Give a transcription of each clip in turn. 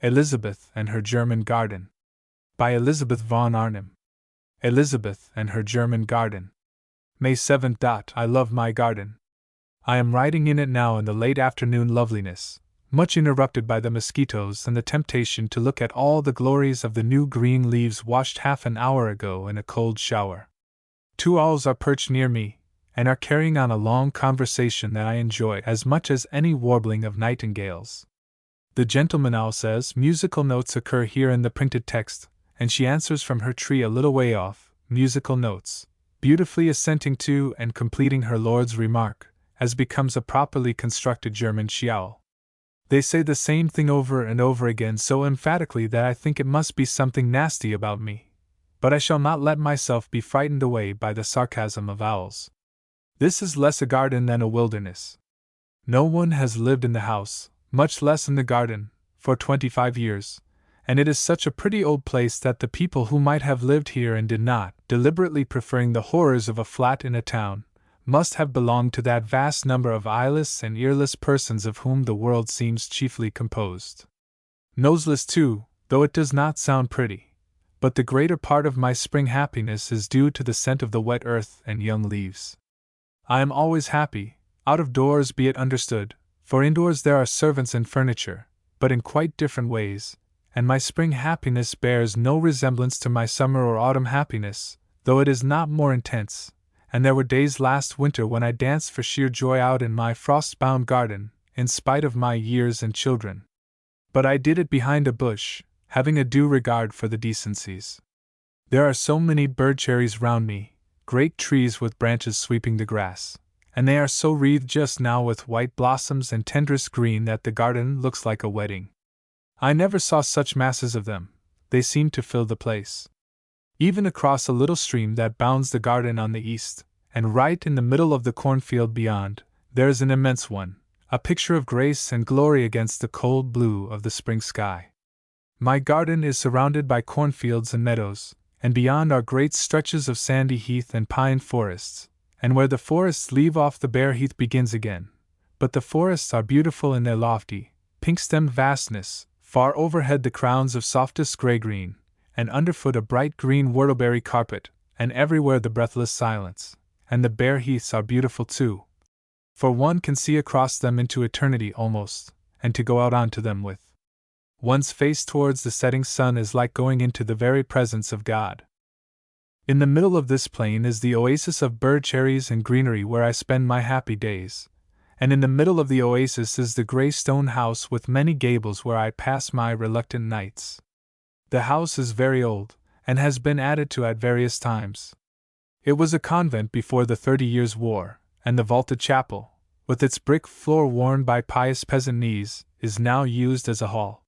Elizabeth and Her German Garden. By Elizabeth von Arnim. Elizabeth and Her German Garden. May 7th. I love my garden. I am riding in it now in the late afternoon loveliness, much interrupted by the mosquitoes and the temptation to look at all the glories of the new green leaves washed half an hour ago in a cold shower. 2 owls are perched near me, and are carrying on a long conversation that I enjoy as much as any warbling of nightingales. The gentleman owl says musical notes occur here in the printed text, and she answers from her tree a little way off, musical notes, beautifully assenting to and completing her lord's remark, as becomes a properly constructed German she-owl. They say the same thing over and over again so emphatically that I think it must be something nasty about me, but I shall not let myself be frightened away by the sarcasm of owls. This is less a garden than a wilderness. No one has lived in the house, much less in the garden, for 25 years, and it is such a pretty old place that the people who might have lived here and did not, deliberately preferring the horrors of a flat in a town, must have belonged to that vast number of eyeless and earless persons of whom the world seems chiefly composed. Noseless too, though it does not sound pretty, but the greater part of my spring happiness is due to the scent of the wet earth and young leaves. I am always happy, out of doors be it understood, for indoors there are servants and furniture, but in quite different ways, and my spring happiness bears no resemblance to my summer or autumn happiness, though it is not more intense, and there were days last winter when I danced for sheer joy out in my frost-bound garden, in spite of my years and children. But I did it behind a bush, having a due regard for the decencies. There are so many bird-cherries round me, great trees with branches sweeping the grass, and they are so wreathed just now with white blossoms and tenderest green that the garden looks like a wedding. I never saw such masses of them, they seem to fill the place. Even across a little stream that bounds the garden on the east, and right in the middle of the cornfield beyond, there is an immense one, a picture of grace and glory against the cold blue of the spring sky. My garden is surrounded by cornfields and meadows, and beyond are great stretches of sandy heath and pine forests, and where the forests leave off the bare heath begins again, but the forests are beautiful in their lofty, pink-stemmed vastness, far overhead the crowns of softest gray-green, and underfoot a bright green whortleberry carpet, and everywhere the breathless silence, and the bare heaths are beautiful too, for one can see across them into eternity almost, and to go out onto them with one's face towards the setting sun is like going into the very presence of God. In the middle of this plain is the oasis of bird-cherries and greenery where I spend my happy days, and in the middle of the oasis is the grey stone house with many gables where I pass my reluctant nights. The house is very old, and has been added to at various times. It was a convent before the 30 Years' War, and the vaulted chapel, with its brick floor worn by pious peasant knees, is now used as a hall.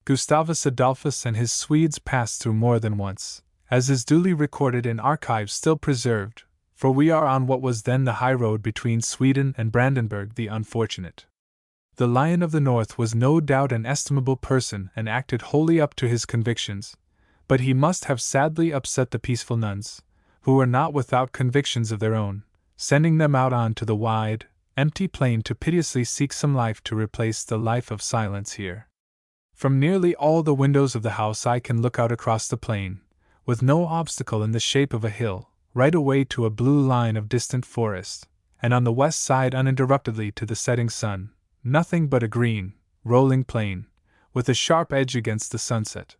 Gustavus Adolphus and his Swedes passed through more than once, as is duly recorded in archives still preserved, for we are on what was then the high road between Sweden and Brandenburg the Unfortunate. The Lion of the North was no doubt an estimable person and acted wholly up to his convictions, but he must have sadly upset the peaceful nuns, who were not without convictions of their own, sending them out on to the wide, empty plain to piteously seek some life to replace the life of silence here. From nearly all the windows of the house I can look out across the plain, with no obstacle in the shape of a hill, right away to a blue line of distant forest, and on the west side uninterruptedly to the setting sun, nothing but a green, rolling plain, with a sharp edge against the sunset.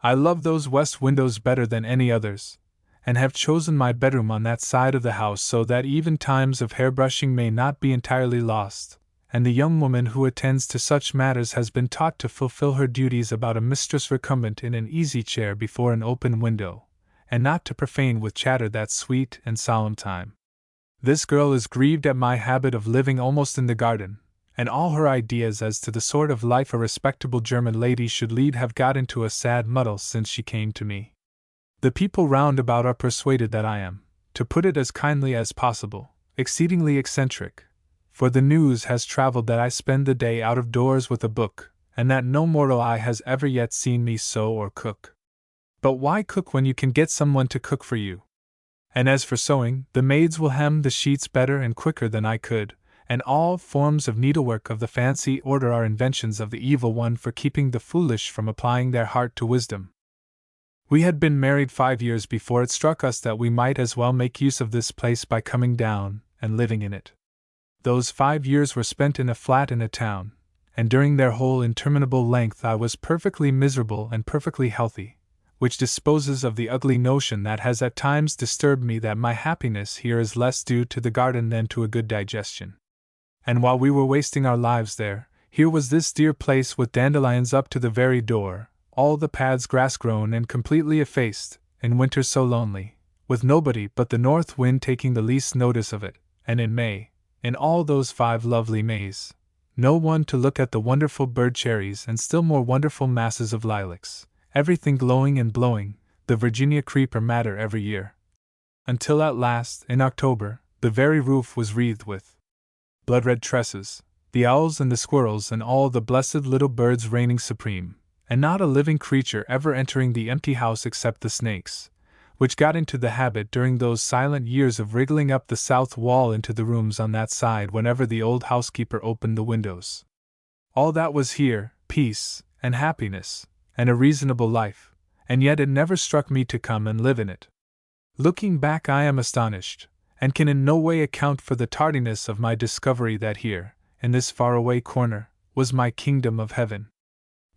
I love those west windows better than any others, and have chosen my bedroom on that side of the house so that even times of hairbrushing may not be entirely lost, and the young woman who attends to such matters has been taught to fulfill her duties about a mistress recumbent in an easy-chair before an open window, and not to profane with chatter that sweet and solemn time. This girl is grieved at my habit of living almost in the garden, and all her ideas as to the sort of life a respectable German lady should lead have got into a sad muddle since she came to me. The people round about are persuaded that I am, to put it as kindly as possible, exceedingly eccentric, for the news has traveled that I spend the day out of doors with a book, and that no mortal eye has ever yet seen me sew or cook. But why cook when you can get someone to cook for you? And as for sewing, the maids will hem the sheets better and quicker than I could, and all forms of needlework of the fancy order are inventions of the evil one for keeping the foolish from applying their heart to wisdom. We had been married 5 years before it struck us that we might as well make use of this place by coming down and living in it. Those 5 years were spent in a flat in a town, and during their whole interminable length I was perfectly miserable and perfectly healthy, which disposes of the ugly notion that has at times disturbed me that my happiness here is less due to the garden than to a good digestion. And while we were wasting our lives there, here was this dear place with dandelions up to the very door, all the paths grass-grown and completely effaced, in winter so lonely, with nobody but the north wind taking the least notice of it, and in May, in all those 5 lovely Mays, no one to look at the wonderful bird cherries and still more wonderful masses of lilacs, everything glowing and blowing, the Virginia creeper madder every year. Until at last, in October, the very roof was wreathed with blood-red tresses, the owls and the squirrels and all the blessed little birds reigning supreme, and not a living creature ever entering the empty house except the snakes, which got into the habit during those silent years of wriggling up the south wall into the rooms on that side whenever the old housekeeper opened the windows. All that was here, peace, and happiness, and a reasonable life, and yet it never struck me to come and live in it. Looking back, I am astonished, and can in no way account for the tardiness of my discovery that here, in this faraway corner, was my kingdom of heaven.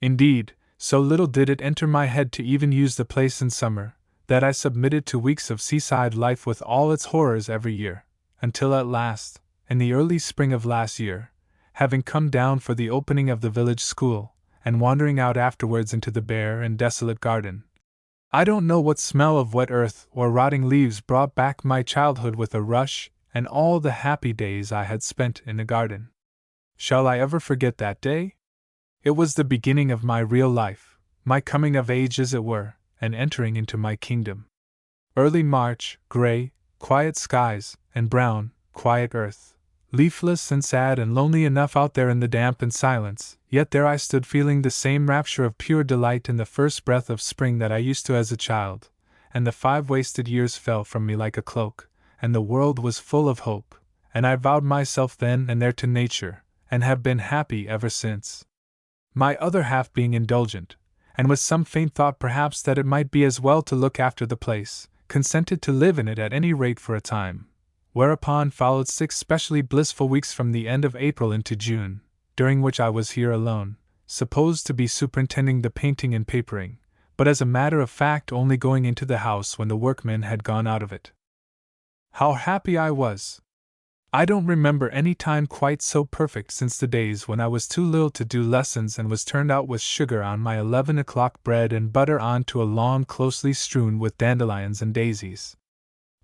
Indeed, so little did it enter my head to even use the place in summer, that I submitted to weeks of seaside life with all its horrors every year, until at last, in the early spring of last year, having come down for the opening of the village school, and wandering out afterwards into the bare and desolate garden, I don't know what smell of wet earth or rotting leaves brought back my childhood with a rush and all the happy days I had spent in the garden. Shall I ever forget that day? It was the beginning of my real life, my coming of age as it were, and entering into my kingdom. Early March, gray, quiet skies, and brown, quiet earth, leafless and sad and lonely enough out there in the damp and silence, yet there I stood feeling the same rapture of pure delight in the first breath of spring that I used to as a child, and the 5 wasted years fell from me like a cloak, and the world was full of hope, and I vowed myself then and there to nature, and have been happy ever since. My other half being indulgent, and with some faint thought perhaps that it might be as well to look after the place, consented to live in it at any rate for a time, whereupon followed 6 specially blissful weeks from the end of April into June, during which I was here alone, supposed to be superintending the painting and papering, but as a matter of fact only going into the house when the workmen had gone out of it. How happy I was! I don't remember any time quite so perfect since the days when I was too little to do lessons and was turned out with sugar on my 11 o'clock bread and butter on to a lawn closely strewn with dandelions and daisies.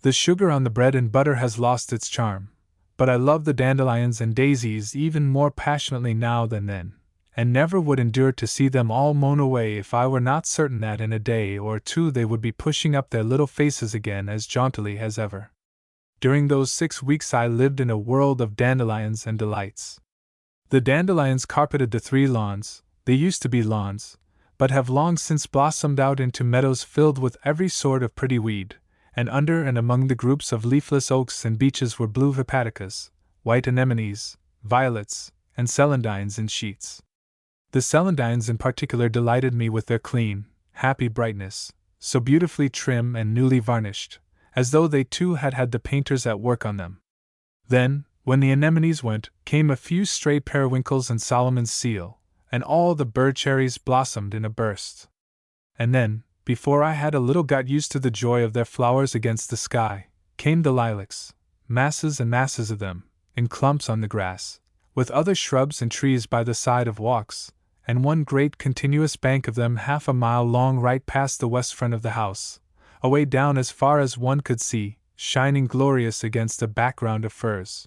The sugar on the bread and butter has lost its charm, but I love the dandelions and daisies even more passionately now than then, and never would endure to see them all mown away if I were not certain that in a day or 2 they would be pushing up their little faces again as jauntily as ever. During those 6 weeks I lived in a world of dandelions and delights. The dandelions carpeted the 3 lawns. They used to be lawns, but have long since blossomed out into meadows filled with every sort of pretty weed, and under and among the groups of leafless oaks and beeches were blue hepaticas, white anemones, violets, and celandines in sheets. The celandines in particular delighted me with their clean, happy brightness, so beautifully trim and newly varnished, as though they too had had the painters at work on them. Then, when the anemones went, came a few stray periwinkles and Solomon's seal, and all the bird cherries blossomed in a burst. And then, before I had a little got used to the joy of their flowers against the sky, came the lilacs, masses and masses of them, in clumps on the grass, with other shrubs and trees by the side of walks, and one great continuous bank of them half a mile long right past the west front of the house, away down as far as one could see, shining glorious against a background of firs.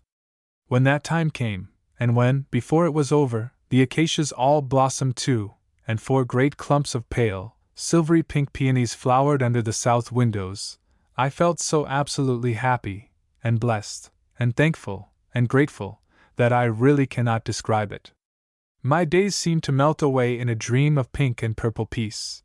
When that time came, and when, before it was over, the acacias all blossomed too, and 4 great clumps of pale, silvery pink peonies flowered under the south windows, I felt so absolutely happy, and blessed, and thankful, and grateful, that I really cannot describe it. My days seemed to melt away in a dream of pink and purple peace.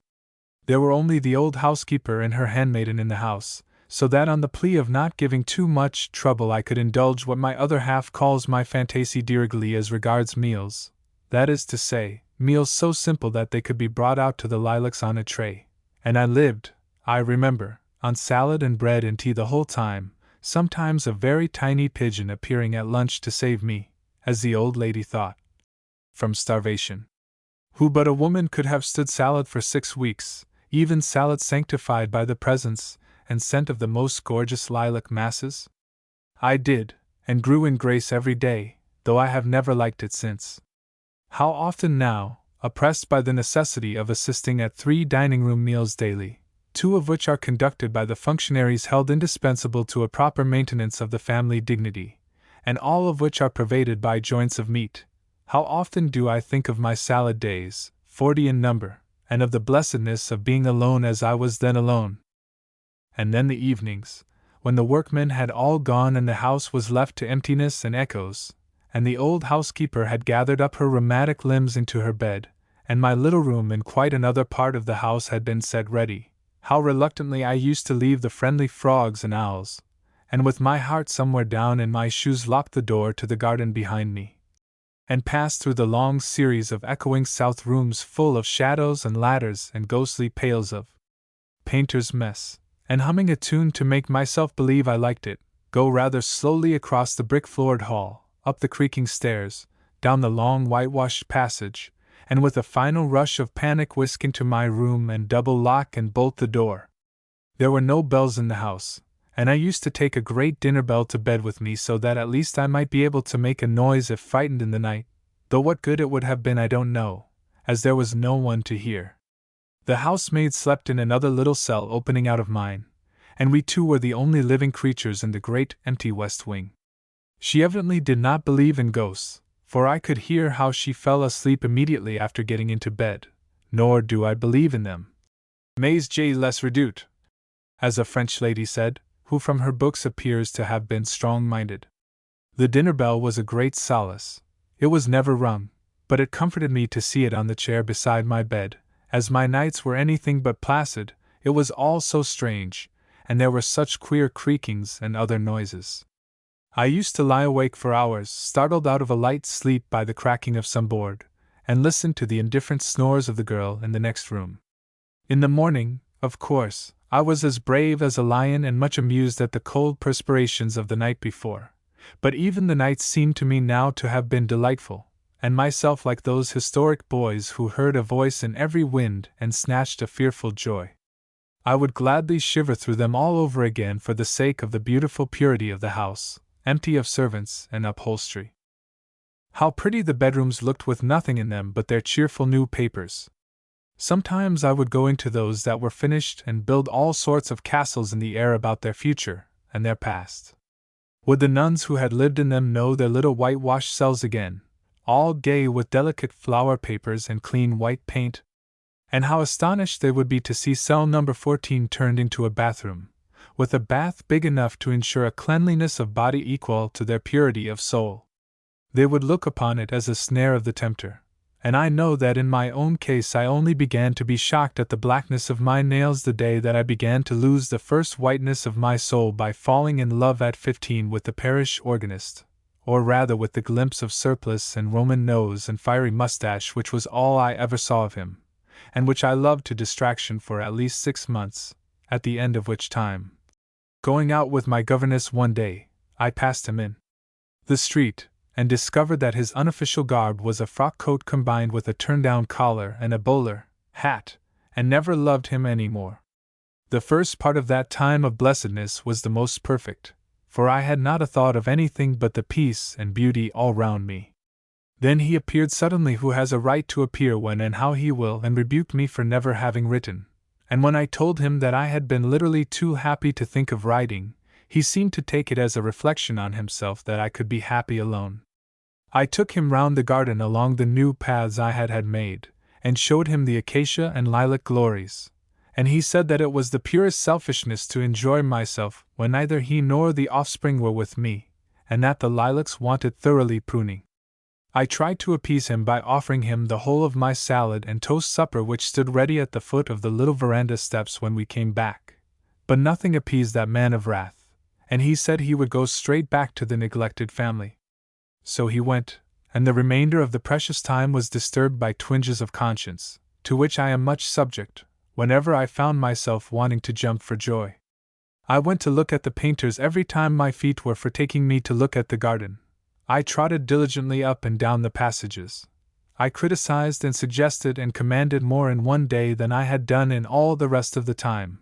There were only the old housekeeper and her handmaiden in the house, so that on the plea of not giving too much trouble I could indulge what my other half calls my fantaisie dirigli as regards meals, that is to say, meals so simple that they could be brought out to the lilacs on a tray, and I lived, I remember, on salad and bread and tea the whole time, sometimes a very tiny pigeon appearing at lunch to save me, as the old lady thought, from starvation. Who but a woman could have stood salad for 6 weeks, even salad sanctified by the presence and scent of the most gorgeous lilac masses? I did, and grew in grace every day, though I have never liked it since. How often now, oppressed by the necessity of assisting at 3 dining-room meals daily, 2 of which are conducted by the functionaries held indispensable to a proper maintenance of the family dignity, and all of which are pervaded by joints of meat, how often do I think of my salad days, 40 in number, and of the blessedness of being alone as I was then alone. And then the evenings, when the workmen had all gone and the house was left to emptiness and echoes, and the old housekeeper had gathered up her rheumatic limbs into her bed, and my little room in quite another part of the house had been set ready, how reluctantly I used to leave the friendly frogs and owls, and with my heart somewhere down in my shoes lock the door to the garden behind me, and pass through the long series of echoing south rooms full of shadows and ladders and ghostly pails of painter's mess, and humming a tune to make myself believe I liked it, go rather slowly across the brick-floored hall, up the creaking stairs, down the long whitewashed passage, and with a final rush of panic whisk into my room and double lock and bolt the door. There were no bells in the house, and I used to take a great dinner bell to bed with me so that at least I might be able to make a noise if frightened in the night, though what good it would have been I don't know, as there was no one to hear. The housemaid slept in another little cell opening out of mine, and we 2 were the only living creatures in the great empty west wing. She evidently did not believe in ghosts, for I could hear how she fell asleep immediately after getting into bed, nor do I believe in them. Mais j'ai les redoute, as a French lady said, who from her books appears to have been strong-minded. The dinner bell was a great solace. It was never rung, but it comforted me to see it on the chair beside my bed. As my nights were anything but placid, it was all so strange, and there were such queer creakings and other noises. I used to lie awake for hours, startled out of a light sleep by the cracking of some board, and listen to the indifferent snores of the girl in the next room. In the morning, of course, I was as brave as a lion and much amused at the cold perspirations of the night before, but even the nights seemed to me now to have been delightful, and myself like those historic boys who heard a voice in every wind and snatched a fearful joy. I would gladly shiver through them all over again for the sake of the beautiful purity of the house, empty of servants and upholstery. How pretty the bedrooms looked with nothing in them but their cheerful new papers! Sometimes I would go into those that were finished and build all sorts of castles in the air about their future and their past. Would the nuns who had lived in them know their little whitewashed cells again, all gay with delicate flower papers and clean white paint? And how astonished they would be to see cell number 14 turned into a bathroom, with a bath big enough to ensure a cleanliness of body equal to their purity of soul. They would look upon it as a snare of the tempter, and I know that in my own case I only began to be shocked at the blackness of my nails the day that I began to lose the first whiteness of my soul by falling in love at 15 with the parish organist, or rather with the glimpse of surplice and Roman nose and fiery mustache which was all I ever saw of him, and which I loved to distraction for at least 6 months, at the end of which time, going out with my governess one day, I passed him in the street, and discovered that his unofficial garb was a frock coat combined with a turn-down collar and a bowler hat, and never loved him any more. The first part of that time of blessedness was the most perfect, for I had not a thought of anything but the peace and beauty all round me. Then he appeared suddenly, who has a right to appear when and how he will, and rebuked me for never having written, and when I told him that I had been literally too happy to think of writing, he seemed to take it as a reflection on himself that I could be happy alone. I took him round the garden along the new paths I had made, and showed him the acacia and lilac glories, and he said that it was the purest selfishness to enjoy myself when neither he nor the offspring were with me, and that the lilacs wanted thoroughly pruning. I tried to appease him by offering him the whole of my salad and toast supper which stood ready at the foot of the little veranda steps when we came back, But nothing appeased that man of wrath, and he said he would go straight back to the neglected family. So he went, and the remainder of the precious time was disturbed by twinges of conscience, to which I am much subject, whenever I found myself wanting to jump for joy. I went to look at the painters every time my feet were for taking me to look at the garden. I trotted diligently up and down the passages. I criticized and suggested and commanded more in one day than I had done in all the rest of the time.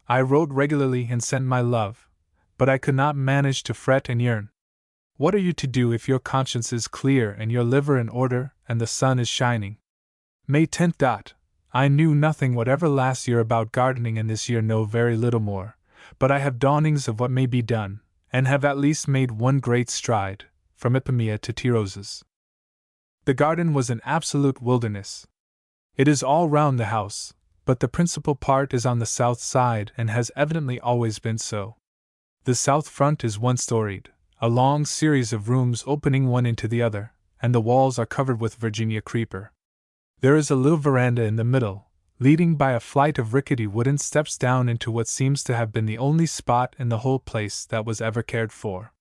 I wrote regularly and sent my love, but I could not manage to fret and yearn. What are you to do if your conscience is clear and your liver in order and the sun is shining? May 10th. I knew nothing whatever last year about gardening and this year know very little more, but I have dawnings of what may be done, and have at least made one great stride, from Ipomaea to tea roses. The garden was an absolute wilderness. It is all round the house, but the principal part is on the south side and has evidently always been so. The south front is one-storied, a long series of rooms opening one into the other, and the walls are covered with Virginia creeper. There is a little veranda in the middle, leading by a flight of rickety wooden steps down into what seems to have been the only spot in the whole place that was ever cared for.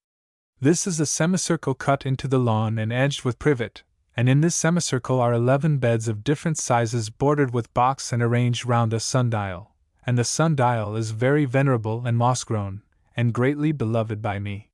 This is a semicircle cut into the lawn and edged with privet, and in this semicircle are 11 beds of different sizes bordered with box and arranged round a sundial, and the sundial is very venerable and moss-grown, and greatly beloved by me.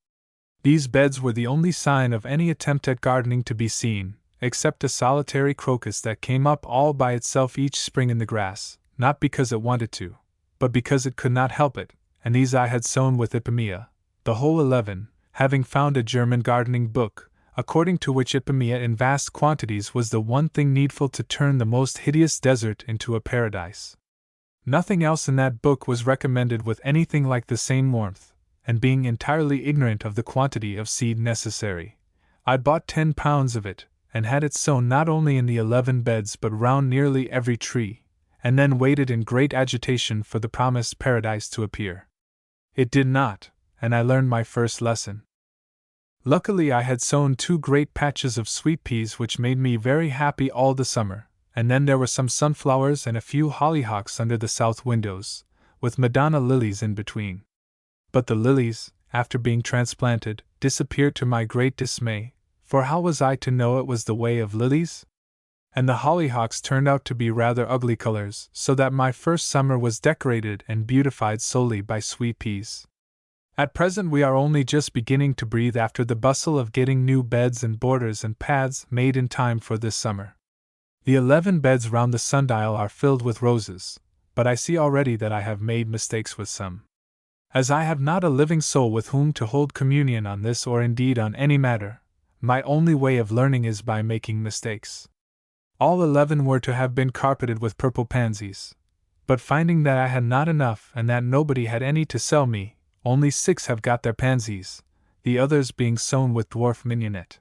These beds were the only sign of any attempt at gardening to be seen, except a solitary crocus that came up all by itself each spring in the grass, not because it wanted to, but because it could not help it, and these I had sown with Ipomaea, the whole 11, having found a German gardening book, according to which Ipomaea in vast quantities was the one thing needful to turn the most hideous desert into a paradise. Nothing else in that book was recommended with anything like the same warmth, and being entirely ignorant of the quantity of seed necessary, I bought 10 pounds of it, and had it sown not only in the 11 beds but round nearly every tree, and then waited in great agitation for the promised paradise to appear. It did not, and I learned my first lesson. Luckily I had sown 2 great patches of sweet peas which made me very happy all the summer, and then there were some sunflowers and a few hollyhocks under the south windows, with Madonna lilies in between. But the lilies, after being transplanted, disappeared to my great dismay, for how was I to know it was the way of lilies? And the hollyhocks turned out to be rather ugly colors, so that my first summer was decorated and beautified solely by sweet peas. At present we are only just beginning to breathe after the bustle of getting new beds and borders and paths made in time for this summer. The 11 beds round the sundial are filled with roses, but I see already that I have made mistakes with some. As I have not a living soul with whom to hold communion on this or indeed on any matter, my only way of learning is by making mistakes. All 11 were to have been carpeted with purple pansies, but finding that I had not enough and that nobody had any to sell me, only 6 have got their pansies, the others being sown with dwarf mignonette.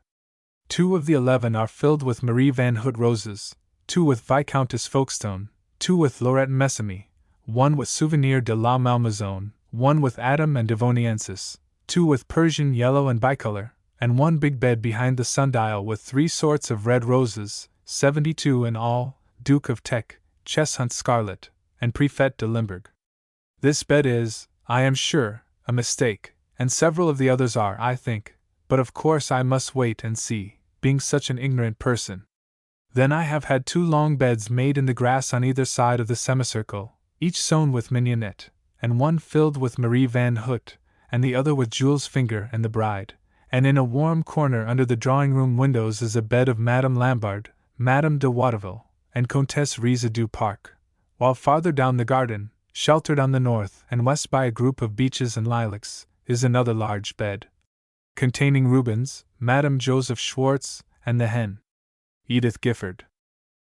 2 of the 11 are filled with Marie Van Hout roses, 2 with Viscountess Folkestone, 2 with Laurette Messamy, 1 with Souvenir de la Malmaison, 1 with Adam and Devoniensis, 2 with Persian yellow and bicolor, and 1 big bed behind the sundial with 3 sorts of red roses, 72 in all, Duke of Teck, Cheshunt Scarlet, and Prefet de Limburg. This bed is, I am sure, a mistake, and several of the others are, I think, but of course I must wait and see, being such an ignorant person. Then I have had 2 long beds made in the grass on either side of the semicircle, each sown with mignonette, and 1 filled with Marie Van Hout, and the other with Jules Finger and the Bride, and in a warm corner under the drawing-room windows is a bed of Madame Lambard, Madame de Watteville, and Comtesse Riza du Parc, while farther down the garden, sheltered on the north and west by a group of beeches and lilacs, is another large bed, containing Rubens, Madame Joseph Schwartz, and the hen, Edith Gifford.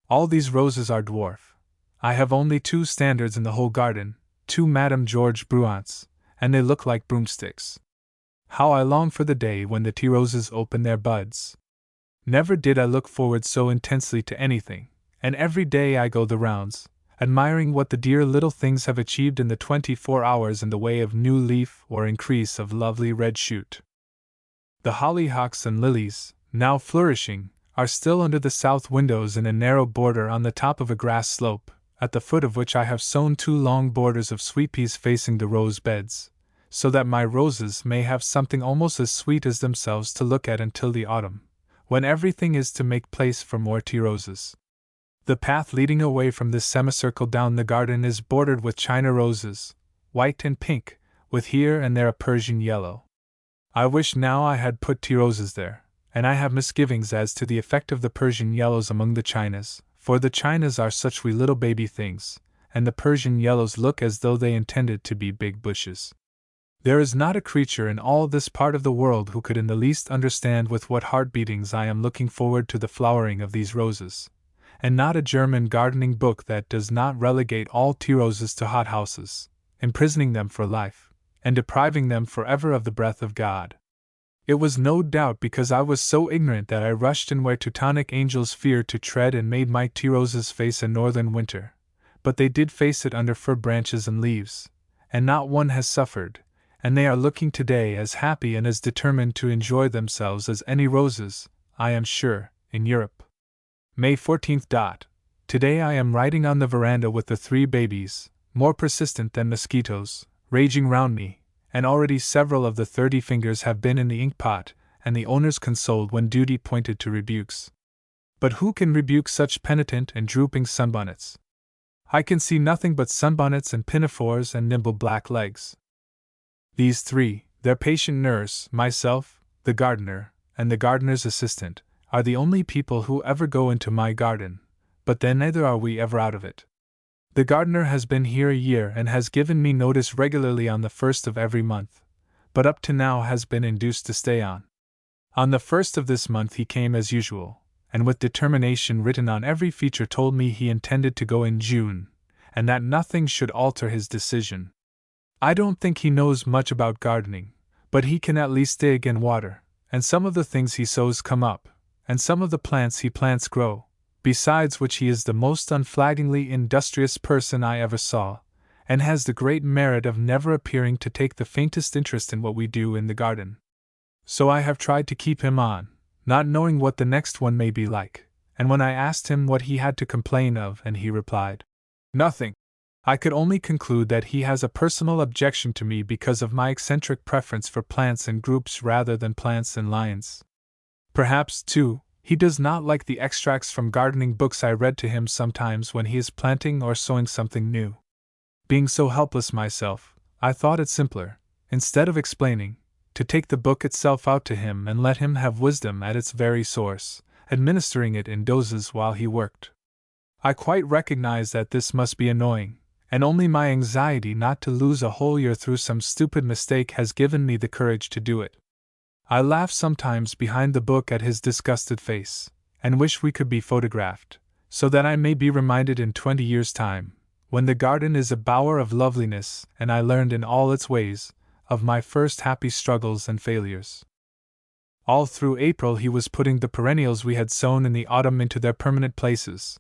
All these roses are dwarf. I have only 2 standards in the whole garden, 2 Madame George Bruants, and they look like broomsticks. How I long for the day when the tea roses open their buds. Never did I look forward so intensely to anything, and every day I go the rounds, admiring what the dear little things have achieved in the 24 hours in the way of new leaf or increase of lovely red shoot. The hollyhocks and lilies, now flourishing, are still under the south windows in a narrow border on the top of a grass slope, at the foot of which I have sown 2 long borders of sweet peas facing the rose beds, so that my roses may have something almost as sweet as themselves to look at until the autumn, when everything is to make place for more tea roses. The path leading away from this semicircle down the garden is bordered with China roses, white and pink, with here and there a Persian yellow. I wish now I had put tea roses there, and I have misgivings as to the effect of the Persian yellows among the Chinas, for the Chinas are such wee little baby things, and the Persian yellows look as though they intended to be big bushes. There is not a creature in all this part of the world who could in the least understand with what heart beatings I am looking forward to the flowering of these roses, and not a German gardening book that does not relegate all tea roses to hothouses, imprisoning them for life, and depriving them forever of the breath of God. It was no doubt because I was so ignorant that I rushed in where Teutonic angels feared to tread and made my tea roses face a northern winter, but they did face it under fir branches and leaves, and not one has suffered, and they are looking today as happy and as determined to enjoy themselves as any roses, I am sure, in Europe. May 14th. Today I am riding on the veranda with the 3 babies, more persistent than mosquitoes, raging round me, and already several of the 30 fingers have been in the ink pot, and the owners consoled when duty pointed to rebukes. But who can rebuke such penitent and drooping sunbonnets? I can see nothing but sunbonnets and pinafores and nimble black legs. These 3, their patient nurse, myself, the gardener, and the gardener's assistant, are the only people who ever go into my garden, but then neither are we ever out of it. The gardener has been here a year and has given me notice regularly on the 1st of every month, but up to now has been induced to stay on. On the 1st of this month he came as usual, and with determination written on every feature told me he intended to go in June, and that nothing should alter his decision. I don't think he knows much about gardening, but he can at least dig and water, and some of the things he sows come up, and some of the plants he plants grow, besides which he is the most unflaggingly industrious person I ever saw, and has the great merit of never appearing to take the faintest interest in what we do in the garden. So I have tried to keep him on, not knowing what the next one may be like, and when I asked him what he had to complain of, and he replied, "Nothing," I could only conclude that he has a personal objection to me because of my eccentric preference for plants in groups rather than plants in lines. Perhaps, too, he does not like the extracts from gardening books I read to him sometimes when he is planting or sowing something new. Being so helpless myself, I thought it simpler, instead of explaining, to take the book itself out to him and let him have wisdom at its very source, administering it in doses while he worked. I quite recognize that this must be annoying, and only my anxiety not to lose a whole year through some stupid mistake has given me the courage to do it. I laugh sometimes behind the book at his disgusted face, and wish we could be photographed, so that I may be reminded in 20 years' time, when the garden is a bower of loveliness and I learned in all its ways, of my first happy struggles and failures. All through April he was putting the perennials we had sown in the autumn into their permanent places,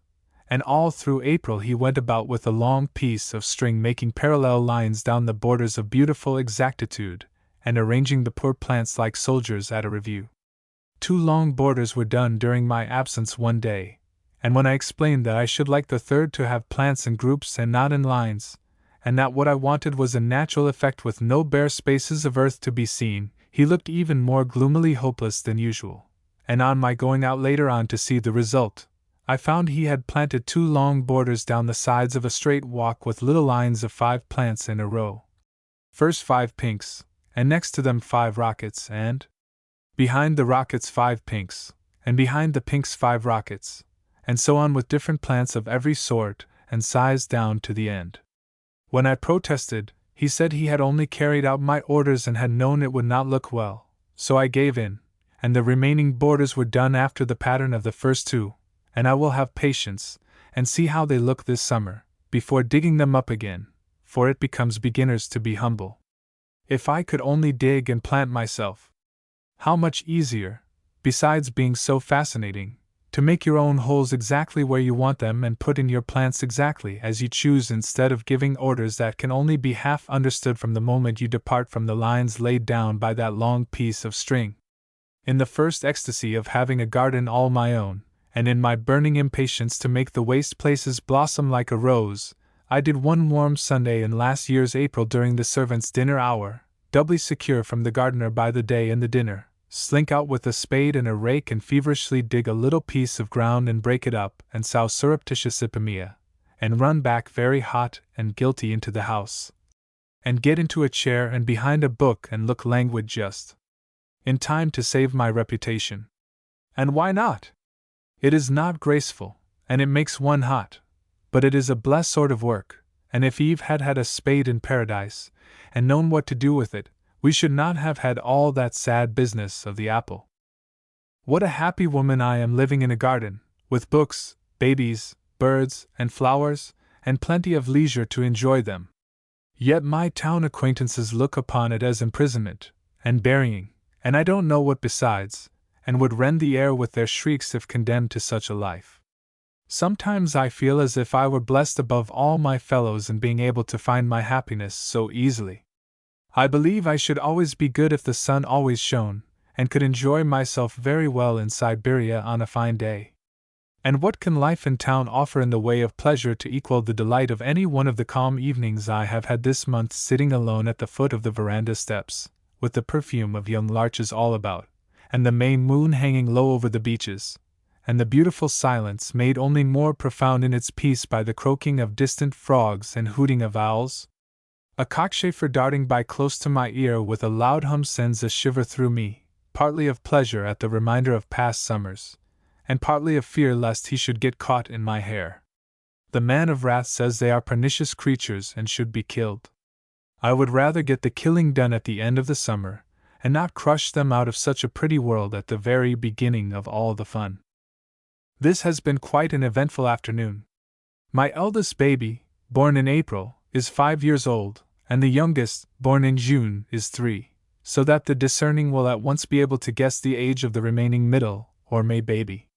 and all through April he went about with a long piece of string making parallel lines down the borders of beautiful exactitude, and arranging the poor plants like soldiers at a review. 2 long borders were done during my absence one day, and when I explained that I should like the 3rd to have plants in groups and not in lines, and that what I wanted was a natural effect with no bare spaces of earth to be seen, he looked even more gloomily hopeless than usual, and on my going out later on to see the result, I found he had planted 2 long borders down the sides of a straight walk with little lines of 5 plants in a row. First 5 pinks, and next to them 5 rockets, and behind the rockets 5 pinks, and behind the pinks 5 rockets, and so on with different plants of every sort and size down to the end. When I protested, he said he had only carried out my orders and had known it would not look well, so I gave in, and the remaining borders were done after the pattern of the first 2, and I will have patience, and see how they look this summer, before digging them up again, for it becomes beginners to be humble. If I could only dig and plant myself! How much easier, besides being so fascinating, to make your own holes exactly where you want them and put in your plants exactly as you choose instead of giving orders that can only be half understood from the moment you depart from the lines laid down by that long piece of string. In the first ecstasy of having a garden all my own, and in my burning impatience to make the waste places blossom like a rose, I did one warm Sunday in last year's April during the servants' dinner hour, doubly secure from the gardener by the day and the dinner, slink out with a spade and a rake and feverishly dig a little piece of ground and break it up and sow surreptitious ipomea, and run back very hot and guilty into the house, and get into a chair and behind a book and look languid just in time to save my reputation. And why not? It is not graceful, and it makes one hot, but it is a blessed sort of work, and if Eve had had a spade in paradise, and known what to do with it, we should not have had all that sad business of the apple. What a happy woman I am living in a garden, with books, babies, birds, and flowers, and plenty of leisure to enjoy them. Yet my town acquaintances look upon it as imprisonment, and burying, and I don't know what besides, and would rend the air with their shrieks if condemned to such a life. Sometimes I feel as if I were blessed above all my fellows in being able to find my happiness so easily. I believe I should always be good if the sun always shone, and could enjoy myself very well in Siberia on a fine day. And what can life in town offer in the way of pleasure to equal the delight of any one of the calm evenings I have had this month sitting alone at the foot of the veranda steps, with the perfume of young larches all about, and the May moon hanging low over the beeches, and the beautiful silence made only more profound in its peace by the croaking of distant frogs and hooting of owls? A cockchafer darting by close to my ear with a loud hum sends a shiver through me, partly of pleasure at the reminder of past summers, and partly of fear lest he should get caught in my hair. The man of wrath says they are pernicious creatures and should be killed. I would rather get the killing done at the end of the summer, and not crush them out of such a pretty world at the very beginning of all the fun. This has been quite an eventful afternoon. My eldest baby, born in April, is 5 years old, and the youngest, born in June, is 3, so that the discerning will at once be able to guess the age of the remaining middle, or May baby.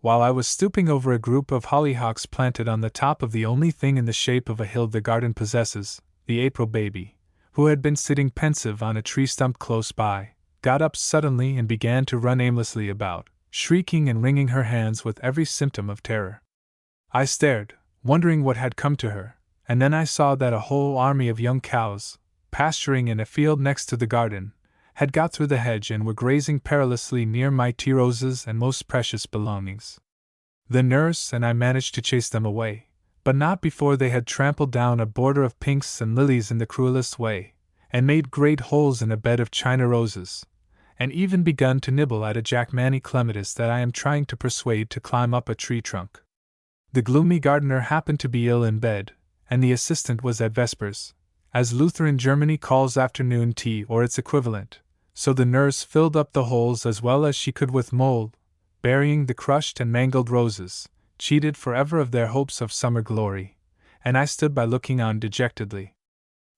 While I was stooping over a group of hollyhocks planted on the top of the only thing in the shape of a hill the garden possesses, the April baby, who had been sitting pensive on a tree stump close by, got up suddenly and began to run aimlessly about, shrieking and wringing her hands with every symptom of terror. I stared, wondering what had come to her, and then I saw that a whole army of young cows, pasturing in a field next to the garden, had got through the hedge and were grazing perilously near my tea roses and most precious belongings. The nurse and I managed to chase them away, but not before they had trampled down a border of pinks and lilies in the cruelest way, and made great holes in a bed of China roses, and even begun to nibble at a Jackmani clematis that I am trying to persuade to climb up a tree trunk. The gloomy gardener happened to be ill in bed, and the assistant was at vespers, as Lutheran Germany calls afternoon tea or its equivalent, so the nurse filled up the holes as well as she could with mold, burying the crushed and mangled roses, cheated forever of their hopes of summer glory, and I stood by looking on dejectedly.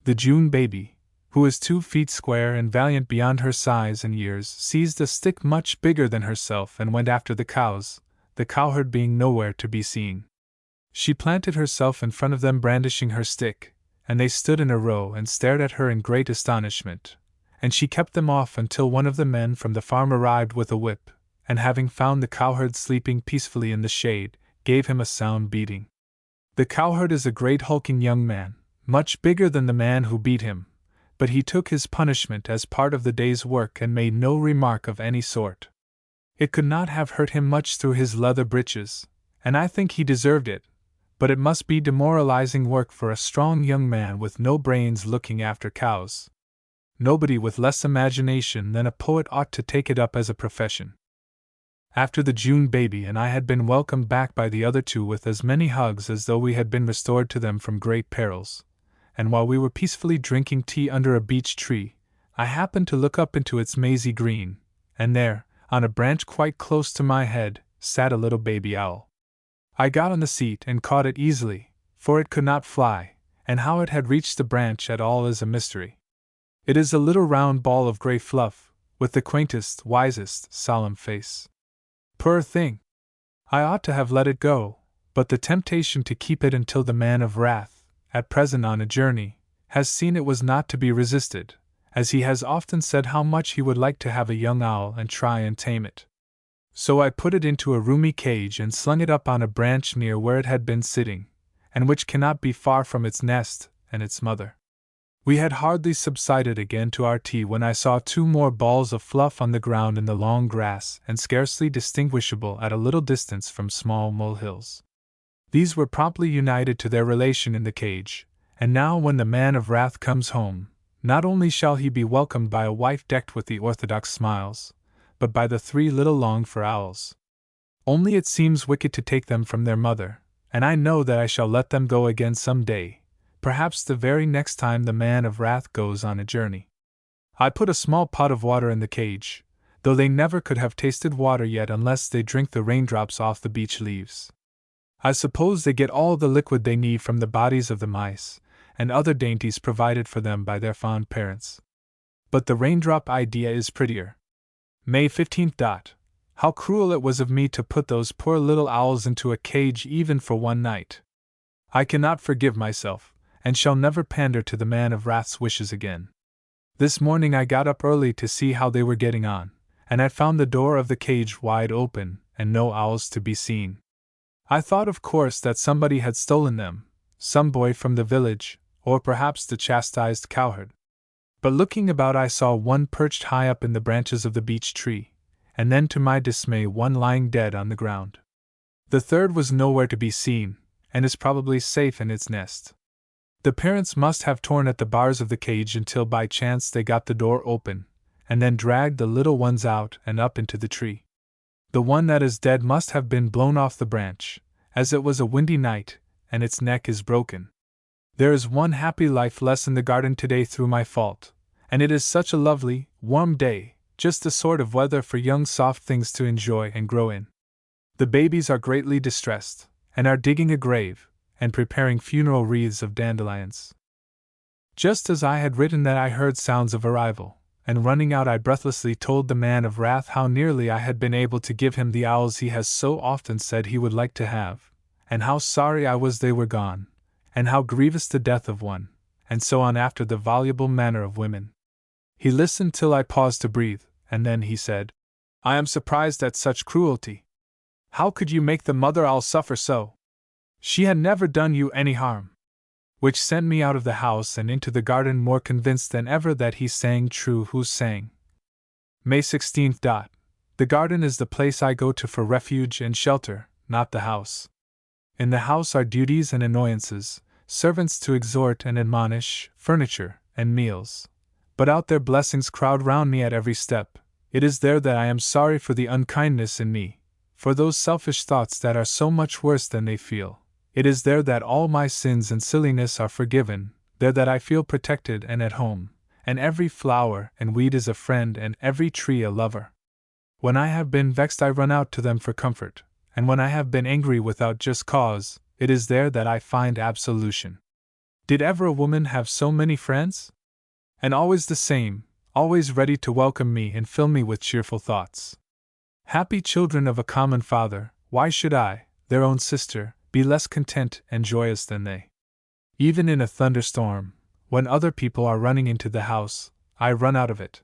The June baby, who is 2 feet square and valiant beyond her size and years, seized a stick much bigger than herself and went after the cows, the cowherd being nowhere to be seen. She planted herself in front of them brandishing her stick, and they stood in a row and stared at her in great astonishment, and she kept them off until one of the men from the farm arrived with a whip, and having found the cowherd sleeping peacefully in the shade, gave him a sound beating. The cowherd is a great hulking young man, much bigger than the man who beat him, but he took his punishment as part of the day's work and made no remark of any sort. It could not have hurt him much through his leather breeches, and I think he deserved it, but it must be demoralizing work for a strong young man with no brains looking after cows. Nobody with less imagination than a poet ought to take it up as a profession. After the June baby and I had been welcomed back by the other 2 with as many hugs as though we had been restored to them from great perils, and while we were peacefully drinking tea under a beech tree, I happened to look up into its mazy green, and there, on a branch quite close to my head, sat a little baby owl. I got on the seat and caught it easily, for it could not fly, and how it had reached the branch at all is a mystery. It is a little round ball of grey fluff, with the quaintest, wisest, solemn face. Poor thing! I ought to have let it go, but the temptation to keep it until the man of wrath, at present on a journey, has seen it was not to be resisted, as he has often said how much he would like to have a young owl and try and tame it. So I put it into a roomy cage and slung it up on a branch near where it had been sitting, and which cannot be far from its nest and its mother. We had hardly subsided again to our tea when I saw two more balls of fluff on the ground in the long grass and scarcely distinguishable at a little distance from small molehills. These were promptly united to their relation in the cage, and now when the man of wrath comes home, not only shall he be welcomed by a wife decked with the orthodox smiles, but by the three little longed-for owls. Only it seems wicked to take them from their mother, and I know that I shall let them go again some day, perhaps the very next time the man of wrath goes on a journey. I put a small pot of water in the cage, though they never could have tasted water yet unless they drink the raindrops off the beech leaves. I suppose they get all the liquid they need from the bodies of the mice, and other dainties provided for them by their fond parents. But the raindrop idea is prettier. May 15th. How cruel it was of me to put those poor little owls into a cage even for one night. I cannot forgive myself, and shall never pander to the man of wrath's wishes again. This morning I got up early to see how they were getting on, and I found the door of the cage wide open and no owls to be seen. I thought of course that somebody had stolen them, some boy from the village, or perhaps the chastised cowherd. But looking about I saw one perched high up in the branches of the beech tree, and then to my dismay one lying dead on the ground. The third was nowhere to be seen, and is probably safe in its nest. The parents must have torn at the bars of the cage until by chance they got the door open, and then dragged the little ones out and up into the tree. The one that is dead must have been blown off the branch, as it was a windy night, and its neck is broken. There is one happy life less in the garden today through my fault, and it is such a lovely, warm day, just the sort of weather for young soft things to enjoy and grow in. The babies are greatly distressed, and are digging a grave, and preparing funeral wreaths of dandelions. Just as I had written that I heard sounds of arrival, and running out I breathlessly told the man of wrath how nearly I had been able to give him the owls he has so often said he would like to have, and how sorry I was they were gone, and how grievous the death of one, and so on after the voluble manner of women. He listened till I paused to breathe, and then he said, "I am surprised at such cruelty. How could you make the mother owl suffer so? She had never done you any harm." Which sent me out of the house and into the garden more convinced than ever that he sang true who sang. May 16th. The garden is the place I go to for refuge and shelter, not the house. In the house are duties and annoyances, servants to exhort and admonish, furniture, and meals. But out there blessings crowd round me at every step. It is there that I am sorry for the unkindness in me, for those selfish thoughts that are so much worse than they feel. It is there that all my sins and silliness are forgiven, there that I feel protected and at home, and every flower and weed is a friend and every tree a lover. When I have been vexed I run out to them for comfort, and when I have been angry without just cause, it is there that I find absolution. Did ever a woman have so many friends? And always the same, always ready to welcome me and fill me with cheerful thoughts. Happy children of a common father, why should I, their own sister, be less content and joyous than they? Even in a thunderstorm, when other people are running into the house, I run out of it.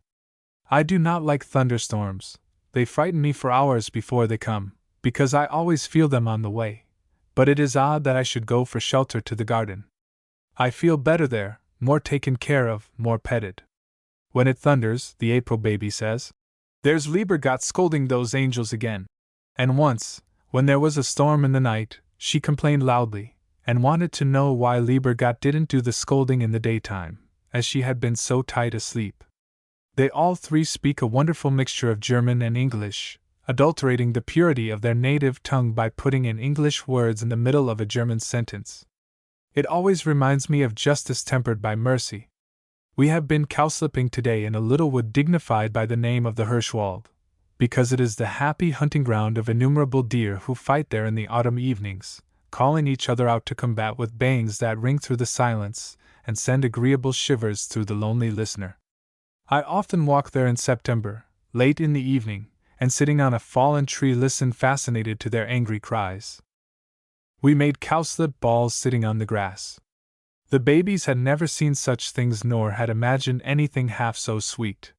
I do not like thunderstorms, they frighten me for hours before they come, because I always feel them on the way, but it is odd that I should go for shelter to the garden. I feel better there, more taken care of, more petted. When it thunders, the April baby says, "There's Lieber got scolding those angels again." And once, when there was a storm in the night, she complained loudly, and wanted to know why Lieber got didn't do the scolding in the daytime, as she had been so tight asleep. They all three speak a wonderful mixture of German and English, adulterating the purity of their native tongue by putting in English words in the middle of a German sentence. It always reminds me of justice tempered by mercy. We have been cowslipping today in a little wood dignified by the name of the Hirschwald, because it is the happy hunting ground of innumerable deer who fight there in the autumn evenings, calling each other out to combat with bayings that ring through the silence and send agreeable shivers through the lonely listener. I often walk there in September, late in the evening, and sitting on a fallen tree listen fascinated to their angry cries. We made cowslip balls sitting on the grass. The babies had never seen such things nor had imagined anything half so sweet.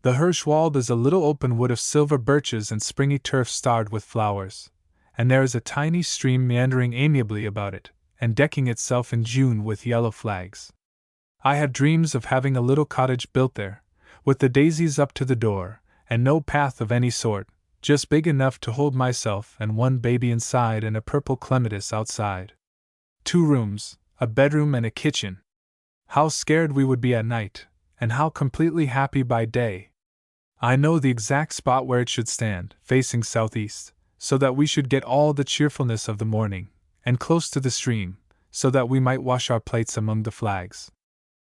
The Hirschwald is a little open wood of silver birches and springy turf starred with flowers, and there is a tiny stream meandering amiably about it, and decking itself in June with yellow flags. I had dreams of having a little cottage built there, with the daisies up to the door, and no path of any sort, just big enough to hold myself and one baby inside and a purple clematis outside. 2 rooms, a bedroom and a kitchen. How scared we would be at night, and how completely happy by day. I know the exact spot where it should stand, facing southeast, so that we should get all the cheerfulness of the morning, and close to the stream, so that we might wash our plates among the flags.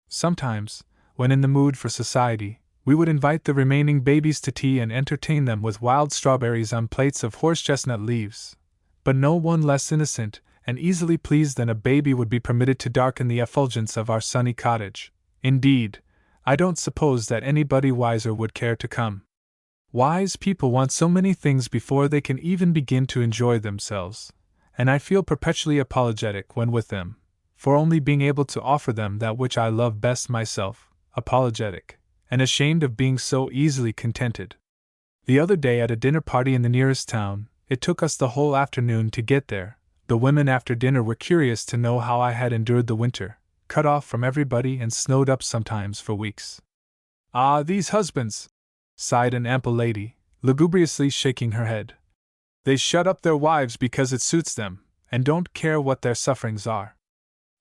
Sometimes, when in the mood for society, we would invite the remaining babies to tea and entertain them with wild strawberries on plates of horse-chestnut leaves, but no one less innocent and easily pleased than a baby would be permitted to darken the effulgence of our sunny cottage. Indeed, I don't suppose that anybody wiser would care to come. Wise people want so many things before they can even begin to enjoy themselves, and I feel perpetually apologetic when with them, for only being able to offer them that which I love best myself, apologetic, and ashamed of being so easily contented. The other day at a dinner party in the nearest town, it took us the whole afternoon to get there. The women after dinner were curious to know how I had endured the winter, cut off from everybody and snowed up sometimes for weeks. "Ah, these husbands!" sighed an ample lady, lugubriously shaking her head. "They shut up their wives because it suits them, and don't care what their sufferings are."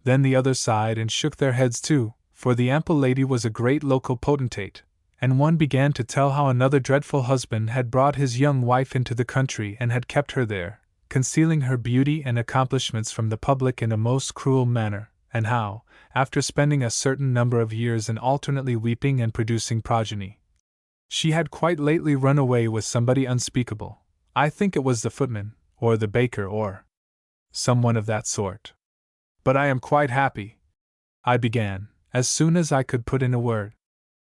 Then the others sighed and shook their heads too, for the ample lady was a great local potentate, and one began to tell how another dreadful husband had brought his young wife into the country and had kept her there, concealing her beauty and accomplishments from the public in a most cruel manner, and how, after spending a certain number of years in alternately weeping and producing progeny, she had quite lately run away with somebody unspeakable. I think it was the footman, or the baker, or someone of that sort. "But I am quite happy," I began, as soon as I could put in a word.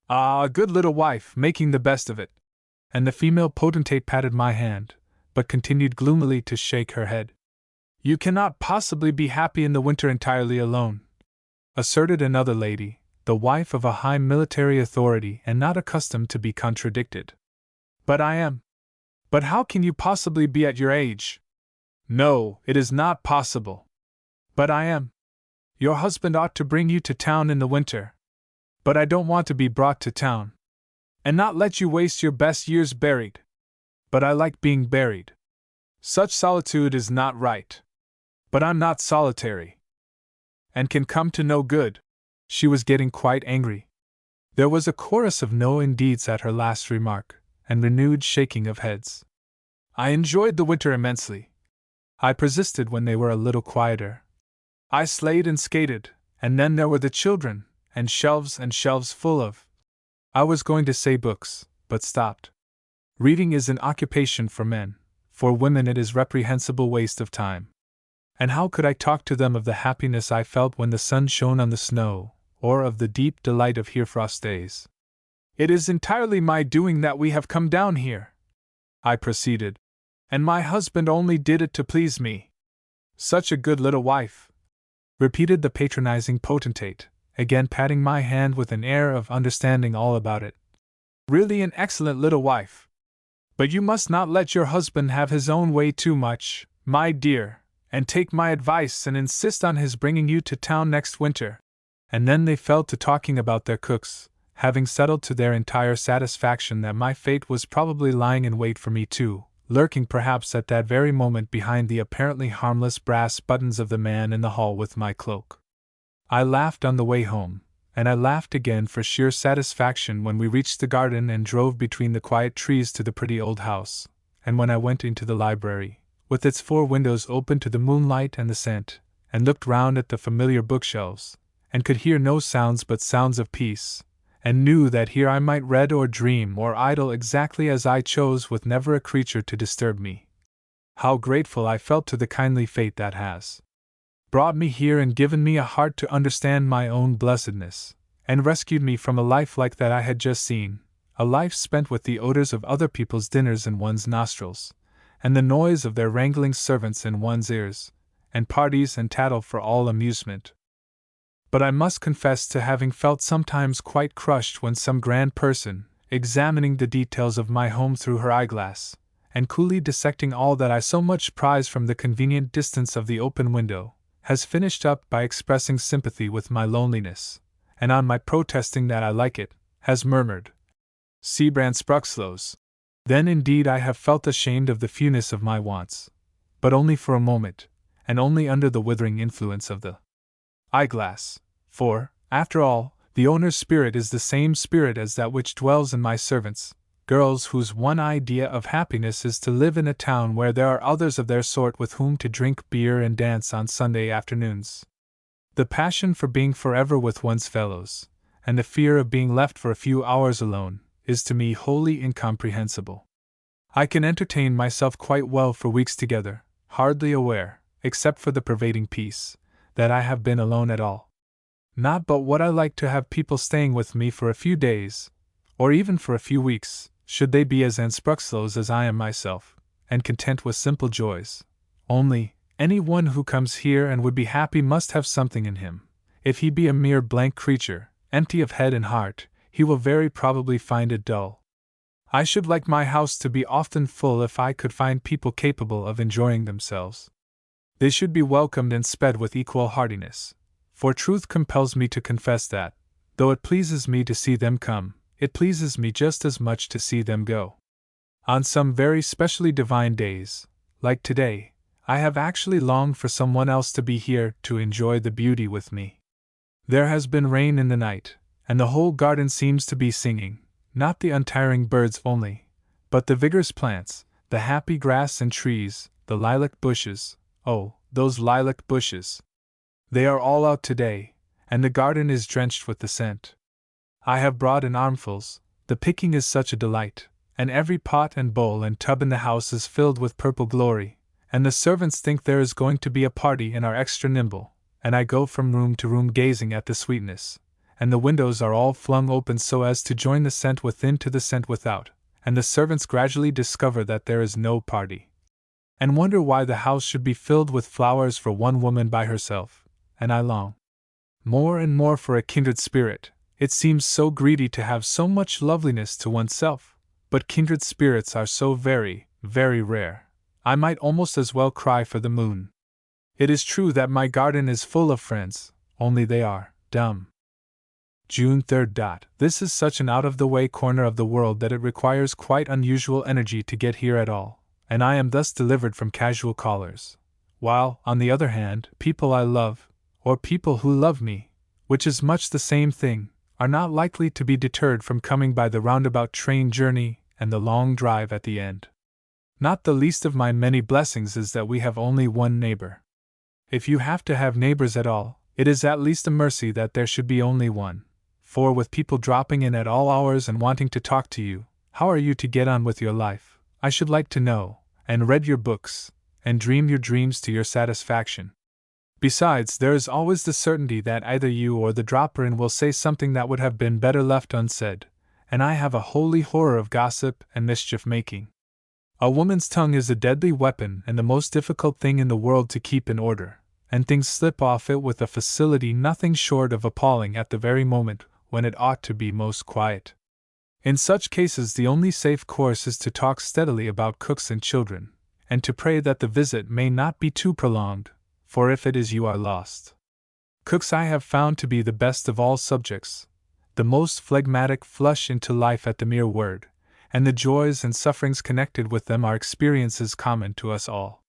"Ah, a good little wife, making the best of it." And the female potentate patted my hand, but continued gloomily to shake her head. "You cannot possibly be happy in the winter entirely alone," asserted another lady, the wife of a high military authority and not accustomed to be contradicted. "But I am." "But how can you possibly be at your age?" "No, it is not possible." "But I am." "Your husband ought to bring you to town in the winter." "But I don't want to be brought to town." "And not let you waste your best years buried." "But I like being buried." "Such solitude is not right." "But I'm not solitary." "And can come to no good." She was getting quite angry. There was a chorus of no indeeds at her last remark, and renewed shaking of heads. "I enjoyed the winter immensely," I persisted when they were a little quieter. "I sleighed and skated, and then there were the children, and shelves full of—" I was going to say books, but stopped. Reading is an occupation for men, for women it is reprehensible waste of time. And how could I talk to them of the happiness I felt when the sun shone on the snow, or of the deep delight of Herefrost days? "It is entirely my doing that we have come down here," I proceeded, "and my husband only did it to please me." "Such a good little wife," repeated the patronizing potentate, again patting my hand with an air of understanding all about it. "Really an excellent little wife. But you must not let your husband have his own way too much, my dear, and take my advice and insist on his bringing you to town next winter." And then they fell to talking about their cooks, having settled to their entire satisfaction that my fate was probably lying in wait for me too, lurking perhaps at that very moment behind the apparently harmless brass buttons of the man in the hall with my cloak. I laughed on the way home, and I laughed again for sheer satisfaction when we reached the garden and drove between the quiet trees to the pretty old house, and when I went into the library, with its 4 windows open to the moonlight and the scent, and looked round at the familiar bookshelves, and could hear no sounds but sounds of peace, and knew that here I might read or dream or idle exactly as I chose with never a creature to disturb me. How grateful I felt to the kindly fate that has brought me here and given me a heart to understand my own blessedness, and rescued me from a life like that I had just seen, a life spent with the odors of other people's dinners in one's nostrils, and the noise of their wrangling servants in one's ears, and parties and tattle for all amusement. But I must confess to having felt sometimes quite crushed when some grand person, examining the details of my home through her eyeglass, and coolly dissecting all that I so much prize from the convenient distance of the open window, has finished up by expressing sympathy with my loneliness, and on my protesting that I like it, has murmured, "Sie brandspruchslos." Then indeed I have felt ashamed of the fewness of my wants, but only for a moment, and only under the withering influence of the eyeglass, for, after all, the owner's spirit is the same spirit as that which dwells in my servants, girls whose one idea of happiness is to live in a town where there are others of their sort with whom to drink beer and dance on Sunday afternoons. The passion for being forever with one's fellows, and the fear of being left for a few hours alone, is to me wholly incomprehensible. I can entertain myself quite well for weeks together, hardly aware, except for the pervading peace, that I have been alone at all. Not but what I like to have people staying with me for a few days, or even for a few weeks, should they be as anspruchslos as I am myself, and content with simple joys. Only, any one who comes here and would be happy must have something in him. If he be a mere blank creature, empty of head and heart, he will very probably find it dull. I should like my house to be often full if I could find people capable of enjoying themselves. They should be welcomed and sped with equal heartiness, for truth compels me to confess that, though it pleases me to see them come, it pleases me just as much to see them go. On some very specially divine days, like today, I have actually longed for someone else to be here to enjoy the beauty with me. There has been rain in the night, and the whole garden seems to be singing, not the untiring birds only, but the vigorous plants, the happy grass and trees, the lilac bushes. Oh, those lilac bushes! They are all out today, and the garden is drenched with the scent. I have brought in armfuls, the picking is such a delight, and every pot and bowl and tub in the house is filled with purple glory, and the servants think there is going to be a party and are extra nimble, and I go from room to room gazing at the sweetness, and the windows are all flung open so as to join the scent within to the scent without, and the servants gradually discover that there is no party, and wonder why the house should be filled with flowers for one woman by herself, and I long more and more for a kindred spirit. It seems so greedy to have so much loveliness to oneself, but kindred spirits are so very, very rare. I might almost as well cry for the moon. It is true that my garden is full of friends, only they are dumb. June 3rd. This is such an out-of-the-way corner of the world that it requires quite unusual energy to get here at all, and I am thus delivered from casual callers, while, on the other hand, people I love, or people who love me, which is much the same thing, are not likely to be deterred from coming by the roundabout train journey and the long drive at the end. Not the least of my many blessings is that we have only one neighbor. If you have to have neighbors at all, it is at least a mercy that there should be only one, for with people dropping in at all hours and wanting to talk to you, how are you to get on with your life, I should like to know, and read your books, and dream your dreams to your satisfaction? Besides, there is always the certainty that either you or the dropper-in will say something that would have been better left unsaid, and I have a holy horror of gossip and mischief-making. A woman's tongue is a deadly weapon and the most difficult thing in the world to keep in order, and things slip off it with a facility nothing short of appalling at the very moment when it ought to be most quiet. In such cases the only safe course is to talk steadily about cooks and children, and to pray that the visit may not be too prolonged, for if it is you are lost. Cooks I have found to be the best of all subjects. The most phlegmatic flush into life at the mere word, and the joys and sufferings connected with them are experiences common to us all.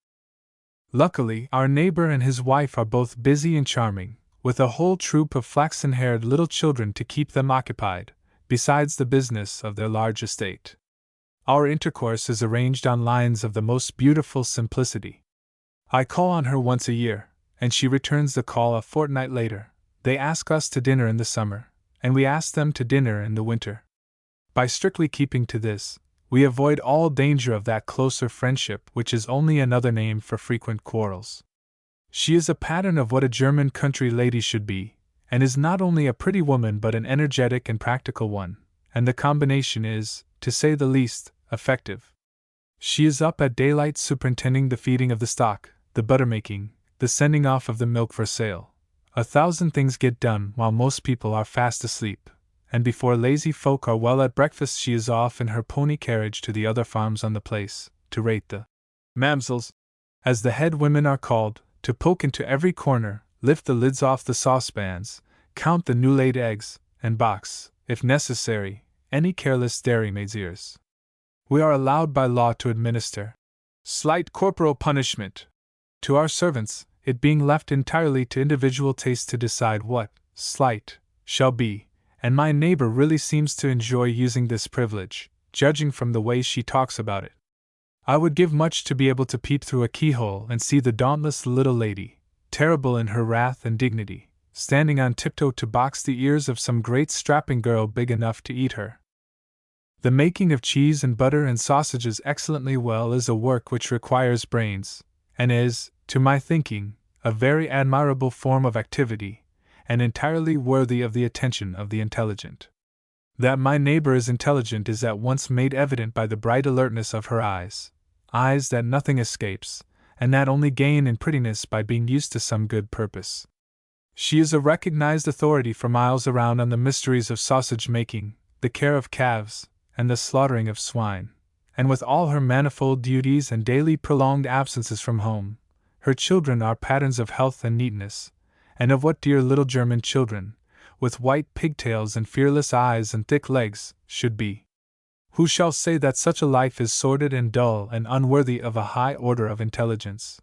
Luckily, our neighbor and his wife are both busy and charming, with a whole troop of flaxen-haired little children to keep them occupied, besides the business of their large estate. Our intercourse is arranged on lines of the most beautiful simplicity. I call on her once a year, and she returns the call a fortnight later. They ask us to dinner in the summer, and we ask them to dinner in the winter. By strictly keeping to this, we avoid all danger of that closer friendship which is only another name for frequent quarrels. She is a pattern of what a German country lady should be, and is not only a pretty woman but an energetic and practical one, and the combination is, to say the least, effective. She is up at daylight superintending the feeding of the stock, the butter-making, the sending off of the milk for sale. 1,000 things get done while most people are fast asleep, and before lazy folk are well at breakfast she is off in her pony carriage to the other farms on the place, to rate the mamsels, as the head women are called, to poke into every corner, lift the lids off the saucepans, count the new-laid eggs, and box, if necessary, any careless dairymaid's ears. We are allowed by law to administer slight corporal punishment to our servants, it being left entirely to individual taste to decide what slight shall be, and my neighbor really seems to enjoy using this privilege, judging from the way she talks about it. I would give much to be able to peep through a keyhole and see the dauntless little lady, terrible in her wrath and dignity, standing on tiptoe to box the ears of some great strapping girl big enough to eat her. The making of cheese and butter and sausages excellently well is a work which requires brains, and is, to my thinking, a very admirable form of activity, and entirely worthy of the attention of the intelligent. That my neighbor is intelligent is at once made evident by the bright alertness of her eyes that nothing escapes, and that only gain in prettiness by being used to some good purpose. She is a recognized authority for miles around on the mysteries of sausage making, the care of calves, and the slaughtering of swine, and with all her manifold duties and daily prolonged absences from home, her children are patterns of health and neatness, and of what dear little German children, with white pigtails and fearless eyes and thick legs, should be. Who shall say that such a life is sordid and dull and unworthy of a high order of intelligence?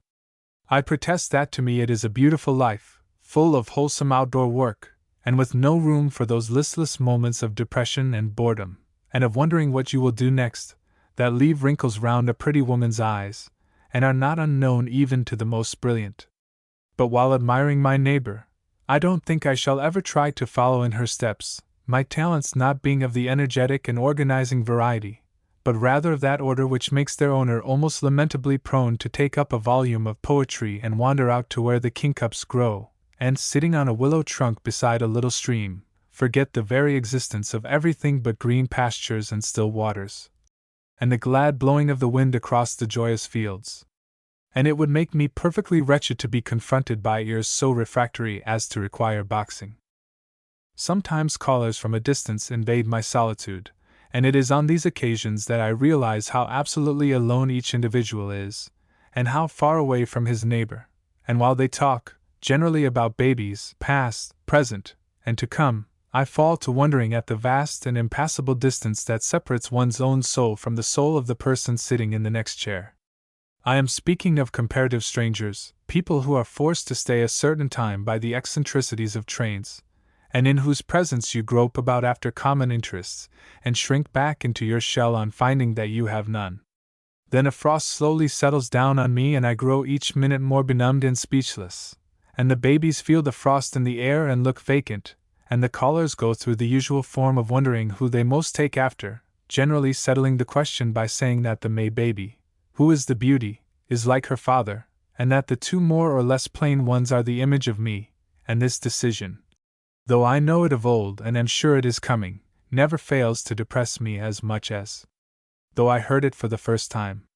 I protest that to me it is a beautiful life, full of wholesome outdoor work, and with no room for those listless moments of depression and boredom, and of wondering what you will do next, that leave wrinkles round a pretty woman's eyes, and are not unknown even to the most brilliant. But while admiring my neighbor, I don't think I shall ever try to follow in her steps, my talents not being of the energetic and organizing variety, but rather of that order which makes their owner almost lamentably prone to take up a volume of poetry and wander out to where the kingcups grow, and, sitting on a willow trunk beside a little stream, forget the very existence of everything but green pastures and still waters, and the glad blowing of the wind across the joyous fields. And it would make me perfectly wretched to be confronted by ears so refractory as to require boxing. Sometimes callers from a distance invade my solitude, and it is on these occasions that I realize how absolutely alone each individual is, and how far away from his neighbor, and while they talk, generally about babies, past, present, and to come, I fall to wondering at the vast and impassable distance that separates one's own soul from the soul of the person sitting in the next chair. I am speaking of comparative strangers, people who are forced to stay a certain time by the eccentricities of trains, and in whose presence you grope about after common interests, and shrink back into your shell on finding that you have none. Then a frost slowly settles down on me and I grow each minute more benumbed and speechless, and the babies feel the frost in the air and look vacant, and the callers go through the usual form of wondering who they most take after, generally settling the question by saying that the May baby, who is the beauty, is like her father, and that the two more or less plain ones are the image of me, and this decision, though I know it of old and am sure it is coming, never fails to depress me as much as though I heard it for the first time.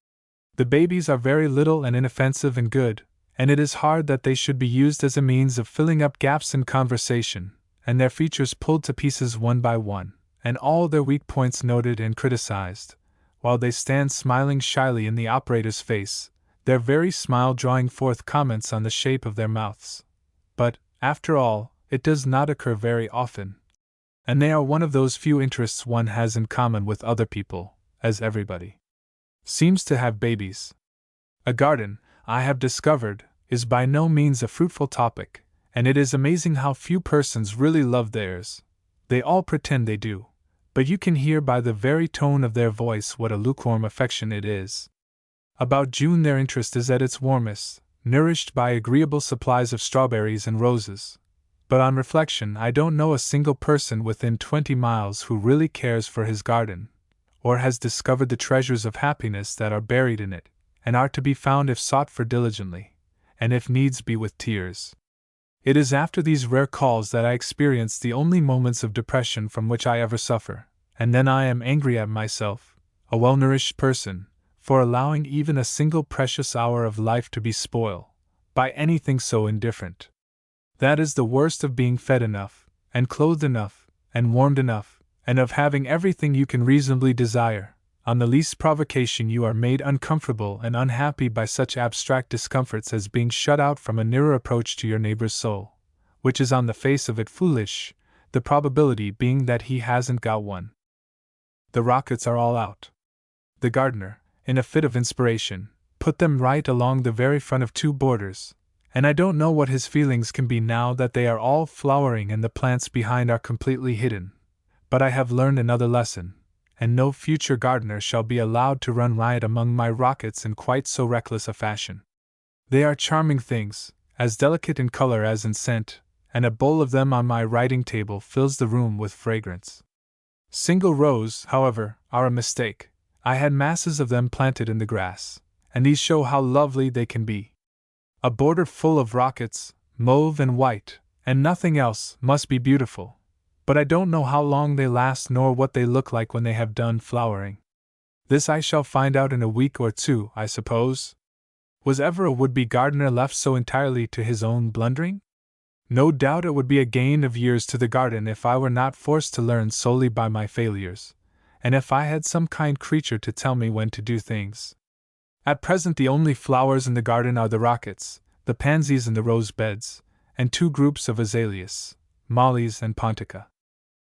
The babies are very little and inoffensive and good, and it is hard that they should be used as a means of filling up gaps in conversation, and their features pulled to pieces one by one, and all their weak points noted and criticized, while they stand smiling shyly in the operator's face, their very smile drawing forth comments on the shape of their mouths. But, after all, it does not occur very often, and they are one of those few interests one has in common with other people, as everybody seems to have babies. A garden, I have discovered, is by no means a fruitful topic, and it is amazing how few persons really love theirs. They all pretend they do, but you can hear by the very tone of their voice what a lukewarm affection it is. About June their interest is at its warmest, nourished by agreeable supplies of strawberries and roses. But on reflection I don't know a single person within 20 miles who really cares for his garden, or has discovered the treasures of happiness that are buried in it, and are to be found if sought for diligently, and if needs be with tears. It is after these rare calls that I experience the only moments of depression from which I ever suffer, and then I am angry at myself, a well-nourished person, for allowing even a single precious hour of life to be spoiled by anything so indifferent. That is the worst of being fed enough, and clothed enough, and warmed enough, and of having everything you can reasonably desire. On the least provocation you are made uncomfortable and unhappy by such abstract discomforts as being shut out from a nearer approach to your neighbor's soul, which is on the face of it foolish, the probability being that he hasn't got one. The rockets are all out. The gardener, in a fit of inspiration, put them right along the very front of 2 borders, and I don't know what his feelings can be now that they are all flowering and the plants behind are completely hidden. But I have learned another lesson, and no future gardener shall be allowed to run riot among my rockets in quite so reckless a fashion. They are charming things, as delicate in color as in scent, and a bowl of them on my writing table fills the room with fragrance. Single rows, however, are a mistake. I had masses of them planted in the grass, and these show how lovely they can be. A border full of rockets, mauve and white, and nothing else, must be beautiful, but I don't know how long they last nor what they look like when they have done flowering. This I shall find out in a week or 2, I suppose. Was ever a would-be gardener left so entirely to his own blundering? No doubt it would be a gain of years to the garden if I were not forced to learn solely by my failures, and if I had some kind creature to tell me when to do things. At present the only flowers in the garden are the rockets, the pansies and the rose beds, and 2 groups of azaleas, mollies and pontica.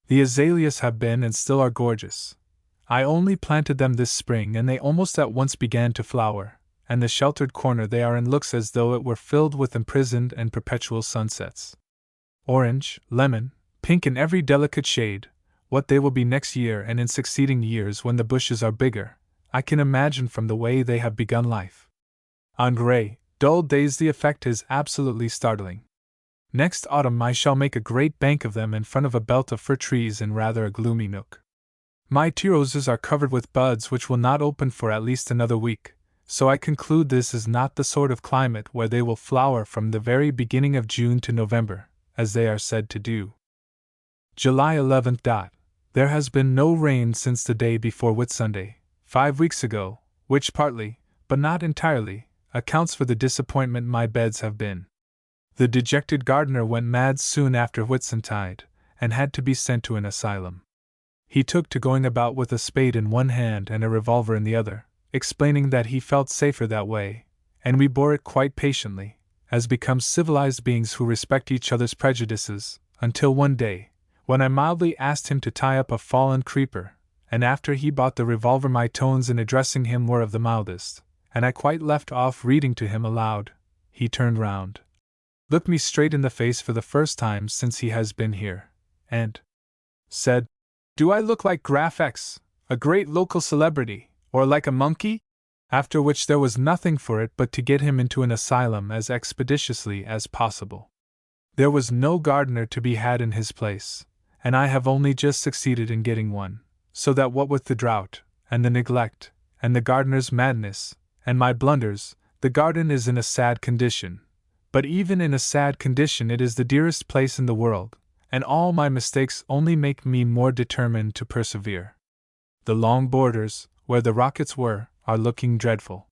The azaleas have been and still are gorgeous. I only planted them this spring and they almost at once began to flower, and the sheltered corner they are in looks as though it were filled with imprisoned and perpetual sunsets. Orange, lemon, pink in every delicate shade, what they will be next year and in succeeding years when the bushes are bigger, I can imagine from the way they have begun life. On gray, dull days the effect is absolutely startling. Next autumn I shall make a great bank of them in front of a belt of fir trees in rather a gloomy nook. My tea roses are covered with buds which will not open for at least another week, so I conclude this is not the sort of climate where they will flower from the very beginning of June to November, as they are said to do. July 11th. There has been no rain since the day before Whitsunday, 5 weeks ago, which partly, but not entirely, accounts for the disappointment my beds have been. The dejected gardener went mad soon after Whitsuntide, and had to be sent to an asylum. He took to going about with a spade in one hand and a revolver in the other, explaining that he felt safer that way, and we bore it quite patiently, as becomes civilized beings who respect each other's prejudices, until one day, when I mildly asked him to tie up a fallen creeper, and after he bought the revolver my tones in addressing him were of the mildest, and I quite left off reading to him aloud, he turned round, looked me straight in the face for the first time since he has been here, and said, "Do I look like Graf X, a great local celebrity, or like a monkey?" After which there was nothing for it but to get him into an asylum as expeditiously as possible. There was no gardener to be had in his place, and I have only just succeeded in getting one, so that what with the drought, and the neglect, and the gardener's madness, and my blunders, the garden is in a sad condition. But even in a sad condition it is the dearest place in the world, and all my mistakes only make me more determined to persevere. The long borders, where the rockets were, are looking dreadful.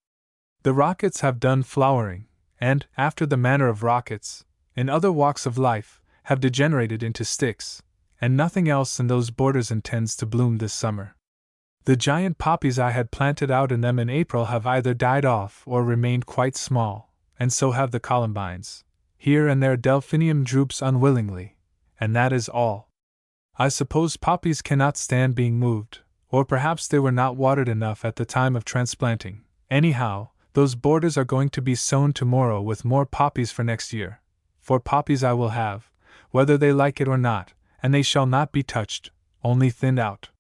The rockets have done flowering, and, after the manner of rockets, in other walks of life, have degenerated into sticks, and nothing else in those borders intends to bloom this summer. The giant poppies I had planted out in them in April have either died off or remained quite small, and so have the columbines. Here and there delphinium droops unwillingly, and that is all. I suppose poppies cannot stand being moved, or perhaps they were not watered enough at the time of transplanting. Anyhow, those borders are going to be sown tomorrow with more poppies for next year, for poppies I will have, whether they like it or not, and they shall not be touched, only thinned out.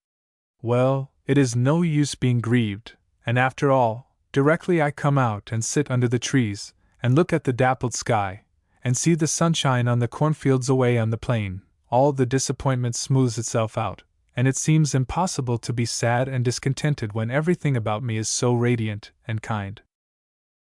Well, it is no use being grieved, and after all, directly I come out and sit under the trees, and look at the dappled sky, and see the sunshine on the cornfields away on the plain, all the disappointment smooths itself out, and it seems impossible to be sad and discontented when everything about me is so radiant and kind.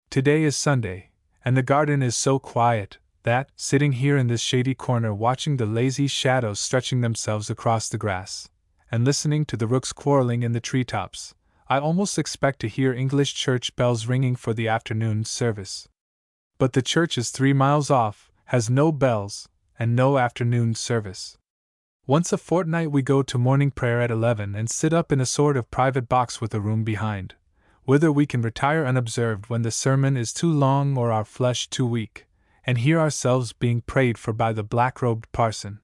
Today is Sunday, and the garden is so quiet, that, sitting here in this shady corner watching the lazy shadows stretching themselves across the grass, and listening to the rooks quarreling in the treetops, I almost expect to hear English church bells ringing for the afternoon service. But the church is 3 miles off, has no bells, and no afternoon service. Once a fortnight we go to morning prayer at 11 and sit up in a sort of private box with a room behind, whither we can retire unobserved when the sermon is too long or our flesh too weak, and hear ourselves being prayed for by the black-robed parson.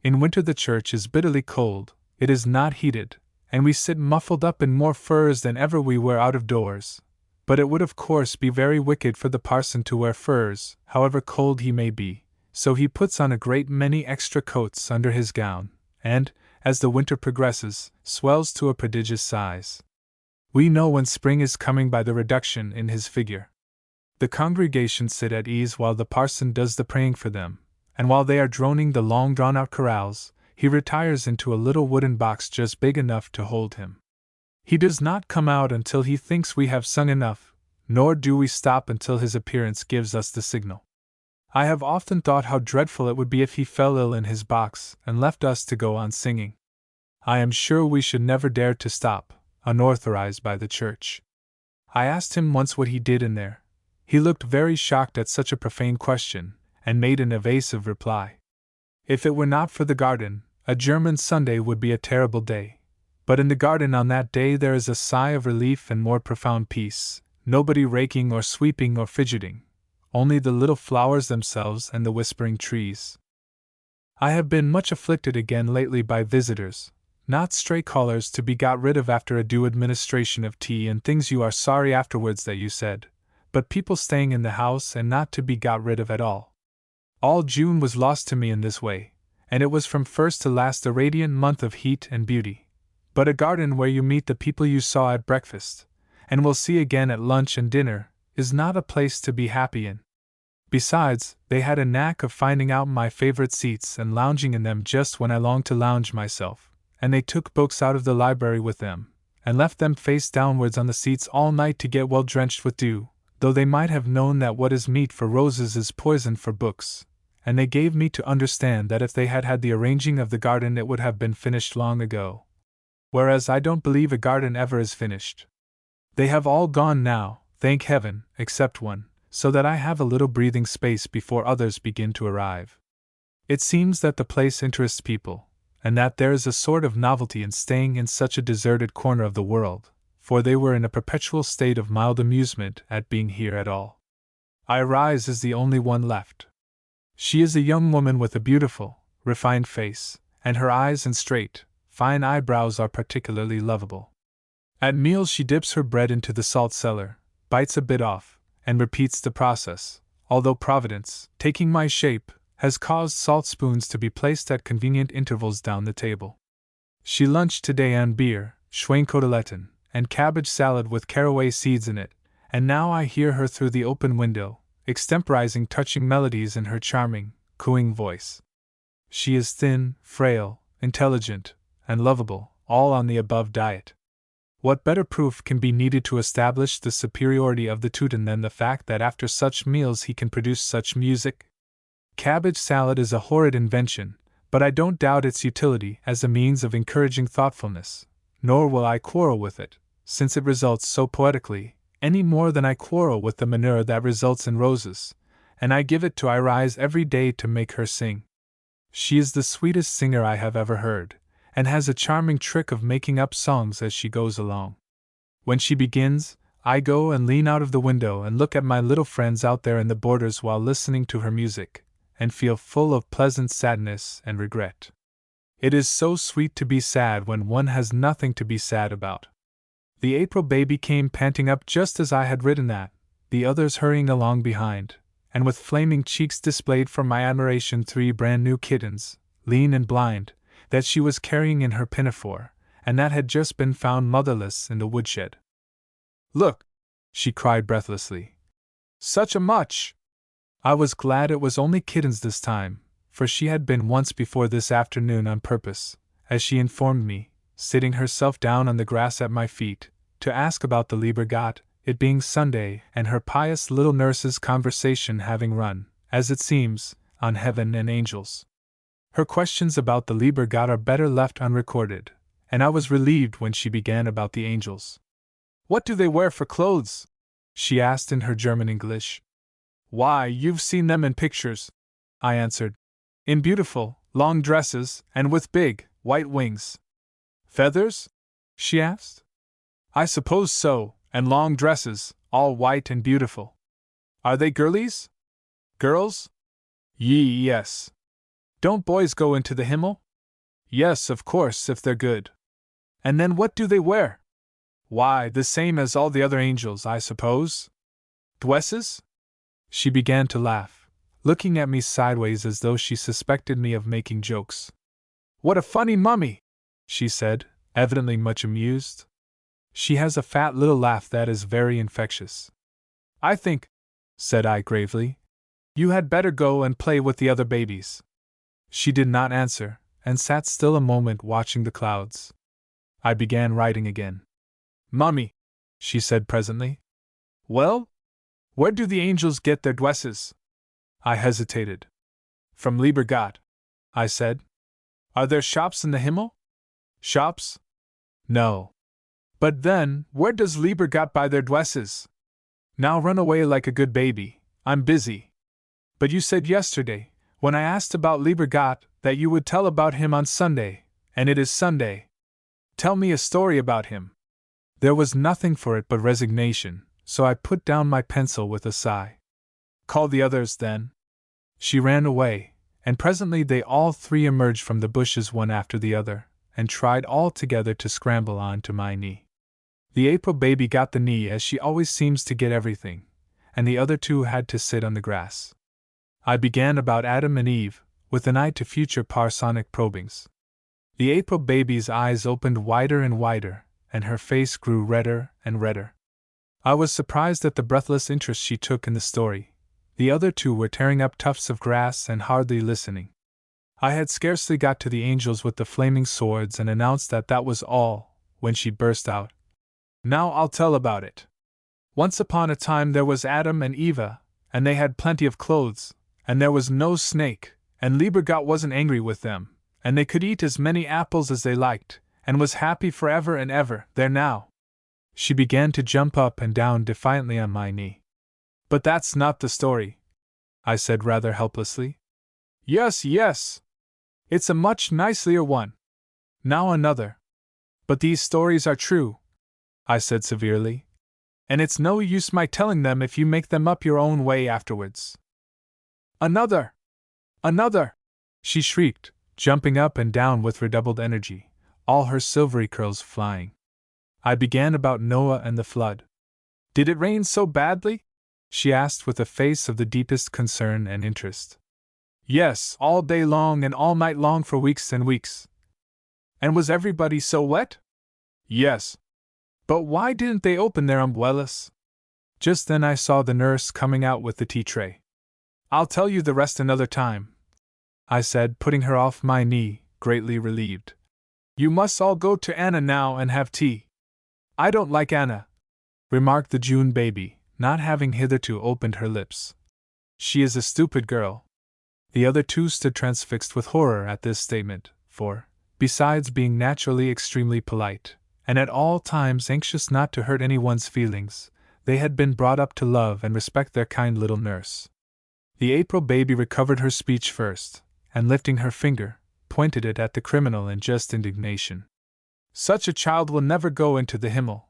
In winter the church is bitterly cold, it is not heated, and we sit muffled up in more furs than ever we were out of doors. But it would of course be very wicked for the parson to wear furs, however cold he may be, so he puts on a great many extra coats under his gown, and, as the winter progresses, swells to a prodigious size. We know when spring is coming by the reduction in his figure. The congregation sit at ease while the parson does the praying for them, and while they are droning the long drawn-out chorales, he retires into a little wooden box just big enough to hold him. He does not come out until he thinks we have sung enough, nor do we stop until his appearance gives us the signal. I have often thought how dreadful it would be if he fell ill in his box and left us to go on singing. I am sure we should never dare to stop, unauthorized by the church. I asked him once what he did in there. He looked very shocked at such a profane question, and made an evasive reply. If it were not for the garden, a German Sunday would be a terrible day. But in the garden on that day there is a sigh of relief and more profound peace, nobody raking or sweeping or fidgeting, only the little flowers themselves and the whispering trees. I have been much afflicted again lately by visitors, not stray callers to be got rid of after a due administration of tea and things you are sorry afterwards that you said, but people staying in the house and not to be got rid of at all. All June was lost to me in this way, and it was from first to last a radiant month of heat and beauty. But a garden where you meet the people you saw at breakfast, and will see again at lunch and dinner, is not a place to be happy in. Besides, they had a knack of finding out my favorite seats and lounging in them just when I longed to lounge myself, and they took books out of the library with them, and left them face downwards on the seats all night to get well drenched with dew, though they might have known that what is meat for roses is poison for books, and they gave me to understand that if they had had the arranging of the garden it would have been finished long ago. Whereas I don't believe a garden ever is finished. They have all gone now, thank heaven, except one, so that I have a little breathing space before others begin to arrive. It seems that the place interests people, and that there is a sort of novelty in staying in such a deserted corner of the world, for they were in a perpetual state of mild amusement at being here at all. Irise is the only one left. She is a young woman with a beautiful, refined face, and her eyes and straight, fine eyebrows are particularly lovable. At meals she dips her bread into the salt cellar, bites a bit off, and repeats the process, although Providence, taking my shape, has caused salt spoons to be placed at convenient intervals down the table. She lunched today on beer, schweinkoteletten, and cabbage salad with caraway seeds in it, and now I hear her through the open window, extemporizing touching melodies in her charming, cooing voice. She is thin, frail, intelligent, and lovable, all on the above diet. What better proof can be needed to establish the superiority of the Teuton than the fact that after such meals he can produce such music? Cabbage salad is a horrid invention, but I don't doubt its utility as a means of encouraging thoughtfulness, nor will I quarrel with it, since it results so poetically, any more than I quarrel with the manure that results in roses, and I give it to Irise every day to make her sing. She is the sweetest singer I have ever heard, and has a charming trick of making up songs as she goes along. When she begins, I go and lean out of the window and look at my little friends out there in the borders while listening to her music, and feel full of pleasant sadness and regret. It is so sweet to be sad when one has nothing to be sad about. The April baby came panting up just as I had written that, the others hurrying along behind, and with flaming cheeks displayed for my admiration 3 brand new kittens, lean and blind, that she was carrying in her pinafore, and that had just been found motherless in the woodshed. "Look!" she cried breathlessly. "Such a much!" I was glad it was only kittens this time, for she had been once before this afternoon on purpose, as she informed me, sitting herself down on the grass at my feet, to ask about the Liebe Gott, it being Sunday, and her pious little nurse's conversation having run, as it seems, on heaven and angels. Her questions about the Liebe Gott are better left unrecorded, and I was relieved when she began about the angels. "What do they wear for clothes?" she asked in her German English. "Why, you've seen them in pictures," I answered. In beautiful, long dresses, and with big, white wings. Feathers? She asked. I suppose so, and long dresses, all white and beautiful. Are they girlies? Girls? Yes. Don't boys go into the Himmel? Yes, of course, if they're good. And then what do they wear? Why, the same as all the other angels, I suppose. Dwesses? She began to laugh, looking at me sideways as though she suspected me of making jokes. What a funny mummy! She said, evidently much amused. She has a fat little laugh that is very infectious. I think, said I gravely, you had better go and play with the other babies. She did not answer, and sat still a moment watching the clouds. I began writing again. Mummy, she said presently. Well? Where do the angels get their dwesses? I hesitated. From Lieber Gott, I said. Are there shops in the Himmel? Shops? No. But then, where does Lieber Gott buy their dwesses? Now run away like a good baby, I'm busy. But you said yesterday, when I asked about Lieber Gott, that you would tell about him on Sunday, and it is Sunday. Tell me a story about him. There was nothing for it but resignation, so I put down my pencil with a sigh. Call the others, then. She ran away, and presently they all three emerged from the bushes one after the other, and tried all together to scramble on to my knee. The April baby got the knee as she always seems to get everything, and the other two had to sit on the grass. I began about Adam and Eve, with an eye to future parsonic probings. The April baby's eyes opened wider and wider, and her face grew redder and redder. I was surprised at the breathless interest she took in the story. The other two were tearing up tufts of grass and hardly listening. I had scarcely got to the angels with the flaming swords and announced that that was all, when she burst out. Now I'll tell about it. Once upon a time there was Adam and Eva, and they had plenty of clothes, and there was no snake, and Lieber Gott wasn't angry with them, and they could eat as many apples as they liked, and was happy forever and ever. There now. She began to jump up and down defiantly on my knee. But that's not the story, I said rather helplessly. Yes, yes. It's a much nicelier one. Now another. But these stories are true, I said severely. And it's no use my telling them if you make them up your own way afterwards. Another! Another! She shrieked, jumping up and down with redoubled energy, all her silvery curls flying. I began about Noah and the flood. Did it rain so badly? She asked with a face of the deepest concern and interest. Yes, all day long and all night long for weeks and weeks. And was everybody so wet? Yes. But why didn't they open their umbrellas? Just then I saw the nurse coming out with the tea tray. I'll tell you the rest another time, I said, putting her off my knee, greatly relieved. You must all go to Anna now and have tea. I don't like Anna, remarked the June baby, not having hitherto opened her lips. She is a stupid girl. The other two stood transfixed with horror at this statement, for, besides being naturally extremely polite, and at all times anxious not to hurt anyone's feelings, they had been brought up to love and respect their kind little nurse. The April baby recovered her speech first, and lifting her finger, pointed it at the criminal in just indignation. Such a child will never go into the Himmel,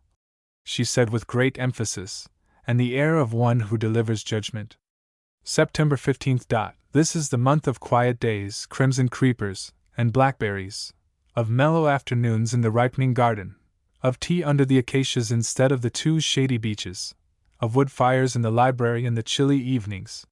she said with great emphasis, and the air of one who delivers judgment. September 15th. This is the month of quiet days, crimson creepers, and blackberries, of mellow afternoons in the ripening garden, of tea under the acacias instead of the two shady beeches, of wood fires in the library in the chilly evenings.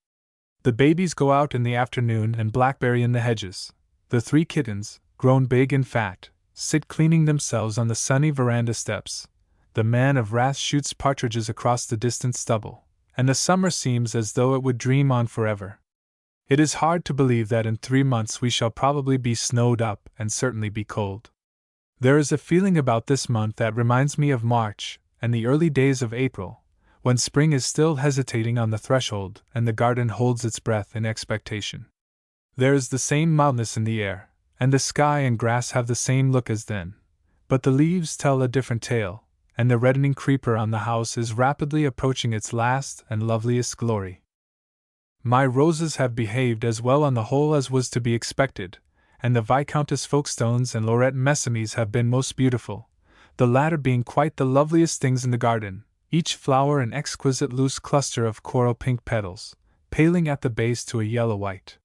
The babies go out in the afternoon and blackberry in the hedges. The three kittens, grown big and fat, sit cleaning themselves on the sunny veranda steps. The man of wrath shoots partridges across the distant stubble, and the summer seems as though it would dream on forever. It is hard to believe that in 3 months we shall probably be snowed up and certainly be cold. There is a feeling about this month that reminds me of March and the early days of April, when spring is still hesitating on the threshold and the garden holds its breath in expectation. There is the same mildness in the air, and the sky and grass have the same look as then, but the leaves tell a different tale, and the reddening creeper on the house is rapidly approaching its last and loveliest glory. My roses have behaved as well on the whole as was to be expected, and the Viscountess Folkestones and Laurette Messamies have been most beautiful, the latter being quite the loveliest things in the garden, each flower an exquisite loose cluster of coral pink petals, paling at the base to a yellow-white.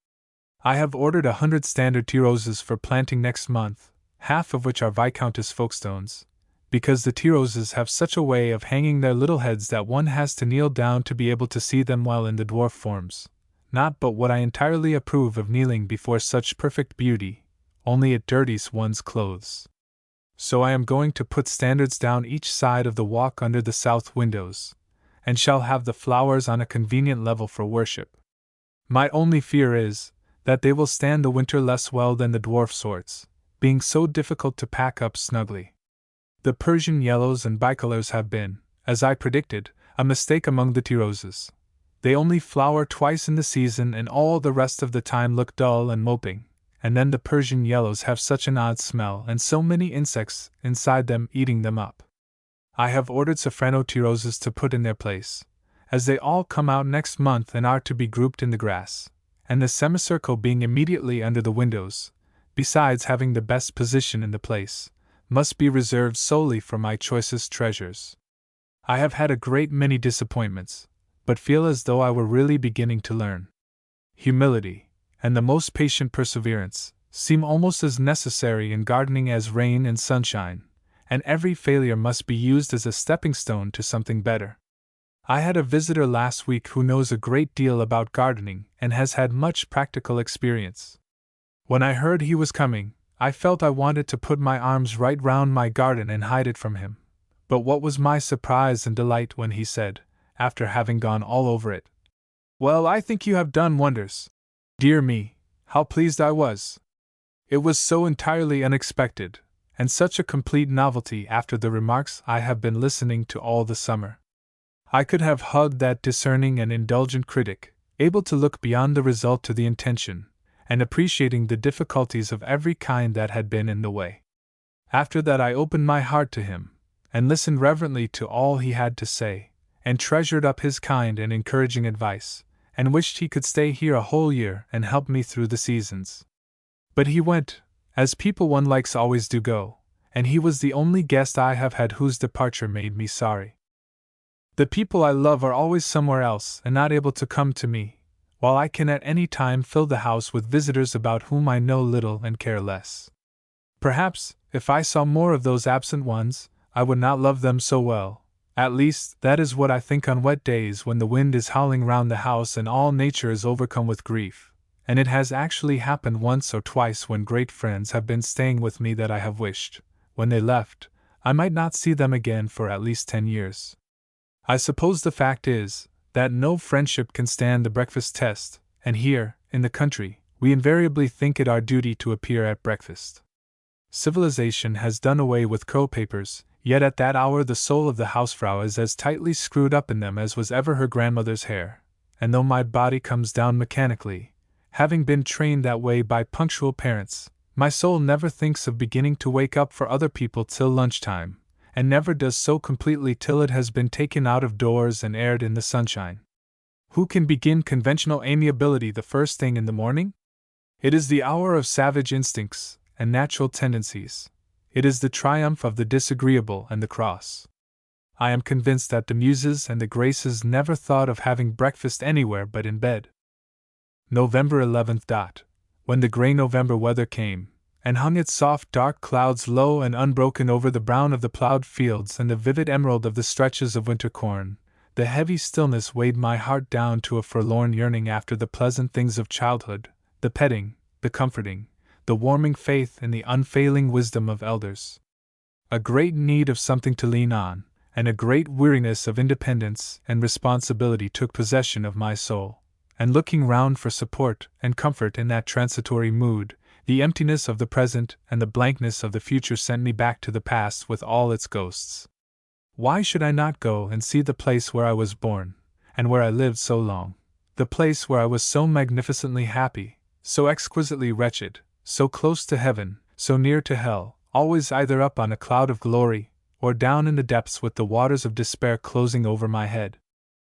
I have ordered 100 standard tea roses for planting next month, half of which are Viscountess Folkestones, because the tea roses have such a way of hanging their little heads that one has to kneel down to be able to see them well in the dwarf forms. Not but what I entirely approve of kneeling before such perfect beauty, only it dirties one's clothes. So I am going to put standards down each side of the walk under the south windows, and shall have the flowers on a convenient level for worship. My only fear is that they will stand the winter less well than the dwarf sorts, being so difficult to pack up snugly. The Persian yellows and bicolors have been, as I predicted, a mistake among the tea roses. They only flower twice in the season and all the rest of the time look dull and moping, and then the Persian yellows have such an odd smell and so many insects inside them eating them up. I have ordered Safrano tea roses to put in their place, as they all come out next month and are to be grouped in the grass, and the semicircle being immediately under the windows, besides having the best position in the place, must be reserved solely for my choicest treasures. I have had a great many disappointments, but feel as though I were really beginning to learn. Humility, and the most patient perseverance, seem almost as necessary in gardening as rain and sunshine, and every failure must be used as a stepping stone to something better. I had a visitor last week who knows a great deal about gardening and has had much practical experience. When I heard he was coming, I felt I wanted to put my arms right round my garden and hide it from him. But what was my surprise and delight when he said, after having gone all over it, "Well, I think you have done wonders." Dear me, how pleased I was! It was so entirely unexpected, and such a complete novelty after the remarks I have been listening to all the summer. I could have hugged that discerning and indulgent critic, able to look beyond the result to the intention, and appreciating the difficulties of every kind that had been in the way. After that I opened my heart to him, and listened reverently to all he had to say, and treasured up his kind and encouraging advice, and wished he could stay here a whole year and help me through the seasons. But he went, as people one likes always do go, and he was the only guest I have had whose departure made me sorry. The people I love are always somewhere else and not able to come to me, while I can at any time fill the house with visitors about whom I know little and care less. Perhaps, if I saw more of those absent ones, I would not love them so well. At least, that is what I think on wet days when the wind is howling round the house and all nature is overcome with grief, and it has actually happened once or twice when great friends have been staying with me that I have wished, when they left, I might not see them again for at least 10 years. I suppose the fact is, that no friendship can stand the breakfast test, and here, in the country, we invariably think it our duty to appear at breakfast. Civilization has done away with co-papers, yet at that hour the soul of the hausfrau is as tightly screwed up in them as was ever her grandmother's hair, and though my body comes down mechanically, having been trained that way by punctual parents, my soul never thinks of beginning to wake up for other people till lunchtime, and never does so completely till it has been taken out of doors and aired in the sunshine. Who can begin conventional amiability the first thing in the morning? It is the hour of savage instincts and natural tendencies. It is the triumph of the disagreeable and the cross. I am convinced that the Muses and the Graces never thought of having breakfast anywhere but in bed. November 11th. When the grey November weather came, and hung its soft dark clouds low and unbroken over the brown of the ploughed fields and the vivid emerald of the stretches of winter corn, the heavy stillness weighed my heart down to a forlorn yearning after the pleasant things of childhood, the petting, the comforting, the warming faith in the unfailing wisdom of elders. A great need of something to lean on, and a great weariness of independence and responsibility took possession of my soul, and looking round for support and comfort in that transitory mood, the emptiness of the present and the blankness of the future sent me back to the past with all its ghosts. Why should I not go and see the place where I was born, and where I lived so long, the place where I was so magnificently happy, so exquisitely wretched, so close to heaven, so near to hell, always either up on a cloud of glory, or down in the depths with the waters of despair closing over my head?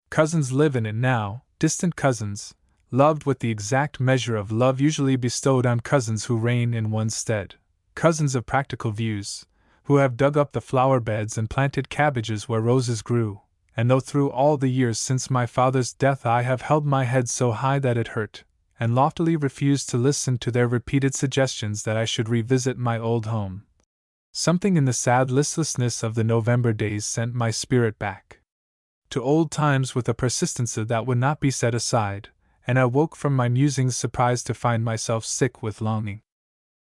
Cousins live in it now, distant cousins, loved with the exact measure of love usually bestowed on cousins who reign in one's stead, cousins of practical views, who have dug up the flower beds and planted cabbages where roses grew, and though through all the years since my father's death I have held my head so high that it hurt, and loftily refused to listen to their repeated suggestions that I should revisit my old home, something in the sad listlessness of the November days sent my spirit back to old times with a persistency that would not be set aside, and I woke from my musings surprised to find myself sick with longing.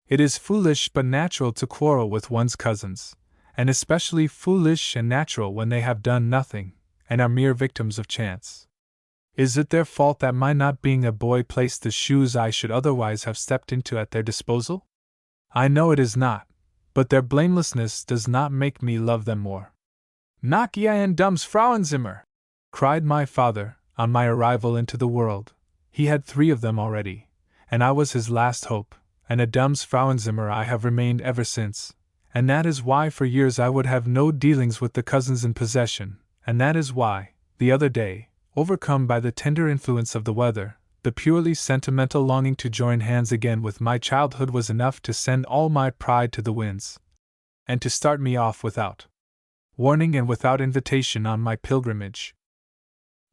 It is foolish but natural to quarrel with one's cousins, and especially foolish and natural when they have done nothing, and are mere victims of chance. Is it their fault that my not being a boy placed the shoes I should otherwise have stepped into at their disposal? I know it is not, but their blamelessness does not make me love them more. Nach Ihren Dumms Frauenzimmer! Cried my father, on my arrival into the world. He had 3 of them already, and I was his last hope, and a Dumms Frauenzimmer I have remained ever since, and that is why for years I would have no dealings with the cousins in possession, and that is why, the other day, overcome by the tender influence of the weather, the purely sentimental longing to join hands again with my childhood was enough to send all my pride to the winds, and to start me off without warning and without invitation on my pilgrimage.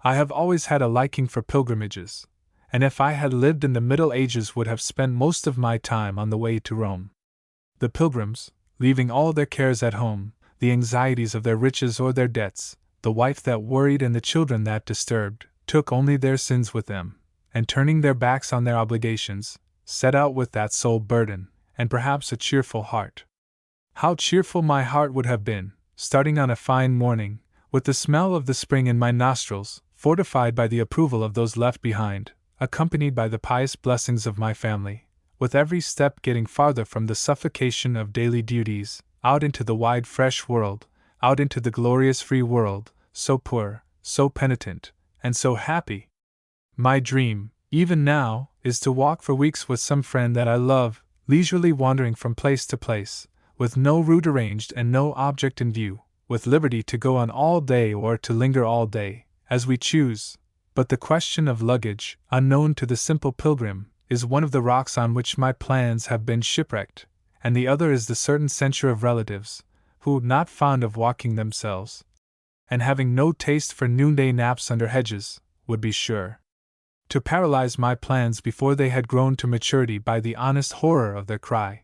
I have always had a liking for pilgrimages, and if I had lived in the Middle Ages would have spent most of my time on the way to Rome. The pilgrims, leaving all their cares at home, the anxieties of their riches or their debts, the wife that worried and the children that disturbed, took only their sins with them, and turning their backs on their obligations, set out with that sole burden, and perhaps a cheerful heart. How cheerful my heart would have been, starting on a fine morning, with the smell of the spring in my nostrils, fortified by the approval of those left behind, accompanied by the pious blessings of my family, with every step getting farther from the suffocation of daily duties, out into the wide fresh world, out into the glorious free world, so poor, so penitent, and so happy. My dream, even now, is to walk for weeks with some friend that I love, leisurely wandering from place to place, with no route arranged and no object in view, with liberty to go on all day or to linger all day, as we choose. But the question of luggage, unknown to the simple pilgrim, is one of the rocks on which my plans have been shipwrecked, and the other is the certain censure of relatives, who, not fond of walking themselves, and having no taste for noonday naps under hedges, would be sure to paralyze my plans before they had grown to maturity by the honest horror of their cry.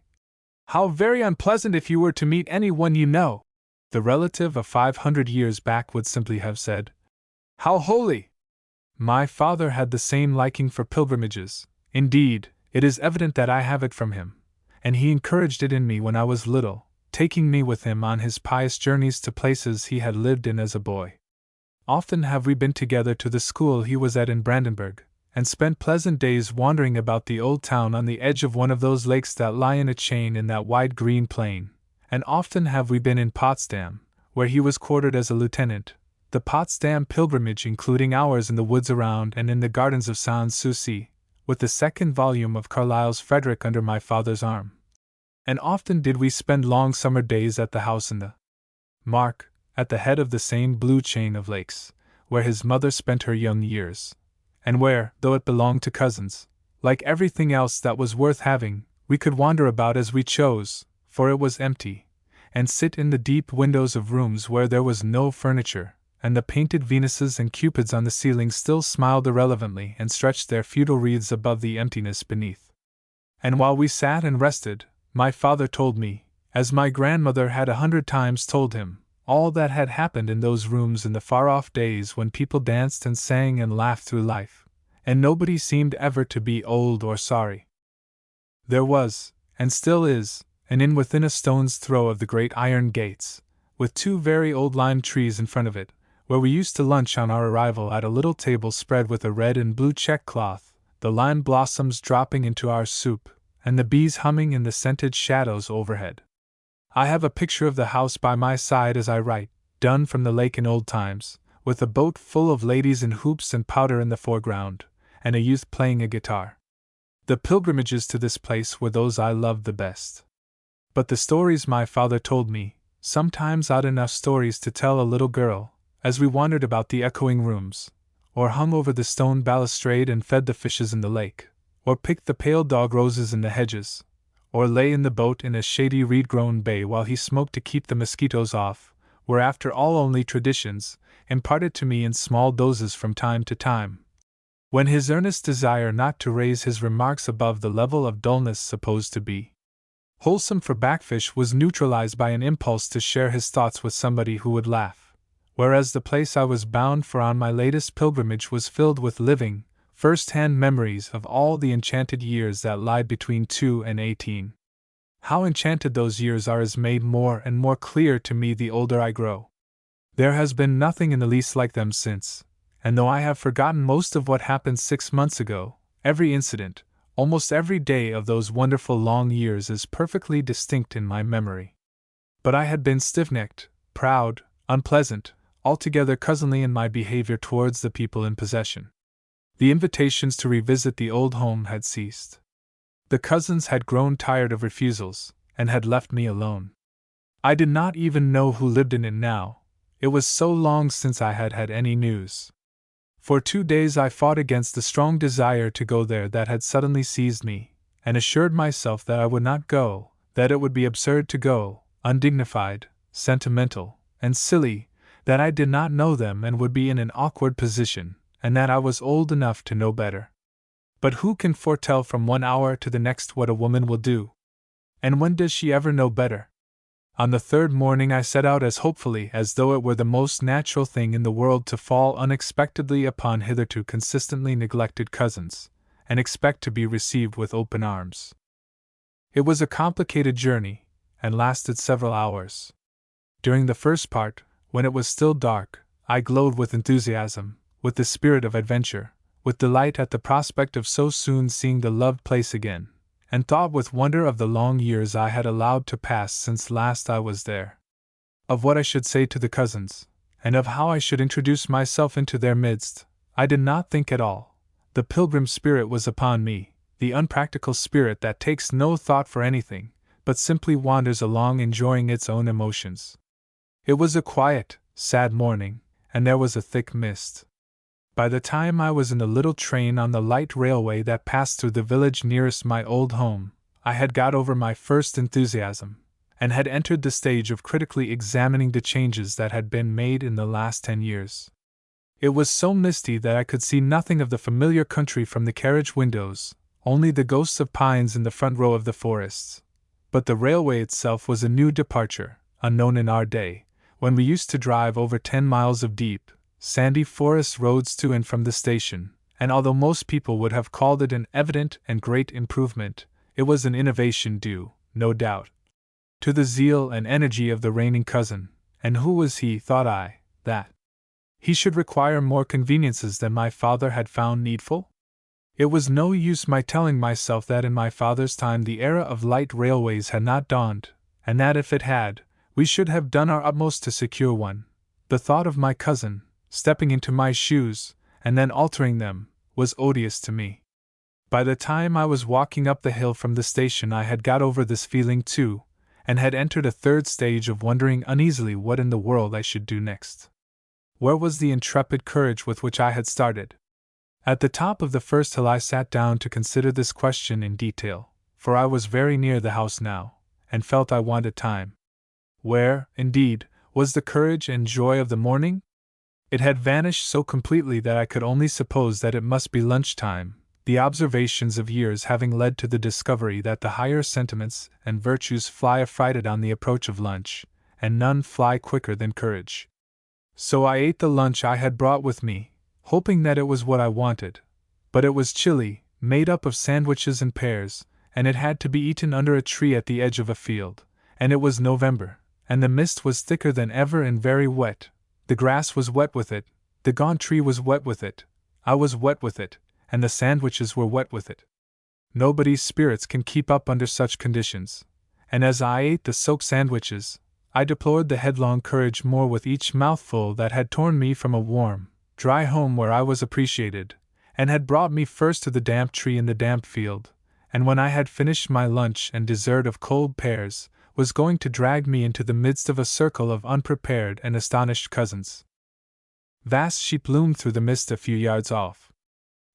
"How very unpleasant if you were to meet anyone you know!" the relative of 500 years back would simply have said. "How holy!" My father had the same liking for pilgrimages. Indeed, it is evident that I have it from him, and he encouraged it in me when I was little, taking me with him on his pious journeys to places he had lived in as a boy. Often have we been together to the school he was at in Brandenburg, and spent pleasant days wandering about the old town on the edge of one of those lakes that lie in a chain in that wide green plain, and often have we been in Potsdam, where he was quartered as a lieutenant, the Potsdam pilgrimage including hours in the woods around and in the gardens of Sans-Souci, with the 2nd volume of Carlyle's Frederick under my father's arm. And often did we spend long summer days at the house in the Mark, at the head of the same blue chain of lakes, where his mother spent her young years, and where, though it belonged to cousins, like everything else that was worth having, we could wander about as we chose, for it was empty, and sit in the deep windows of rooms where there was no furniture, and the painted Venuses and Cupids on the ceiling still smiled irrelevantly and stretched their feudal wreaths above the emptiness beneath. And while we sat and rested, my father told me, as my grandmother had 100 times told him, all that had happened in those rooms in the far-off days when people danced and sang and laughed through life, and nobody seemed ever to be old or sorry. There was, and still is, an inn within a stone's throw of the great iron gates, with 2 very old lime trees in front of it, where we used to lunch on our arrival at a little table spread with a red and blue check cloth, the lime blossoms dropping into our soup, and the bees humming in the scented shadows overhead. I have a picture of the house by my side as I write, done from the lake in old times, with a boat full of ladies in hoops and powder in the foreground, and a youth playing a guitar. The pilgrimages to this place were those I loved the best. But the stories my father told me, sometimes odd enough stories to tell a little girl, as we wandered about the echoing rooms, or hung over the stone balustrade and fed the fishes in the lake, or picked the pale dog roses in the hedges, or lay in the boat in a shady reed-grown bay while he smoked to keep the mosquitoes off, were after all only traditions, imparted to me in small doses from time to time, when his earnest desire not to raise his remarks above the level of dullness supposed to be wholesome for backfish was neutralized by an impulse to share his thoughts with somebody who would laugh, whereas the place I was bound for on my latest pilgrimage was filled with living, first-hand memories of all the enchanted years that lie between 2 and 18. How enchanted those years are is made more and more clear to me the older I grow. There has been nothing in the least like them since, and though I have forgotten most of what happened 6 months ago, every incident, almost every day of those wonderful long years is perfectly distinct in my memory. But I had been stiff-necked, proud, unpleasant, altogether cousinly in my behavior towards the people in possession. The invitations to revisit the old home had ceased. The cousins had grown tired of refusals, and had left me alone. I did not even know who lived in it now, it was so long since I had had any news. For 2 days I fought against the strong desire to go there that had suddenly seized me, and assured myself that I would not go, that it would be absurd to go, undignified, sentimental, and silly, that I did not know them and would be in an awkward position, and that I was old enough to know better. But who can foretell from one hour to the next what a woman will do? And when does she ever know better? On the 3rd morning I set out as hopefully as though it were the most natural thing in the world to fall unexpectedly upon hitherto consistently neglected cousins, and expect to be received with open arms. It was a complicated journey, and lasted several hours. During the first part, when it was still dark, I glowed with enthusiasm, with the spirit of adventure, with delight at the prospect of so soon seeing the loved place again, and thought with wonder of the long years I had allowed to pass since last I was there. Of what I should say to the cousins, and of how I should introduce myself into their midst, I did not think at all. The pilgrim spirit was upon me, the unpractical spirit that takes no thought for anything, but simply wanders along enjoying its own emotions. It was a quiet, sad morning, and there was a thick mist. By the time I was in the little train on the light railway that passed through the village nearest my old home, I had got over my first enthusiasm, and had entered the stage of critically examining the changes that had been made in the last 10 years. It was so misty that I could see nothing of the familiar country from the carriage windows, only the ghosts of pines in the front row of the forests. But the railway itself was a new departure, unknown in our day, when we used to drive over 10 miles of deep, sandy forest roads to and from the station, and although most people would have called it an evident and great improvement, it was an innovation due, no doubt, to the zeal and energy of the reigning cousin, and who was he, thought I, that he should require more conveniences than my father had found needful? It was no use my telling myself that in my father's time the era of light railways had not dawned, and that if it had, we should have done our utmost to secure one. The thought of my cousin, stepping into my shoes, and then altering them, was odious to me. By the time I was walking up the hill from the station I had got over this feeling too, and had entered a 3rd stage of wondering uneasily what in the world I should do next. Where was the intrepid courage with which I had started? At the top of the first hill I sat down to consider this question in detail, for I was very near the house now, and felt I wanted time. Where, indeed, was the courage and joy of the morning? It had vanished so completely that I could only suppose that it must be lunch-time, the observations of years having led to the discovery that the higher sentiments and virtues fly affrighted on the approach of lunch, and none fly quicker than courage. So I ate the lunch I had brought with me, hoping that it was what I wanted, but it was chilly, made up of sandwiches and pears, and it had to be eaten under a tree at the edge of a field, and it was November, and the mist was thicker than ever and very wet. The grass was wet with it, the gaunt tree was wet with it, I was wet with it, and the sandwiches were wet with it. Nobody's spirits can keep up under such conditions, and as I ate the soaked sandwiches, I deplored the headlong courage more with each mouthful that had torn me from a warm, dry home where I was appreciated, and had brought me first to the damp tree in the damp field, and when I had finished my lunch and dessert of cold pears, was going to drag me into the midst of a circle of unprepared and astonished cousins. Vast sheep loomed through the mist a few yards off.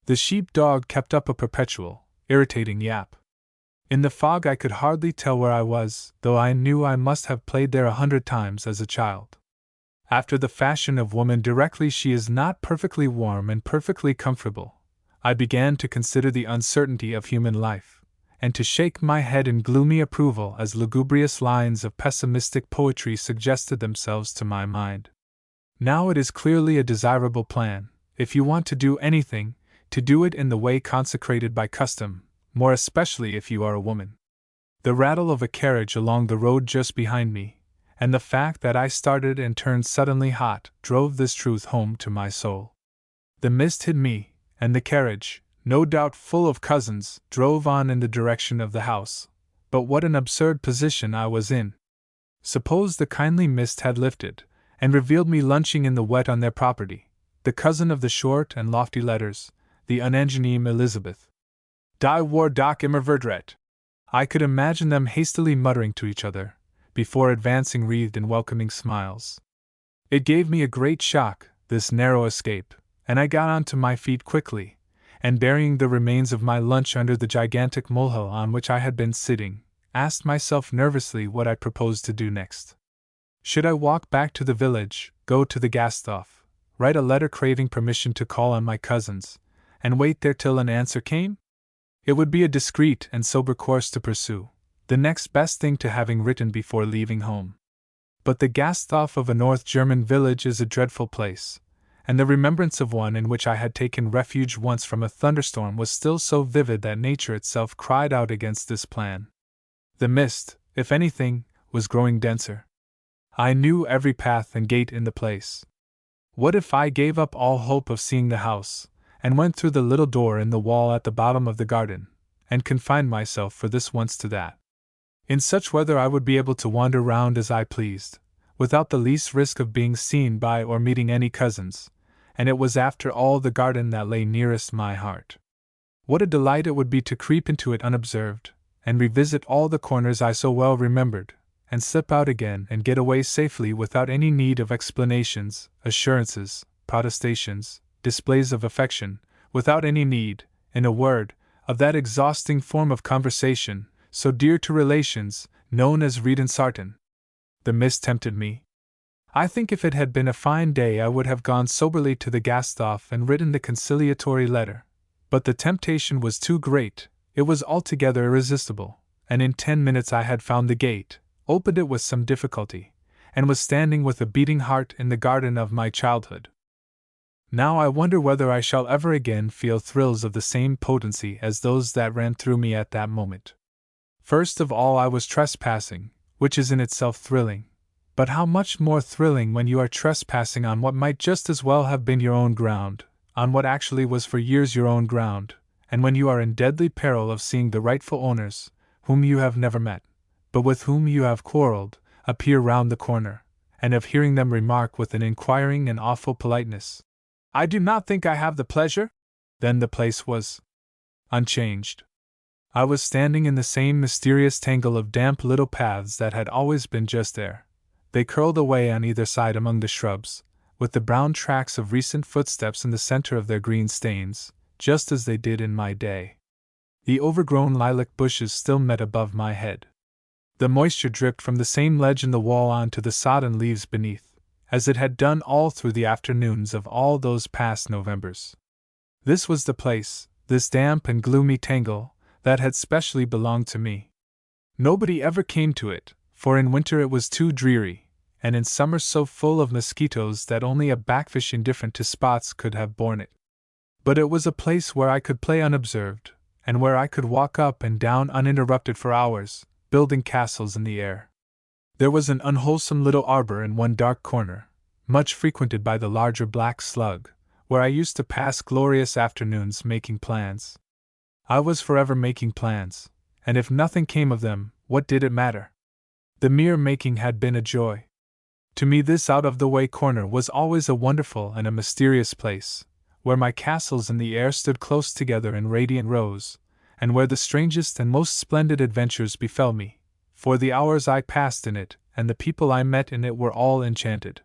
The sheep-dog kept up a perpetual, irritating yap. In the fog I could hardly tell where I was, though I knew I must have played there 100 times as a child. After the fashion of woman directly she is not perfectly warm and perfectly comfortable, I began to consider the uncertainty of human life, and to shake my head in gloomy approval as lugubrious lines of pessimistic poetry suggested themselves to my mind. Now it is clearly a desirable plan, if you want to do anything, to do it in the way consecrated by custom, more especially if you are a woman. The rattle of a carriage along the road just behind me, and the fact that I started and turned suddenly hot, drove this truth home to my soul. The mist hid me, and the carriage, no doubt full of cousins, drove on in the direction of the house. But what an absurd position I was in! Suppose the kindly mist had lifted, and revealed me lunching in the wet on their property, the cousin of the short and lofty letters, the unangeneme Elizabeth. Die war doch immer verdret. I could imagine them hastily muttering to each other, before advancing wreathed in welcoming smiles. It gave me a great shock, this narrow escape, and I got on to my feet quickly, and burying the remains of my lunch under the gigantic molehill on which I had been sitting, asked myself nervously what I proposed to do next. Should I walk back to the village, go to the Gasthof, write a letter craving permission to call on my cousins, and wait there till an answer came? It would be a discreet and sober course to pursue, the next best thing to having written before leaving home. But the Gasthof of a North German village is a dreadful place, and the remembrance of one in which I had taken refuge once from a thunderstorm was still so vivid that nature itself cried out against this plan. The mist, if anything, was growing denser. I knew every path and gate in the place. What if I gave up all hope of seeing the house, and went through the little door in the wall at the bottom of the garden, and confined myself for this once to that? In such weather I would be able to wander round as I pleased, without the least risk of being seen by or meeting any cousins, and it was after all the garden that lay nearest my heart. What a delight it would be to creep into it unobserved, and revisit all the corners I so well remembered, and slip out again and get away safely without any need of explanations, assurances, protestations, displays of affection, without any need, in a word, of that exhausting form of conversation, so dear to relations, known as Redensarten. The mist tempted me. I think if it had been a fine day I would have gone soberly to the Gasthof and written the conciliatory letter. But the temptation was too great, it was altogether irresistible, and in 10 minutes I had found the gate, opened it with some difficulty, and was standing with a beating heart in the garden of my childhood. Now I wonder whether I shall ever again feel thrills of the same potency as those that ran through me at that moment. First of all I was trespassing, which is in itself thrilling, but how much more thrilling when you are trespassing on what might just as well have been your own ground, on what actually was for years your own ground, and when you are in deadly peril of seeing the rightful owners, whom you have never met, but with whom you have quarreled, appear round the corner, and of hearing them remark with an inquiring and awful politeness, "I do not think I have the pleasure?" Then the place was unchanged. I was standing in the same mysterious tangle of damp little paths that had always been just there. They curled away on either side among the shrubs, with the brown tracks of recent footsteps in the center of their green stains, just as they did in my day. The overgrown lilac bushes still met above my head. The moisture dripped from the same ledge in the wall onto the sodden leaves beneath, as it had done all through the afternoons of all those past Novembers. This was the place, this damp and gloomy tangle, that had specially belonged to me. Nobody ever came to it, for in winter it was too dreary, and in summer so full of mosquitoes that only a backfish indifferent to spots could have borne it. But it was a place where I could play unobserved, and where I could walk up and down uninterrupted for hours, building castles in the air. There was an unwholesome little arbor in one dark corner, much frequented by the larger black slug, where I used to pass glorious afternoons making plans. I was forever making plans, and if nothing came of them, what did it matter? The mere making had been a joy. To me this out-of-the-way corner was always a wonderful and a mysterious place, where my castles in the air stood close together in radiant rows, and where the strangest and most splendid adventures befell me, for the hours I passed in it and the people I met in it were all enchanted.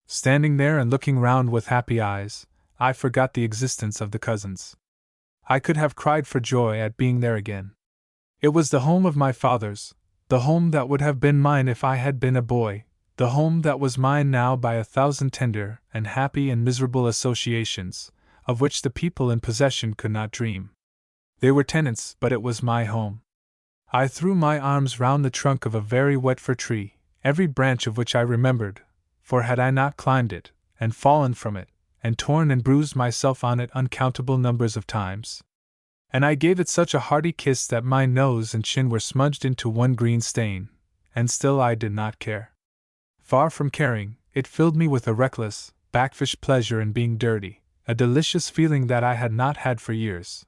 Standing there and looking round with happy eyes, I forgot the existence of the cousins. I could have cried for joy at being there again. It was the home of my fathers, the home that would have been mine if I had been a boy, the home that was mine now by 1,000 tender and happy and miserable associations, of which the people in possession could not dream. They were tenants, but it was my home. I threw my arms round the trunk of a very wet fir tree, every branch of which I remembered, for had I not climbed it, and fallen from it, and torn and bruised myself on it uncountable numbers of times? And I gave it such a hearty kiss that my nose and chin were smudged into one green stain, and still I did not care. Far from caring, it filled me with a reckless, backfish pleasure in being dirty, a delicious feeling that I had not had for years.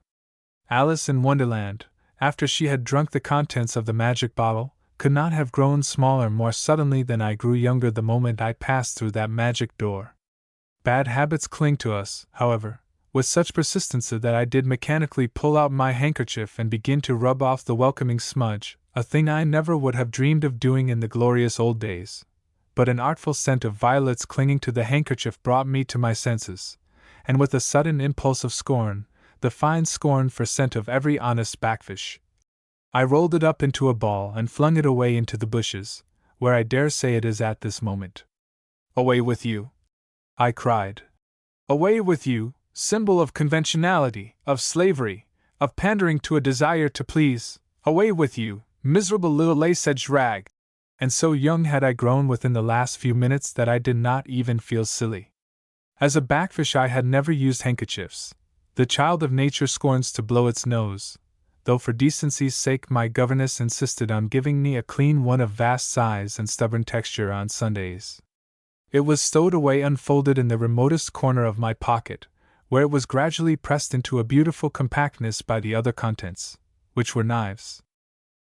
Alice in Wonderland, after she had drunk the contents of the magic bottle, could not have grown smaller more suddenly than I grew younger the moment I passed through that magic door. Bad habits cling to us, however, with such persistency that I did mechanically pull out my handkerchief and begin to rub off the welcoming smudge, a thing I never would have dreamed of doing in the glorious old days. But an artful scent of violets clinging to the handkerchief brought me to my senses, and with a sudden impulse of scorn, the fine scorn for scent of every honest backfish, I rolled it up into a ball and flung it away into the bushes, where I dare say it is at this moment. "Away with you!" I cried. "Away with you, symbol of conventionality, of slavery, of pandering to a desire to please! Away with you, miserable little lace-edged rag!" And so young had I grown within the last few minutes that I did not even feel silly. As a backfish I had never used handkerchiefs. The child of nature scorns to blow its nose, though for decency's sake my governess insisted on giving me a clean one of vast size and stubborn texture on Sundays. It was stowed away unfolded in the remotest corner of my pocket, where it was gradually pressed into a beautiful compactness by the other contents, which were knives.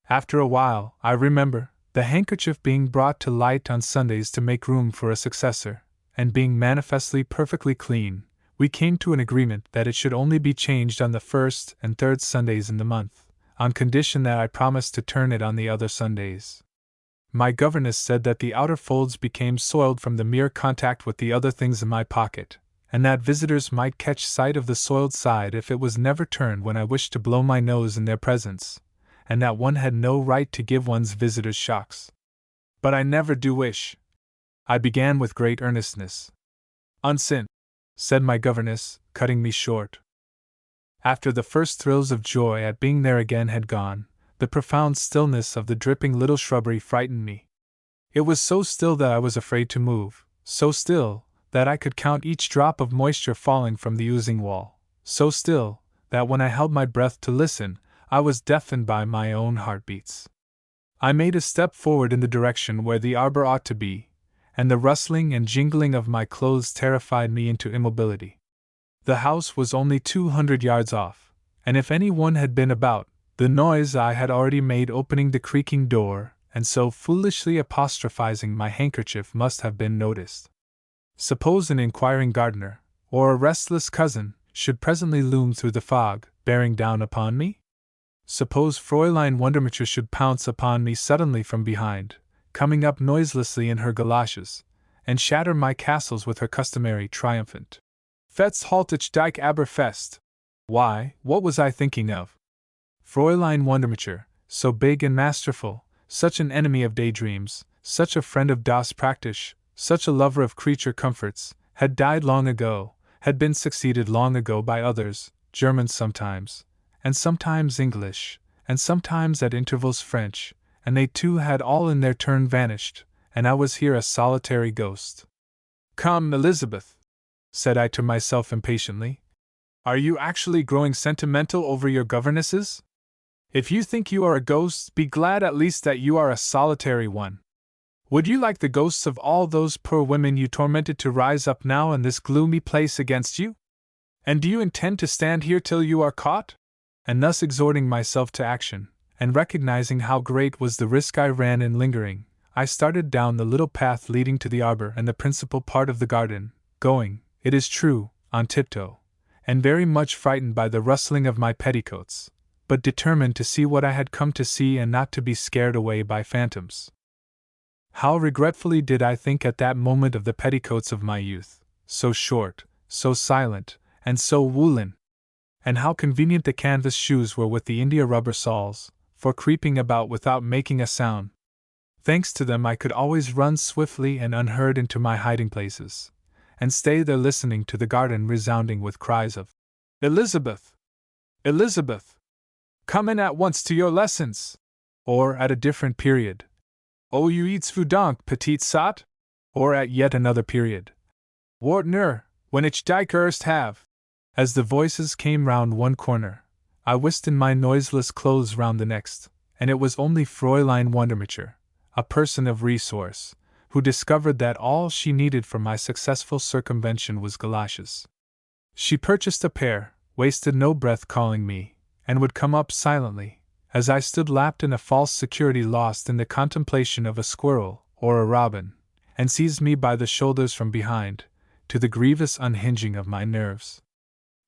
After a while, I remember, the handkerchief being brought to light on Sundays to make room for a successor, and being manifestly perfectly clean, we came to an agreement that it should only be changed on the first and third Sundays in the month, on condition that I promised to turn it on the other Sundays. My governess said that the outer folds became soiled from the mere contact with the other things in my pocket, and that visitors might catch sight of the soiled side if it was never turned when I wished to blow my nose in their presence, and that one had no right to give one's visitors shocks. "But I never do wish," I began with great earnestness. "Unsin," said my governess, cutting me short. After the first thrills of joy at being there again had gone, the profound stillness of the dripping little shrubbery frightened me. It was so still that I was afraid to move, so still that I could count each drop of moisture falling from the oozing wall, so still that when I held my breath to listen, I was deafened by my own heartbeats. I made a step forward in the direction where the arbor ought to be, and the rustling and jingling of my clothes terrified me into immobility. The house was only 200 yards off, and if any one had been about, the noise I had already made opening the creaking door and so foolishly apostrophizing my handkerchief must have been noticed. Suppose an inquiring gardener, or a restless cousin, should presently loom through the fog, bearing down upon me? Suppose Fräulein Wundermütter should pounce upon me suddenly from behind, coming up noiselessly in her galoshes, and shatter my castles with her customary triumphant "Fetz haltich dike aber fest." Why, what was I thinking of? Fräulein Wundermütter, so big and masterful, such an enemy of daydreams, such a friend of das Praktisch, such a lover of creature comforts, had died long ago, had been succeeded long ago by others, Germans sometimes, and sometimes English, and sometimes at intervals French, and they too had all in their turn vanished, and I was here a solitary ghost. "Come, Elizabeth," said I to myself impatiently, "are you actually growing sentimental over your governesses? If you think you are a ghost, be glad at least that you are a solitary one. Would you like the ghosts of all those poor women you tormented to rise up now in this gloomy place against you? And do you intend to stand here till you are caught?" And thus exhorting myself to action, and recognizing how great was the risk I ran in lingering, I started down the little path leading to the arbor and the principal part of the garden, going, it is true, on tiptoe, and very much frightened by the rustling of my petticoats, but determined to see what I had come to see and not to be scared away by phantoms. How regretfully did I think at that moment of the petticoats of my youth, so short, so silent, and so woolen! And how convenient the canvas shoes were with the India rubber soles, for creeping about without making a sound. Thanks to them I could always run swiftly and unheard into my hiding places, and stay there listening to the garden resounding with cries of "Elizabeth! Elizabeth! Come in at once to your lessons!" Or, at a different period, "Oh, you eats vous donc, petite sot?" Or, at yet another period, "Wartner, when ich dich erst have." As the voices came round one corner, I whisked in my noiseless clothes round the next, and it was only Fräulein Wundermacher, a person of resource, who discovered that all she needed for my successful circumvention was galoshes. She purchased a pair, wasted no breath calling me, and would come up silently, as I stood lapped in a false security lost in the contemplation of a squirrel or a robin, and seized me by the shoulders from behind, to the grievous unhinging of my nerves.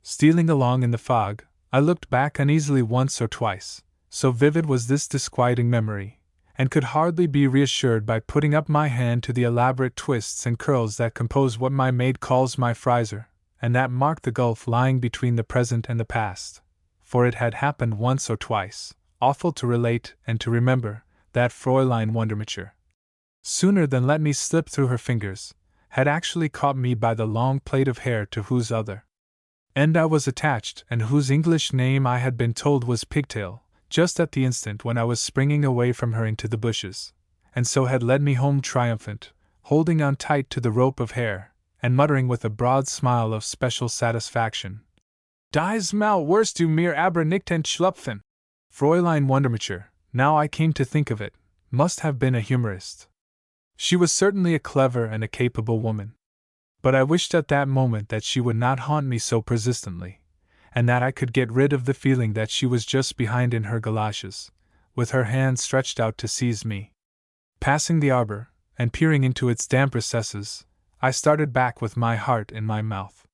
Stealing along in the fog, I looked back uneasily once or twice, so vivid was this disquieting memory, and could hardly be reassured by putting up my hand to the elaborate twists and curls that compose what my maid calls my frizer, and that mark the gulf lying between the present and the past, for it had happened once or twice, awful to relate and to remember, that Fräulein Wundermacher, sooner than let me slip through her fingers, had actually caught me by the long plait of hair to whose other end I was attached, and whose English name I had been told was Pigtail, just at the instant when I was springing away from her into the bushes, and so had led me home triumphant, holding on tight to the rope of hair, and muttering with a broad smile of special satisfaction, "Dies mal worst du mir aber nicht entschlupfen." Fräulein Wundermacher, now I came to think of it, must have been a humorist. She was certainly a clever and a capable woman. But I wished at that moment that she would not haunt me so persistently, and that I could get rid of the feeling that she was just behind in her galoshes, with her hand stretched out to seize me. Passing the arbor, and peering into its damp recesses, I started back with my heart in my mouth.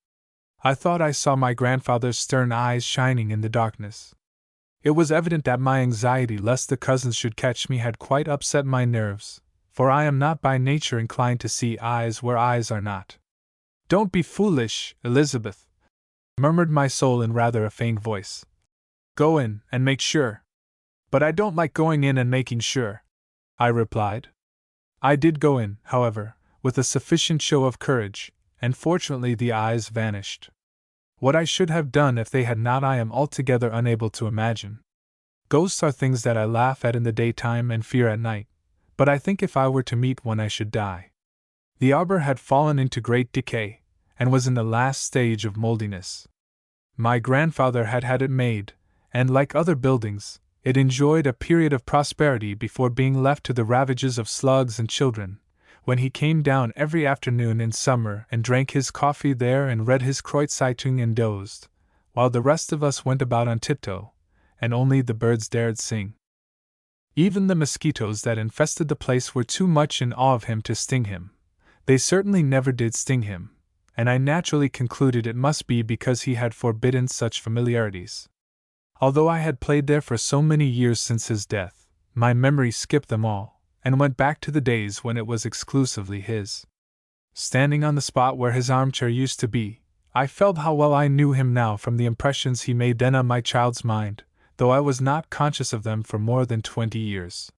I thought I saw my grandfather's stern eyes shining in the darkness. It was evident that my anxiety lest the cousins should catch me had quite upset my nerves, for I am not by nature inclined to see eyes where eyes are not. "Don't be foolish, Elizabeth," murmured my soul in rather a faint voice. "Go in, and make sure." "But I don't like going in and making sure," I replied. I did go in, however, with a sufficient show of courage, and fortunately the eyes vanished. What I should have done if they had not I am altogether unable to imagine. Ghosts are things that I laugh at in the daytime and fear at night, but I think if I were to meet one I should die. The arbor had fallen into great decay, and was in the last stage of moldiness. My grandfather had had it made, and like other buildings, it enjoyed a period of prosperity before being left to the ravages of slugs and children, when he came down every afternoon in summer and drank his coffee there and read his Kreutzeitung and dozed, while the rest of us went about on tiptoe, and only the birds dared sing. Even the mosquitoes that infested the place were too much in awe of him to sting him. They certainly never did sting him, and I naturally concluded it must be because he had forbidden such familiarities. Although I had played there for so many years since his death, my memory skipped them all, and went back to the days when it was exclusively his. Standing on the spot where his armchair used to be, I felt how well I knew him now from the impressions he made then on my child's mind, though I was not conscious of them for more than 20 years.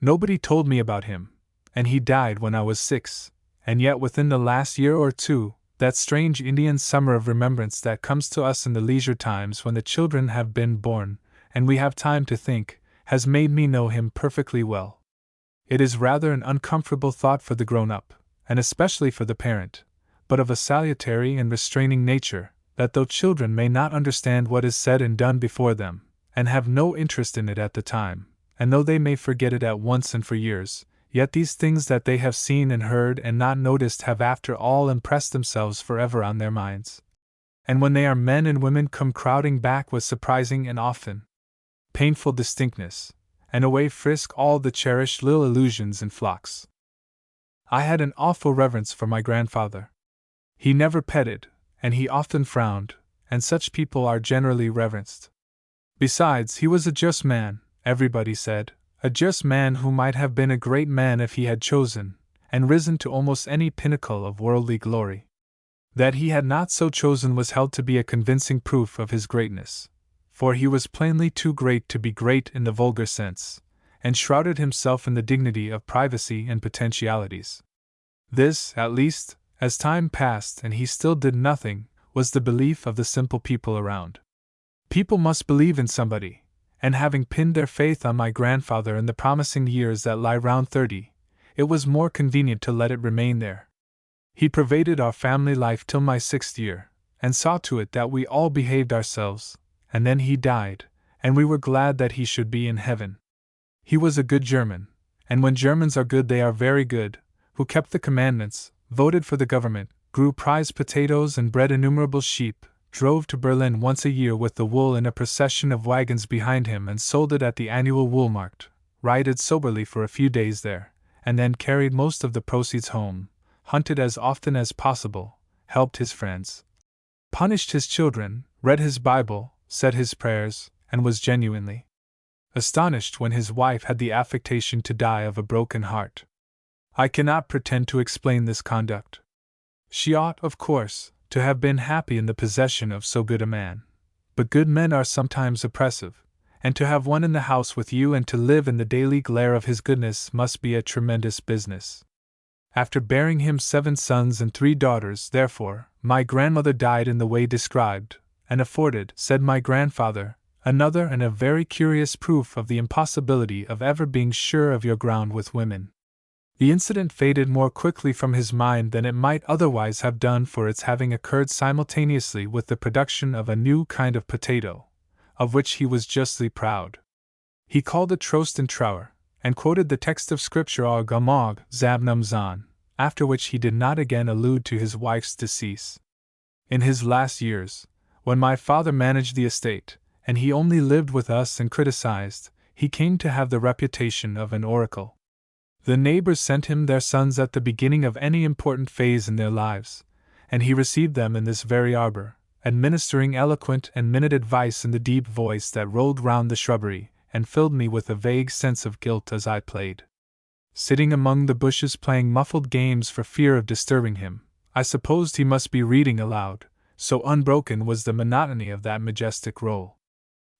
Nobody told me about him, and he died when I was 6. And yet within the last year or two, that strange Indian summer of remembrance that comes to us in the leisure times when the children have been born, and we have time to think, has made me know him perfectly well. It is rather an uncomfortable thought for the grown-up, and especially for the parent, but of a salutary and restraining nature, that though children may not understand what is said and done before them, and have no interest in it at the time, and though they may forget it at once and for years, yet these things that they have seen and heard and not noticed have after all impressed themselves forever on their minds. And when they are men and women come crowding back with surprising and often painful distinctness, and away frisk all the cherished little illusions in flocks. I had an awful reverence for my grandfather. He never petted, and he often frowned, and such people are generally reverenced. Besides, he was a just man, everybody said, a just man who might have been a great man if he had chosen, and risen to almost any pinnacle of worldly glory. That he had not so chosen was held to be a convincing proof of his greatness, for he was plainly too great to be great in the vulgar sense, and shrouded himself in the dignity of privacy and potentialities. This, at least, as time passed and he still did nothing, was the belief of the simple people around. People must believe in somebody, and having pinned their faith on my grandfather in the promising years that lie round 30, it was more convenient to let it remain there. He pervaded our family life till my 6th year, and saw to it that we all behaved ourselves, and then he died, and we were glad that he should be in heaven. He was a good German, and when Germans are good they are very good, who kept the commandments, voted for the government, grew prize potatoes and bred innumerable sheep, drove to Berlin once a year with the wool in a procession of wagons behind him and sold it at the annual woolmarkt, rioted soberly for a few days there, and then carried most of the proceeds home, hunted as often as possible, helped his friends, punished his children, read his Bible, said his prayers, and was genuinely astonished when his wife had the affectation to die of a broken heart. I cannot pretend to explain this conduct. She ought, of course, to have been happy in the possession of so good a man, but good men are sometimes oppressive, and to have one in the house with you and to live in the daily glare of his goodness must be a tremendous business. After bearing him 7 sons and 3 daughters, therefore, my grandmother died in the way described, and afforded, said my grandfather, another and a very curious proof of the impossibility of ever being sure of your ground with women. The incident faded more quickly from his mind than it might otherwise have done for its having occurred simultaneously with the production of a new kind of potato, of which he was justly proud. He called it Trost and Trauer, and quoted the text of Scripture Aug Amog Zabnum Zan, after which he did not again allude to his wife's decease. In his last years, when my father managed the estate, and he only lived with us and criticized, he came to have the reputation of an oracle. The neighbors sent him their sons at the beginning of any important phase in their lives, and he received them in this very arbor, administering eloquent and minute advice in the deep voice that rolled round the shrubbery, and filled me with a vague sense of guilt as I played. Sitting among the bushes playing muffled games for fear of disturbing him, I supposed he must be reading aloud, so unbroken was the monotony of that majestic roll.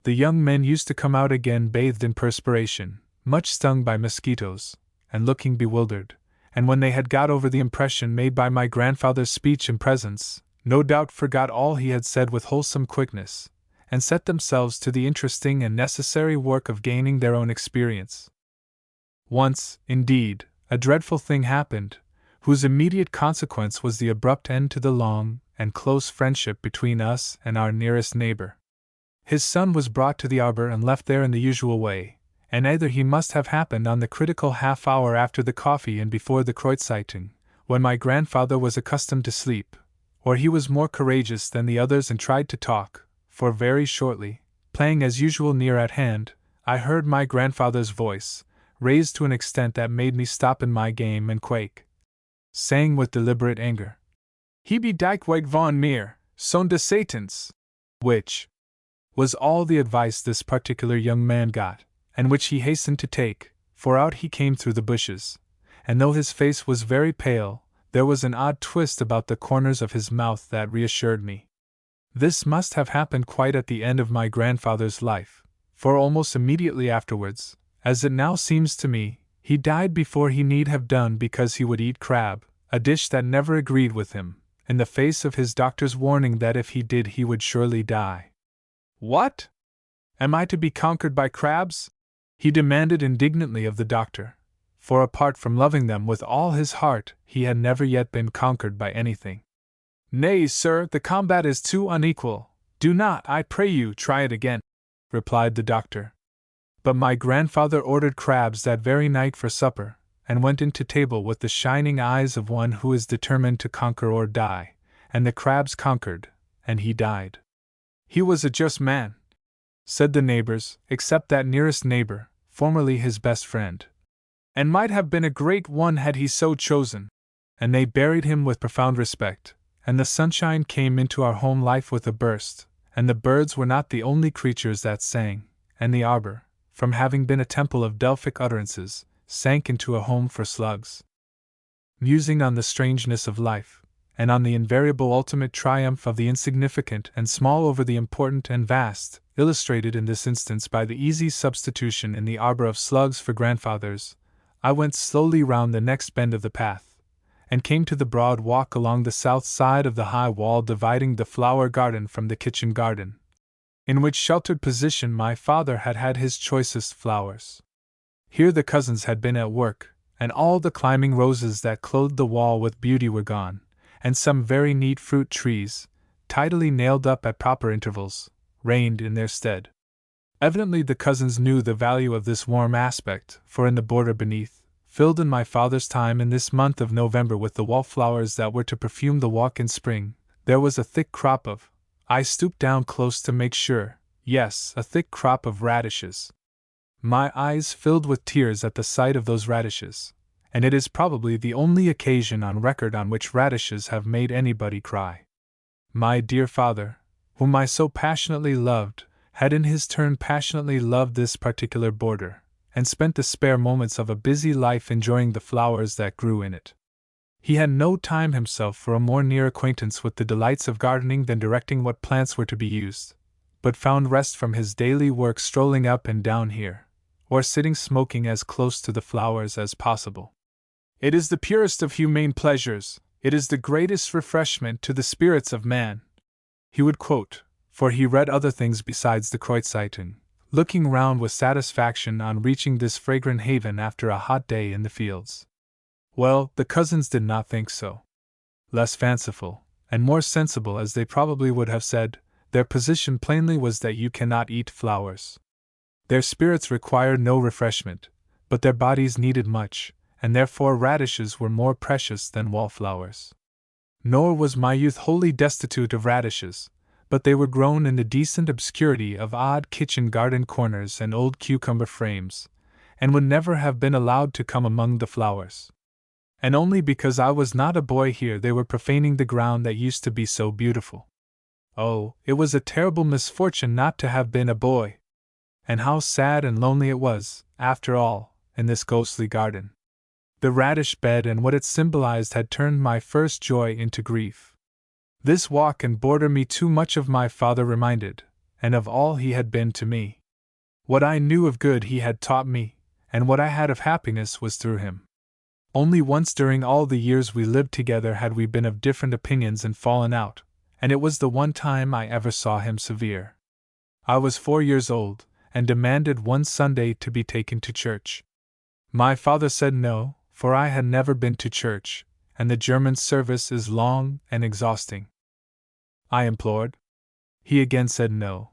The young men used to come out again bathed in perspiration, much stung by mosquitoes, and looking bewildered, and when they had got over the impression made by my grandfather's speech and presence, no doubt forgot all he had said with wholesome quickness, and set themselves to the interesting and necessary work of gaining their own experience. Once, indeed, a dreadful thing happened, whose immediate consequence was the abrupt end to the long and close friendship between us and our nearest neighbor. His son was brought to the arbor and left there in the usual way, and either he must have happened on the critical half-hour after the coffee and before the Kreutzeitung, when my grandfather was accustomed to sleep, or he was more courageous than the others and tried to talk, for very shortly, playing as usual near at hand, I heard my grandfather's voice, raised to an extent that made me stop in my game and quake, saying with deliberate anger, "He be Dykeweg von mir, Sohn des Satans," which was all the advice this particular young man got, and which he hastened to take, for out he came through the bushes, and though his face was very pale, there was an odd twist about the corners of his mouth that reassured me. This must have happened quite at the end of my grandfather's life, for almost immediately afterwards, as it now seems to me, he died before he need have done because he would eat crab, a dish that never agreed with him, in the face of his doctor's warning that if he did he would surely die. "What? Am I to be conquered by crabs?" he demanded indignantly of the doctor, for apart from loving them with all his heart, he had never yet been conquered by anything. "Nay, sir, the combat is too unequal. Do not, I pray you, try it again," replied the doctor. But my grandfather ordered crabs that very night for supper, and went into table with the shining eyes of one who is determined to conquer or die, and the crabs conquered, and he died. "He was a just man," said the neighbors, except that nearest neighbor, formerly his best friend, "and might have been a great one had he so chosen." And they buried him with profound respect, and the sunshine came into our home life with a burst, and the birds were not the only creatures that sang, and the arbor, from having been a temple of Delphic utterances, sank into a home for slugs. Musing on the strangeness of life, and on the invariable ultimate triumph of the insignificant and small over the important and vast, illustrated in this instance by the easy substitution in the arbor of slugs for grandfathers, I went slowly round the next bend of the path, and came to the broad walk along the south side of the high wall dividing the flower garden from the kitchen garden, in which sheltered position my father had had his choicest flowers. Here the cousins had been at work, and all the climbing roses that clothed the wall with beauty were gone, and some very neat fruit trees, tidily nailed up at proper intervals, reigned in their stead. Evidently the cousins knew the value of this warm aspect, for in the border beneath, filled in my father's time in this month of November with the wallflowers that were to perfume the walk in spring, there was a thick crop of— I stooped down close to make sure— yes, a thick crop of radishes. My eyes filled with tears at the sight of those radishes, and it is probably the only occasion on record on which radishes have made anybody cry. My dear father, whom I so passionately loved, had in his turn passionately loved this particular border, and spent the spare moments of a busy life enjoying the flowers that grew in it. He had no time himself for a more near acquaintance with the delights of gardening than directing what plants were to be used, but found rest from his daily work strolling up and down here, or sitting smoking as close to the flowers as possible. It is the purest of humane pleasures, it is the greatest refreshment to the spirits of man, he would quote, for he read other things besides the Kreutzeitung, looking round with satisfaction on reaching this fragrant haven after a hot day in the fields. Well, the cousins did not think so. Less fanciful, and more sensible as they probably would have said, their position plainly was that you cannot eat flowers. Their spirits required no refreshment, but their bodies needed much, and therefore radishes were more precious than wallflowers. Nor was my youth wholly destitute of radishes, but they were grown in the decent obscurity of odd kitchen garden corners and old cucumber frames, and would never have been allowed to come among the flowers. And only because I was not a boy here they were profaning the ground that used to be so beautiful. Oh, it was a terrible misfortune not to have been a boy! And how sad and lonely it was, after all, in this ghostly garden. The radish bed and what it symbolized had turned my first joy into grief. This walk and border me too much of my father reminded, and of all he had been to me. What I knew of good he had taught me, and what I had of happiness was through him. Only once during all the years we lived together had we been of different opinions and fallen out, and it was the one time I ever saw him severe. I was 4 years old, and demanded one Sunday to be taken to church. My father said no, for I had never been to church, and the German service is long and exhausting. I implored. He again said no.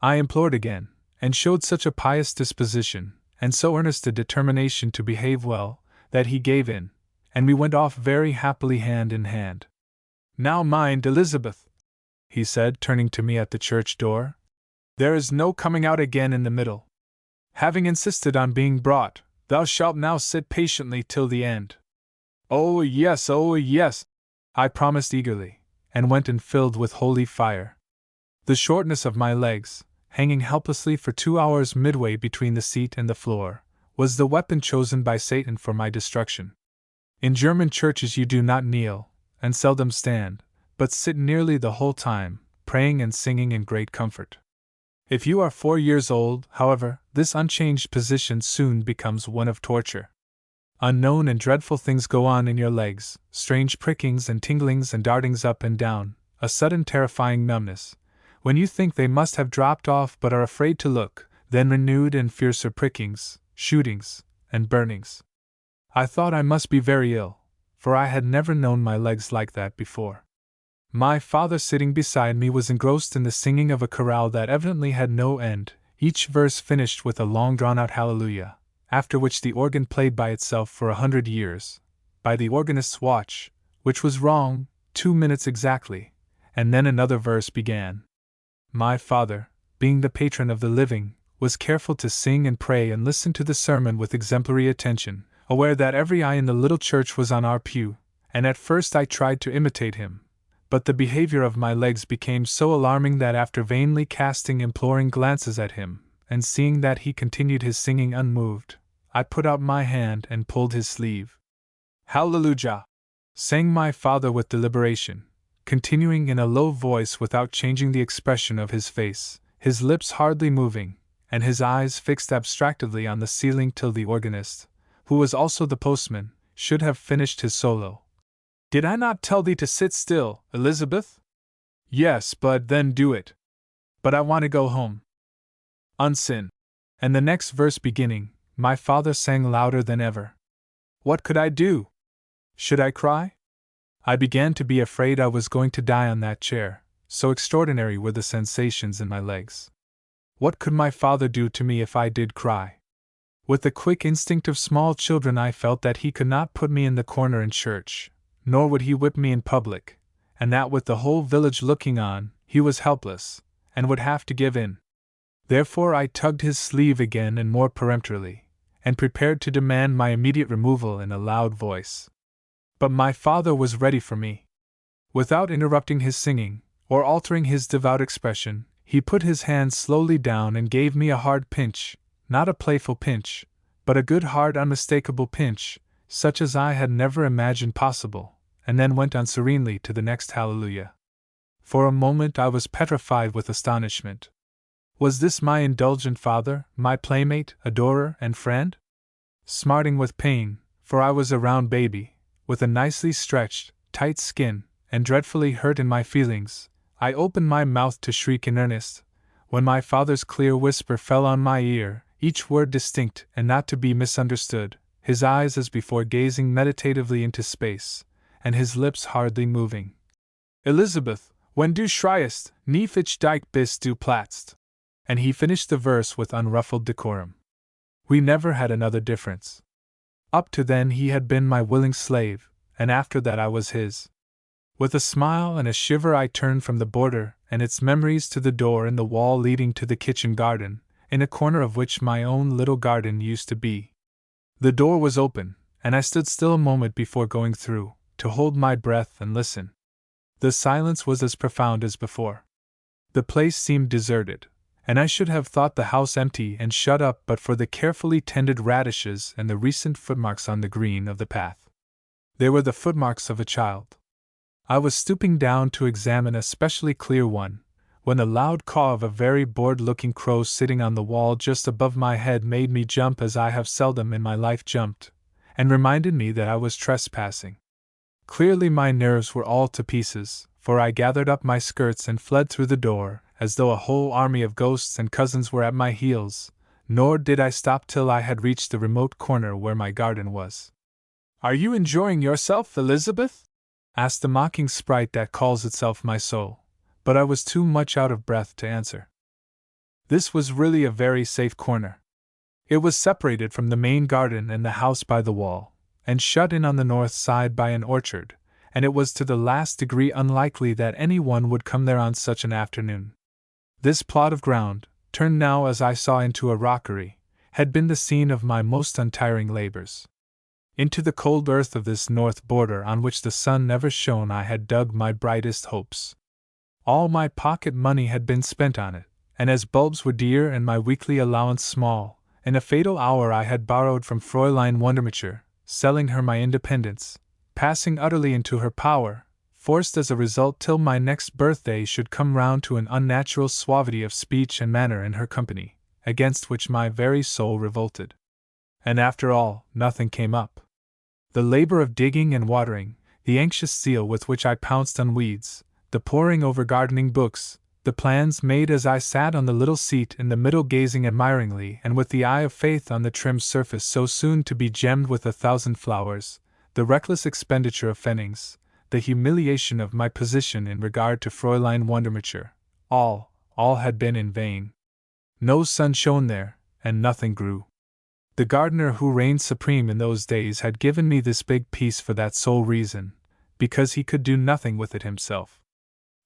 I implored again, and showed such a pious disposition, and so earnest a determination to behave well, that he gave in, and we went off very happily hand in hand. Now mind, Elizabeth, he said, turning to me at the church door. There is no coming out again in the middle. Having insisted on being brought, thou shalt now sit patiently till the end. Oh yes, I promised eagerly, and went and filled with holy fire. The shortness of my legs, hanging helplessly for 2 hours midway between the seat and the floor, was the weapon chosen by Satan for my destruction. In German churches you do not kneel, and seldom stand, but sit nearly the whole time, praying and singing in great comfort. If you are 4 years old, however, this unchanged position soon becomes one of torture. Unknown and dreadful things go on in your legs, strange prickings and tinglings and dartings up and down, a sudden terrifying numbness, when you think they must have dropped off but are afraid to look, then renewed and fiercer prickings, shootings, and burnings. I thought I must be very ill, for I had never known my legs like that before. My father sitting beside me was engrossed in the singing of a chorale that evidently had no end, each verse finished with a long drawn-out hallelujah, after which the organ played by itself for 100 years, by the organist's watch, which was wrong, 2 minutes exactly, and then another verse began. My father, being the patron of the living, was careful to sing and pray and listen to the sermon with exemplary attention, aware that every eye in the little church was on our pew, and at first I tried to imitate him. But the behavior of my legs became so alarming that after vainly casting imploring glances at him, and seeing that he continued his singing unmoved, I put out my hand and pulled his sleeve. Hallelujah! Sang my father with deliberation, continuing in a low voice without changing the expression of his face, his lips hardly moving, and his eyes fixed abstractedly on the ceiling till the organist, who was also the postman, should have finished his solo. Did I not tell thee to sit still, Elizabeth? Yes, but then do it. But I want to go home. Unsin. And the next verse beginning, my father sang louder than ever. What could I do? Should I cry? I began to be afraid I was going to die on that chair, so extraordinary were the sensations in my legs. What could my father do to me if I did cry? With the quick instinct of small children, I felt that he could not put me in the corner in church, nor would he whip me in public, and that with the whole village looking on, he was helpless, and would have to give in. Therefore I tugged his sleeve again and more peremptorily, and prepared to demand my immediate removal in a loud voice. But my father was ready for me. Without interrupting his singing, or altering his devout expression, he put his hand slowly down and gave me a hard pinch, not a playful pinch, but a good hard unmistakable pinch, such as I had never imagined possible, and then went on serenely to the next Hallelujah. For a moment I was petrified with astonishment. Was this my indulgent father, my playmate, adorer, and friend? Smarting with pain, for I was a round baby, with a nicely stretched, tight skin, and dreadfully hurt in my feelings, I opened my mouth to shriek in earnest, when my father's clear whisper fell on my ear, each word distinct and not to be misunderstood, his eyes as before gazing meditatively into space, and his lips hardly moving. Elizabeth, when du schreiest, nicht ich dich bist du platzt. And he finished the verse with unruffled decorum. We never had another difference. Up to then he had been my willing slave, and after that I was his. With a smile and a shiver I turned from the border and its memories to the door in the wall leading to the kitchen garden, in a corner of which my own little garden used to be. The door was open, and I stood still a moment before going through, to hold my breath and listen. The silence was as profound as before. The place seemed deserted, and I should have thought the house empty and shut up but for the carefully tended radishes and the recent footmarks on the green of the path. They were the footmarks of a child. I was stooping down to examine a specially clear one, when the loud caw of a very bored-looking crow sitting on the wall just above my head made me jump as I have seldom in my life jumped, and reminded me that I was trespassing. Clearly my nerves were all to pieces, for I gathered up my skirts and fled through the door, as though a whole army of ghosts and cousins were at my heels, nor did I stop till I had reached the remote corner where my garden was. "Are you enjoying yourself, Elizabeth?" asked the mocking sprite that calls itself my soul, but I was too much out of breath to answer. This was really a very safe corner. It was separated from the main garden and the house by the wall, and shut in on the north side by an orchard, and it was to the last degree unlikely that any one would come there on such an afternoon. This plot of ground, turned now as I saw into a rockery, had been the scene of my most untiring labors. Into the cold earth of this north border on which the sun never shone I had dug my brightest hopes. All my pocket money had been spent on it, and as bulbs were dear and my weekly allowance small, in a fatal hour I had borrowed from Fräulein Wundermacher, selling her my independence, passing utterly into her power, forced as a result till my next birthday should come round to an unnatural suavity of speech and manner in her company, against which my very soul revolted. And after all, nothing came up. The labor of digging and watering, the anxious zeal with which I pounced on weeds, the poring over gardening books, the plans made as I sat on the little seat in the middle gazing admiringly and with the eye of faith on the trim surface so soon to be gemmed with 1,000 flowers, the reckless expenditure of pfennigs, the humiliation of my position in regard to Fräulein Wundermacher, all had been in vain. No sun shone there, and nothing grew. The gardener who reigned supreme in those days had given me this big piece for that sole reason, because he could do nothing with it himself.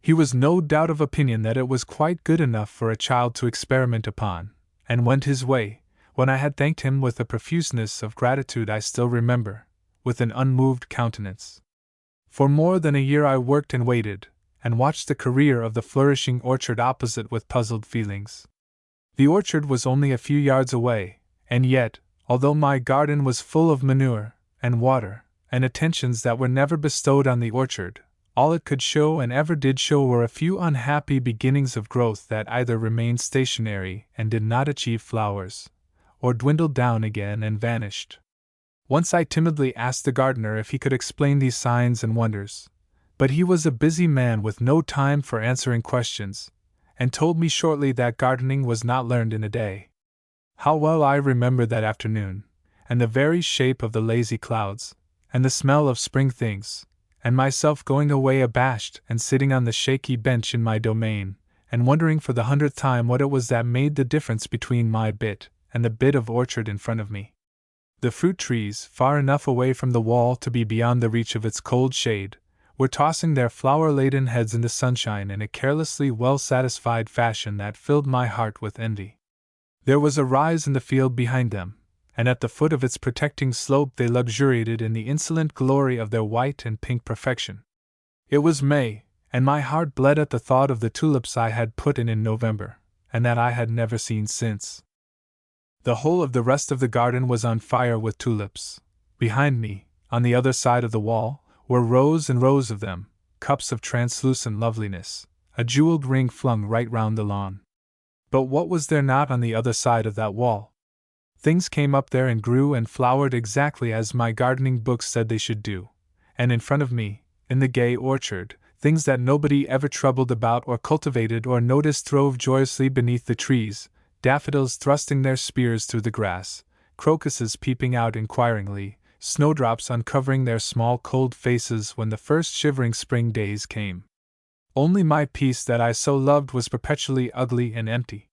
He was no doubt of opinion that it was quite good enough for a child to experiment upon, and went his way, when I had thanked him with a profuseness of gratitude I still remember, with an unmoved countenance. For more than a year I worked and waited, and watched the career of the flourishing orchard opposite with puzzled feelings. The orchard was only a few yards away, and yet, although my garden was full of manure, and water, and attentions that were never bestowed on the orchard, all it could show and ever did show were a few unhappy beginnings of growth that either remained stationary and did not achieve flowers, or dwindled down again and vanished. Once I timidly asked the gardener if he could explain these signs and wonders, but he was a busy man with no time for answering questions, and told me shortly that gardening was not learned in a day. How well I remember that afternoon, and the very shape of the lazy clouds, and the smell of spring things, and myself going away abashed and sitting on the shaky bench in my domain, and wondering for the 100th time what it was that made the difference between my bit and the bit of orchard in front of me. The fruit trees, far enough away from the wall to be beyond the reach of its cold shade, were tossing their flower-laden heads in the sunshine in a carelessly well-satisfied fashion that filled my heart with envy. There was a rise in the field behind them, and at the foot of its protecting slope they luxuriated in the insolent glory of their white and pink perfection. It was May, and my heart bled at the thought of the tulips I had put in November, and that I had never seen since. The whole of the rest of the garden was on fire with tulips. Behind me, on the other side of the wall, were rows and rows of them, cups of translucent loveliness, a jeweled ring flung right round the lawn. But what was there not on the other side of that wall? Things came up there and grew and flowered exactly as my gardening books said they should do, and in front of me, in the gay orchard, things that nobody ever troubled about or cultivated or noticed throve joyously beneath the trees, daffodils thrusting their spears through the grass, crocuses peeping out inquiringly, snowdrops uncovering their small cold faces when the first shivering spring days came. Only my peace that I so loved was perpetually ugly and empty.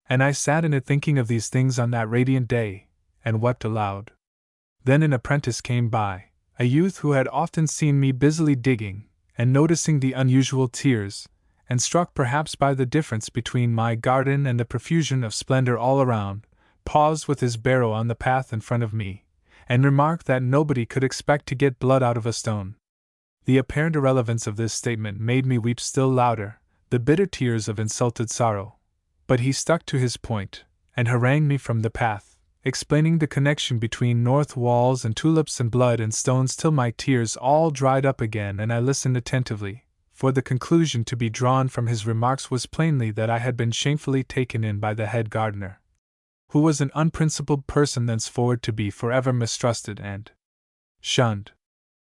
And I sat in it thinking of these things on that radiant day, and wept aloud. Then an apprentice came by, a youth who had often seen me busily digging, and noticing the unusual tears, and struck perhaps by the difference between my garden and the profusion of splendor all around, paused with his barrow on the path in front of me, and remarked that nobody could expect to get blood out of a stone. The apparent irrelevance of this statement made me weep still louder, the bitter tears of insulted sorrow. But he stuck to his point, and harangued me from the path, explaining the connection between north walls and tulips and blood and stones till my tears all dried up again, and I listened attentively, for the conclusion to be drawn from his remarks was plainly that I had been shamefully taken in by the head gardener, who was an unprincipled person thenceforward to be forever mistrusted and shunned.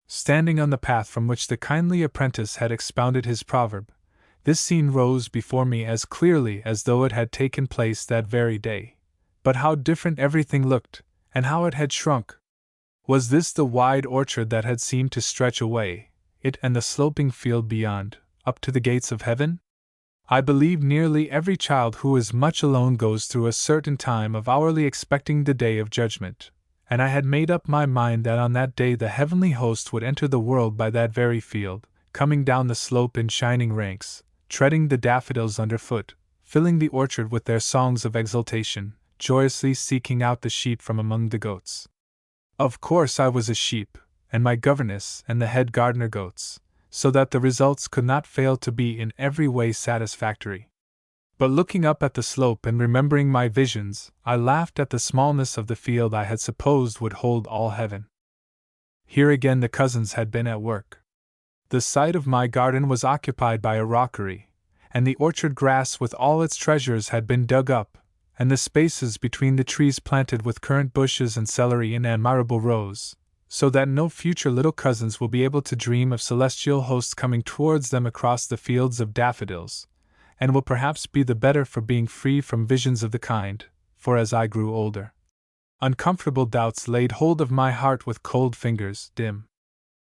Standing on the path from which the kindly apprentice had expounded his proverb, this scene rose before me as clearly as though it had taken place that very day. But how different everything looked, and how it had shrunk! Was this the wide orchard that had seemed to stretch away, it and the sloping field beyond, up to the gates of heaven? I believe nearly every child who is much alone goes through a certain time of hourly expecting the day of judgment, and I had made up my mind that on that day the heavenly host would enter the world by that very field, coming down the slope in shining ranks, treading the daffodils underfoot, filling the orchard with their songs of exultation, joyously seeking out the sheep from among the goats. Of course I was a sheep, and my governess and the head gardener goats, so that the results could not fail to be in every way satisfactory. But looking up at the slope and remembering my visions, I laughed at the smallness of the field I had supposed would hold all heaven. Here again the cousins had been at work. The site of my garden was occupied by a rockery, and the orchard grass with all its treasures had been dug up, and the spaces between the trees planted with currant bushes and celery in admirable rows, so that no future little cousins will be able to dream of celestial hosts coming towards them across the fields of daffodils, and will perhaps be the better for being free from visions of the kind, for as I grew older, uncomfortable doubts laid hold of my heart with cold fingers, dim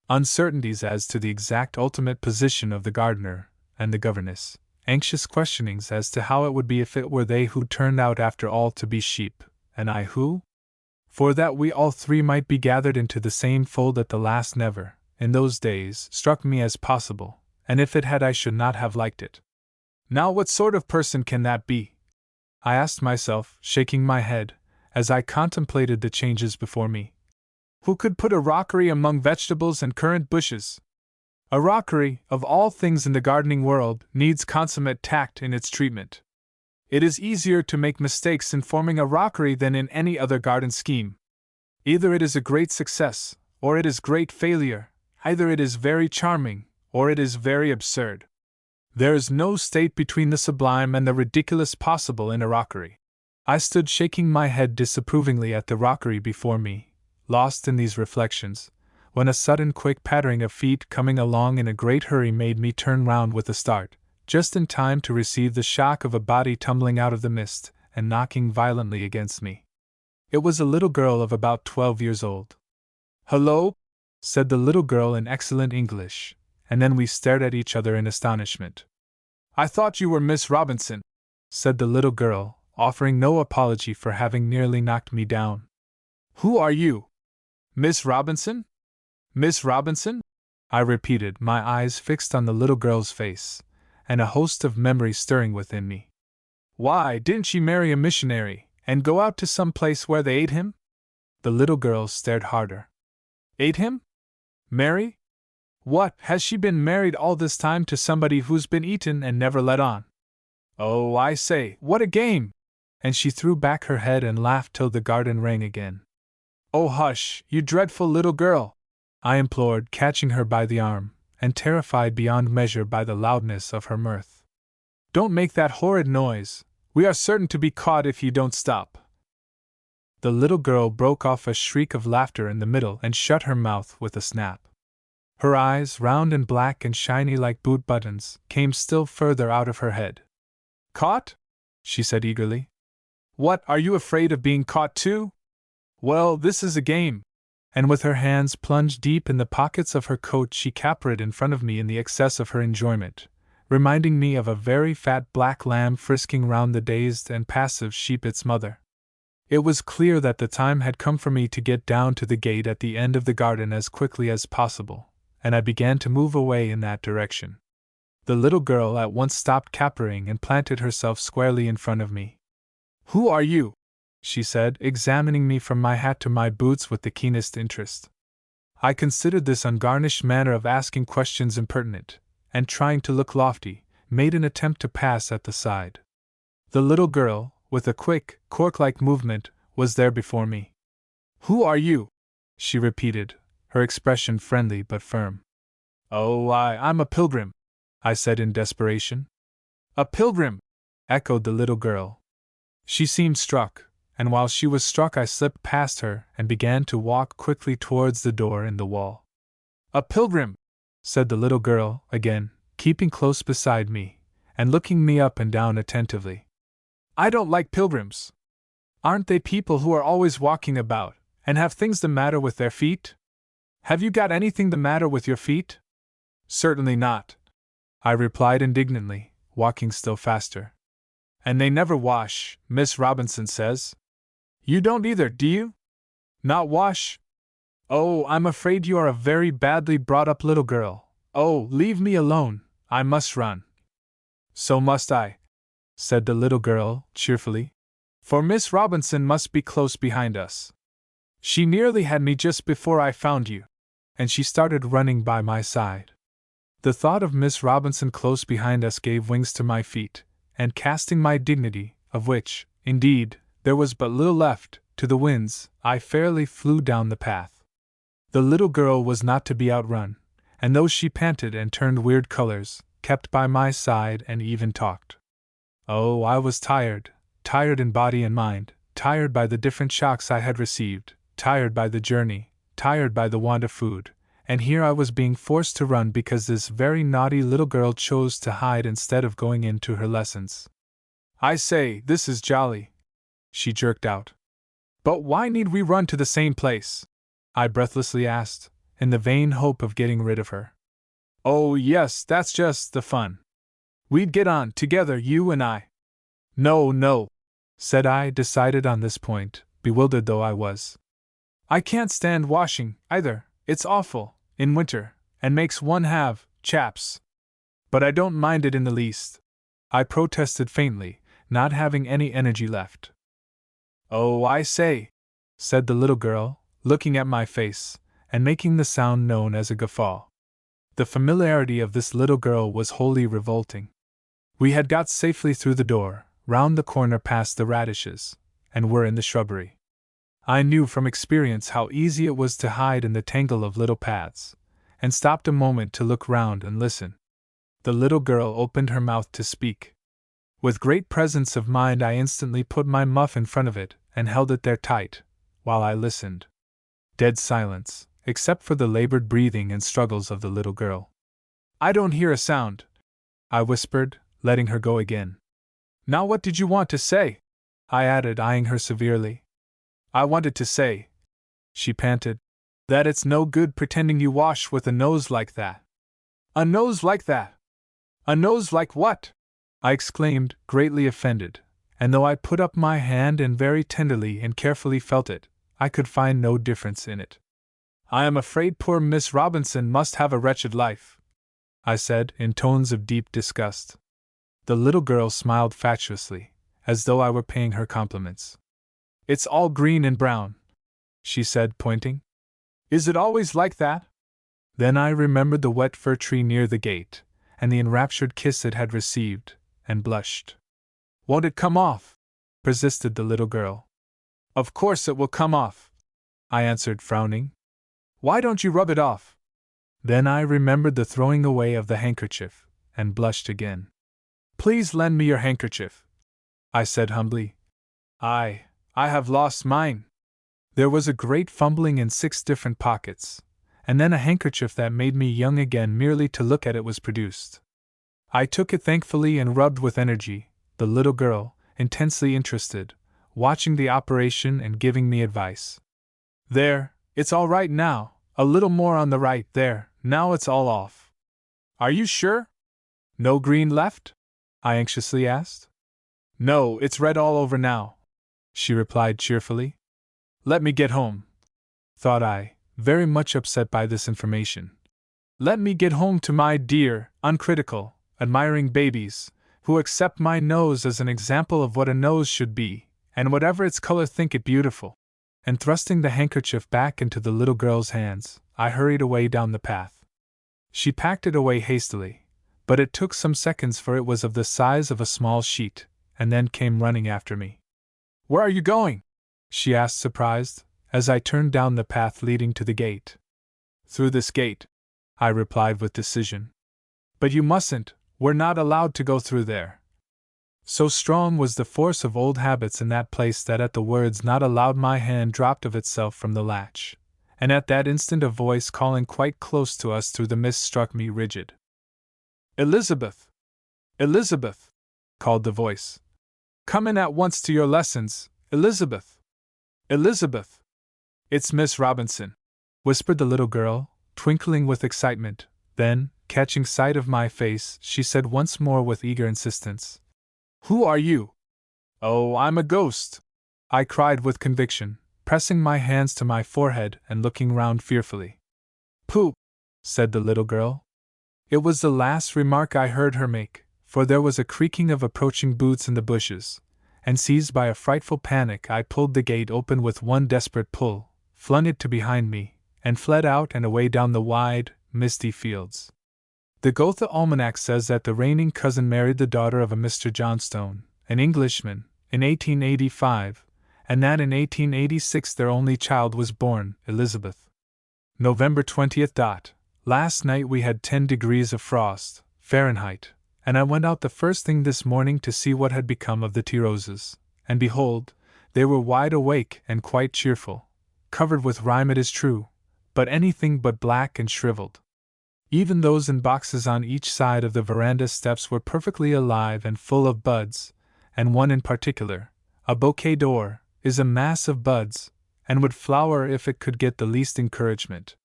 uncertainties as to the exact ultimate position of the gardener and the governess, anxious questionings as to how it would be if it were they who turned out after all to be sheep, and I who? For that we all three might be gathered into the same fold at the last never, in those days, struck me as possible, and if it had I should not have liked it. Now what sort of person can that be? I asked myself, shaking my head, as I contemplated the changes before me. Who could put a rockery among vegetables and currant bushes? A rockery, of all things in the gardening world, needs consummate tact in its treatment. It is easier to make mistakes in forming a rockery than in any other garden scheme. Either it is a great success, or it is great failure, either it is very charming, or it is very absurd. There is no state between the sublime and the ridiculous possible in a rockery. I stood shaking my head disapprovingly at the rockery before me, lost in these reflections, when a sudden quick pattering of feet coming along in a great hurry made me turn round with a start, just in time to receive the shock of a body tumbling out of the mist and knocking violently against me. It was a little girl of about 12 years old. "Hello!" said the little girl in excellent English, and then we stared at each other in astonishment. "I thought you were Miss Robinson," said the little girl, offering no apology for having nearly knocked me down. "Who are you? Miss Robinson? Miss Robinson?" I repeated, my eyes fixed on the little girl's face, and a host of memories stirring within me. "Why, didn't she marry a missionary, and go out to some place where they ate him?" The little girl stared harder. "Ate him? Marry? What, has she been married all this time to somebody who's been eaten and never let on? Oh, I say, what a game!" And she threw back her head and laughed till the garden rang again. "Oh, hush, you dreadful little girl!" I implored, catching her by the arm, and terrified beyond measure by the loudness of her mirth. "Don't make that horrid noise! We are certain to be caught if you don't stop." The little girl broke off a shriek of laughter in the middle and shut her mouth with a snap. Her eyes, round and black and shiny like boot buttons, came still further out of her head. "Caught?" she said eagerly. "What, are you afraid of being caught too? Well, this is a game." And with her hands plunged deep in the pockets of her coat she capered in front of me in the excess of her enjoyment, reminding me of a very fat black lamb frisking round the dazed and passive sheep its mother. It was clear that the time had come for me to get down to the gate at the end of the garden as quickly as possible, and I began to move away in that direction. The little girl at once stopped capering and planted herself squarely in front of me. "Who are you?" she said, examining me from my hat to my boots with the keenest interest. I considered this ungarnished manner of asking questions impertinent, and trying to look lofty, made an attempt to pass at the side. The little girl, with a quick, cork-like movement, was there before me. "Who are you?" she repeated, her expression friendly but firm. "Oh, I'm a pilgrim," I said in desperation. "A pilgrim!" echoed the little girl. She seemed struck, and while she was struck I slipped past her and began to walk quickly towards the door in the wall. "A pilgrim!" said the little girl, again, keeping close beside me, and looking me up and down attentively. "I don't like pilgrims. Aren't they people who are always walking about, and have things the matter with their feet? Have you got anything the matter with your feet?" "Certainly not," I replied indignantly, walking still faster. "And they never wash, Miss Robinson says. You don't either, do you? Not wash? Oh, I'm afraid you are a very badly brought up little girl. Oh, leave me alone, I must run." "So must I," said the little girl, cheerfully. "For Miss Robinson must be close behind us. She nearly had me just before I found you." And she started running by my side. The thought of Miss Robinson close behind us gave wings to my feet, and casting my dignity, of which, indeed, there was but little left, to the winds, I fairly flew down the path. The little girl was not to be outrun, and though she panted and turned weird colors, kept by my side and even talked. Oh, I was tired in body and mind, tired by the different shocks I had received, tired by the journey, tired by the want of food, and here I was being forced to run because this very naughty little girl chose to hide instead of going in to her lessons. "I say, this is jolly," she jerked out. "But why need we run to the same place?" I breathlessly asked, in the vain hope of getting rid of her. "Oh, yes, that's just the fun. We'd get on together, you and I." No, said I, decided on this point, bewildered though I was. "I can't stand washing, either, it's awful, in winter, and makes one have chaps. But I don't mind it in the least," I protested faintly, not having any energy left. "Oh, I say," said the little girl, looking at my face, and making the sound known as a guffaw. The familiarity of this little girl was wholly revolting. We had got safely through the door, round the corner past the radishes, and were in the shrubbery. I knew from experience how easy it was to hide in the tangle of little paths, and stopped a moment to look round and listen. The little girl opened her mouth to speak. With great presence of mind, I instantly put my muff in front of it and held it there tight, while I listened. Dead silence, except for the labored breathing and struggles of the little girl. "I don't hear a sound," I whispered, letting her go again. "Now what did you want to say?" I added, eyeing her severely. "I wanted to say," she panted, "that it's no good pretending you wash with a nose like that." "A nose like that? A nose like what?" I exclaimed, greatly offended, and though I put up my hand and very tenderly and carefully felt it, I could find no difference in it. "I am afraid poor Miss Robinson must have a wretched life," I said, in tones of deep disgust. The little girl smiled fatuously, as though I were paying her compliments. "It's all green and brown," she said, pointing. "Is it always like that?" Then I remembered the wet fir tree near the gate, and the enraptured kiss it had received, and blushed. "Won't it come off?" persisted the little girl. "Of course it will come off," I answered, frowning. "Why don't you rub it off?" Then I remembered the throwing away of the handkerchief, and blushed again. "Please lend me your handkerchief," I said humbly. I have lost mine." There was a great fumbling in 6 different pockets, and then a handkerchief that made me young again merely to look at it was produced. I took it thankfully and rubbed with energy, the little girl, intensely interested, watching the operation and giving me advice. "There, it's all right now, a little more on the right, there, now it's all off." "Are you sure? No green left?" I anxiously asked. "No, it's red all over now," she replied cheerfully. "Let me get home," thought I, very much upset by this information. "Let me get home to my dear, uncritical, admiring babies, who accept my nose as an example of what a nose should be, and whatever its color think it beautiful." And thrusting the handkerchief back into the little girl's hands, I hurried away down the path. She packed it away hastily, but it took some seconds, for it was of the size of a small sheet, and then came running after me. "Where are you going?" she asked, surprised, as I turned down the path leading to the gate. "Through this gate," I replied with decision. "But you mustn't, we're not allowed to go through there." So strong was the force of old habits in that place that at the words "not allowed" my hand dropped of itself from the latch, and at that instant a voice calling quite close to us through the mist struck me rigid. "Elizabeth! Elizabeth!" called the voice. "Come in at once to your lessons, Elizabeth! Elizabeth!" "It's Miss Robinson," whispered the little girl, twinkling with excitement. Then, catching sight of my face, she said once more with eager insistence, "Who are you?" "Oh, I'm a ghost!" I cried with conviction, pressing my hands to my forehead and looking round fearfully. "Pooh!" said the little girl. It was the last remark I heard her make, for there was a creaking of approaching boots in the bushes, and seized by a frightful panic I pulled the gate open with one desperate pull, flung it to behind me, and fled out and away down the wide, misty fields. The Gotha Almanac says that the reigning cousin married the daughter of a Mr. Johnstone, an Englishman, in 1885, and that in 1886 their only child was born, Elizabeth. November 20th. Last night we had 10 degrees of frost, Fahrenheit, and I went out the first thing this morning to see what had become of the tea roses, and behold, they were wide awake and quite cheerful, covered with rime it is true, but anything but black and shriveled. Even those in boxes on each side of the veranda steps were perfectly alive and full of buds, and one in particular, a bouquet d'or, is a mass of buds, and would flower if it could get the least encouragement.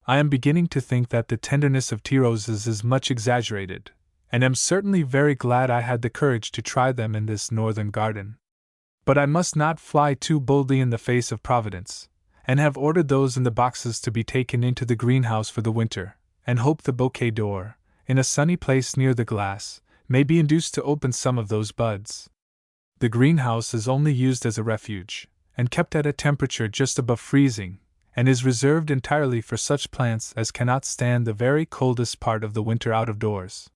I am beginning to think that the tenderness of tea roses is much exaggerated, and am certainly very glad I had the courage to try them in this northern garden. But I must not fly too boldly in the face of Providence, and have ordered those in the boxes to be taken into the greenhouse for the winter, and hope the bouquet d'or, in a sunny place near the glass, may be induced to open some of those buds. The greenhouse is only used as a refuge, and kept at a temperature just above freezing, and is reserved entirely for such plants as cannot stand the very coldest part of the winter out of doors.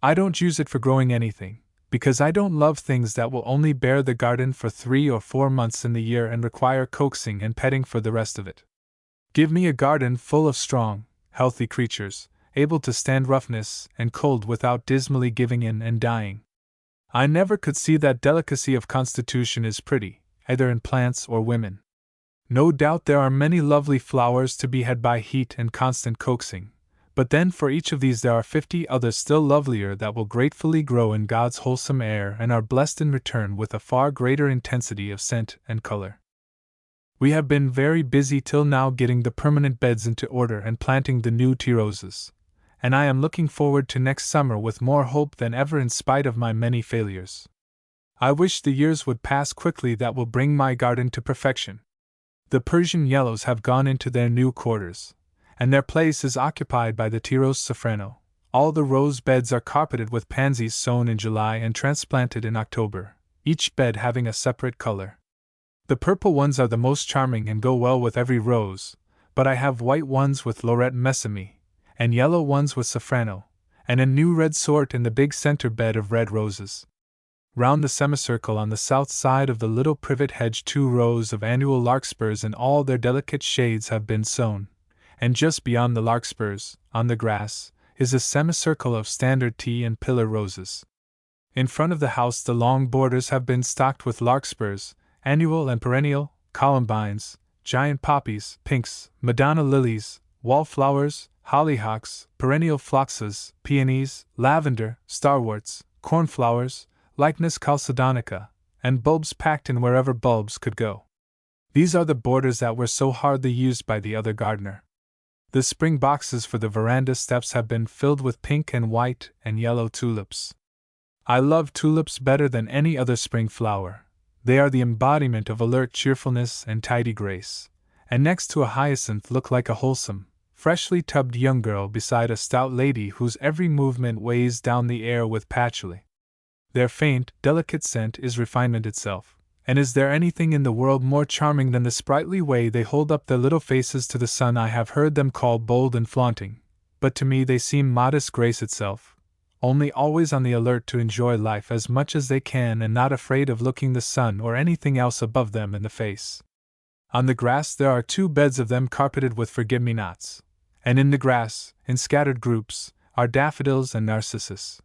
I don't use it for growing anything, because I don't love things that will only bear the garden for 3 or 4 months in the year and require coaxing and petting for the rest of it. Give me a garden full of strong, healthy creatures, able to stand roughness and cold without dismally giving in and dying. I never could see that delicacy of constitution is pretty, either in plants or women. No doubt there are many lovely flowers to be had by heat and constant coaxing, but then for each of these there are 50 others still lovelier that will gratefully grow in God's wholesome air and are blessed in return with a far greater intensity of scent and color. We have been very busy till now getting the permanent beds into order and planting the new tea roses, and I am looking forward to next summer with more hope than ever in spite of my many failures. I wish the years would pass quickly that will bring my garden to perfection. The Persian yellows have gone into their new quarters, and their place is occupied by the tea rose safrano. All the rose beds are carpeted with pansies sown in July and transplanted in October, each bed having a separate color. The purple ones are the most charming and go well with every rose, but I have white ones with Lorette Messamy, and yellow ones with safrano, and a new red sort in the big center bed of red roses. Round the semicircle on the south side of the little privet hedge 2 rows of annual larkspurs in all their delicate shades have been sown, and just beyond the larkspurs, on the grass, is a semicircle of standard tea and pillar roses. In front of the house the long borders have been stocked with larkspurs, annual and perennial, columbines, giant poppies, pinks, Madonna lilies, wallflowers, hollyhocks, perennial phloxes, peonies, lavender, starworts, cornflowers, Lychnis chalcedonica, and bulbs packed in wherever bulbs could go. These are the borders that were so hardly used by the other gardener. The spring boxes for the veranda steps have been filled with pink and white and yellow tulips. I love tulips better than any other spring flower. They are the embodiment of alert cheerfulness and tidy grace, and next to a hyacinth look like a wholesome, freshly tubbed young girl beside a stout lady whose every movement weighs down the air with patchouli. Their faint, delicate scent is refinement itself, and is there anything in the world more charming than the sprightly way they hold up their little faces to the sun? I have heard them called bold and flaunting, but to me they seem modest grace itself, only always on the alert to enjoy life as much as they can and not afraid of looking the sun or anything else above them in the face. On the grass there are 2 beds of them carpeted with forget-me-nots, and in the grass, in scattered groups, are daffodils and narcissus.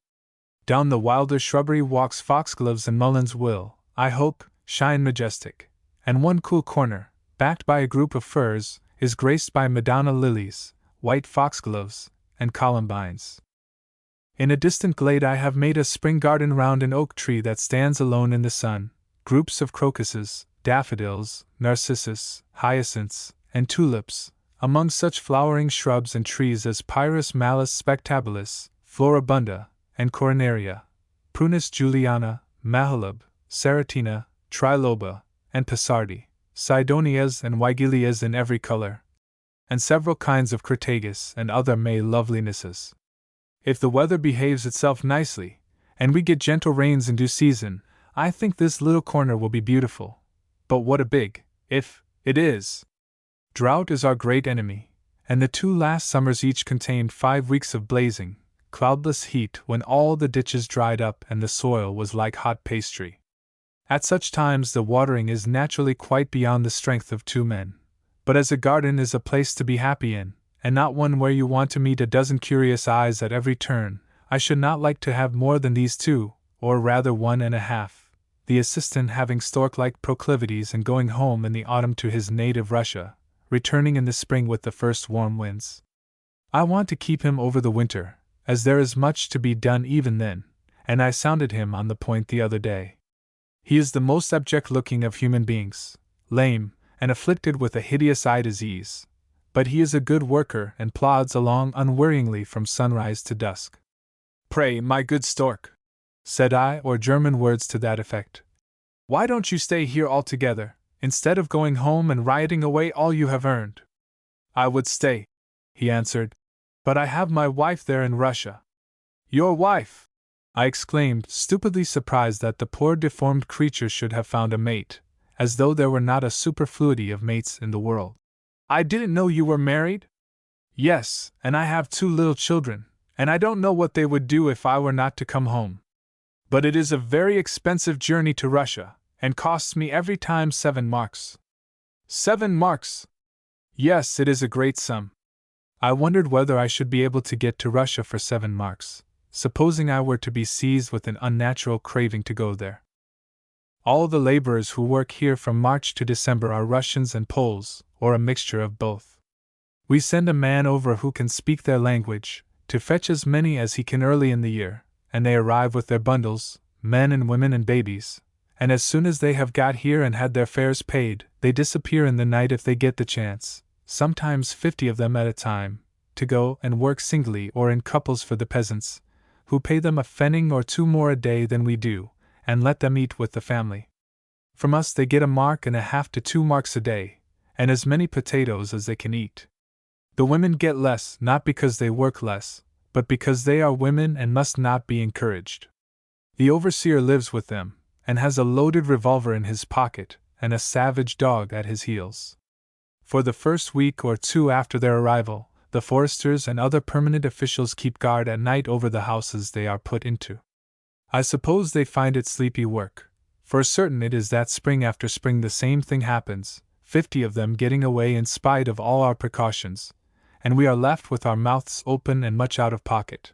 Down the wilder shrubbery walks foxgloves and mullins will, I hope, shine majestic, and one cool corner, backed by a group of firs, is graced by Madonna lilies, white foxgloves, and columbines. In a distant glade I have made a spring garden round an oak tree that stands alone in the sun, groups of crocuses, daffodils, narcissus, hyacinths, and tulips, among such flowering shrubs and trees as Pyrus malus spectabilis, Floribunda, and Coronaria, Prunus juliana, Mahalub, Seratina, Triloba, and Passardi, Sidonias and Weigelias in every color, and several kinds of Crataegus and other May lovelinesses. If the weather behaves itself nicely, and we get gentle rains in due season, I think this little corner will be beautiful. But what a big, if it is! Drought is our great enemy, and the 2 last summers each contained 5 weeks of blazing, cloudless heat when all the ditches dried up and the soil was like hot pastry. At such times the watering is naturally quite beyond the strength of 2 men, but as a garden is a place to be happy in, and not one where you want to meet a dozen curious eyes at every turn, I should not like to have more than these 2, or rather 1.5, the assistant having stork-like proclivities and going home in the autumn to his native Russia, returning in the spring with the first warm winds. I want to keep him over the winter, as there is much to be done even then, and I sounded him on the point the other day. He is the most abject-looking of human beings, lame, and afflicted with a hideous eye disease, but he is a good worker and plods along unwearyingly from sunrise to dusk. "Pray, my good stork," said I, or German words to that effect, "why don't you stay here altogether, instead of going home and rioting away all you have earned?" "I would stay," he answered, "but I have my wife there in Russia." "Your wife!" I exclaimed, stupidly surprised that the poor deformed creature should have found a mate, as though there were not a superfluity of mates in the world. "I didn't know you were married?" "Yes, and I have 2 little children, and I don't know what they would do if I were not to come home." But it is a very expensive journey to Russia, and costs me every time 7 marks. 7 marks! Yes, it is a great sum. I wondered whether I should be able to get to Russia for 7 marks, supposing I were to be seized with an unnatural craving to go there. All the laborers who work here from March to December are Russians and Poles, or a mixture of both. We send a man over who can speak their language, to fetch as many as he can early in the year, and they arrive with their bundles, men and women and babies, and as soon as they have got here and had their fares paid, they disappear in the night if they get the chance, sometimes 50 of them at a time, to go and work singly or in couples for the peasants, who pay them a pfennig or 2 more a day than we do, and let them eat with the family. From us they get 1.5 marks to 2 marks a day, and as many potatoes as they can eat. The women get less, not because they work less, but because they are women and must not be encouraged. The overseer lives with them, and has a loaded revolver in his pocket, and a savage dog at his heels. For the first week or 2 after their arrival, the foresters and other permanent officials keep guard at night over the houses they are put into. I suppose they find it sleepy work. For certain it is that spring after spring the same thing happens, 50 of them getting away in spite of all our precautions, and we are left with our mouths open and much out of pocket.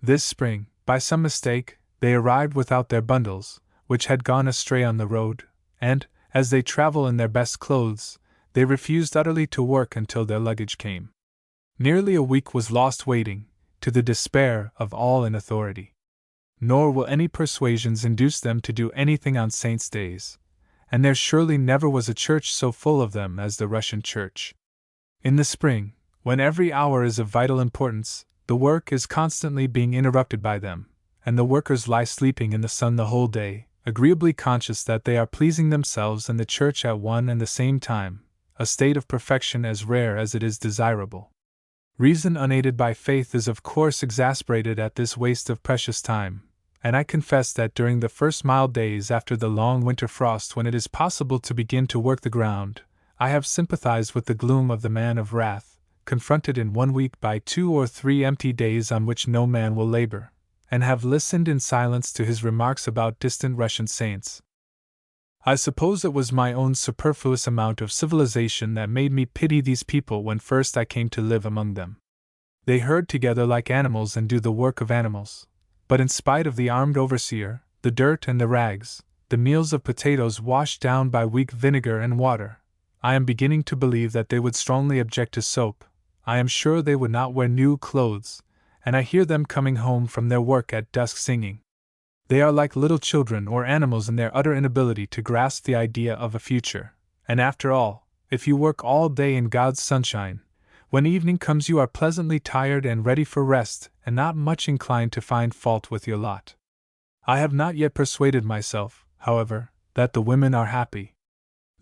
This spring, by some mistake, they arrived without their bundles, which had gone astray on the road, and, as they travel in their best clothes, they refused utterly to work until their luggage came. Nearly a week was lost waiting, to the despair of all in authority. Nor will any persuasions induce them to do anything on saints' days, and there surely never was a church so full of them as the Russian church. In the spring, when every hour is of vital importance, the work is constantly being interrupted by them, and the workers lie sleeping in the sun the whole day, agreeably conscious that they are pleasing themselves and the church at one and the same time, a state of perfection as rare as it is desirable. Reason unaided by faith is of course exasperated at this waste of precious time, and I confess that during the first mild days after the long winter frost, when it is possible to begin to work the ground, I have sympathized with the gloom of the man of wrath, confronted in 1 week by 2 or 3 empty days on which no man will labor, and have listened in silence to his remarks about distant Russian saints. I suppose it was my own superfluous amount of civilization that made me pity these people when first I came to live among them. They herd together like animals and do the work of animals. But in spite of the armed overseer, the dirt and the rags, the meals of potatoes washed down by weak vinegar and water, I am beginning to believe that they would strongly object to soap. I am sure they would not wear new clothes, and I hear them coming home from their work at dusk singing. They are like little children or animals in their utter inability to grasp the idea of a future, and after all, if you work all day in God's sunshine, when evening comes you are pleasantly tired and ready for rest, and not much inclined to find fault with your lot. I have not yet persuaded myself, however, that the women are happy.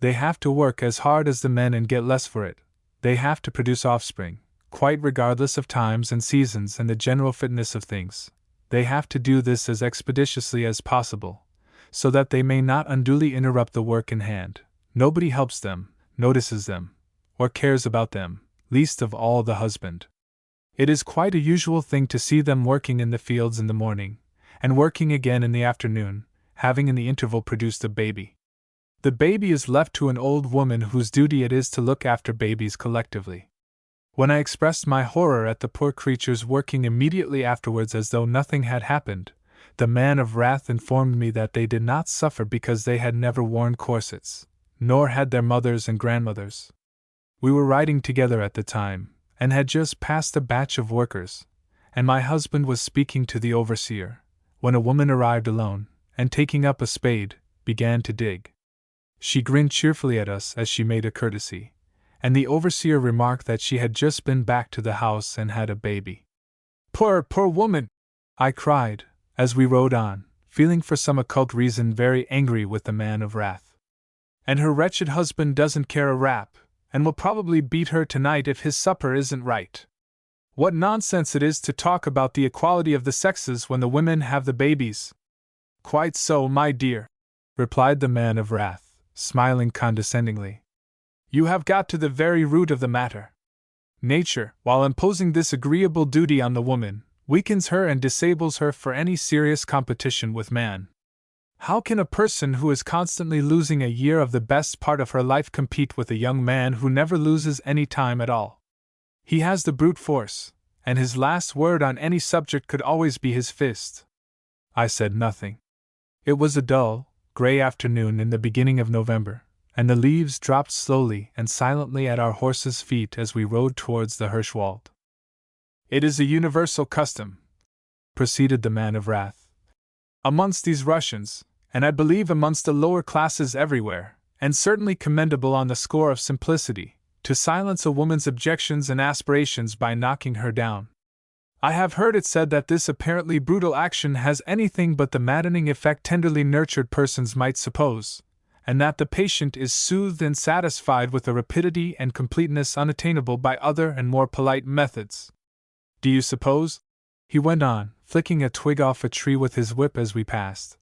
They have to work as hard as the men and get less for it. They have to produce offspring, quite regardless of times and seasons and the general fitness of things. They have to do this as expeditiously as possible, so that they may not unduly interrupt the work in hand. Nobody helps them, notices them, or cares about them, least of all the husband. It is quite a usual thing to see them working in the fields in the morning, and working again in the afternoon, having in the interval produced a baby. The baby is left to an old woman whose duty it is to look after babies collectively. When I expressed my horror at the poor creatures working immediately afterwards as though nothing had happened, the man of wrath informed me that they did not suffer because they had never worn corsets, nor had their mothers and grandmothers. We were riding together at the time, and had just passed a batch of workers, and my husband was speaking to the overseer, when a woman arrived alone, and taking up a spade, began to dig. She grinned cheerfully at us as she made a courtesy, and the overseer remarked that she had just been back to the house and had a baby. Poor woman! I cried, as we rode on, feeling for some occult reason very angry with the man of wrath. And her wretched husband doesn't care a rap, and will probably beat her tonight if his supper isn't right. What nonsense it is to talk about the equality of the sexes when the women have the babies. Quite so, my dear, replied the man of wrath, smiling condescendingly. You have got to the very root of the matter. Nature, while imposing this agreeable duty on the woman, weakens her and disables her for any serious competition with man. How can a person who is constantly losing a year of the best part of her life compete with a young man who never loses any time at all? He has the brute force, and his last word on any subject could always be his fist. I said nothing. It was a dull, gray afternoon in the beginning of November, and the leaves dropped slowly and silently at our horses' feet as we rode towards the Hirschwald. "It is a universal custom," proceeded the man of wrath, "amongst these Russians, and I believe amongst the lower classes everywhere, and certainly commendable on the score of simplicity, to silence a woman's objections and aspirations by knocking her down. I have heard it said that this apparently brutal action has anything but the maddening effect tenderly nurtured persons might suppose, and that the patient is soothed and satisfied with a rapidity and completeness unattainable by other and more polite methods. Do you suppose," he went on, flicking a twig off a tree with his whip as we passed,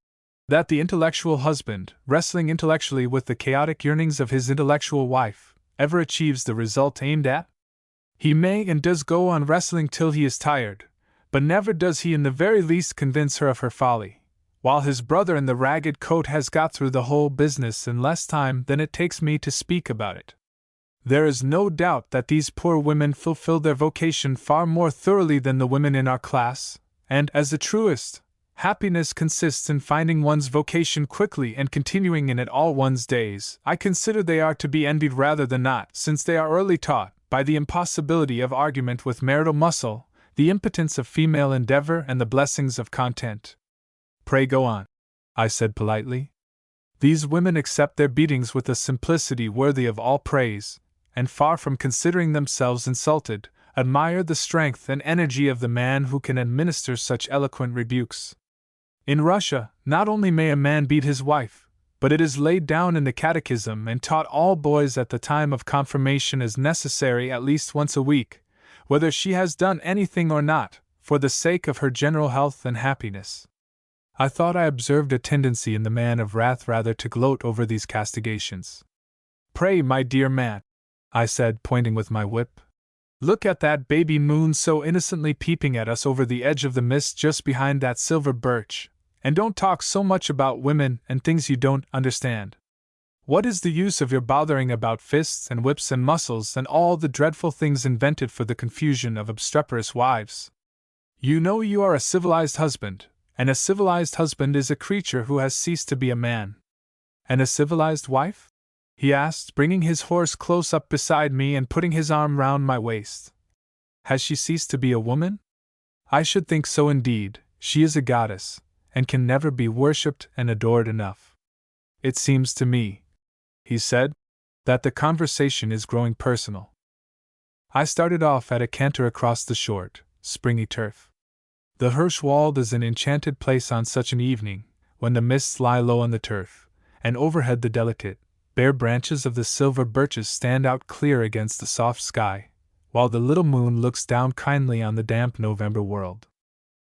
"that the intellectual husband, wrestling intellectually with the chaotic yearnings of his intellectual wife, ever achieves the result aimed at? He may and does go on wrestling till he is tired, but never does he in the very least convince her of her folly, while his brother in the ragged coat has got through the whole business in less time than it takes me to speak about it. There is no doubt that these poor women fulfill their vocation far more thoroughly than the women in our class, and, as the truest happiness consists in finding one's vocation quickly and continuing in it all one's days, I consider they are to be envied rather than not, since they are early taught, by the impossibility of argument with marital muscle, the impotence of female endeavor, and the blessings of content." "Pray go on," I said politely. "These women accept their beatings with a simplicity worthy of all praise, and far from considering themselves insulted, admire the strength and energy of the man who can administer such eloquent rebukes. In Russia, not only may a man beat his wife, but it is laid down in the catechism and taught all boys at the time of confirmation as necessary at least once a week, whether she has done anything or not, for the sake of her general health and happiness." I thought I observed a tendency in the man of wrath rather to gloat over these castigations. "Pray, my dear man," I said, pointing with my whip, "look at that baby moon so innocently peeping at us over the edge of the mist just behind that silver birch, and don't talk so much about women and things you don't understand. What is the use of your bothering about fists and whips and muscles and all the dreadful things invented for the confusion of obstreperous wives? You know you are a civilized husband, and a civilized husband is a creature who has ceased to be a man." "And a civilized wife?" he asked, bringing his horse close up beside me and putting his arm round my waist. "Has she ceased to be a woman? I should think so indeed. She is a goddess, and can never be worshipped and adored enough. It seems to me," he said, "that the conversation is growing personal." I started off at a canter across the short, springy turf. The Hirschwald is an enchanted place on such an evening, when the mists lie low on the turf, and overhead the delicate, bare branches of the silver birches stand out clear against the soft sky, while the little moon looks down kindly on the damp November world.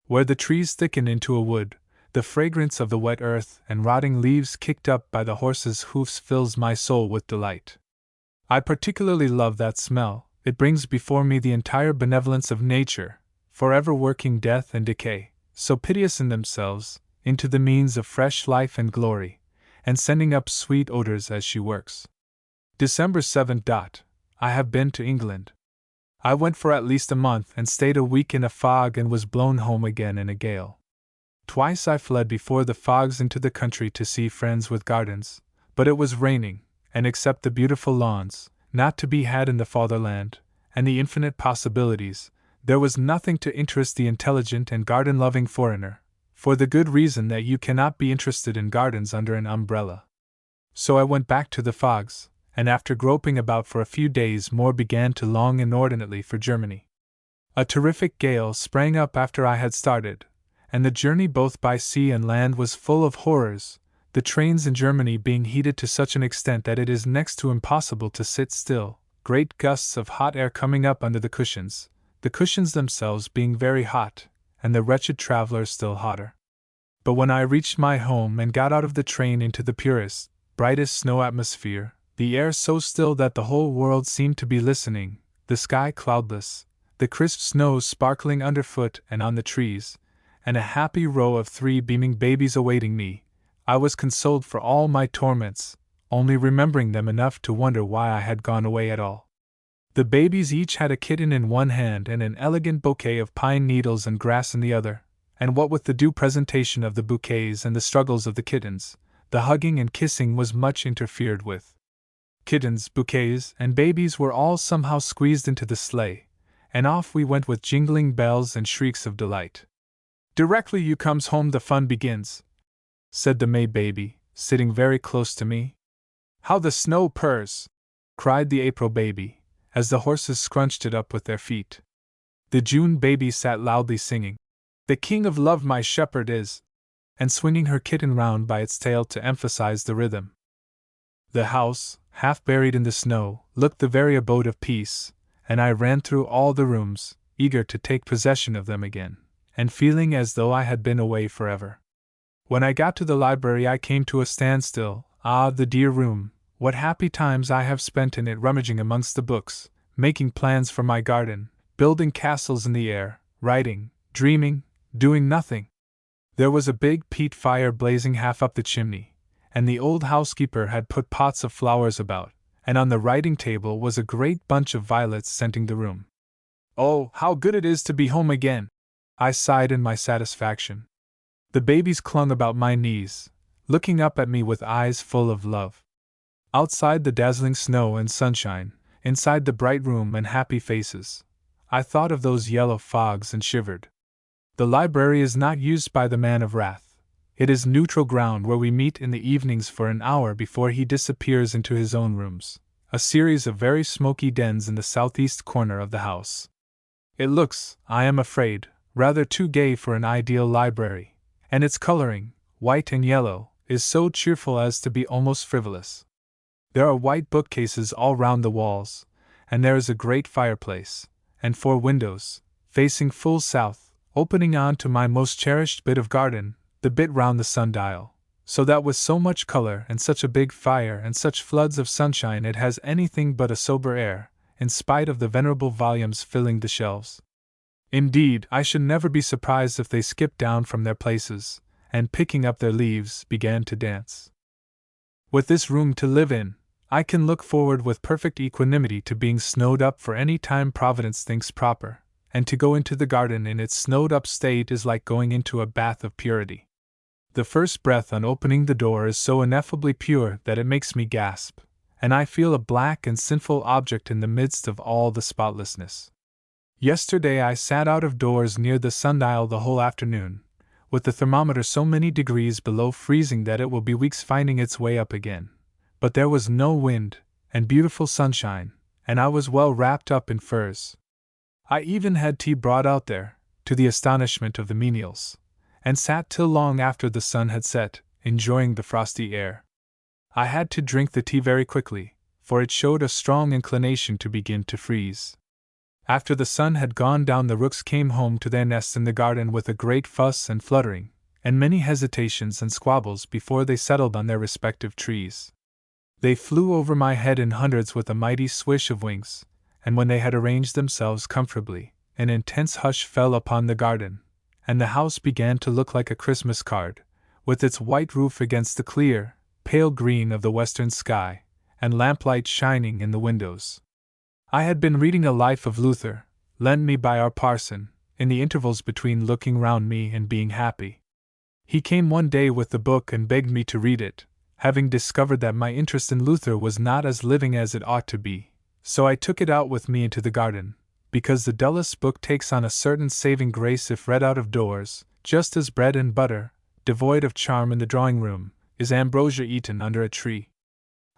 Where the trees thicken into a wood, the fragrance of the wet earth and rotting leaves kicked up by the horses' hoofs fills my soul with delight. I particularly love that smell. It brings before me the entire benevolence of nature, forever working death and decay, so piteous in themselves, into the means of fresh life and glory, and sending up sweet odors as she works. December 7th. I have been to England. I went for at least a month and stayed a week in a fog and was blown home again in a gale. Twice I fled before the fogs into the country to see friends with gardens, but it was raining, and except the beautiful lawns, not to be had in the fatherland, and the infinite possibilities, there was nothing to interest the intelligent and garden-loving foreigner, for the good reason that you cannot be interested in gardens under an umbrella. So I went back to the fogs, and after groping about for a few days more began to long inordinately for Germany. A terrific gale sprang up after I had started, and the journey both by sea and land was full of horrors, the trains in Germany being heated to such an extent that it is next to impossible to sit still, great gusts of hot air coming up under the cushions themselves being very hot, and the wretched traveler still hotter. But when I reached my home and got out of the train into the purest, brightest snow atmosphere, the air so still that the whole world seemed to be listening, the sky cloudless, the crisp snow sparkling underfoot and on the trees, and a happy row of 3 beaming babies awaiting me, I was consoled for all my torments, only remembering them enough to wonder why I had gone away at all. The babies each had a kitten in one hand and an elegant bouquet of pine needles and grass in the other, and what with the due presentation of the bouquets and the struggles of the kittens, the hugging and kissing was much interfered with. Kittens, bouquets, and babies were all somehow squeezed into the sleigh, and off we went with jingling bells and shrieks of delight. "Directly you comes home the fun begins," said the May baby, sitting very close to me. "How the snow purrs!" cried the April baby, as the horses scrunched it up with their feet. The June baby sat loudly singing, "The king of love my shepherd is," and swinging her kitten round by its tail to emphasize the rhythm. The house, half buried in the snow, looked the very abode of peace, and I ran through all the rooms, eager to take possession of them again, and feeling as though I had been away forever. When I got to the library I came to a standstill. Ah, the dear room, what happy times I have spent in it, rummaging amongst the books, making plans for my garden, building castles in the air, writing, dreaming, doing nothing. There was a big peat fire blazing half up the chimney, and the old housekeeper had put pots of flowers about, and on the writing table was a great bunch of violets scenting the room. "Oh, how good it is to be home again!" I sighed in my satisfaction. The babies clung about my knees, looking up at me with eyes full of love. Outside the dazzling snow and sunshine, inside the bright room and happy faces, I thought of those yellow fogs and shivered. The library is not used by the man of wrath. It is neutral ground where we meet in the evenings for an hour before he disappears into his own rooms, a series of very smoky dens in the southeast corner of the house. It looks, I am afraid, rather too gay for an ideal library, and its coloring, white and yellow, is so cheerful as to be almost frivolous. There are white bookcases all round the walls, and there is a great fireplace, and 4 windows, facing full south, opening on to my most cherished bit of garden, the bit round the sundial, so that with so much color and such a big fire and such floods of sunshine it has anything but a sober air, in spite of the venerable volumes filling the shelves. Indeed, I should never be surprised if they skipped down from their places, and picking up their leaves, began to dance. With this room to live in, I can look forward with perfect equanimity to being snowed up for any time Providence thinks proper, and to go into the garden in its snowed-up state is like going into a bath of purity. The first breath on opening the door is so ineffably pure that it makes me gasp, and I feel a black and sinful object in the midst of all the spotlessness. Yesterday I sat out of doors near the sundial the whole afternoon, with the thermometer so many degrees below freezing that it will be weeks finding its way up again. But there was no wind, and beautiful sunshine, and I was well wrapped up in furs. I even had tea brought out there, to the astonishment of the menials, and sat till long after the sun had set, enjoying the frosty air. I had to drink the tea very quickly, for it showed a strong inclination to begin to freeze. After the sun had gone down, the rooks came home to their nests in the garden with a great fuss and fluttering, and many hesitations and squabbles before they settled on their respective trees. They flew over my head in hundreds with a mighty swish of wings, and when they had arranged themselves comfortably, an intense hush fell upon the garden, and the house began to look like a Christmas card, with its white roof against the clear, pale green of the western sky, and lamplight shining in the windows. I had been reading a life of Luther, lent me by our parson, in the intervals between looking round me and being happy. He came one day with the book and begged me to read it, having discovered that my interest in Luther was not as living as it ought to be, so I took it out with me into the garden, because the dullest book takes on a certain saving grace if read out of doors, just as bread and butter, devoid of charm in the drawing-room, is ambrosia eaten under a tree.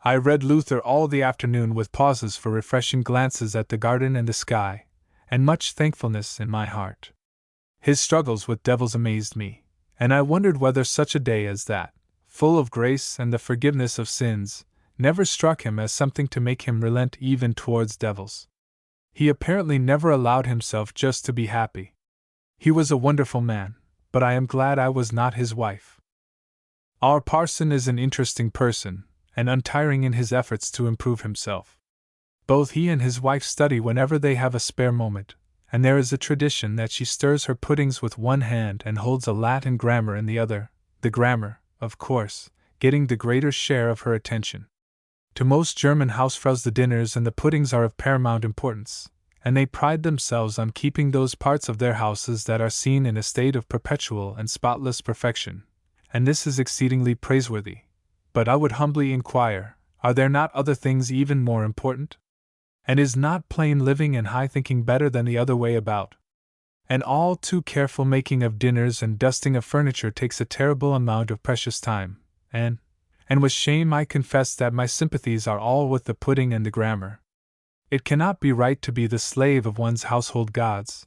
I read Luther all the afternoon with pauses for refreshing glances at the garden and the sky, and much thankfulness in my heart. His struggles with devils amazed me, and I wondered whether such a day as that, full of grace and the forgiveness of sins, never struck him as something to make him relent even towards devils. He apparently never allowed himself just to be happy. He was a wonderful man, but I am glad I was not his wife. Our parson is an interesting person, and untiring in his efforts to improve himself. Both he and his wife study whenever they have a spare moment, and there is a tradition that she stirs her puddings with one hand and holds a Latin grammar in the other, the grammar, of course, getting the greater share of her attention. To most German hausfraus the dinners and the puddings are of paramount importance, and they pride themselves on keeping those parts of their houses that are seen in a state of perpetual and spotless perfection, and this is exceedingly praiseworthy. But I would humbly inquire, are there not other things even more important? And is not plain living and high thinking better than the other way about? And all too careful making of dinners and dusting of furniture takes a terrible amount of precious time, and with shame I confess that my sympathies are all with the pudding and the grammar. It cannot be right to be the slave of one's household gods,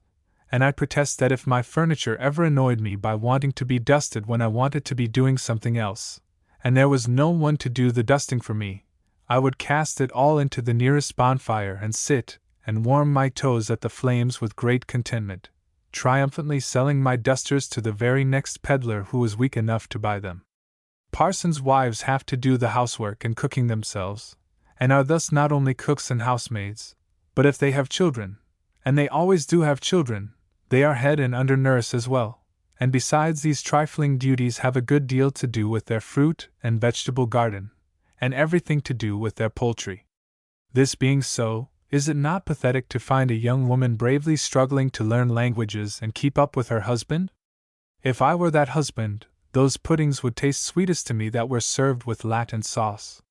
and I protest that if my furniture ever annoyed me by wanting to be dusted when I wanted to be doing something else, and there was no one to do the dusting for me, I would cast it all into the nearest bonfire and sit and warm my toes at the flames with great contentment, triumphantly selling my dusters to the very next peddler who was weak enough to buy them. Parsons' wives have to do the housework and cooking themselves, and are thus not only cooks and housemaids, but if they have children, and they always do have children, they are head and under nurse as well, and besides these trifling duties have a good deal to do with their fruit and vegetable garden, and everything to do with their poultry. This being so, is it not pathetic to find a young woman bravely struggling to learn languages and keep up with her husband? If I were that husband, those puddings would taste sweetest to me that were served with Latin sauce.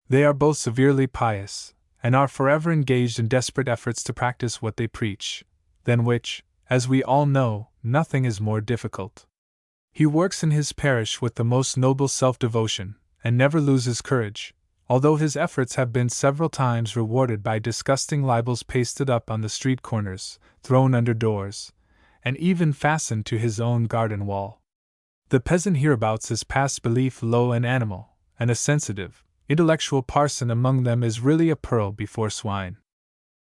They are both severely pious, and are forever engaged in desperate efforts to practice what they preach, than which, as we all know, nothing is more difficult. He works in his parish with the most noble self-devotion, and never loses courage, although his efforts have been several times rewarded by disgusting libels pasted up on the street corners, thrown under doors, and even fastened to his own garden wall. The peasant hereabouts is past belief low and animal, and a sensitive, intellectual parson among them is really a pearl before swine.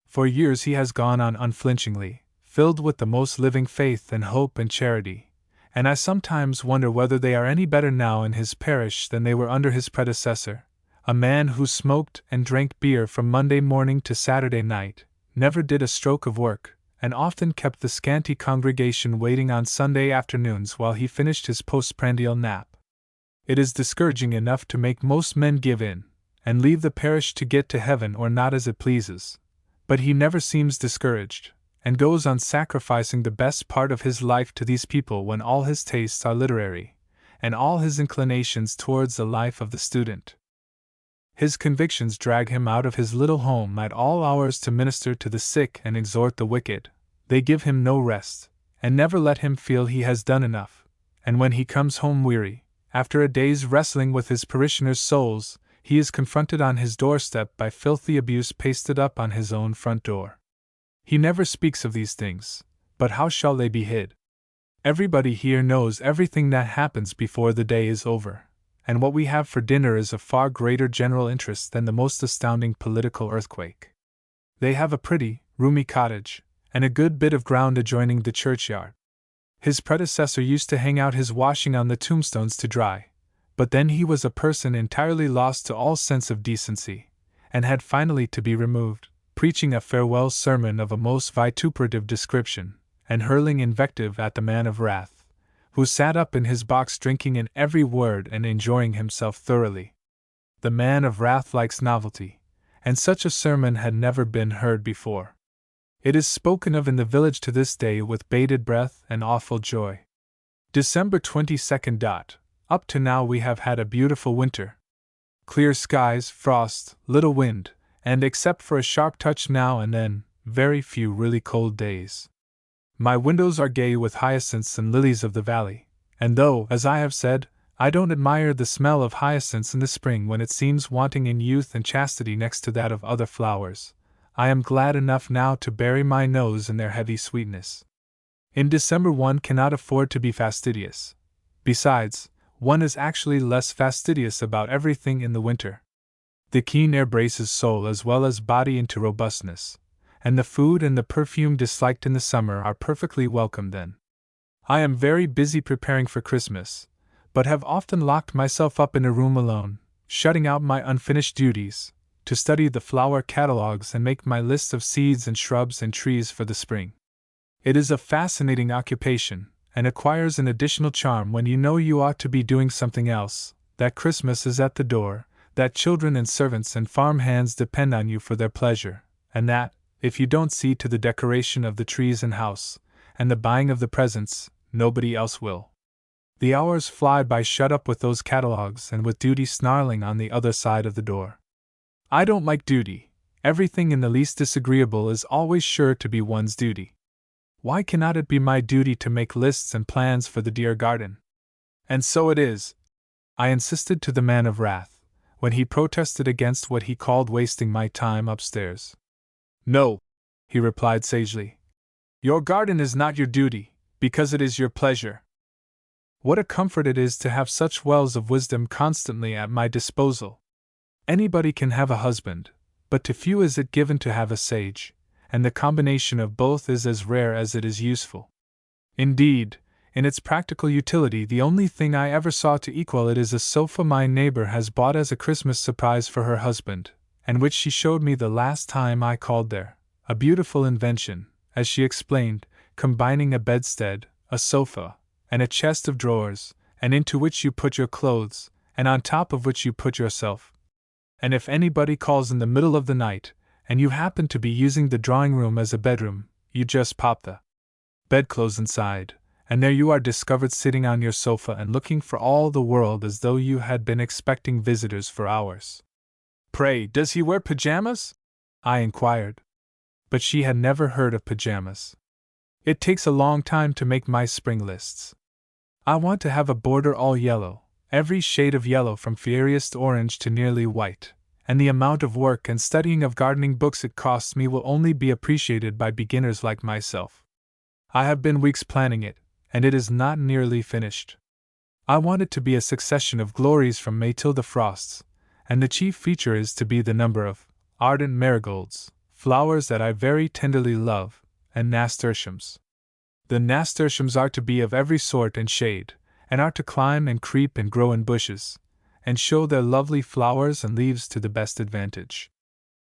For years he has gone on unflinchingly, filled with the most living faith and hope and charity, and I sometimes wonder whether they are any better now in his parish than they were under his predecessor, a man who smoked and drank beer from Monday morning to Saturday night, never did a stroke of work, and often kept the scanty congregation waiting on Sunday afternoons while he finished his postprandial nap. It is discouraging enough to make most men give in, and leave the parish to get to heaven or not as it pleases, but he never seems discouraged, and goes on sacrificing the best part of his life to these people when all his tastes are literary, and all his inclinations towards the life of the student. His convictions drag him out of his little home at all hours to minister to the sick and exhort the wicked. They give him no rest, and never let him feel he has done enough, and when he comes home weary, after a day's wrestling with his parishioners' souls, he is confronted on his doorstep by filthy abuse pasted up on his own front door. He never speaks of these things, but how shall they be hid? Everybody here knows everything that happens before the day is over, and what we have for dinner is of far greater general interest than the most astounding political earthquake. They have a pretty, roomy cottage, and a good bit of ground adjoining the churchyard. His predecessor used to hang out his washing on the tombstones to dry, but then he was a person entirely lost to all sense of decency, and had finally to be removed, preaching a farewell sermon of a most vituperative description, and hurling invective at the man of wrath, who sat up in his box drinking in every word and enjoying himself thoroughly. The man of wrath likes novelty, and such a sermon had never been heard before. It is spoken of in the village to this day with bated breath and awful joy. December 22nd. Up to now we have had a beautiful winter. Clear skies, frost, little wind, and except for a sharp touch now and then, very few really cold days. My windows are gay with hyacinths and lilies of the valley, and though, as I have said, I don't admire the smell of hyacinths in the spring when it seems wanting in youth and chastity next to that of other flowers, I am glad enough now to bury my nose in their heavy sweetness. In December one cannot afford to be fastidious. Besides, one is actually less fastidious about everything in the winter. The keen air braces soul as well as body into robustness, and the food and the perfume disliked in the summer are perfectly welcome then. I am very busy preparing for Christmas, but have often locked myself up in a room alone, shutting out my unfinished duties, to study the flower catalogues and make my list of seeds and shrubs and trees for the spring. It is a fascinating occupation, and acquires an additional charm when you know you ought to be doing something else, that Christmas is at the door, that children and servants and farm hands depend on you for their pleasure, and that, if you don't see to the decoration of the trees and house, and the buying of the presents, nobody else will. The hours fly by shut up with those catalogues and with duty snarling on the other side of the door. I don't like duty. Everything in the least disagreeable is always sure to be one's duty. Why cannot it be my duty to make lists and plans for the dear garden? And so it is, I insisted to the man of wrath, when he protested against what he called wasting my time upstairs. No, he replied sagely. Your garden is not your duty, because it is your pleasure. What a comfort it is to have such wells of wisdom constantly at my disposal. Anybody can have a husband, but to few is it given to have a sage, and the combination of both is as rare as it is useful. Indeed, in its practical utility, the only thing I ever saw to equal it is a sofa my neighbor has bought as a Christmas surprise for her husband, and which she showed me the last time I called there. A beautiful invention, as she explained, combining a bedstead, a sofa, and a chest of drawers, and into which you put your clothes, and on top of which you put yourself. And if anybody calls in the middle of the night, and you happen to be using the drawing room as a bedroom, you just pop the bedclothes inside, and there you are discovered sitting on your sofa and looking for all the world as though you had been expecting visitors for hours. Pray, does he wear pajamas? I inquired. But she had never heard of pajamas. It takes a long time to make my spring lists. I want to have a border all yellow, every shade of yellow from fiery orange to nearly white, and the amount of work and studying of gardening books it costs me will only be appreciated by beginners like myself. I have been weeks planning it, and it is not nearly finished. I want it to be a succession of glories from May till the frosts, and the chief feature is to be the number of ardent marigolds, flowers that I very tenderly love, and nasturtiums. The nasturtiums are to be of every sort and shade, and are to climb and creep and grow in bushes, and show their lovely flowers and leaves to the best advantage.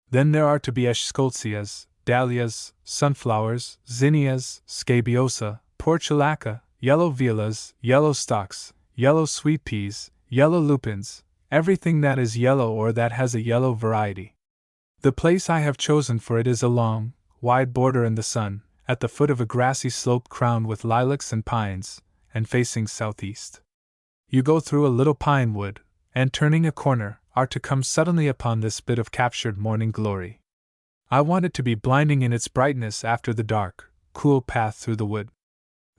Then there are to be eschscholtzias, dahlias, sunflowers, zinnias, scabiosa, portulaca, yellow violas, yellow stocks, yellow sweet peas, yellow lupins, everything that is yellow or that has a yellow variety. The place I have chosen for it is a long, wide border in the sun, at the foot of a grassy slope crowned with lilacs and pines, and facing southeast. You go through a little pine wood, and turning a corner, are to come suddenly upon this bit of captured morning glory. I want it to be blinding in its brightness after the dark, cool path through the wood.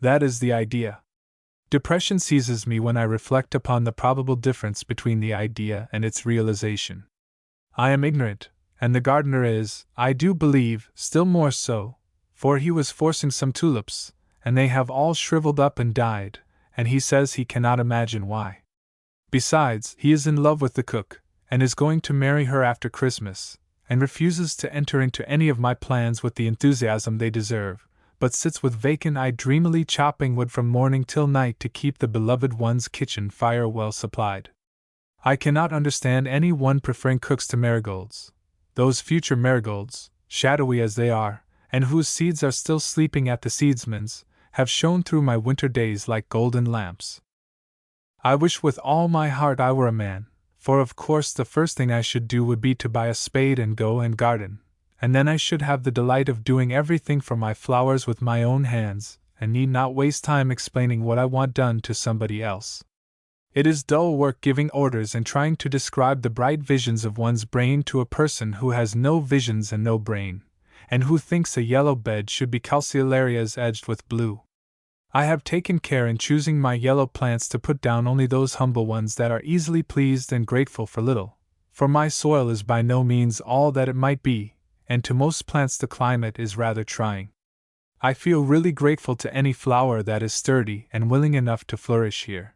That is the idea. Depression seizes me when I reflect upon the probable difference between the idea and its realization. I am ignorant, and the gardener is, I do believe, still more so, for he was forcing some tulips, and they have all shriveled up and died, and he says he cannot imagine why. Besides, he is in love with the cook, and is going to marry her after Christmas, and refuses to enter into any of my plans with the enthusiasm they deserve, but sits with vacant eye dreamily chopping wood from morning till night to keep the beloved one's kitchen fire well supplied. I cannot understand any one preferring cooks to marigolds, those future marigolds, shadowy as they are, and whose seeds are still sleeping at the seedsman's, have shone through my winter days like golden lamps. I wish with all my heart I were a man, for of course the first thing I should do would be to buy a spade and go and garden, and then I should have the delight of doing everything for my flowers with my own hands, and need not waste time explaining what I want done to somebody else. It is dull work giving orders and trying to describe the bright visions of one's brain to a person who has no visions and no brain, and who thinks a yellow bed should be calceolarias edged with blue. I have taken care in choosing my yellow plants to put down only those humble ones that are easily pleased and grateful for little, for my soil is by no means all that it might be, and to most plants the climate is rather trying. I feel really grateful to any flower that is sturdy and willing enough to flourish here.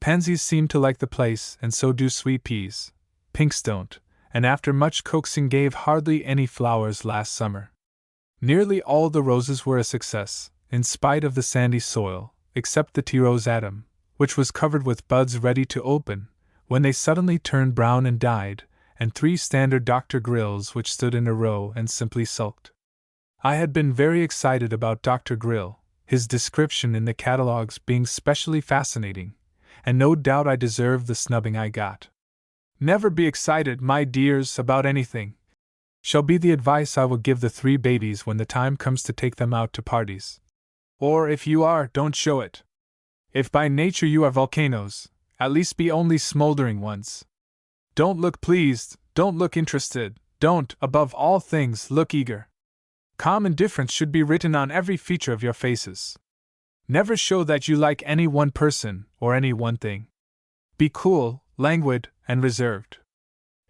Pansies seem to like the place, and so do sweet peas. Pinks don't, and after much coaxing gave hardly any flowers last summer. Nearly all the roses were a success, in spite of the sandy soil, except the tea rose Adam, which was covered with buds ready to open, when they suddenly turned brown and died, and 3 standard Dr. Grills which stood in a row and simply sulked. I had been very excited about Dr. Grill, his description in the catalogues being specially fascinating, and no doubt I deserved the snubbing I got. Never be excited, my dears, about anything, shall be the advice I will give the 3 babies when the time comes to take them out to parties. Or if you are, don't show it. If by nature you are volcanoes, at least be only smoldering ones. Don't look pleased, don't look interested, don't, above all things, look eager. Calm indifference should be written on every feature of your faces. Never show that you like any one person or any one thing. Be cool, languid, and reserved.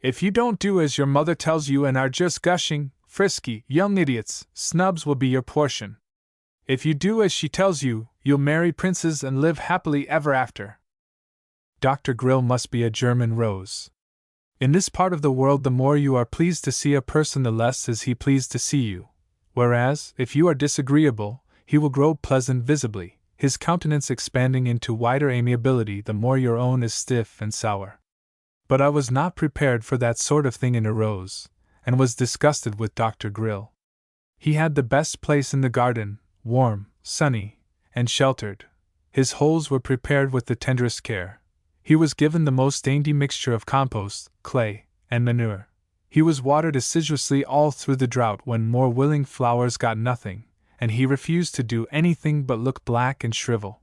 If you don't do as your mother tells you and are just gushing, frisky, young idiots, snubs will be your portion. If you do as she tells you, you'll marry princes and live happily ever after. Dr. Grill must be a German rose. In this part of the world, the more you are pleased to see a person, the less is he pleased to see you. Whereas, if you are disagreeable, he will grow pleasant visibly, his countenance expanding into wider amiability the more your own is stiff and sour. But I was not prepared for that sort of thing in a rose, and was disgusted with Dr. Grill. He had the best place in the garden, warm, sunny, and sheltered. His holes were prepared with the tenderest care. He was given the most dainty mixture of compost, clay, and manure. He was watered assiduously all through the drought when more willing flowers got nothing, and he refused to do anything but look black and shrivel.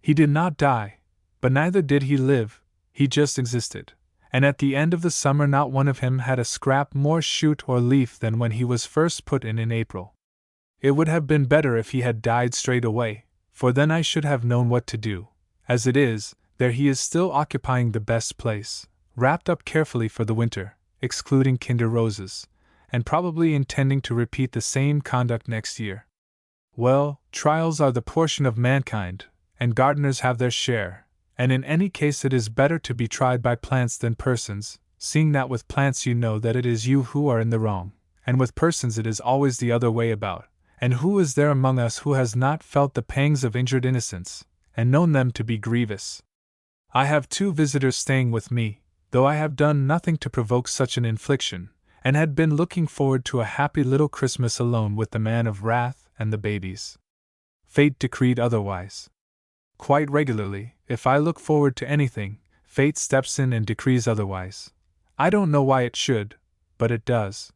He did not die, but neither did he live, he just existed, and at the end of the summer not one of him had a scrap more shoot or leaf than when he was first put in April. It would have been better if he had died straight away, for then I should have known what to do. As it is, there he is still occupying the best place, wrapped up carefully for the winter, excluding Kinder roses, and probably intending to repeat the same conduct next year. Well, trials are the portion of mankind, and gardeners have their share, and in any case it is better to be tried by plants than persons, seeing that with plants you know that it is you who are in the wrong, and with persons it is always the other way about, and who is there among us who has not felt the pangs of injured innocence, and known them to be grievous? I have 2 visitors staying with me, though I have done nothing to provoke such an infliction, and had been looking forward to a happy little Christmas alone with the man of wrath and the babies. Fate decreed otherwise. Quite regularly, if I look forward to anything, fate steps in and decrees otherwise. I don't know why it should, but it does.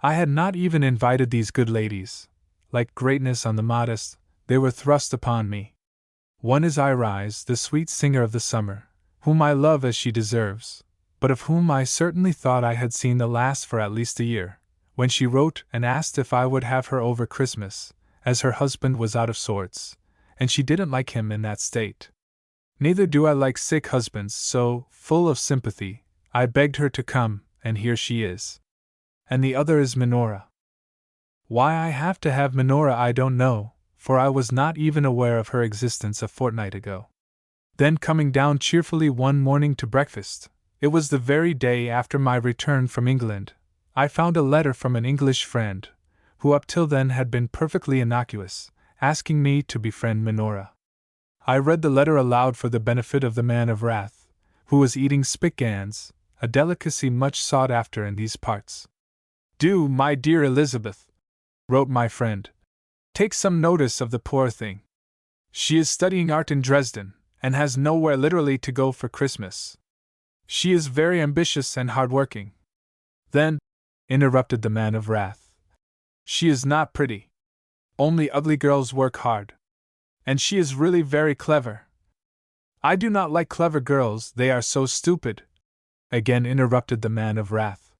I had not even invited these good ladies. Like greatness on the modest, they were thrust upon me. One is Irise, the sweet singer of the summer, whom I love as she deserves, but of whom I certainly thought I had seen the last for at least a year, when she wrote and asked if I would have her over Christmas, as her husband was out of sorts, and she didn't like him in that state. Neither do I like sick husbands, so, full of sympathy, I begged her to come, and here she is. And the other is Minora. Why I have to have Minora I don't know, for I was not even aware of her existence a fortnight ago. Then coming down cheerfully one morning to breakfast, it was the very day after my return from England, I found a letter from an English friend, who up till then had been perfectly innocuous, asking me to befriend Minora. I read the letter aloud for the benefit of the man of wrath, who was eating spick-gans, a delicacy much sought after in these parts. "Do, my dear Elizabeth," wrote my friend, "take some notice of the poor thing. She is studying art in Dresden, and has nowhere literally to go for Christmas. She is very ambitious and hard-working." "Then," interrupted the man of wrath, "she is not pretty. Only ugly girls work hard. And she is really very clever." "I do not like clever girls, they are so stupid," again interrupted the man of wrath.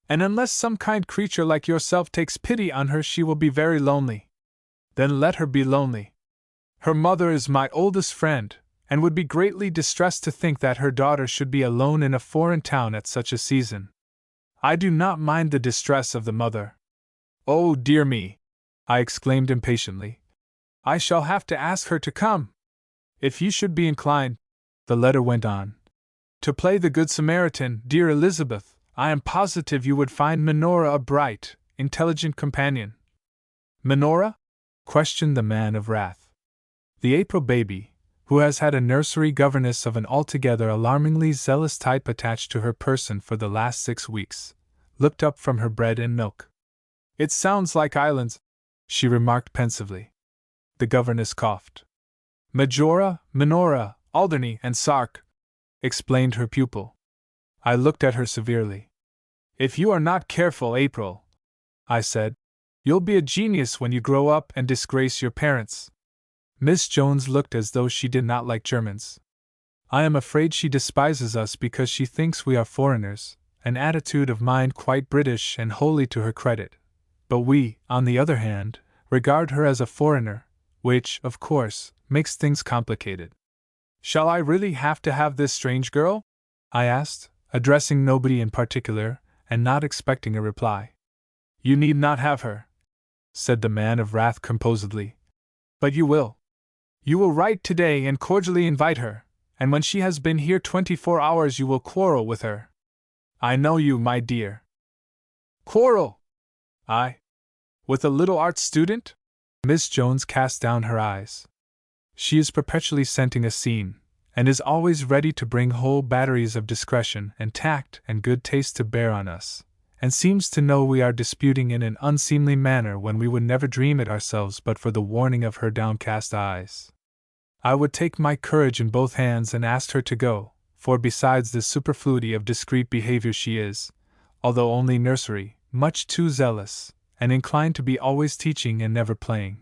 "And unless some kind creature like yourself takes pity on her, she will be very lonely." "Then let her be lonely. Her mother is my oldest friend, and would be greatly distressed to think that her daughter should be alone in a foreign town at such a season." "I do not mind the distress of the mother." "Oh, dear me!" I exclaimed impatiently. "I shall have to ask her to come. If you should be inclined," the letter went on, "to play the Good Samaritan, dear Elizabeth, I am positive you would find Minora a bright, intelligent companion." "Minora?" questioned the man of wrath. The April baby, who has had a nursery governess of an altogether alarmingly zealous type attached to her person for the last 6 weeks, looked up from her bread and milk. It sounds like islands, she remarked pensively. The governess coughed. Majora, Minora, Alderney, and Sark, explained her pupil. I looked at her severely. If you are not careful, April, I said, you'll be a genius when you grow up and disgrace your parents. Miss Jones looked as though she did not like Germans. I am afraid she despises us because she thinks we are foreigners, an attitude of mind quite British and wholly to her credit. But we, on the other hand, regard her as a foreigner, which, of course, makes things complicated. Shall I really have to have this strange girl? I asked, addressing nobody in particular, and not expecting a reply. You need not have her, said the man of wrath composedly. But you will. You will write today and cordially invite her, and when she has been here 24 hours you will quarrel with her. I know you, my dear. Quarrel? I? With a little art student? Miss Jones cast down her eyes. She is perpetually scenting a scene, and is always ready to bring whole batteries of discretion and tact and good taste to bear on us, and seems to know we are disputing in an unseemly manner when we would never dream it ourselves but for the warning of her downcast eyes. I would take my courage in both hands and ask her to go, for besides this superfluity of discreet behavior she is, although only nursery, much too zealous, and inclined to be always teaching and never playing.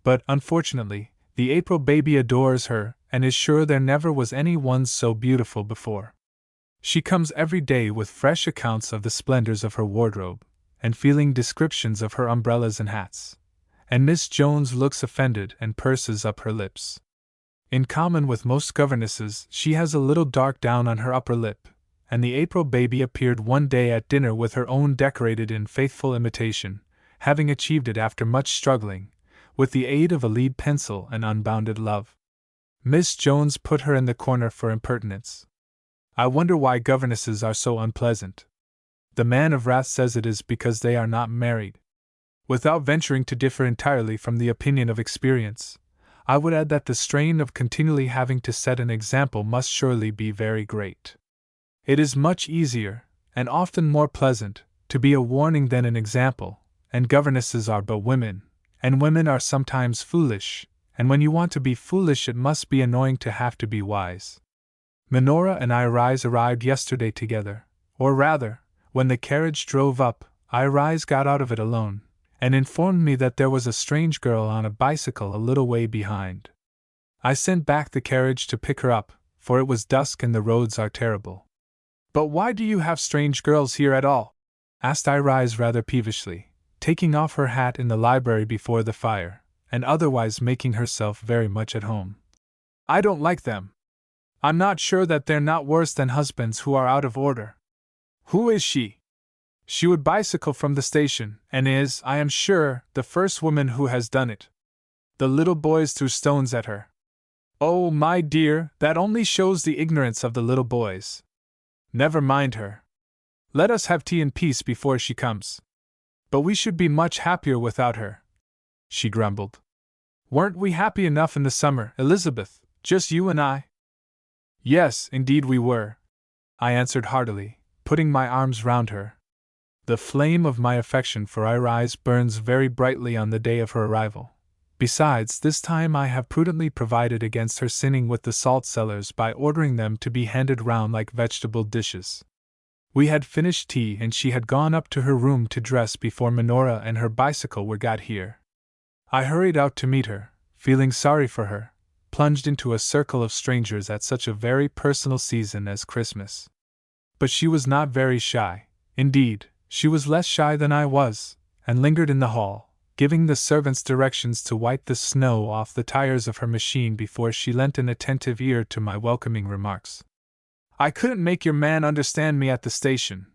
But, unfortunately, the April baby adores her, and is sure there never was any one so beautiful before. She comes every day with fresh accounts of the splendors of her wardrobe, and feeling descriptions of her umbrellas and hats, and Miss Jones looks offended and purses up her lips. In common with most governesses, she has a little dark down on her upper lip, and the April baby appeared one day at dinner with her own decorated in faithful imitation, having achieved it after much struggling, with the aid of a lead pencil and unbounded love. Miss Jones put her in the corner for impertinence. I wonder why governesses are so unpleasant. The man of wrath says it is because they are not married. Without venturing to differ entirely from the opinion of experience, I would add that the strain of continually having to set an example must surely be very great. It is much easier, and often more pleasant, to be a warning than an example, and governesses are but women, and women are sometimes foolish, and when you want to be foolish it must be annoying to have to be wise. Minora and Irise arrived yesterday together, or rather, when the carriage drove up, Irise got out of it alone, and informed me that there was a strange girl on a bicycle a little way behind. I sent back the carriage to pick her up, for it was dusk and the roads are terrible. But why do you have strange girls here at all? Asked Irise rather peevishly, taking off her hat in the library before the fire, and otherwise making herself very much at home. I don't like them. I'm not sure that they're not worse than husbands who are out of order. Who is she? She would bicycle from the station, and is, I am sure, the first woman who has done it. The little boys threw stones at her. Oh, my dear, that only shows the ignorance of the little boys. Never mind her. Let us have tea in peace before she comes. But we should be much happier without her, she grumbled. Weren't we happy enough in the summer, Elizabeth, just you and I? Yes, indeed we were, I answered heartily, putting my arms round her. The flame of my affection for Irise burns very brightly on the day of her arrival. Besides, this time I have prudently provided against her sinning with the salt cellars by ordering them to be handed round like vegetable dishes. We had finished tea and she had gone up to her room to dress before Minora and her bicycle were got here. I hurried out to meet her, feeling sorry for her, plunged into a circle of strangers at such a very personal season as Christmas. But she was not very shy. Indeed, she was less shy than I was, and lingered in the hall, giving the servants directions to wipe the snow off the tires of her machine before she lent an attentive ear to my welcoming remarks. I couldn't make your man understand me at the station,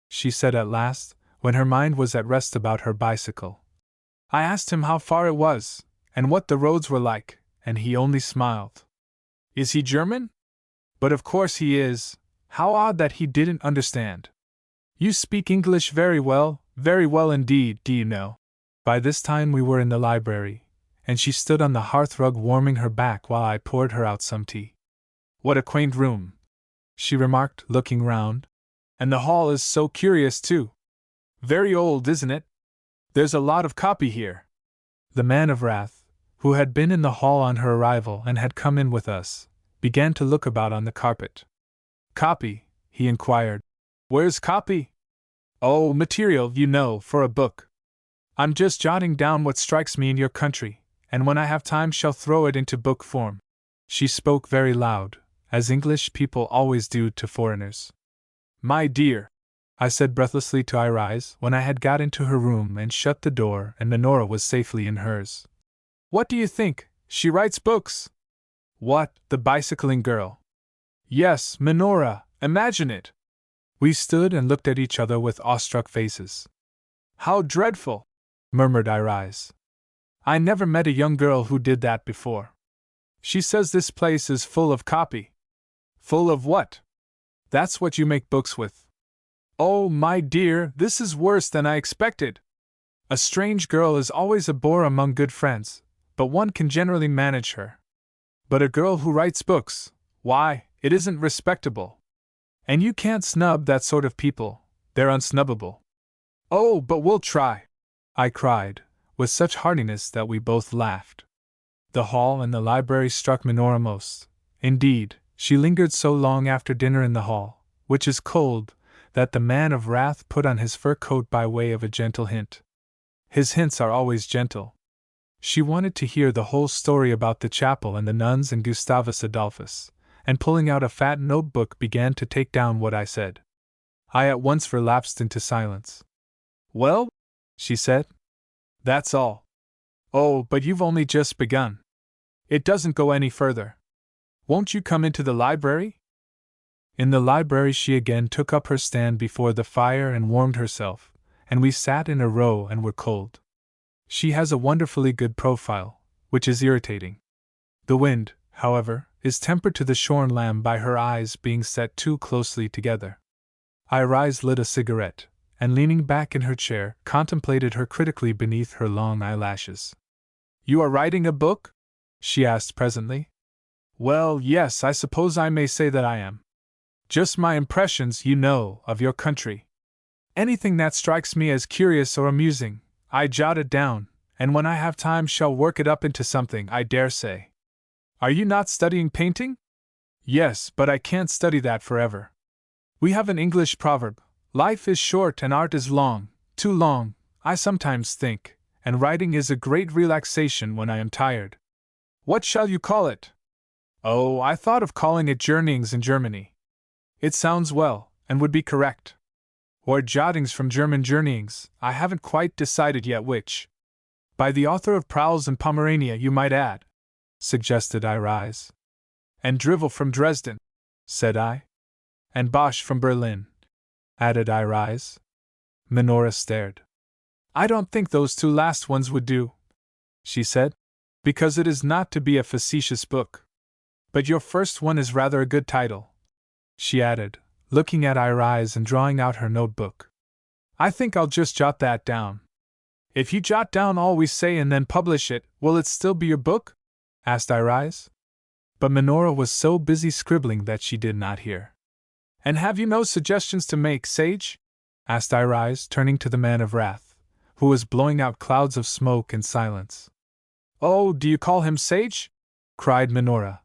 she said at last, when her mind was at rest about her bicycle. I asked him how far it was, and what the roads were like, and he only smiled. Is he German? But of course he is. How odd that he didn't understand. You speak English very well indeed, do you know? By this time we were in the library, and she stood on the hearthrug warming her back while I poured her out some tea. What a quaint room, she remarked, looking round. And the hall is so curious too. Very old, isn't it? There's a lot of copy here. The man of wrath, who had been in the hall on her arrival and had come in with us, began to look about on the carpet. Copy? He inquired. Where's copy? Oh, material, you know, for a book. I'm just jotting down what strikes me in your country, and when I have time shall throw it into book form. She spoke very loud, as English people always do to foreigners. My dear, I said breathlessly to Irise when I had got into her room and shut the door and Minora was safely in hers. What do you think? She writes books. What, the bicycling girl? Yes, Minora, imagine it. We stood and looked at each other with awestruck faces. How dreadful, murmured Irise. I never met a young girl who did that before. She says this place is full of copy. Full of what? That's what you make books with. Oh, my dear, this is worse than I expected. A strange girl is always a bore among good friends, but one can generally manage her. But a girl who writes books, why, it isn't respectable. And you can't snub that sort of people, they're unsnubbable. Oh, but we'll try, I cried, with such heartiness that we both laughed. The hall and the library struck Minora most. Indeed, she lingered so long after dinner in the hall, which is cold, that the man of wrath put on his fur coat by way of a gentle hint. His hints are always gentle. She wanted to hear the whole story about the chapel and the nuns and Gustavus Adolphus, and pulling out a fat notebook began to take down what I said. I at once relapsed into silence. Well, she said. That's all. Oh, but you've only just begun. It doesn't go any further. Won't you come into the library? In the library she again took up her stand before the fire and warmed herself, and we sat in a row and were cold. She has a wonderfully good profile, which is irritating. The wind, however, is tempered to the shorn lamb by her eyes being set too closely together. Irise lit a cigarette, and leaning back in her chair, contemplated her critically beneath her long eyelashes. You are writing a book? She asked presently. Well, yes, I suppose I may say that I am. Just my impressions, you know, of your country. Anything that strikes me as curious or amusing, I jot it down, and when I have time shall work it up into something, I dare say. Are you not studying painting? Yes, but I can't study that forever. We have an English proverb, life is short and art is long, too long, I sometimes think, and writing is a great relaxation when I am tired. What shall you call it? Oh, I thought of calling it Journeyings in Germany. It sounds well, and would be correct. Or Jottings from German Journeyings, I haven't quite decided yet which. By the author of Prowls in Pomerania, you might add, suggested Irise. And Drivel from Dresden, said I. And Bosch from Berlin, added Irise. Minora stared. I don't think those two last ones would do, she said, because it is not to be a facetious book. But your first one is rather a good title, she added, looking at Irise and drawing out her notebook. I think I'll just jot that down. If you jot down all we say and then publish it, will it still be your book? Asked Irise. But Minora was so busy scribbling that she did not hear. And have you no suggestions to make, Sage? Asked Irise, turning to the man of wrath, who was blowing out clouds of smoke in silence. Oh, do you call him Sage? Cried Minora.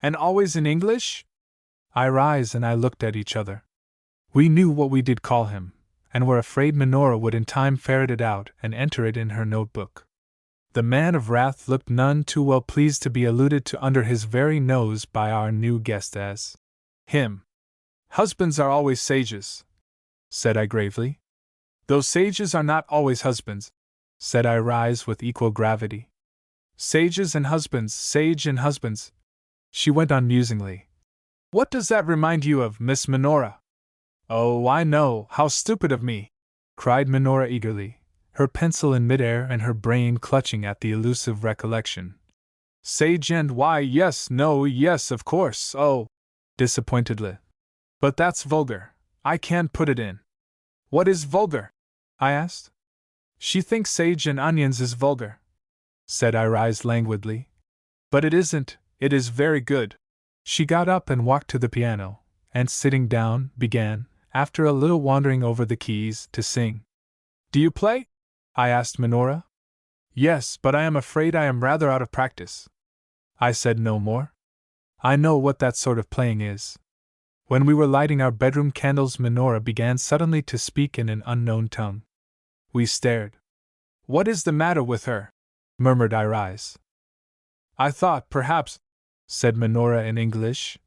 And always in English? Irise and I looked at each other. We knew what we did call him, and were afraid Minora would in time ferret it out and enter it in her notebook. The man of wrath looked none too well pleased to be alluded to under his very nose by our new guest as him. Husbands are always sages, said I gravely. Though sages are not always husbands, said Irise with equal gravity. Sages and husbands, sage and husbands, she went on musingly. What does that remind you of, Miss Minora? Oh, I know, how stupid of me, cried Minora eagerly, her pencil in midair and her brain clutching at the elusive recollection. Sage and why, yes, no, yes, of course, oh, disappointedly. But that's vulgar, I can't put it in. What is vulgar? I asked. She thinks sage and onions is vulgar, said Irise languidly. But it isn't, it is very good. She got up and walked to the piano, and sitting down, began, after a little wandering over the keys, to sing. Do you play? I asked Minora. Yes, but I am afraid I am rather out of practice. I said no more. I know what that sort of playing is. When we were lighting our bedroom candles, Minora began suddenly to speak in an unknown tongue. We stared. What is the matter with her? Murmured Irise. I thought, perhaps, said Minora in English,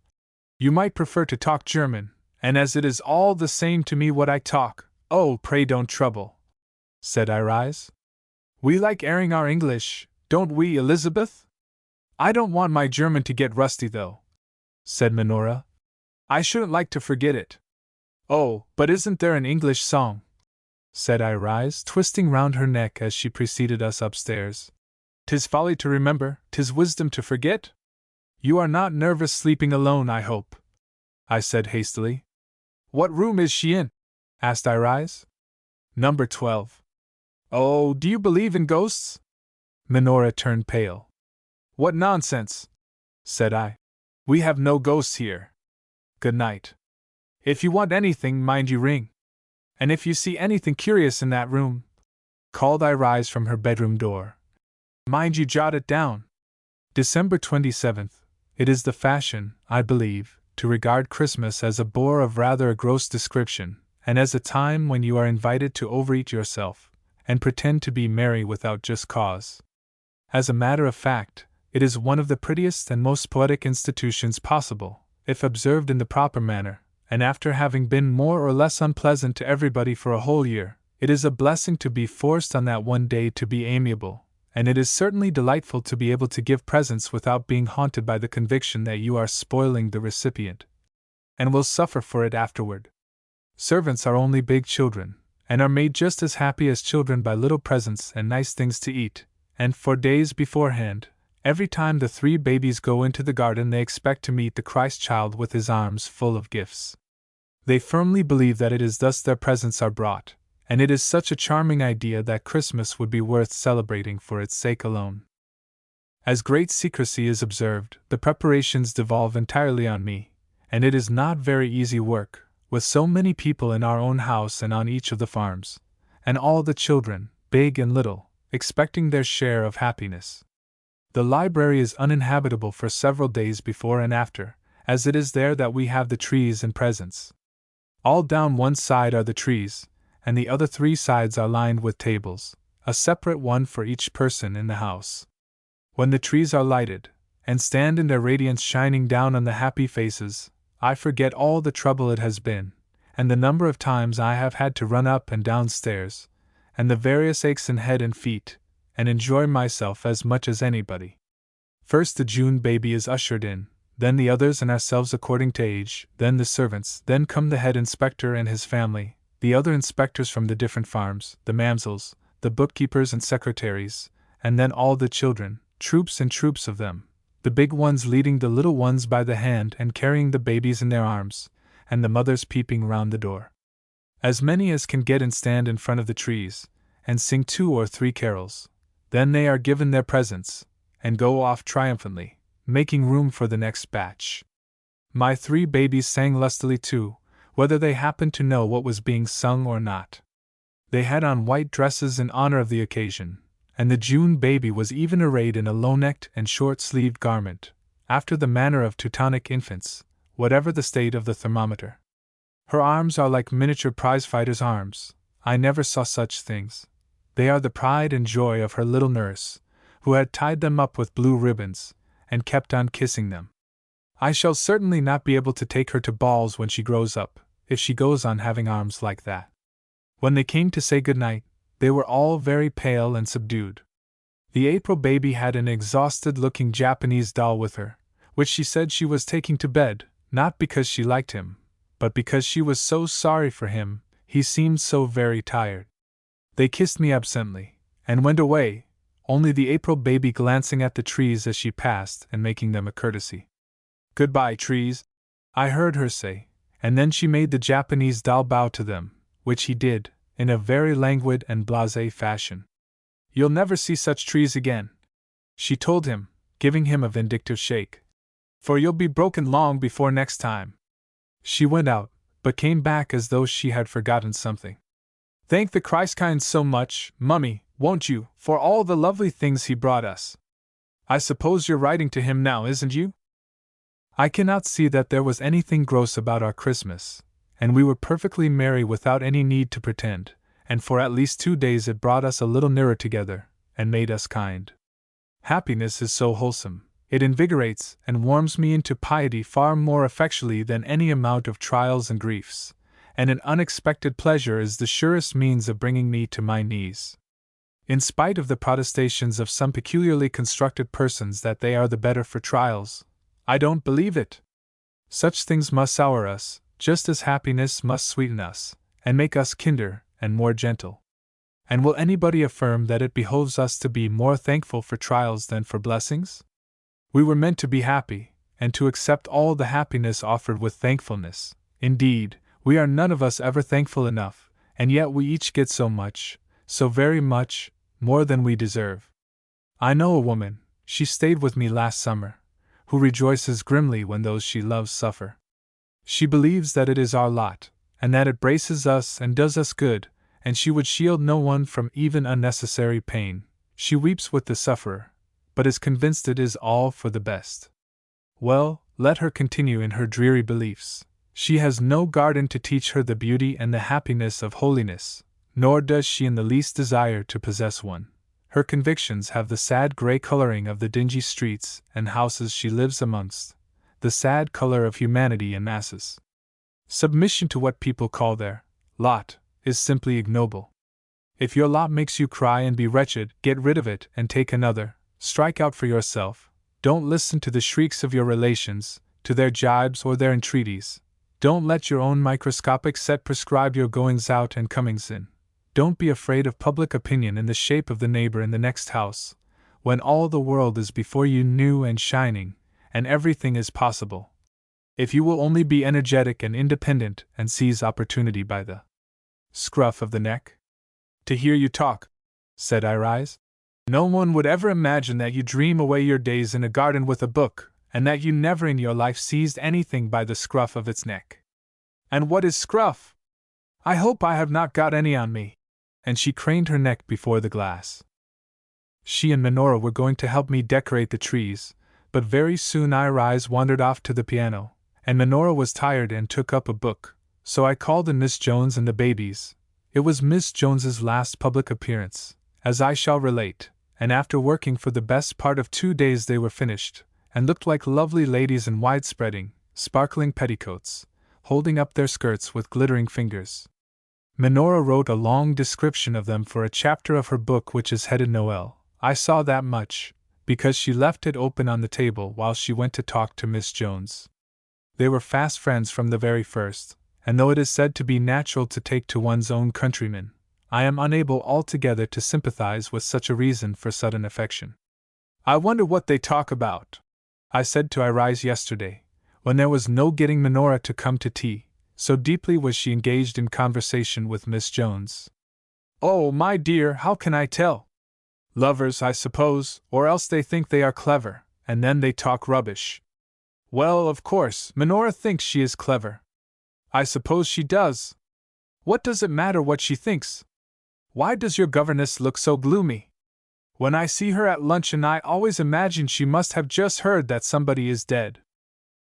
you might prefer to talk German, and as it is all the same to me what I talk, oh, pray don't trouble, said Irise. We like airing our English, don't we, Elizabeth? I don't want my German to get rusty, though, said Minora. I shouldn't like to forget it. Oh, but isn't there an English song? Said Irise, twisting round her neck as she preceded us upstairs. 'Tis folly to remember, 'tis wisdom to forget. You are not nervous sleeping alone, I hope, I said hastily. What room is she in? Asked Irise. Number 12. Oh, do you believe in ghosts? Minora turned pale. What nonsense, said I. We have no ghosts here. Good night. If you want anything, mind you ring. And if you see anything curious in that room, called Irise from her bedroom door, mind you jot it down. December 27th. It is the fashion, I believe, to regard Christmas as a bore of rather a gross description, and as a time when you are invited to overeat yourself, and pretend to be merry without just cause. As a matter of fact, it is one of the prettiest and most poetic institutions possible, if observed in the proper manner, and after having been more or less unpleasant to everybody for a whole year, it is a blessing to be forced on that one day to be amiable, and it is certainly delightful to be able to give presents without being haunted by the conviction that you are spoiling the recipient, and will suffer for it afterward. Servants are only big children, and are made just as happy as children by little presents and nice things to eat, and for days beforehand, every time the 3 babies go into the garden, they expect to meet the Christ child with his arms full of gifts. They firmly believe that it is thus their presents are brought, and it is such a charming idea that Christmas would be worth celebrating for its sake alone. As great secrecy is observed, the preparations devolve entirely on me, and it is not very easy work, with so many people in our own house and on each of the farms, and all the children, big and little, expecting their share of happiness. The library is uninhabitable for several days before and after, as it is there that we have the trees and presents. All down one side are the trees, and the other 3 sides are lined with tables, a separate one for each person in the house. When the trees are lighted, and stand in their radiance shining down on the happy faces, I forget all the trouble it has been, and the number of times I have had to run up and down stairs, and the various aches in head and feet, and enjoy myself as much as anybody. First the June baby is ushered in, then the others and ourselves according to age, then the servants, then come the head inspector and his family, the other inspectors from the different farms, the mamsels, the bookkeepers and secretaries, and then all the children, troops and troops of them, the big ones leading the little ones by the hand and carrying the babies in their arms, and the mothers peeping round the door. As many as can get and stand in front of the trees, and sing 2 or 3 carols. Then they are given their presents, and go off triumphantly, making room for the next batch. My 3 babies sang lustily too, whether they happened to know what was being sung or not. They had on white dresses in honor of the occasion, and the June baby was even arrayed in a low-necked and short-sleeved garment, after the manner of Teutonic infants, whatever the state of the thermometer. Her arms are like miniature prize-fighters' arms. I never saw such things. They are the pride and joy of her little nurse, who had tied them up with blue ribbons, and kept on kissing them. I shall certainly not be able to take her to balls when she grows up, if she goes on having arms like that. When they came to say good night, they were all very pale and subdued. The April baby had an exhausted-looking Japanese doll with her, which she said she was taking to bed, not because she liked him, but because she was so sorry for him, he seemed so very tired. They kissed me absently, and went away, only the April baby glancing at the trees as she passed and making them a courtesy. "Goodbye, trees," I heard her say, and then she made the Japanese doll bow to them, which he did, in a very languid and blasé fashion. "You'll never see such trees again," she told him, giving him a vindictive shake. "For you'll be broken long before next time." She went out, but came back as though she had forgotten something. Thank the Christkind so much, Mummy, won't you, for all the lovely things he brought us. I suppose you're writing to him now, isn't you? I cannot see that there was anything gross about our Christmas, and we were perfectly merry without any need to pretend, and for at least 2 days it brought us a little nearer together, and made us kind. Happiness is so wholesome, it invigorates and warms me into piety far more effectually than any amount of trials and griefs, and an unexpected pleasure is the surest means of bringing me to my knees. In spite of the protestations of some peculiarly constructed persons that they are the better for trials, I don't believe it. Such things must sour us, just as happiness must sweeten us, and make us kinder and more gentle. And will anybody affirm that it behoves us to be more thankful for trials than for blessings? We were meant to be happy, and to accept all the happiness offered with thankfulness. Indeed, we are none of us ever thankful enough, and yet we each get so much, so very much, more than we deserve. I know a woman, she stayed with me last summer, who rejoices grimly when those she loves suffer. She believes that it is our lot, and that it braces us and does us good, and she would shield no one from even unnecessary pain. She weeps with the sufferer, but is convinced it is all for the best. Well, let her continue in her dreary beliefs. She has no garden to teach her the beauty and the happiness of holiness, nor does she in the least desire to possess one. Her convictions have the sad grey coloring of the dingy streets and houses she lives amongst, the sad color of humanity in masses. Submission to what people call their lot is simply ignoble. If your lot makes you cry and be wretched, get rid of it and take another. Strike out for yourself. Don't listen to the shrieks of your relations, to their jibes or their entreaties. Don't let your own microscopic set prescribe your goings out and comings in. Don't be afraid of public opinion in the shape of the neighbor in the next house, when all the world is before you new and shining, and everything is possible. If you will only be energetic and independent and seize opportunity by the scruff of the neck. To hear you talk, said Irise, no one would ever imagine that you dream away your days in a garden with a book, and that you never in your life seized anything by the scruff of its neck. And what is scruff? I hope I have not got any on me. And she craned her neck before the glass. She and Minora were going to help me decorate the trees, but very soon Irise wandered off to the piano, and Minora was tired and took up a book, so I called in Miss Jones and the babies. It was Miss Jones's last public appearance, as I shall relate, and after working for the best part of 2 days they were finished, and looked like lovely ladies in wide-spreading, sparkling petticoats, holding up their skirts with glittering fingers. Minora wrote a long description of them for a chapter of her book which is headed Noel. I saw that much, because she left it open on the table while she went to talk to Miss Jones. They were fast friends from the very first, and though it is said to be natural to take to one's own countrymen, I am unable altogether to sympathize with such a reason for sudden affection. I wonder what they talk about, I said to Irise yesterday, when there was no getting Minora to come to tea, so deeply was she engaged in conversation with Miss Jones. Oh, my dear, how can I tell? Lovers, I suppose, or else they think they are clever, and then they talk rubbish. Well, of course, Minora thinks she is clever. I suppose she does. What does it matter what she thinks? Why does your governess look so gloomy? When I see her at luncheon I always imagine she must have just heard that somebody is dead.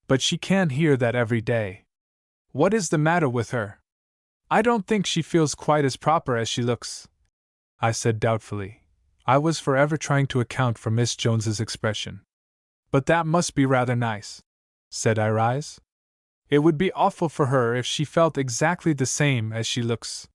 But she can't hear that every day. What is the matter with her? I don't think she feels quite as proper as she looks, I said doubtfully. I was forever trying to account for Miss Jones's expression. But that must be rather nice, said Irise. It would be awful for her if she felt exactly the same as she looks.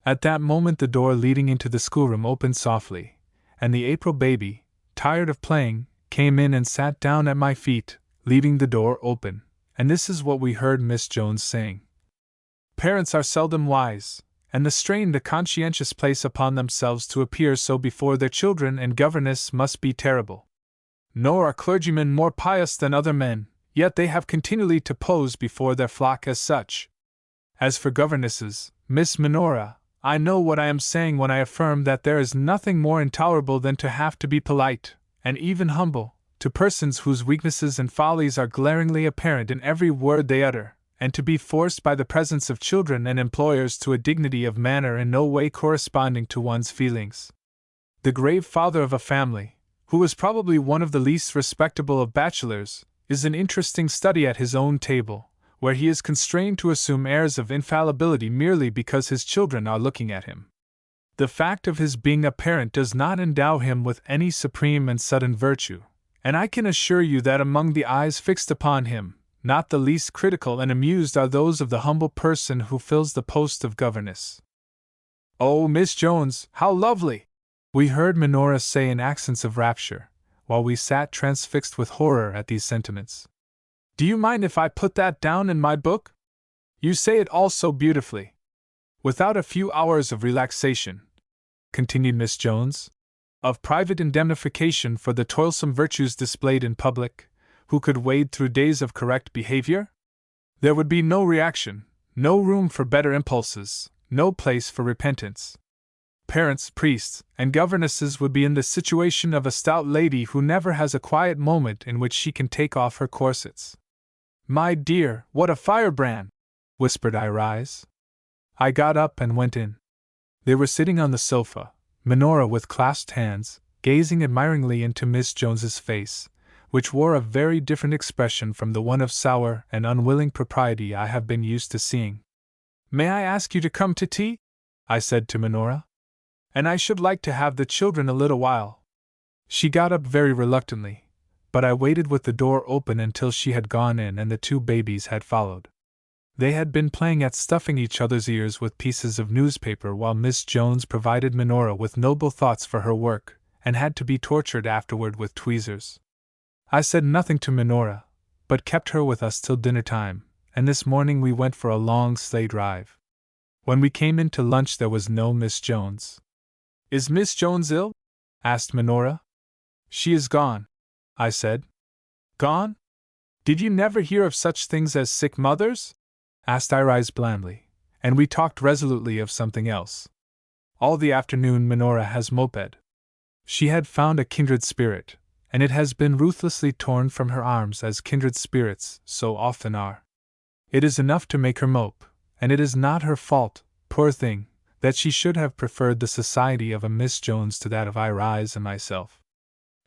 At that moment the door leading into the schoolroom opened softly, and the April baby, tired of playing, came in and sat down at my feet, leaving the door open. And this is what we heard Miss Jones saying. Parents are seldom wise, and the strain the conscientious place upon themselves to appear so before their children and governess must be terrible. Nor are clergymen more pious than other men, yet they have continually to pose before their flock as such. As for governesses, Miss Minora, I know what I am saying when I affirm that there is nothing more intolerable than to have to be polite, and even humble, to persons whose weaknesses and follies are glaringly apparent in every word they utter, and to be forced by the presence of children and employers to a dignity of manner in no way corresponding to one's feelings. The grave father of a family, who was probably one of the least respectable of bachelors, is an interesting study at his own table, where he is constrained to assume airs of infallibility merely because his children are looking at him. The fact of his being a parent does not endow him with any supreme and sudden virtue, and I can assure you that among the eyes fixed upon him, not the least critical and amused are those of the humble person who fills the post of governess. "Oh, Miss Jones, how lovely!" we heard Minora say in accents of rapture, while we sat transfixed with horror at these sentiments. "Do you mind if I put that down in my book? You say it all so beautifully." "Without a few hours of relaxation," continued Miss Jones, "of private indemnification for the toilsome virtues displayed in public, who could wade through days of correct behavior? There would be no reaction, no room for better impulses, no place for repentance. Parents, priests, and governesses would be in the situation of a stout lady who never has a quiet moment in which she can take off her corsets." "My dear, what a firebrand!" whispered Irise. I got up and went in. They were sitting on the sofa, Minora with clasped hands, gazing admiringly into Miss Jones's face, which wore a very different expression from the one of sour and unwilling propriety I have been used to seeing. "May I ask you to come to tea?" I said to Minora. "And I should like to have the children a little while." She got up very reluctantly, but I waited with the door open until she had gone in and the two babies had followed. They had been playing at stuffing each other's ears with pieces of newspaper while Miss Jones provided Minora with noble thoughts for her work, and had to be tortured afterward with tweezers. I said nothing to Minora, but kept her with us till dinner time, and this morning we went for a long sleigh drive. When we came in to lunch there was no Miss Jones. "Is Miss Jones ill?" asked Minora. "She is gone," I said. "Gone? Did you never hear of such things as sick mothers?" asked Irise blandly, and we talked resolutely of something else. All the afternoon Minora has moped. She had found a kindred spirit, and it has been ruthlessly torn from her arms as kindred spirits so often are. It is enough to make her mope, and it is not her fault, poor thing, that she should have preferred the society of a Miss Jones to that of Irise and myself.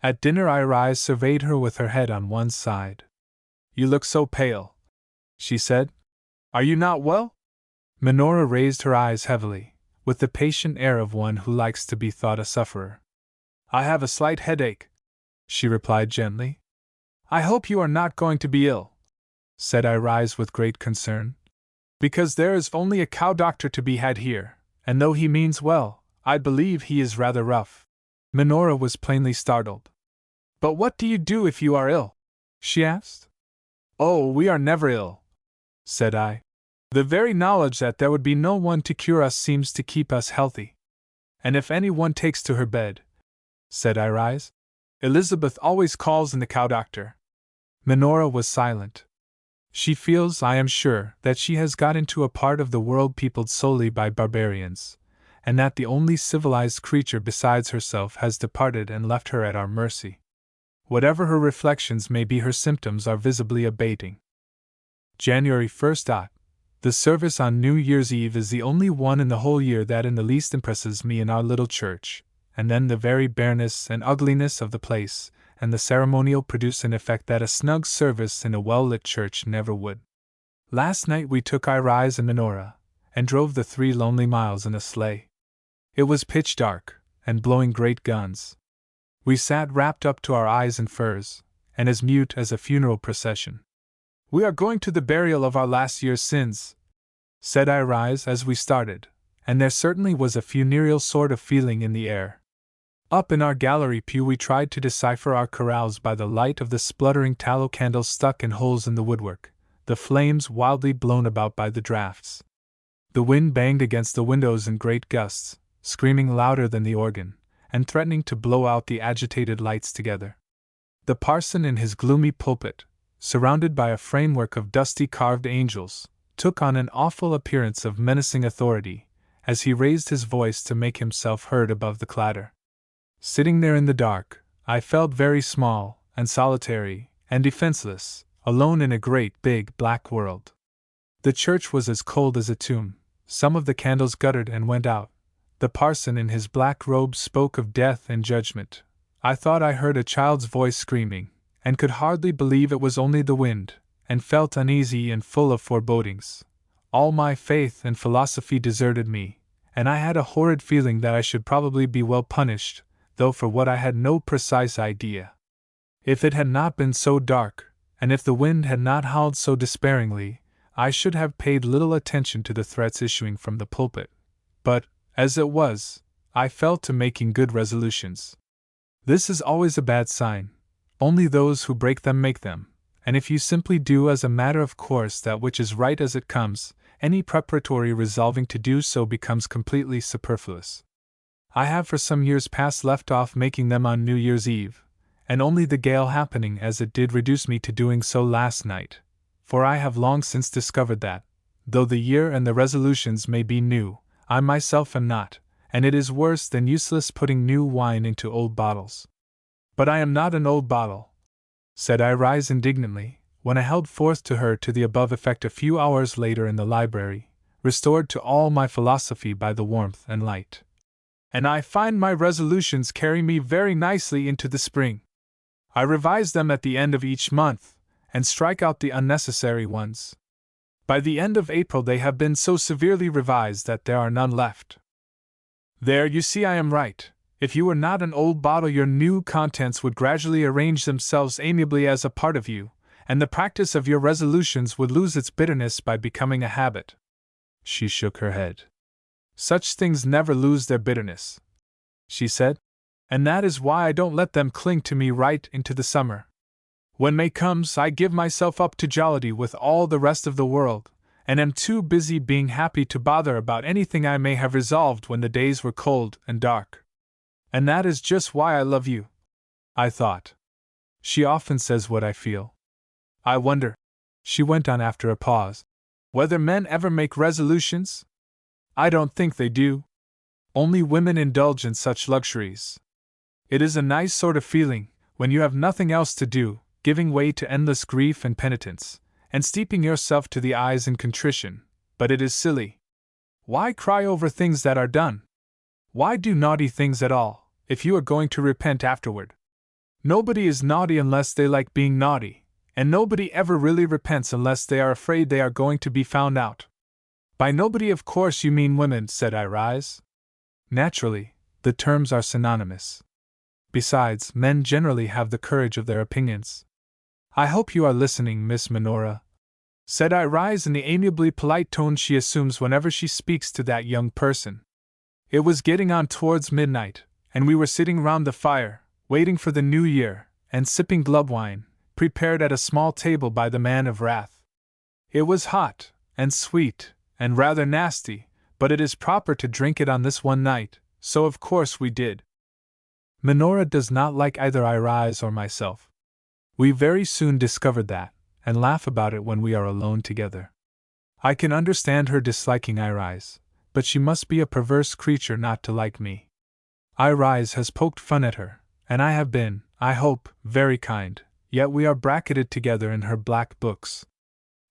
At dinner Irise surveyed her with her head on one side. "You look so pale," she said. "Are you not well?" Minora raised her eyes heavily, with the patient air of one who likes to be thought a sufferer. "I have a slight headache," she replied gently. "I hope you are not going to be ill," said Irise with great concern. "Because there is only a cow doctor to be had here, and though he means well, I believe he is rather rough." Minora was plainly startled. "But what do you do if you are ill?" she asked. "Oh, we are never ill," said I. "The very knowledge that there would be no one to cure us seems to keep us healthy. And if any one takes to her bed," said Irise, "Elizabeth always calls in the cow doctor." Minora was silent. She feels, I am sure, that she has got into a part of the world peopled solely by barbarians, and that the only civilized creature besides herself has departed and left her at our mercy. Whatever her reflections may be, her symptoms are visibly abating. January 1st. The service on New Year's Eve is the only one in the whole year that in the least impresses me in our little church, and then the very bareness and ugliness of the place and the ceremonial produce an effect that a snug service in a well-lit church never would. Last night we took Irise and Minora, and drove the 3 lonely miles in a sleigh. It was pitch dark, and blowing great guns. We sat wrapped up to our eyes in furs, and as mute as a funeral procession. "We are going to the burial of our last year's sins," said Irise as we started, and there certainly was a funereal sort of feeling in the air. Up in our gallery pew we tried to decipher our chorales by the light of the spluttering tallow candles stuck in holes in the woodwork, the flames wildly blown about by the draughts. The wind banged against the windows in great gusts, screaming louder than the organ, and threatening to blow out the agitated lights together. The parson in his gloomy pulpit, surrounded by a framework of dusty carved angels, took on an awful appearance of menacing authority, as he raised his voice to make himself heard above the clatter. Sitting there in the dark, I felt very small, and solitary, and defenseless, alone in a great big black world. The church was as cold as a tomb. Some of the candles guttered and went out. The parson in his black robe spoke of death and judgment. I thought I heard a child's voice screaming, and could hardly believe it was only the wind, and felt uneasy and full of forebodings. All my faith and philosophy deserted me, and I had a horrid feeling that I should probably be well punished, though for what I had no precise idea. If it had not been so dark, and if the wind had not howled so despairingly, I should have paid little attention to the threats issuing from the pulpit. But, as it was, I fell to making good resolutions. This is always a bad sign. Only those who break them make them, and if you simply do as a matter of course that which is right as it comes, any preparatory resolving to do so becomes completely superfluous. I have for some years past left off making them on New Year's Eve, and only the gale happening as it did reduce me to doing so last night, for I have long since discovered that, though the year and the resolutions may be new, I myself am not, and it is worse than useless putting new wine into old bottles. But I am not an old bottle, said Irise indignantly, when I held forth to her to the above effect a few hours later in the library, restored to all my philosophy by the warmth and light. And I find my resolutions carry me very nicely into the spring. I revise them at the end of each month, and strike out the unnecessary ones. By the end of April they have been so severely revised that there are none left. There, you see I am right. If you were not an old bottle, your new contents would gradually arrange themselves amiably as a part of you, and the practice of your resolutions would lose its bitterness by becoming a habit. She shook her head. Such things never lose their bitterness, she said, and that is why I don't let them cling to me right into the summer. When May comes, I give myself up to jollity with all the rest of the world, and am too busy being happy to bother about anything I may have resolved when the days were cold and dark. And that is just why I love you, I thought. She often says what I feel. I wonder, she went on after a pause, whether men ever make resolutions? I don't think they do. Only women indulge in such luxuries. It is a nice sort of feeling, when you have nothing else to do, giving way to endless grief and penitence, and steeping yourself to the eyes in contrition, but it is silly. Why cry over things that are done? Why do naughty things at all, if you are going to repent afterward? Nobody is naughty unless they like being naughty, and nobody ever really repents unless they are afraid they are going to be found out. By nobody, of course, you mean women, said Irise. Naturally, the terms are synonymous. Besides, men generally have the courage of their opinions. I hope you are listening, Miss Minora, said Irise in the amiably polite tone she assumes whenever she speaks to that young person. It was getting on towards midnight, and we were sitting round the fire, waiting for the new year, and sipping glub wine, prepared at a small table by the man of wrath. It was hot, and sweet, and rather nasty, but it is proper to drink it on this one night, so of course we did. Minora does not like either Irise or myself. We very soon discovered that, and laugh about it when we are alone together. I can understand her disliking Irise, but she must be a perverse creature not to like me. Irise has poked fun at her, and I have been, I hope, very kind, yet we are bracketed together in her black books.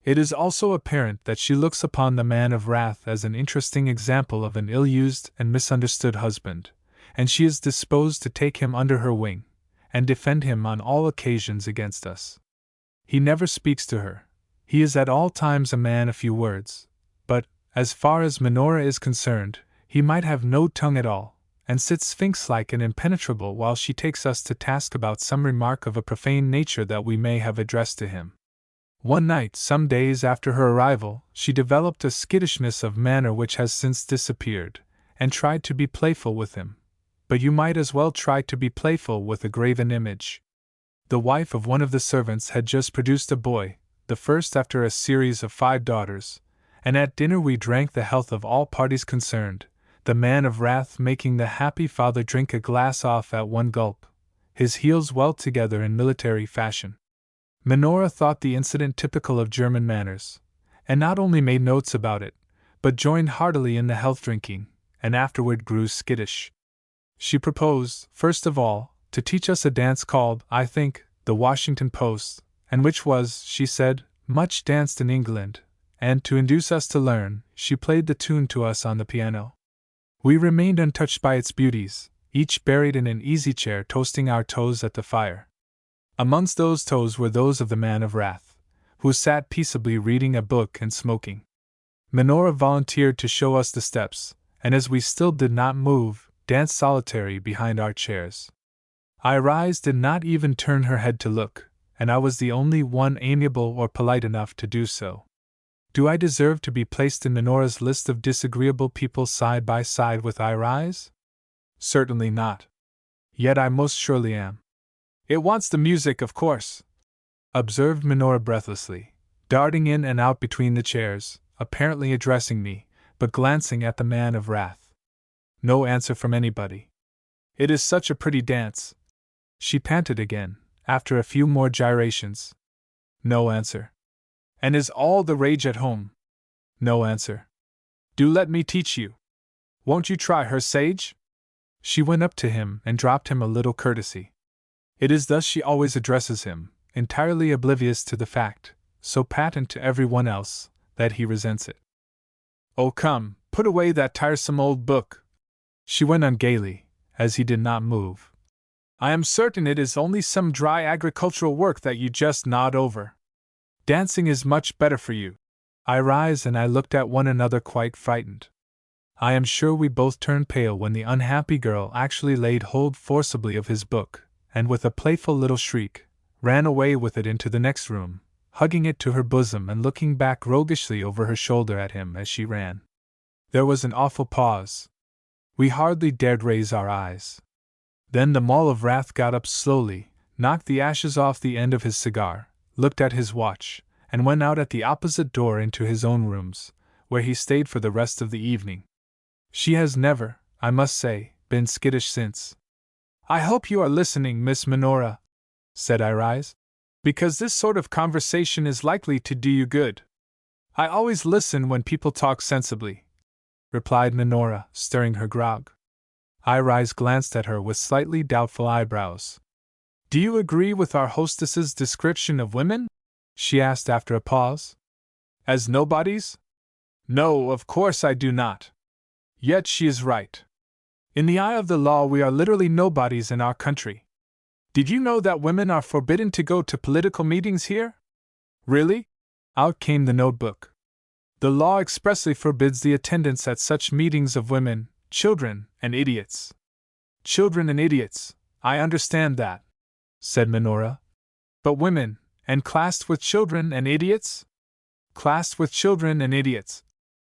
It is also apparent that she looks upon the man of wrath as an interesting example of an ill-used and misunderstood husband, and she is disposed to take him under her wing, and defend him on all occasions against us. He never speaks to her. He is at all times a man of few words, but, as far as Minora is concerned, he might have no tongue at all, and sits sphinx-like and impenetrable while she takes us to task about some remark of a profane nature that we may have addressed to him. One night, some days after her arrival, she developed a skittishness of manner which has since disappeared, and tried to be playful with him. But you might as well try to be playful with a graven image. The wife of one of the servants had just produced a boy, the first after a series of 5 daughters, and at dinner we drank the health of all parties concerned, the man of wrath making the happy father drink a glass off at one gulp, his heels well together in military fashion. Minora thought the incident typical of German manners, and not only made notes about it, but joined heartily in the health-drinking, and afterward grew skittish. She proposed, first of all, to teach us a dance called, I think, the Washington Post, and which was, she said, much danced in England, and to induce us to learn, she played the tune to us on the piano. We remained untouched by its beauties, each buried in an easy chair toasting our toes at the fire. Amongst those toes were those of the man of wrath, who sat peaceably reading a book and smoking. Minora volunteered to show us the steps, and as we still did not move, danced solitary behind our chairs. Irise did not even turn her head to look, and I was the only one amiable or polite enough to do so. Do I deserve to be placed in Minora's list of disagreeable people side by side with Irise? Certainly not. Yet I most surely am. It wants the music, of course, observed Minora breathlessly, darting in and out between the chairs, apparently addressing me, but glancing at the man of wrath. No answer from anybody. It is such a pretty dance, she panted again, after a few more gyrations. No answer. And is all the rage at home? No answer. Do let me teach you. Won't you try her, sage? She went up to him and dropped him a little courtesy. It is thus she always addresses him, entirely oblivious to the fact, so patent to everyone else, that he resents it. Oh, come, put away that tiresome old book, she went on gaily, as he did not move. I am certain it is only some dry agricultural work that you just nod over. Dancing is much better for you. Irise and I looked at one another quite frightened. I am sure we both turned pale when the unhappy girl actually laid hold forcibly of his book, and with a playful little shriek, ran away with it into the next room, hugging it to her bosom and looking back roguishly over her shoulder at him as she ran. There was an awful pause. We hardly dared raise our eyes. Then the Mall of Wrath got up slowly, knocked the ashes off the end of his cigar, looked at his watch, and went out at the opposite door into his own rooms, where he stayed for the rest of the evening. She has never, I must say, been skittish since. I hope you are listening, Miss Minora, said Irise, because this sort of conversation is likely to do you good. I always listen when people talk sensibly, replied Minora, stirring her grog. Irise glanced at her with slightly doubtful eyebrows. Do you agree with our hostess's description of women? She asked after a pause. As nobodies? No, of course I do not. Yet she is right. In the eye of the law we are literally nobodies in our country. Did you know that women are forbidden to go to political meetings here? Really? Out came the notebook. The law expressly forbids the attendance at such meetings of women, children, and idiots. Children and idiots, I understand that, said Minora. But women, and classed with children and idiots? Classed with children and idiots,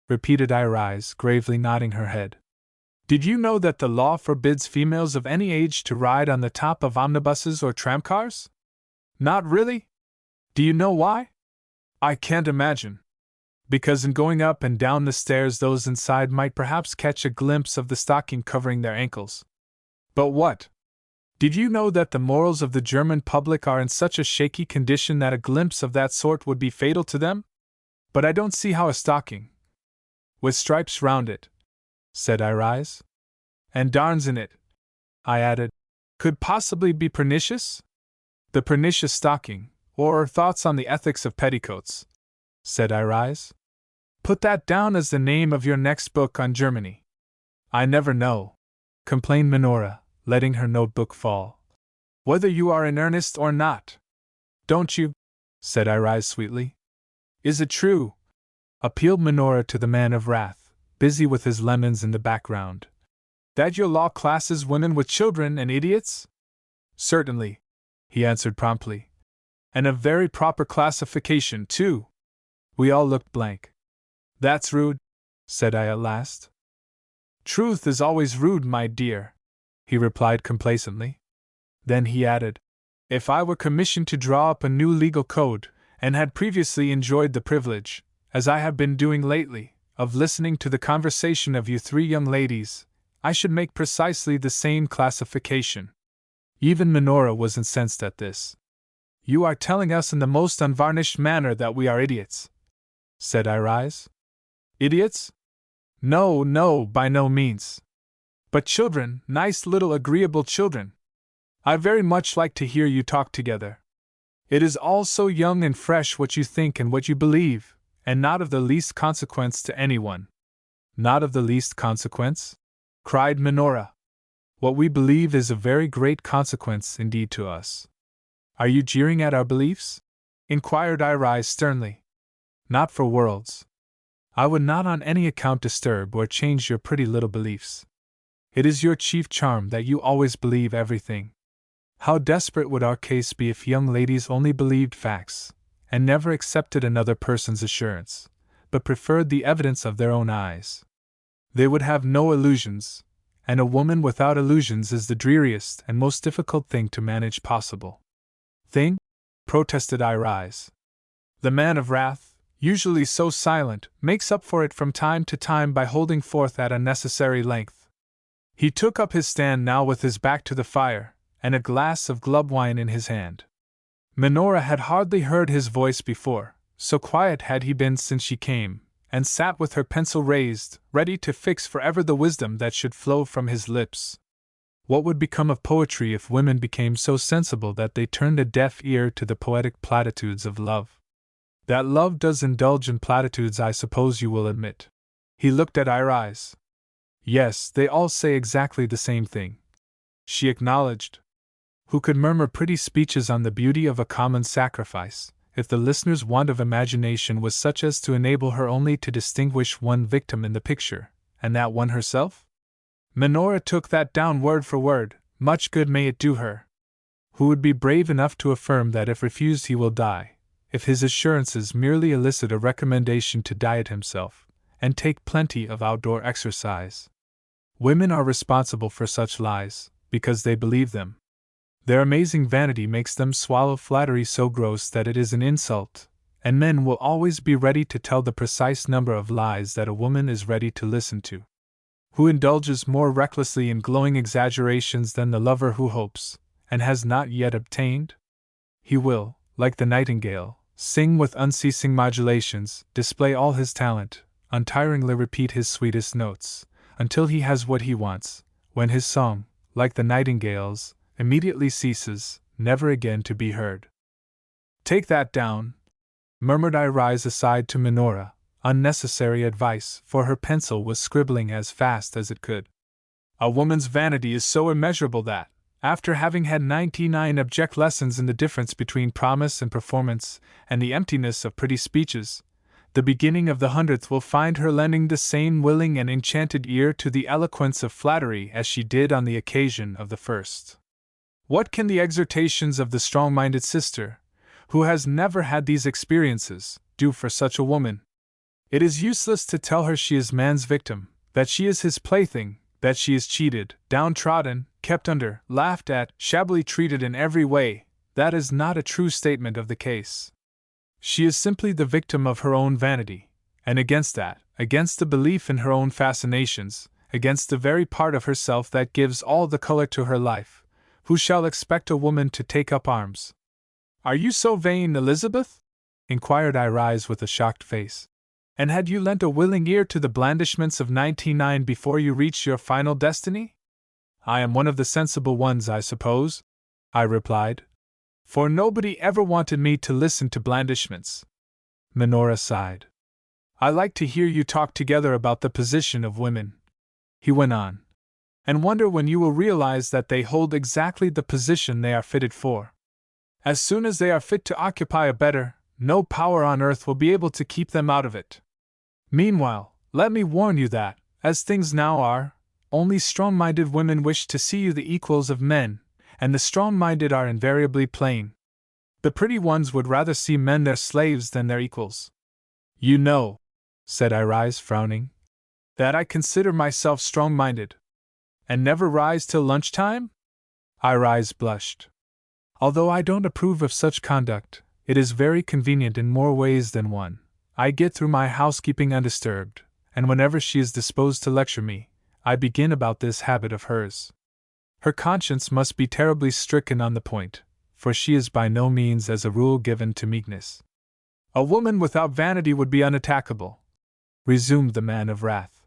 repeated Irise, gravely nodding her head. Did you know that the law forbids females of any age to ride on the top of omnibuses or tramcars? Not really? Do you know why? I can't imagine. Because in going up and down the stairs those inside might perhaps catch a glimpse of the stocking covering their ankles. But what? Did you know that the morals of the German public are in such a shaky condition that a glimpse of that sort would be fatal to them? But I don't see how a stocking, with stripes round it, said Irise, and darns in it, I added, could possibly be pernicious? The pernicious stocking, or thoughts on the ethics of petticoats, said Irise. Put that down as the name of your next book on Germany. I never know, complained Minora, letting her notebook fall, whether you are in earnest or not. Don't you? Said Irise sweetly. Is it true? Appealed Minora to the man of wrath, busy with his lemons in the background. That your law classes women with children and idiots? Certainly, he answered promptly. And a very proper classification, too. We all looked blank. That's rude, said I at last. Truth is always rude, my dear, he replied complacently. Then he added, if I were commissioned to draw up a new legal code, and had previously enjoyed the privilege, as I have been doing lately, of listening to the conversation of you three young ladies, I should make precisely the same classification. Even Minora was incensed at this. You are telling us in the most unvarnished manner that we are idiots, said Irise. Idiots? No, no, by no means. But children, nice little agreeable children. I very much like to hear you talk together. It is all so young and fresh what you think and what you believe, and not of the least consequence to anyone. Not of the least consequence? Cried Minora. What we believe is of very great consequence indeed to us. Are you jeering at our beliefs? Inquired Iris sternly. Not for worlds. I would not on any account disturb or change your pretty little beliefs. It is your chief charm that you always believe everything. How desperate would our case be if young ladies only believed facts, and never accepted another person's assurance, but preferred the evidence of their own eyes. They would have no illusions, and a woman without illusions is the dreariest and most difficult thing to manage possible. Thing? Protested Iris. The man of wrath, usually so silent, makes up for it from time to time by holding forth at unnecessary length. He took up his stand now with his back to the fire, and a glass of glub wine in his hand. Minora had hardly heard his voice before, so quiet had he been since she came, and sat with her pencil raised, ready to fix forever the wisdom that should flow from his lips. What would become of poetry if women became so sensible that they turned a deaf ear to the poetic platitudes of love? That love does indulge in platitudes, I suppose you will admit. He looked at Iris. Yes, they all say exactly the same thing, she acknowledged. Who could murmur pretty speeches on the beauty of a common sacrifice, if the listener's want of imagination was such as to enable her only to distinguish one victim in the picture, and that one herself? Minora took that down word for word. Much good may it do her. Who would be brave enough to affirm that if refused he will die, if his assurances merely elicit a recommendation to diet himself, and take plenty of outdoor exercise? Women are responsible for such lies, because they believe them. Their amazing vanity makes them swallow flattery so gross that it is an insult, and men will always be ready to tell the precise number of lies that a woman is ready to listen to. Who indulges more recklessly in glowing exaggerations than the lover who hopes, and has not yet obtained? He will, like the nightingale, sing with unceasing modulations, display all his talent, untiringly repeat his sweetest notes, until he has what he wants, when his song, like the nightingale's, immediately ceases, never again to be heard. Take that down, murmured Iris aside to Minora. Unnecessary advice, for her pencil was scribbling as fast as it could. A woman's vanity is so immeasurable that, after having had 99 abject lessons in the difference between promise and performance, and the emptiness of pretty speeches, the beginning of the 100th will find her lending the same willing and enchanted ear to the eloquence of flattery as she did on the occasion of the first. What can the exhortations of the strong-minded sister, who has never had these experiences, do for such a woman? It is useless to tell her she is man's victim, that she is his plaything, that she is cheated, downtrodden, kept under, laughed at, shabbily treated in every way. That is not a true statement of the case. She is simply the victim of her own vanity, and against that, against the belief in her own fascinations, against the very part of herself that gives all the color to her life, who shall expect a woman to take up arms? Are you so vain, Elizabeth? Inquired Iris with a shocked face. And had you lent a willing ear to the blandishments of 99 before you reached your final destiny? I am one of the sensible ones, I suppose, I replied. For nobody ever wanted me to listen to blandishments. Minora sighed. I like to hear you talk together about the position of women, he went on, and wonder when you will realize that they hold exactly the position they are fitted for. As soon as they are fit to occupy a better, no power on earth will be able to keep them out of it. Meanwhile, let me warn you that, as things now are, only strong-minded women wish to see you the equals of men, and the strong-minded are invariably plain. The pretty ones would rather see men their slaves than their equals. You know, said Iris, frowning, that I consider myself strong-minded. And never rise till lunchtime? Iris blushed. Although I don't approve of such conduct, it is very convenient in more ways than one. I get through my housekeeping undisturbed, and whenever she is disposed to lecture me, I begin about this habit of hers. Her conscience must be terribly stricken on the point, for she is by no means as a rule given to meekness. A woman without vanity would be unattackable, resumed the man of wrath.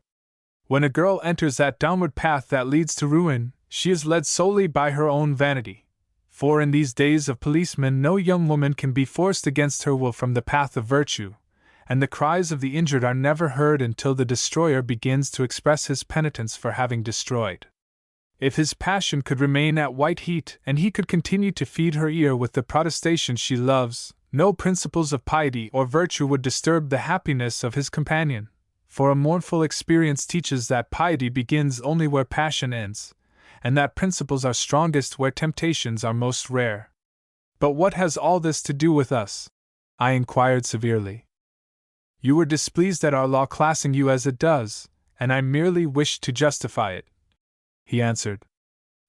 When a girl enters that downward path that leads to ruin, she is led solely by her own vanity. For in these days of policemen no young woman can be forced against her will from the path of virtue, and the cries of the injured are never heard until the destroyer begins to express his penitence for having destroyed. If his passion could remain at white heat and he could continue to feed her ear with the protestation she loves, no principles of piety or virtue would disturb the happiness of his companion, for a mournful experience teaches that piety begins only where passion ends, and that principles are strongest where temptations are most rare. But what has all this to do with us? I inquired severely. You were displeased at our law classing you as it does, and I merely wished to justify it, he answered.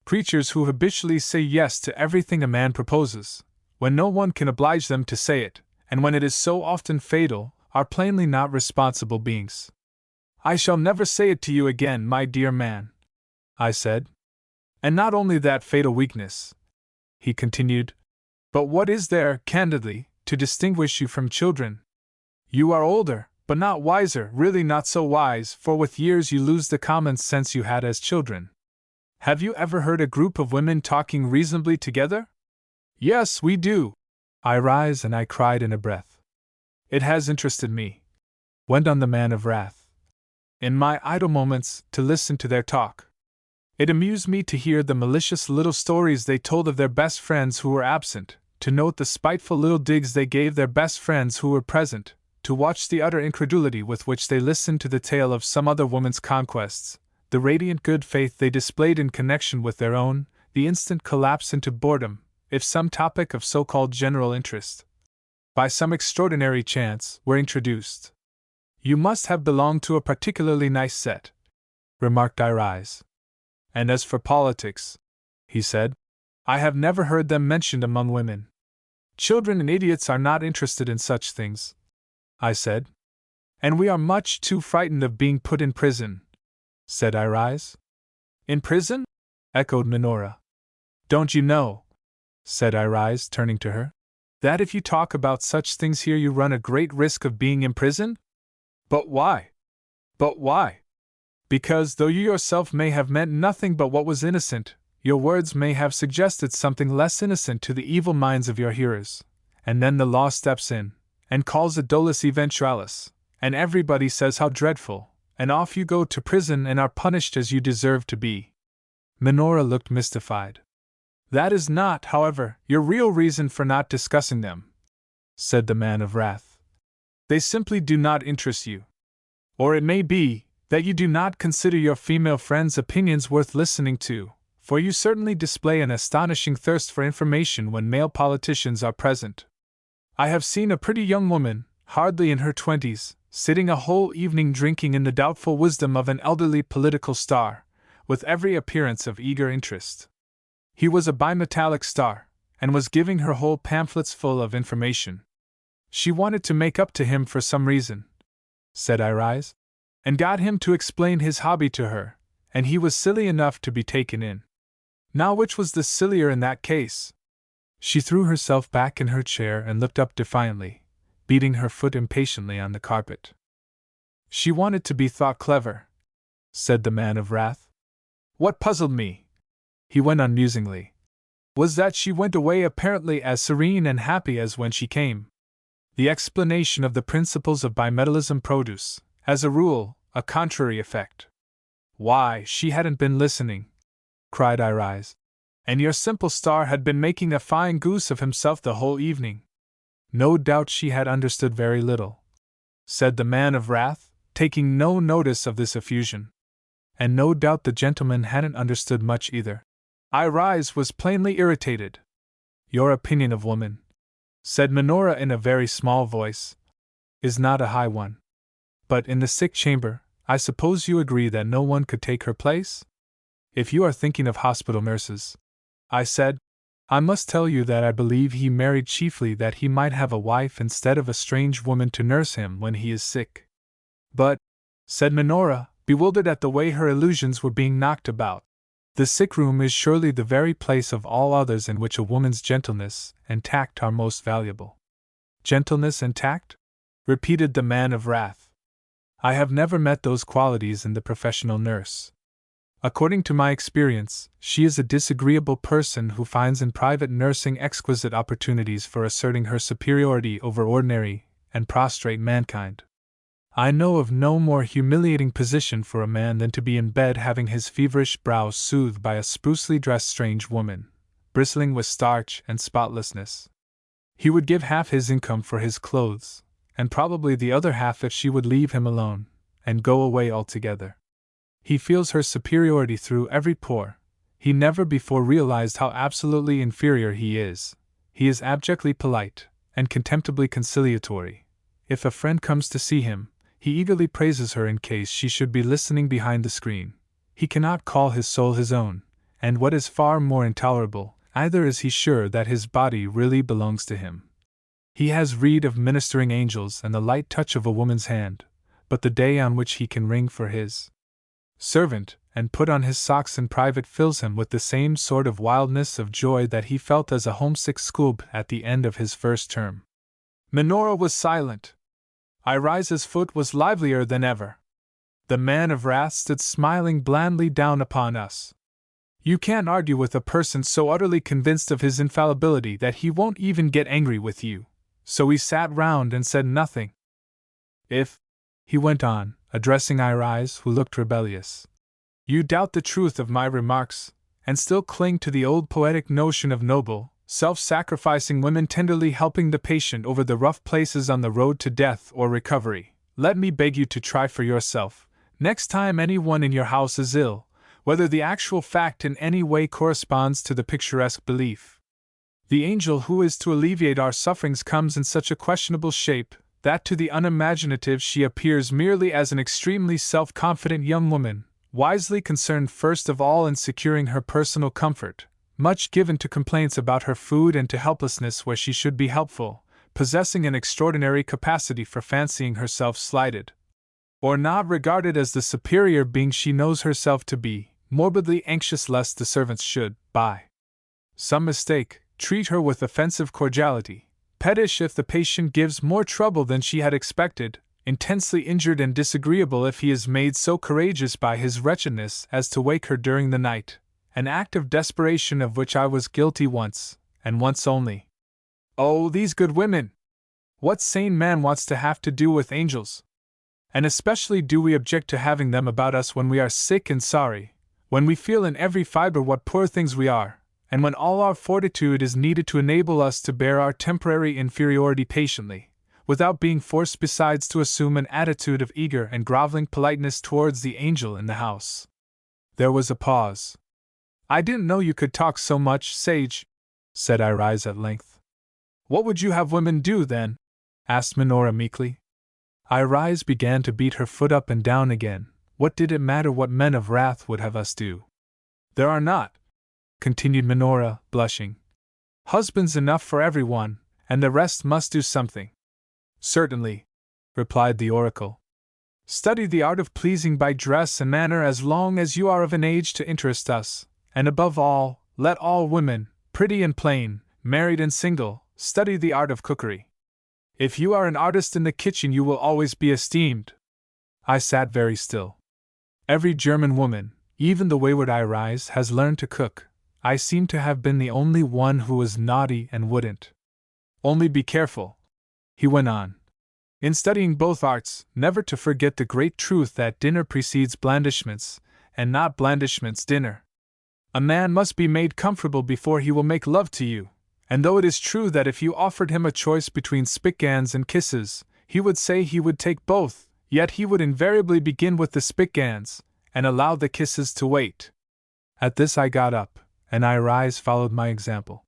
Preachers who habitually say yes to everything a man proposes, when no one can oblige them to say it, and when it is so often fatal, are plainly not responsible beings. I shall never say it to you again, my dear man, I said. And not only that fatal weakness, he continued, but what is there, candidly, to distinguish you from children? You are older, but not wiser, really not so wise, for with years you lose the common sense you had as children. Have you ever heard a group of women talking reasonably together? Yes, we do, I rise and I cried in a breath. It has interested me, went on the man of wrath, in my idle moments, to listen to their talk. It amused me to hear the malicious little stories they told of their best friends who were absent, to note the spiteful little digs they gave their best friends who were present, to watch the utter incredulity with which they listened to the tale of some other woman's conquests, the radiant good faith they displayed in connection with their own, the instant collapse into boredom, if some topic of so-called general interest, by some extraordinary chance, were introduced. You must have belonged to a particularly nice set, remarked Irise. And as for politics, he said, I have never heard them mentioned among women. Children and idiots are not interested in such things, I said. And we are much too frightened of being put in prison, said Irise. In prison? Echoed Minora. Don't you know, said Irise, turning to her, that if you talk about such things here you run a great risk of being imprisoned? But why? But why? Because though you yourself may have meant nothing but what was innocent, your words may have suggested something less innocent to the evil minds of your hearers, and then the law steps in, and calls a dolus eventualis, and everybody says how dreadful, and off you go to prison and are punished as you deserve to be. Minora looked mystified. That is not, however, your real reason for not discussing them, said the man of wrath. They simply do not interest you. Or it may be that you do not consider your female friends' opinions worth listening to, for you certainly display an astonishing thirst for information when male politicians are present. I have seen a pretty young woman, hardly in her 20s, sitting a whole evening drinking in the doubtful wisdom of an elderly political star, with every appearance of eager interest. He was a bimetallic star, and was giving her whole pamphlets full of information. She wanted to make up to him for some reason, said Irise, and got him to explain his hobby to her, and he was silly enough to be taken in. Now which was the sillier in that case? She threw herself back in her chair and looked up defiantly, beating her foot impatiently on the carpet. She wanted to be thought clever, said the man of wrath. What puzzled me, he went on musingly, was that she went away apparently as serene and happy as when she came. The explanation of the principles of bimetallism produce, as a rule, a contrary effect. Why, she hadn't been listening, cried Irise, and your simple star had been making a fine goose of himself the whole evening. No doubt she had understood very little, said the man of wrath, taking no notice of this effusion. And no doubt the gentleman hadn't understood much either. Irise was plainly irritated. Your opinion of woman, said Minora in a very small voice, is not a high one. But in the sick chamber, I suppose you agree that no one could take her place? If you are thinking of hospital nurses, I said, I must tell you that I believe he married chiefly that he might have a wife instead of a strange woman to nurse him when he is sick. But, said Minora, bewildered at the way her illusions were being knocked about, the sick room is surely the very place of all others in which a woman's gentleness and tact are most valuable. Gentleness and tact? Repeated the man of wrath. I have never met those qualities in the professional nurse. According to my experience, she is a disagreeable person who finds in private nursing exquisite opportunities for asserting her superiority over ordinary, and prostrate mankind. I know of no more humiliating position for a man than to be in bed having his feverish brow soothed by a sprucely dressed strange woman, bristling with starch and spotlessness. He would give half his income for his clothes, and probably the other half if she would leave him alone, and go away altogether. He feels her superiority through every pore. He never before realized how absolutely inferior he is. He is abjectly polite, and contemptibly conciliatory. If a friend comes to see him, he eagerly praises her in case she should be listening behind the screen. He cannot call his soul his own, and what is far more intolerable, either is he sure that his body really belongs to him. He has read of ministering angels and the light touch of a woman's hand, but the day on which he can ring for his servant and put on his socks in private fills him with the same sort of wildness of joy that he felt as a homesick schoolboy at the end of his first term. Minora was silent. Iriza's foot was livelier than ever. The man of wrath stood smiling blandly down upon us. You can't argue with a person so utterly convinced of his infallibility that he won't even get angry with you, so we sat round and said nothing. If, he went on, addressing Iriz, who looked rebellious, you doubt the truth of my remarks, and still cling to the old poetic notion of noble, self-sacrificing women tenderly helping the patient over the rough places on the road to death or recovery, let me beg you to try for yourself, next time anyone in your house is ill, whether the actual fact in any way corresponds to the picturesque belief. The angel who is to alleviate our sufferings comes in such a questionable shape, that to the unimaginative she appears merely as an extremely self-confident young woman, wisely concerned first of all in securing her personal comfort, much given to complaints about her food and to helplessness where she should be helpful, possessing an extraordinary capacity for fancying herself slighted, or not regarded as the superior being she knows herself to be, morbidly anxious lest the servants should, by some mistake, treat her with offensive cordiality, pettish if the patient gives more trouble than she had expected, intensely injured and disagreeable if he is made so courageous by his wretchedness as to wake her during the night, an act of desperation of which I was guilty once, and once only. Oh, these good women! What sane man wants to have to do with angels? And especially do we object to having them about us when we are sick and sorry, when we feel in every fibre what poor things we are, and when all our fortitude is needed to enable us to bear our temporary inferiority patiently, without being forced besides to assume an attitude of eager and groveling politeness towards the angel in the house. There was a pause. I didn't know you could talk so much, Sage, said Iriz at length. What would you have women do, then? Asked Minora meekly. Iriz began to beat her foot up and down again. What did it matter what men of wrath would have us do? There are not, continued Minora, blushing, husbands enough for everyone, and the rest must do something. Certainly, replied the oracle. Study the art of pleasing by dress and manner as long as you are of an age to interest us, and above all, let all women, pretty and plain, married and single, study the art of cookery. If you are an artist in the kitchen you will always be esteemed. I sat very still. Every German woman, even the wayward Iriz, has learned to cook. I seem to have been the only one who was naughty and wouldn't. Only be careful, he went on, in studying both arts, never to forget the great truth that dinner precedes blandishments, and not blandishments dinner. A man must be made comfortable before he will make love to you, and though it is true that if you offered him a choice between spitgans and kisses, he would say he would take both, yet he would invariably begin with the spitgans, and allow the kisses to wait. At this I got up, and Iriz followed my example.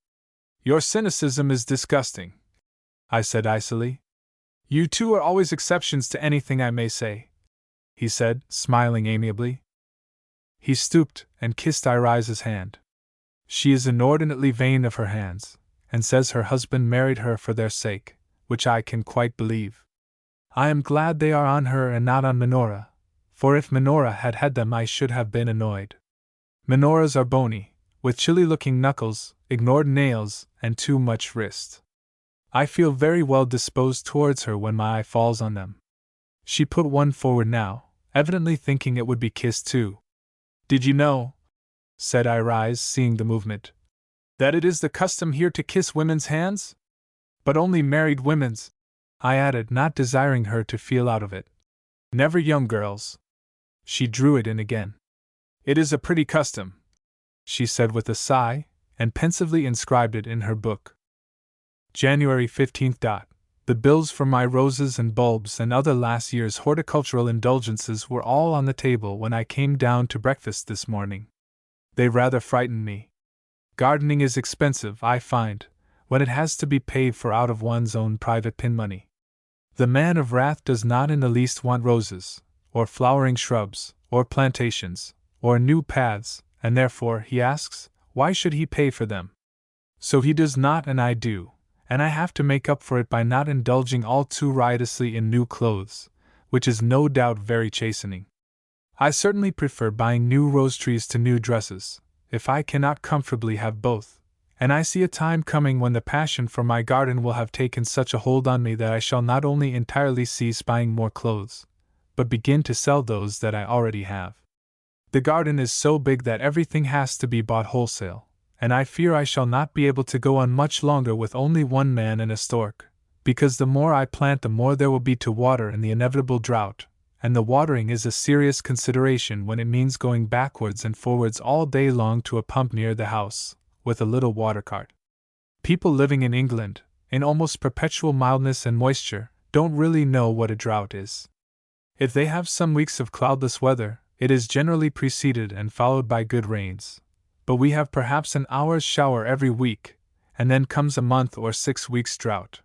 Your cynicism is disgusting, I said icily. You two are always exceptions to anything I may say, he said, smiling amiably. He stooped and kissed Iriz's hand. She is inordinately vain of her hands, and says her husband married her for their sake, which I can quite believe. I am glad they are on her and not on Minora, for if Minora had had them I should have been annoyed. Minoras are bony, with chilly-looking knuckles, ignored nails, and too much wrist. I feel very well disposed towards her when my eye falls on them. She put one forward now, evidently thinking it would be kissed too. Did you know, said Iriz, seeing the movement, that it is the custom here to kiss women's hands? But only married women's. I added, not desiring her to feel out of it. Never young girls. She drew it in again. It is a pretty custom, she said with a sigh, and pensively inscribed it in her book. January 15th. The bills for my roses and bulbs and other last year's horticultural indulgences were all on the table when I came down to breakfast this morning. They rather frightened me. Gardening is expensive, I find, when it has to be paid for out of one's own private pin money. The man of wrath does not in the least want roses, or flowering shrubs, or plantations, or new paths, and therefore, he asks, why should he pay for them? So he does not, and I do, and I have to make up for it by not indulging all too riotously in new clothes, which is no doubt very chastening. I certainly prefer buying new rose trees to new dresses, if I cannot comfortably have both, and I see a time coming when the passion for my garden will have taken such a hold on me that I shall not only entirely cease buying more clothes, but begin to sell those that I already have. The garden is so big that everything has to be bought wholesale, and I fear I shall not be able to go on much longer with only one man and a stork, because the more I plant the more there will be to water in the inevitable drought, and the watering is a serious consideration when it means going backwards and forwards all day long to a pump near the house, with a little water cart. People living in England, in almost perpetual mildness and moisture, don't really know what a drought is. If they have some weeks of cloudless weather, it is generally preceded and followed by good rains. But we have perhaps an hour's shower every week, and then comes a month or 6 weeks' drought.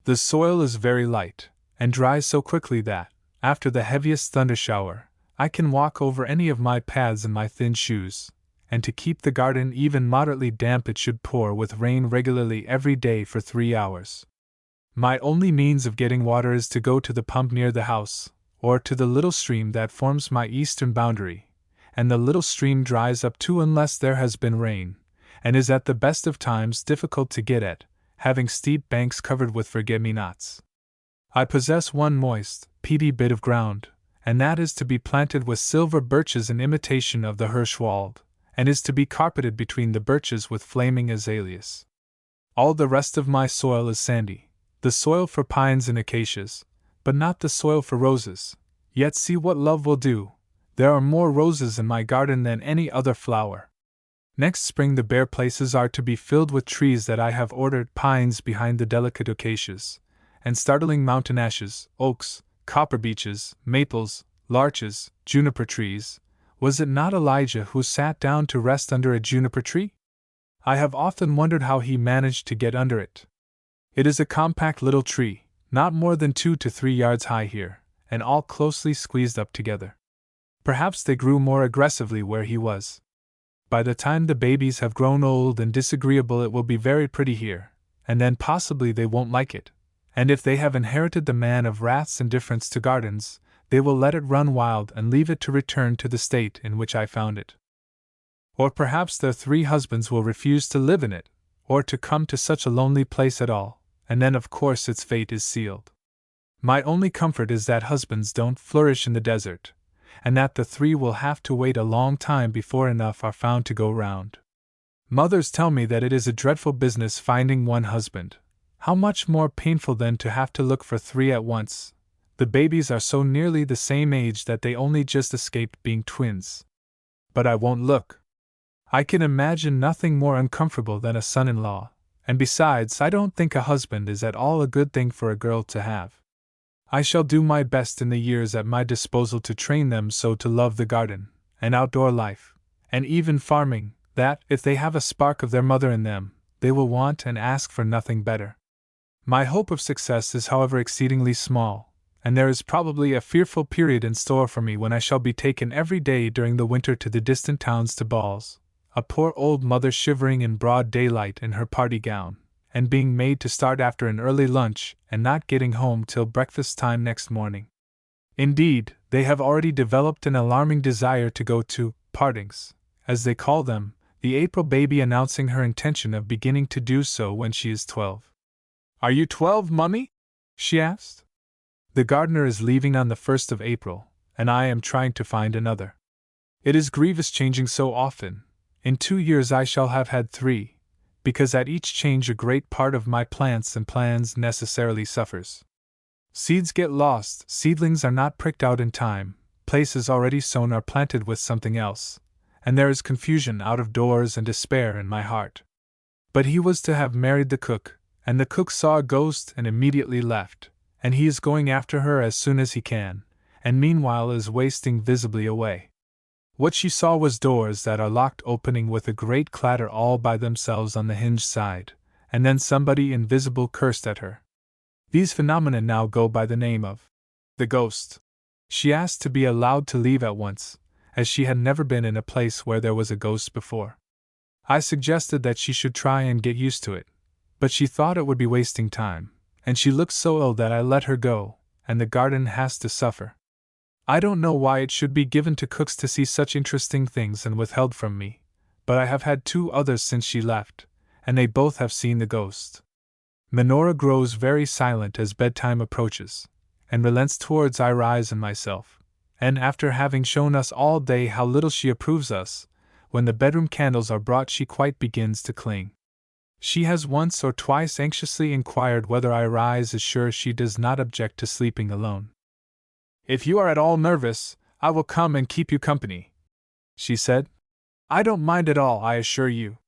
The soil is very light, and dries so quickly that, after the heaviest thunder shower, I can walk over any of my paths in my thin shoes, and to keep the garden even moderately damp it should pour with rain regularly every day for 3 hours. My only means of getting water is to go to the pump near the house, or to the little stream that forms my eastern boundary, and the little stream dries up too unless there has been rain, and is at the best of times difficult to get at, having steep banks covered with forget-me-nots. I possess one moist, peaty bit of ground, and that is to be planted with silver birches in imitation of the Hirschwald, and is to be carpeted between the birches with flaming azaleas. All the rest of my soil is sandy, the soil for pines and acacias, but not the soil for roses. Yet see what love will do. There are more roses in my garden than any other flower. Next spring the bare places are to be filled with trees that I have ordered, pines behind the delicate acacias, and startling mountain ashes, oaks, copper beeches, maples, larches, juniper trees. Was it not Elijah who sat down to rest under a juniper tree? I have often wondered how he managed to get under it. It is a compact little tree, not more than 2 to 3 yards high here, and all closely squeezed up together. Perhaps they grew more aggressively where he was. By the time the babies have grown old and disagreeable it will be very pretty here, and then possibly they won't like it, and if they have inherited the man of wrath's indifference to gardens, they will let it run wild and leave it to return to the state in which I found it. Or perhaps their 3 husbands will refuse to live in it, or to come to such a lonely place at all, and then of course its fate is sealed. My only comfort is that husbands don't flourish in the desert, and that the 3 will have to wait a long time before enough are found to go round. Mothers tell me that it is a dreadful business finding one husband. How much more painful then to have to look for 3 at once. The babies are so nearly the same age that they only just escaped being twins. But I won't look. I can imagine nothing more uncomfortable than a son-in-law, and besides I don't think a husband is at all a good thing for a girl to have. I shall do my best in the years at my disposal to train them so to love the garden, and outdoor life, and even farming, that, if they have a spark of their mother in them, they will want and ask for nothing better. My hope of success is however exceedingly small, and there is probably a fearful period in store for me when I shall be taken every day during the winter to the distant towns to balls, a poor old mother shivering in broad daylight in her party gown, and being made to start after an early lunch and not getting home till breakfast time next morning. Indeed, they have already developed an alarming desire to go to partings, as they call them, the April baby announcing her intention of beginning to do so when she is 12. "Are you 12, Mummy?" she asked. The gardener is leaving on the 1st of April, and I am trying to find another. It is grievous changing so often. In 2 years I shall have had 3, because at each change a great part of my plants and plans necessarily suffers. Seeds get lost, seedlings are not pricked out in time, places already sown are planted with something else, and there is confusion out of doors and despair in my heart. But he was to have married the cook, and the cook saw a ghost and immediately left, and he is going after her as soon as he can, and meanwhile is wasting visibly away. What she saw was doors that are locked opening with a great clatter all by themselves on the hinged side, and then somebody invisible cursed at her. These phenomena now go by the name of the ghost. She asked to be allowed to leave at once, as she had never been in a place where there was a ghost before. I suggested that she should try and get used to it, but she thought it would be wasting time, and she looked so ill that I let her go, and the garden has to suffer. I don't know why it should be given to cooks to see such interesting things and withheld from me, but I have had 2 others since she left, and they both have seen the ghost. Minora grows very silent as bedtime approaches, and relents towards Irise and myself, and after having shown us all day how little she approves us, when the bedroom candles are brought she quite begins to cling. She has once or twice anxiously inquired whether Irise is sure she does not object to sleeping alone. "If you are at all nervous, I will come and keep you company," she said. "I don't mind at all, I assure you."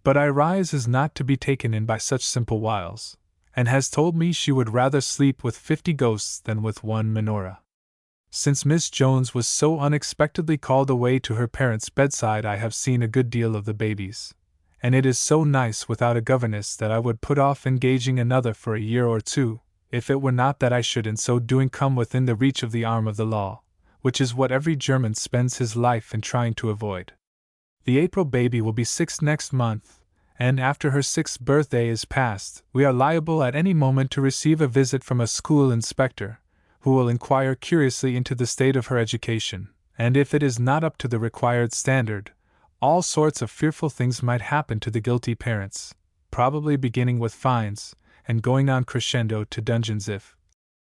But Irise is not to be taken in by such simple wiles, and has told me she would rather sleep with 50 ghosts than with one Minora. Since Miss Jones was so unexpectedly called away to her parents' bedside I have seen a good deal of the babies, and it is so nice without a governess that I would put off engaging another for a year or 2, if it were not that I should in so doing come within the reach of the arm of the law, which is what every German spends his life in trying to avoid. The April baby will be 6 next month, and after her 6th birthday is past, we are liable at any moment to receive a visit from a school inspector, who will inquire curiously into the state of her education, and if it is not up to the required standard, all sorts of fearful things might happen to the guilty parents, probably beginning with fines, and going on crescendo to dungeons if,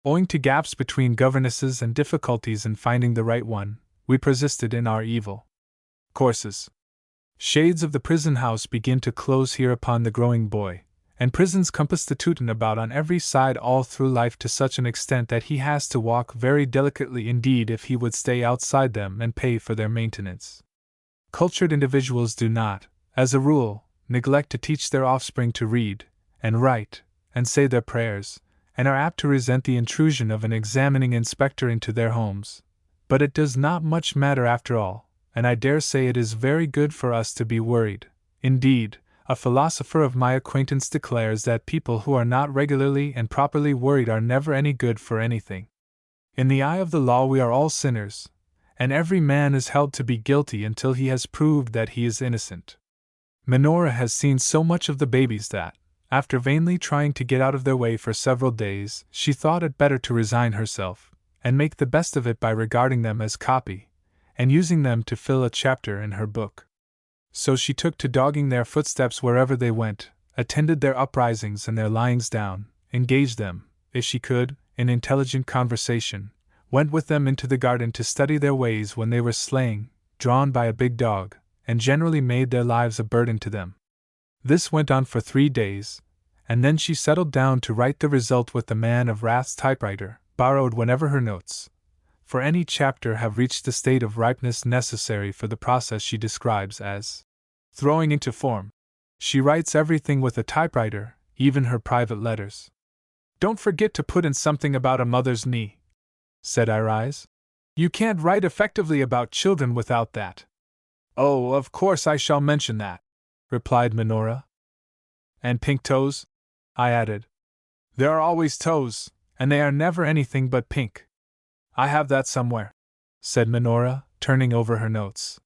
owing to gaps between governesses and difficulties in finding the right one, we persisted in our evil courses. Shades of the prison house begin to close here upon the growing boy, and prisons compass the Teuton about on every side all through life to such an extent that he has to walk very delicately indeed if he would stay outside them and pay for their maintenance. Cultured individuals do not, as a rule, neglect to teach their offspring to read, and write, and say their prayers, and are apt to resent the intrusion of an examining inspector into their homes. But it does not much matter after all, and I dare say it is very good for us to be worried. Indeed, a philosopher of my acquaintance declares that people who are not regularly and properly worried are never any good for anything. In the eye of the law we are all sinners, and every man is held to be guilty until he has proved that he is innocent. Minora has seen so much of the babies that, after vainly trying to get out of their way for several days, she thought it better to resign herself, and make the best of it by regarding them as copy, and using them to fill a chapter in her book. So she took to dogging their footsteps wherever they went, attended their uprisings and their lyings down, engaged them, if she could, in intelligent conversation, went with them into the garden to study their ways when they were sleighing, drawn by a big dog, and generally made their lives a burden to them. This went on for 3 days, and then she settled down to write the result with the man of wrath's typewriter, borrowed whenever her notes, for any chapter have reached the state of ripeness necessary for the process she describes as throwing into form. She writes everything with a typewriter, even her private letters. "Don't forget to put in something about a mother's knee," said Irise. "You can't write effectively about children without that." "Oh, of course I shall mention that," replied Minora. "And pink toes?" I added. "There are always toes, and they are never anything but pink." "I have that somewhere," said Minora, turning over her notes.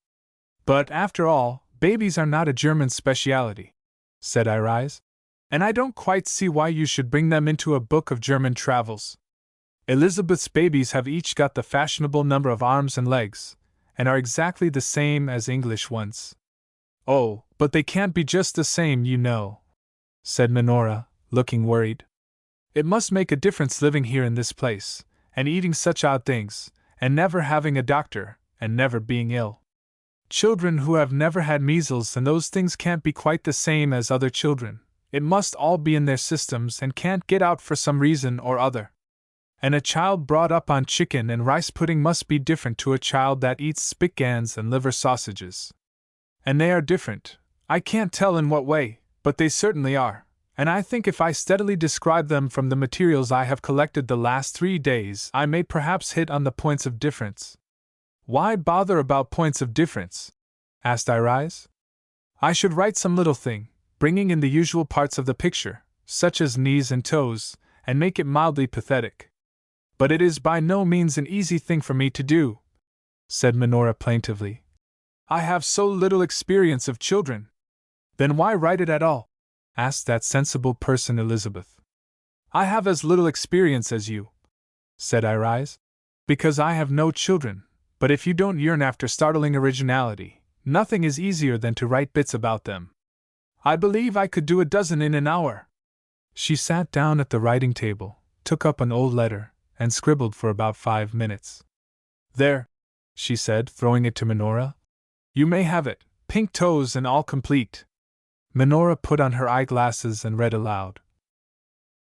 "But after all, babies are not a German speciality," said Irise, "and I don't quite see why you should bring them into a book of German travels. Elizabeth's babies have each got the fashionable number of arms and legs, and are exactly the same as English ones." "Oh, but they can't be just the same, you know," said Minora, looking worried. "It must make a difference living here in this place, and eating such odd things, and never having a doctor, and never being ill. Children who have never had measles and those things can't be quite the same as other children. It must all be in their systems and can't get out for some reason or other." And a child brought up on chicken and rice pudding must be different to a child that eats spitgans and liver sausages. And they are different. I can't tell in what way, but they certainly are, and I think if I steadily describe them from the materials I have collected the last 3 days, I may perhaps hit on the points of difference. Why bother about points of difference? Asked Irise. I should write some little thing, bringing in the usual parts of the picture, such as knees and toes, and make it mildly pathetic. But it is by no means an easy thing for me to do, said Minora plaintively. I have so little experience of children. Then why write it at all? Asked that sensible person Elizabeth. I have as little experience as you, said Irise, because I have no children, but if you don't yearn after startling originality, nothing is easier than to write bits about them. I believe I could do a dozen in an hour. She sat down at the writing table, took up an old letter, and scribbled for about 5 minutes. There, she said, throwing it to Minora. You may have it, pink toes and all complete. Minora put on her eyeglasses and read aloud.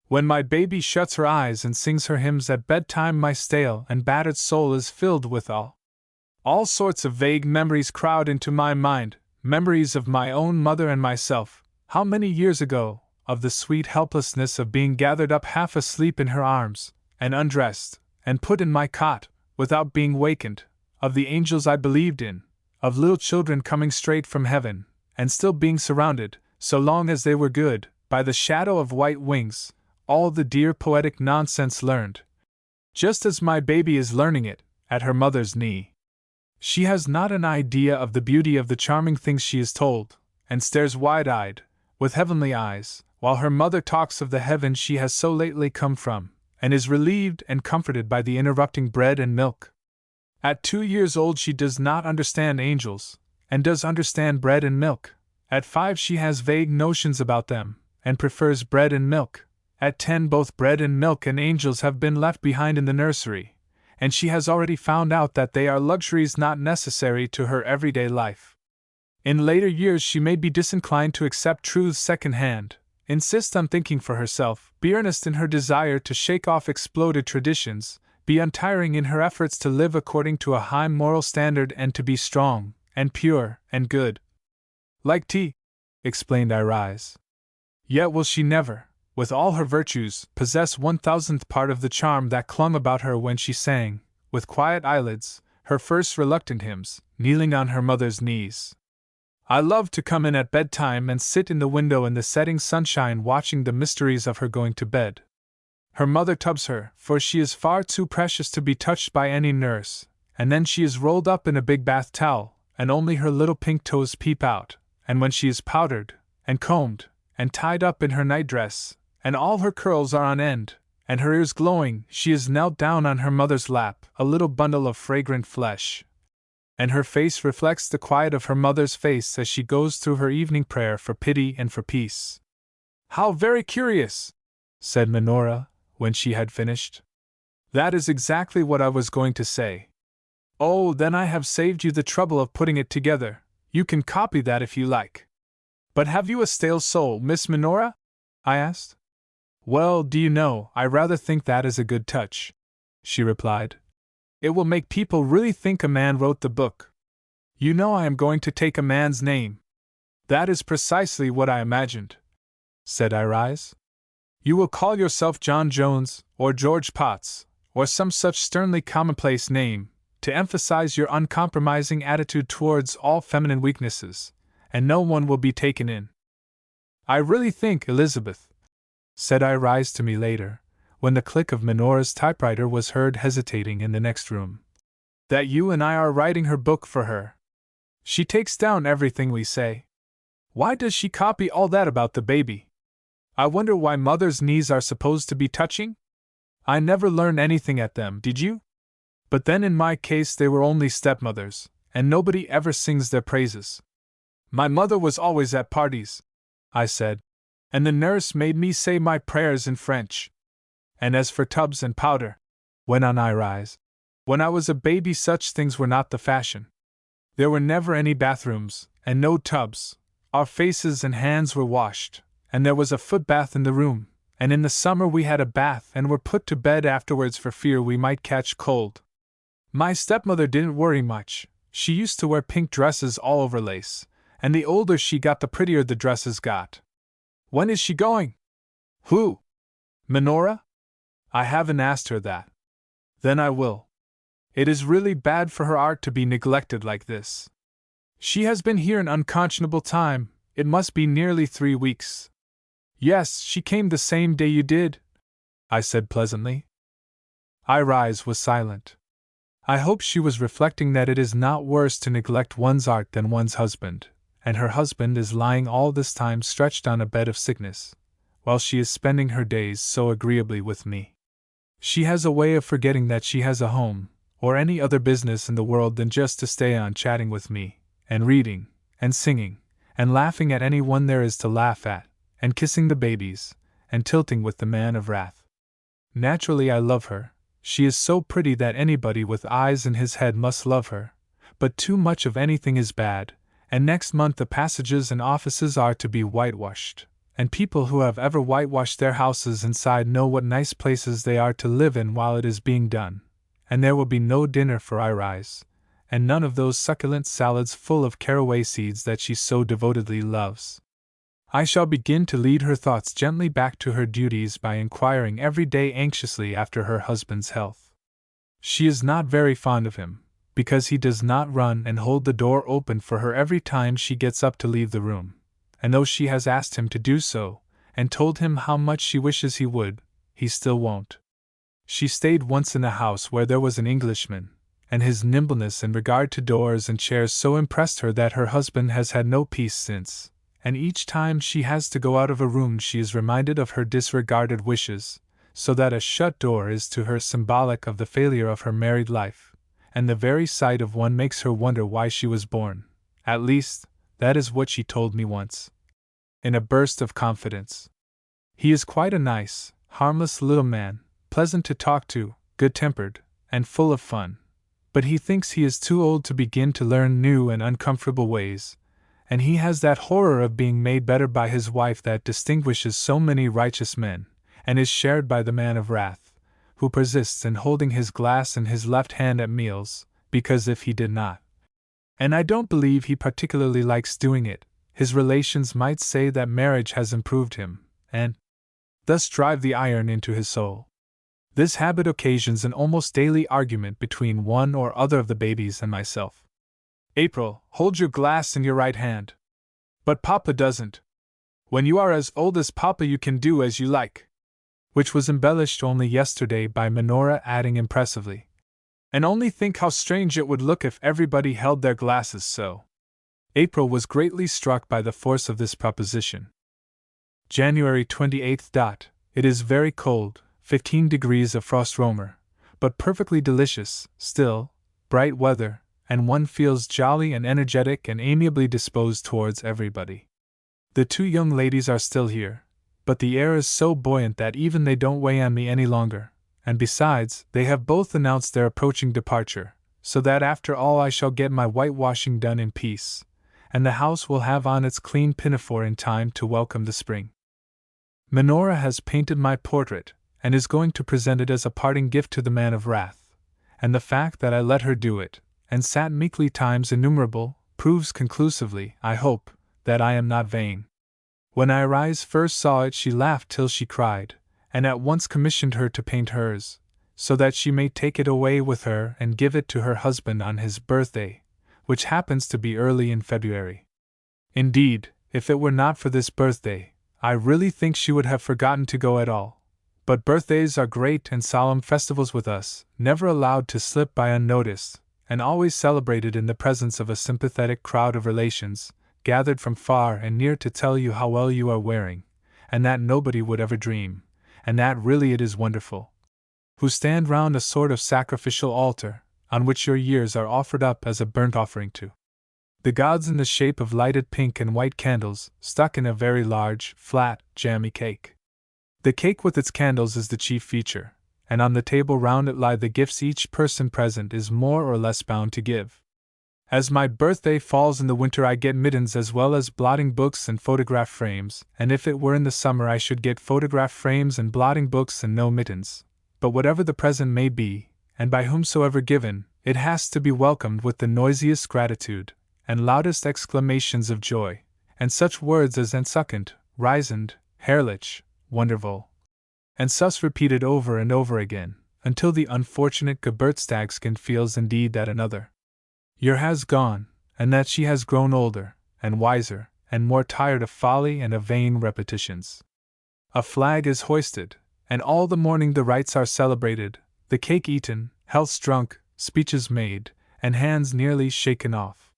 When my baby shuts her eyes and sings her hymns at bedtime, my stale and battered soul is filled with all sorts of vague memories crowd into my mind, memories of my own mother and myself, how many years ago, of the sweet helplessness of being gathered up half asleep in her arms, and undressed, and put in my cot, without being wakened, of the angels I believed in, of little children coming straight from heaven, and still being surrounded, so long as they were good, by the shadow of white wings, all the dear poetic nonsense learned. Just as my baby is learning it, at her mother's knee. She has not an idea of the beauty of the charming things she is told, and stares wide-eyed, with heavenly eyes, while her mother talks of the heaven she has so lately come from, and is relieved and comforted by the interrupting bread and milk. At 2 years old she does not understand angels, and does understand bread and milk. At 5 she has vague notions about them, and prefers bread and milk. At 10 both bread and milk and angels have been left behind in the nursery, and she has already found out that they are luxuries not necessary to her everyday life. In later years she may be disinclined to accept truths second-hand, insist on thinking for herself, be earnest in her desire to shake off exploded traditions, be untiring in her efforts to live according to a high moral standard and to be strong, and pure, and good. Like tea, explained Irise. Yet will she never, with all her virtues, possess 1,000th part of the charm that clung about her when she sang, with quiet eyelids, her first reluctant hymns, kneeling on her mother's knees. I love to come in at bedtime and sit in the window in the setting sunshine watching the mysteries of her going to bed. Her mother tubs her, for she is far too precious to be touched by any nurse, and then she is rolled up in a big bath towel, and only her little pink toes peep out, and when she is powdered, and combed, and tied up in her nightdress, and all her curls are on end, and her ears glowing, she is knelt down on her mother's lap, a little bundle of fragrant flesh. And her face reflects the quiet of her mother's face as she goes through her evening prayer for pity and for peace. How very curious, said Minora, when she had finished. That is exactly what I was going to say. Oh, then I have saved you the trouble of putting it together. You can copy that if you like. But have you a stale soul, Miss Minora? I asked. Well, do you know, I rather think that is a good touch, she replied. It will make people really think a man wrote the book. You know I am going to take a man's name. That is precisely what I imagined, said Irise. You will call yourself John Jones, or George Potts, or some such sternly commonplace name, to emphasize your uncompromising attitude towards all feminine weaknesses, and no one will be taken in. I really think, Elizabeth, said Irise to me later, when the click of Minora's typewriter was heard hesitating in the next room, that you and I are writing her book for her. She takes down everything we say. Why does she copy all that about the baby? I wonder why mothers' knees are supposed to be touching? I never learned anything at them, did you? But then in my case they were only stepmothers, and nobody ever sings their praises. My mother was always at parties, I said, and the nurse made me say my prayers in French. And as for tubs and powder, went on Irise, when I was a baby such things were not the fashion. There were never any bathrooms, and no tubs. Our faces and hands were washed, and there was a foot bath in the room, and in the summer we had a bath and were put to bed afterwards for fear we might catch cold. My stepmother didn't worry much. She used to wear pink dresses all over lace, and the older she got the prettier the dresses got. When is she going? Who? Minora? I haven't asked her that. Then I will. It is really bad for her art to be neglected like this. She has been here an unconscionable time, it must be nearly 3 weeks. Yes, she came the same day you did, I said pleasantly. Irise was silent. I hope she was reflecting that it is not worse to neglect one's art than one's husband, and her husband is lying all this time stretched on a bed of sickness, while she is spending her days so agreeably with me. She has a way of forgetting that she has a home, or any other business in the world than just to stay on chatting with me, and reading, and singing, and laughing at any one there is to laugh at, and kissing the babies, and tilting with the man of wrath. Naturally I love her. She is so pretty that anybody with eyes in his head must love her, but too much of anything is bad, and next month the passages and offices are to be whitewashed, and people who have ever whitewashed their houses inside know what nice places they are to live in while it is being done, and there will be no dinner for Irise, and none of those succulent salads full of caraway seeds that she so devotedly loves. I shall begin to lead her thoughts gently back to her duties by inquiring every day anxiously after her husband's health. She is not very fond of him, because he does not run and hold the door open for her every time she gets up to leave the room, and though she has asked him to do so, and told him how much she wishes he would, he still won't. She stayed once in a house where there was an Englishman, and his nimbleness in regard to doors and chairs so impressed her that her husband has had no peace since, and each time she has to go out of a room she is reminded of her disregarded wishes, so that a shut door is to her symbolic of the failure of her married life, and the very sight of one makes her wonder why she was born. At least, that is what she told me once, in a burst of confidence. He is quite a nice, harmless little man, pleasant to talk to, good-tempered, and full of fun, but he thinks he is too old to begin to learn new and uncomfortable ways, and he has that horror of being made better by his wife that distinguishes so many righteous men, and is shared by the man of wrath, who persists in holding his glass in his left hand at meals, because if he did not, and I don't believe he particularly likes doing it, his relations might say that marriage has improved him, and thus drive the iron into his soul. This habit occasions an almost daily argument between one or other of the babies and myself. April, hold your glass in your right hand. But Papa doesn't. When you are as old as Papa you can do as you like. Which was embellished only yesterday by Minora adding impressively, and only think how strange it would look if everybody held their glasses so. April was greatly struck by the force of this proposition. January 28th. It is very cold, 15 degrees of frost roamer, but perfectly delicious, still, bright weather, and one feels jolly and energetic and amiably disposed towards everybody. The 2 young ladies are still here, but the air is so buoyant that even they don't weigh on me any longer, and besides, they have both announced their approaching departure, so that after all I shall get my whitewashing done in peace, and the house will have on its clean pinafore in time to welcome the spring. Minora has painted my portrait, and is going to present it as a parting gift to the man of wrath, and the fact that I let her do it, and sat meekly times innumerable, proves conclusively, I hope, that I am not vain. When Irise first saw it she laughed till she cried, and at once commissioned her to paint hers, so that she may take it away with her and give it to her husband on his birthday, which happens to be early in February. Indeed, if it were not for this birthday, I really think she would have forgotten to go at all. But birthdays are great and solemn festivals with us, never allowed to slip by unnoticed, and always celebrated in the presence of a sympathetic crowd of relations, gathered from far and near to tell you how well you are wearing, and that nobody would ever dream, and that really it is wonderful, who stand round a sort of sacrificial altar, on which your years are offered up as a burnt offering to the gods in the shape of lighted pink and white candles, stuck in a very large, flat, jammy cake. The cake with its candles is the chief feature, and on the table round it lie the gifts each person present is more or less bound to give. As my birthday falls in the winter, I get mittens as well as blotting books and photograph frames, and if it were in the summer, I should get photograph frames and blotting books and no mittens. But whatever the present may be, and by whomsoever given, it has to be welcomed with the noisiest gratitude, and loudest exclamations of joy, and such words as entzückend, reizend, herrlich, wonderful, and thus repeated over and over again, until the unfortunate Geburtstagskind feels indeed that another year has gone, and that she has grown older, and wiser, and more tired of folly and of vain repetitions. A flag is hoisted, and all the morning the rites are celebrated, the cake eaten, healths drunk, speeches made, and hands nearly shaken off.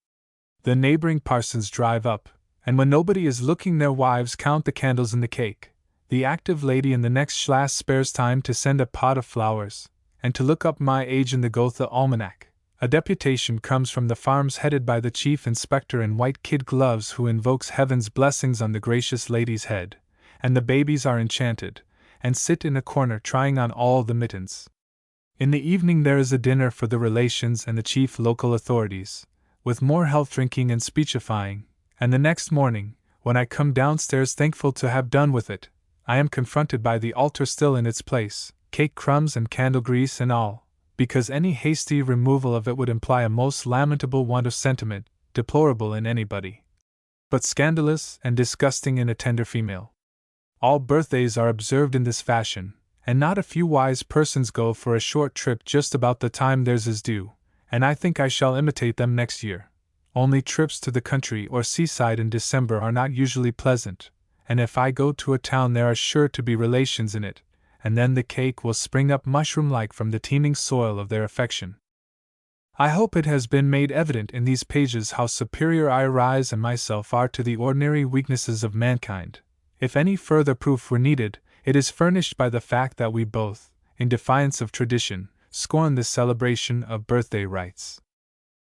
The neighboring parsons drive up, and when nobody is looking, their wives count the candles in the cake. The active lady in the next Schloss spares time to send a pot of flowers, and to look up my age in the Gotha almanac. A deputation comes from the farms headed by the chief inspector in white kid gloves, who invokes heaven's blessings on the gracious lady's head, and the babies are enchanted, and sit in a corner trying on all the mittens. In the evening there is a dinner for the relations and the chief local authorities, with more health drinking and speechifying, and the next morning, when I come downstairs thankful to have done with it, I am confronted by the altar still in its place, cake crumbs and candle grease and all, because any hasty removal of it would imply a most lamentable want of sentiment, deplorable in anybody, but scandalous and disgusting in a tender female. All birthdays are observed in this fashion, and not a few wise persons go for a short trip just about the time theirs is due, and I think I shall imitate them next year. Only trips to the country or seaside in December are not usually pleasant, and if I go to a town there are sure to be relations in it, and then the cake will spring up mushroom-like from the teeming soil of their affection. I hope it has been made evident in these pages how superior I rise and myself are to the ordinary weaknesses of mankind. If any further proof were needed, it is furnished by the fact that we both, in defiance of tradition, scorn this celebration of birthday rites.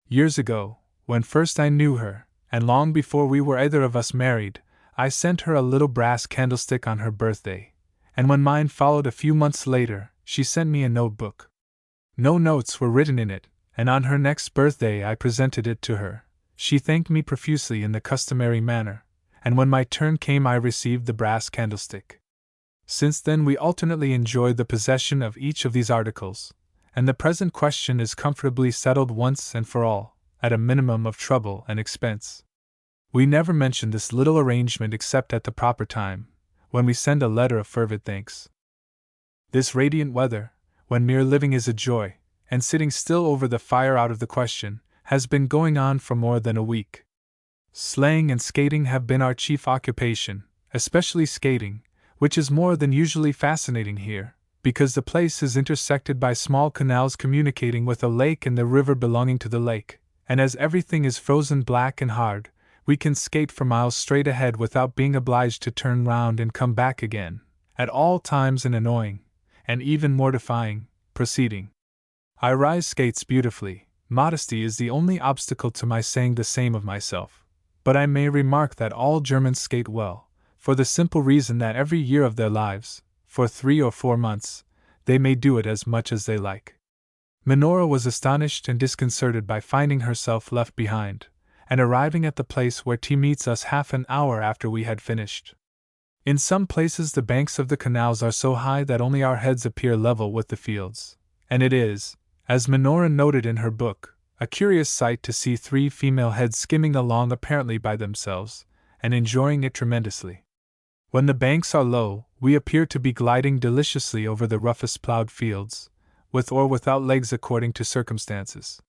Years ago, when first I knew her, and long before we were either of us married, I sent her a little brass candlestick on her birthday, and when mine followed a few months later, she sent me a notebook. No notes were written in it, and on her next birthday I presented it to her. She thanked me profusely in the customary manner, and when my turn came I received the brass candlestick. Since then we alternately enjoyed the possession of each of these articles, and the present question is comfortably settled once and for all, at a minimum of trouble and expense. We never mention this little arrangement except at the proper time, when we send a letter of fervid thanks. This radiant weather, when mere living is a joy, and sitting still over the fire out of the question, has been going on for more than a week. Sleighing and skating have been our chief occupation, especially skating, which is more than usually fascinating here, because the place is intersected by small canals communicating with a lake and the river belonging to the lake, and as everything is frozen black and hard, we can skate for miles straight ahead without being obliged to turn round and come back again, at all times an annoying, and even mortifying, proceeding. I rise skates beautifully. Modesty is the only obstacle to my saying the same of myself, but I may remark that all Germans skate well, for the simple reason that every year of their lives, for 3 or 4 months, they may do it as much as they like. Minora was astonished and disconcerted by finding herself left behind, and arriving at the place where tea meets us half an hour after we had finished. In some places the banks of the canals are so high that only our heads appear level with the fields, and it is, as Minora noted in her book, a curious sight to see 3 female heads skimming along apparently by themselves, and enjoying it tremendously. When the banks are low, we appear to be gliding deliciously over the roughest plowed fields, with or without legs according to circumstances.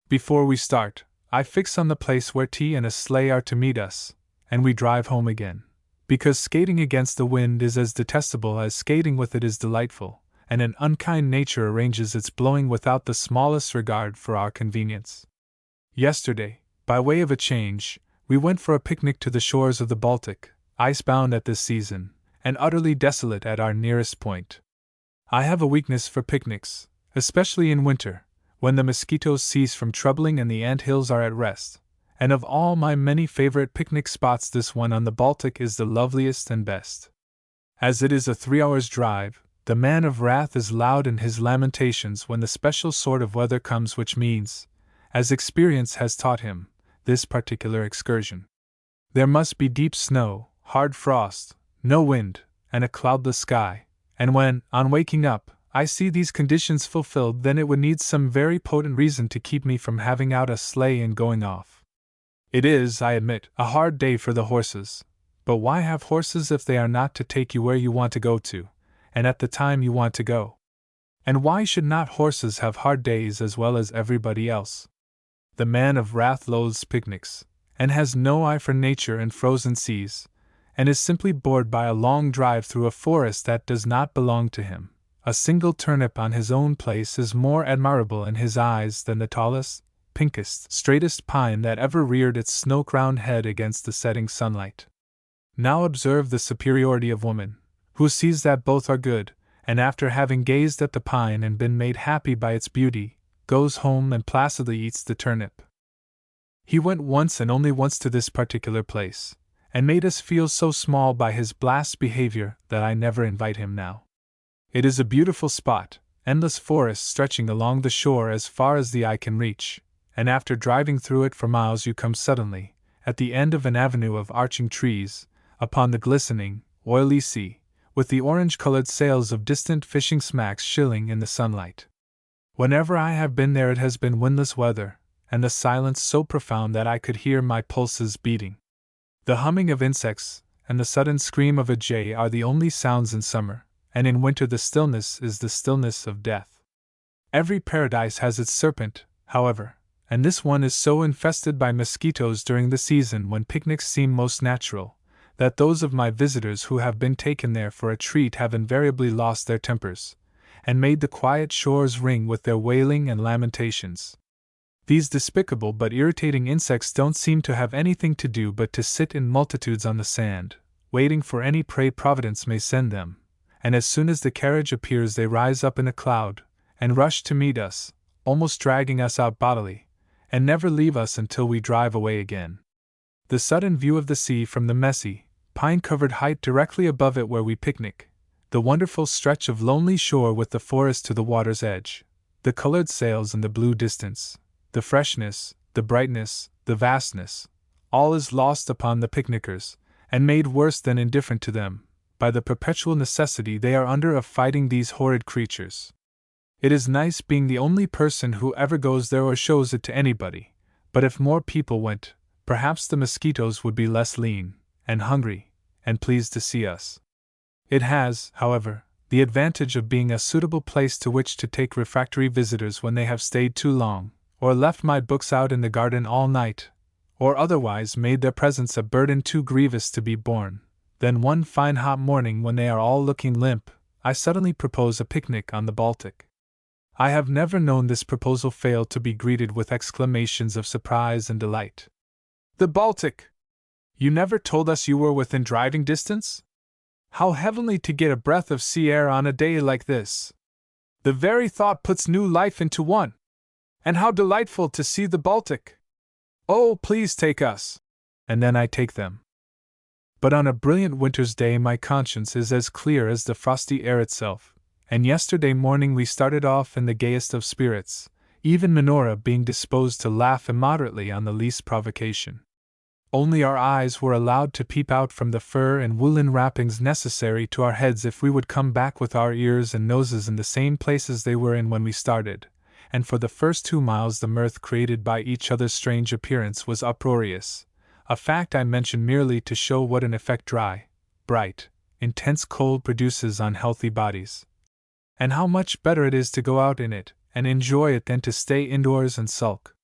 Before we start, I fix on the place where tea and a sleigh are to meet us, and we drive home again, because skating against the wind is as detestable as skating with it is delightful, and an unkind nature arranges its blowing without the smallest regard for our convenience. Yesterday, by way of a change, we went for a picnic to the shores of the Baltic, icebound at this season, and utterly desolate at our nearest point. I have a weakness for picnics, especially in winter, when the mosquitoes cease from troubling and the ant-hills are at rest, and of all my many favorite picnic spots this one on the Baltic is the loveliest and best. As it is a 3 hours' drive, the man of wrath is loud in his lamentations when the special sort of weather comes which means, as experience has taught him, this particular excursion. There must be deep snow, hard frost, no wind, and a cloudless sky, and when, on waking up, I see these conditions fulfilled, then it would need some very potent reason to keep me from having out a sleigh and going off. It is, I admit, a hard day for the horses, but why have horses if they are not to take you where you want to go to, and at the time you want to go? And why should not horses have hard days as well as everybody else? The man of wrath loathes picnics, and has no eye for nature and frozen seas, and is simply bored by a long drive through a forest that does not belong to him. A single turnip on his own place is more admirable in his eyes than the tallest, pinkest, straightest pine that ever reared its snow-crowned head against the setting sunlight. Now observe the superiority of woman, who sees that both are good, and after having gazed at the pine and been made happy by its beauty, goes home and placidly eats the turnip. He went once and only once to this particular place, and made us feel so small by his blast behavior that I never invite him now. It is a beautiful spot, endless forest stretching along the shore as far as the eye can reach, and after driving through it for miles you come suddenly, at the end of an avenue of arching trees, upon the glistening, oily sea, with the orange-colored sails of distant fishing smacks shilling in the sunlight. Whenever I have been there it has been windless weather, and the silence so profound that I could hear my pulses beating. The humming of insects and the sudden scream of a jay are the only sounds in summer, and in winter the stillness is the stillness of death. Every paradise has its serpent, however, and this one is so infested by mosquitoes during the season when picnics seem most natural, that those of my visitors who have been taken there for a treat have invariably lost their tempers, and made the quiet shores ring with their wailing and lamentations. These despicable but irritating insects don't seem to have anything to do but to sit in multitudes on the sand, waiting for any prey Providence may send them, and as soon as the carriage appears they rise up in a cloud, and rush to meet us, almost dragging us out bodily, and never leave us until we drive away again. The sudden view of the sea from the messy, pine-covered height directly above it where we picnic, the wonderful stretch of lonely shore with the forest to the water's edge, the colored sails in the blue distance, the freshness, the brightness, the vastness, all is lost upon the picnickers, and made worse than indifferent to them, by the perpetual necessity they are under of fighting these horrid creatures. It is nice being the only person who ever goes there or shows it to anybody, but if more people went, perhaps the mosquitoes would be less lean, and hungry, and pleased to see us. It has, however, the advantage of being a suitable place to which to take refractory visitors when they have stayed too long, or left my books out in the garden all night, or otherwise made their presence a burden too grievous to be borne. Then one fine hot morning when they are all looking limp, I suddenly propose a picnic on the Baltic. I have never known this proposal fail to be greeted with exclamations of surprise and delight. The Baltic! You never told us you were within driving distance? How heavenly to get a breath of sea air on a day like this! The very thought puts new life into one! And how delightful to see the Baltic! Oh, please take us! And then I take them. But on a brilliant winter's day my conscience is as clear as the frosty air itself, and yesterday morning we started off in the gayest of spirits, even Minora being disposed to laugh immoderately on the least provocation. Only our eyes were allowed to peep out from the fur and woolen wrappings necessary to our heads if we would come back with our ears and noses in the same places they were in when we started, and for the first 2 miles the mirth created by each other's strange appearance was uproarious, a fact I mention merely to show what an effect dry, bright, intense cold produces on healthy bodies, and how much better it is to go out in it and enjoy it than to stay indoors and sulk.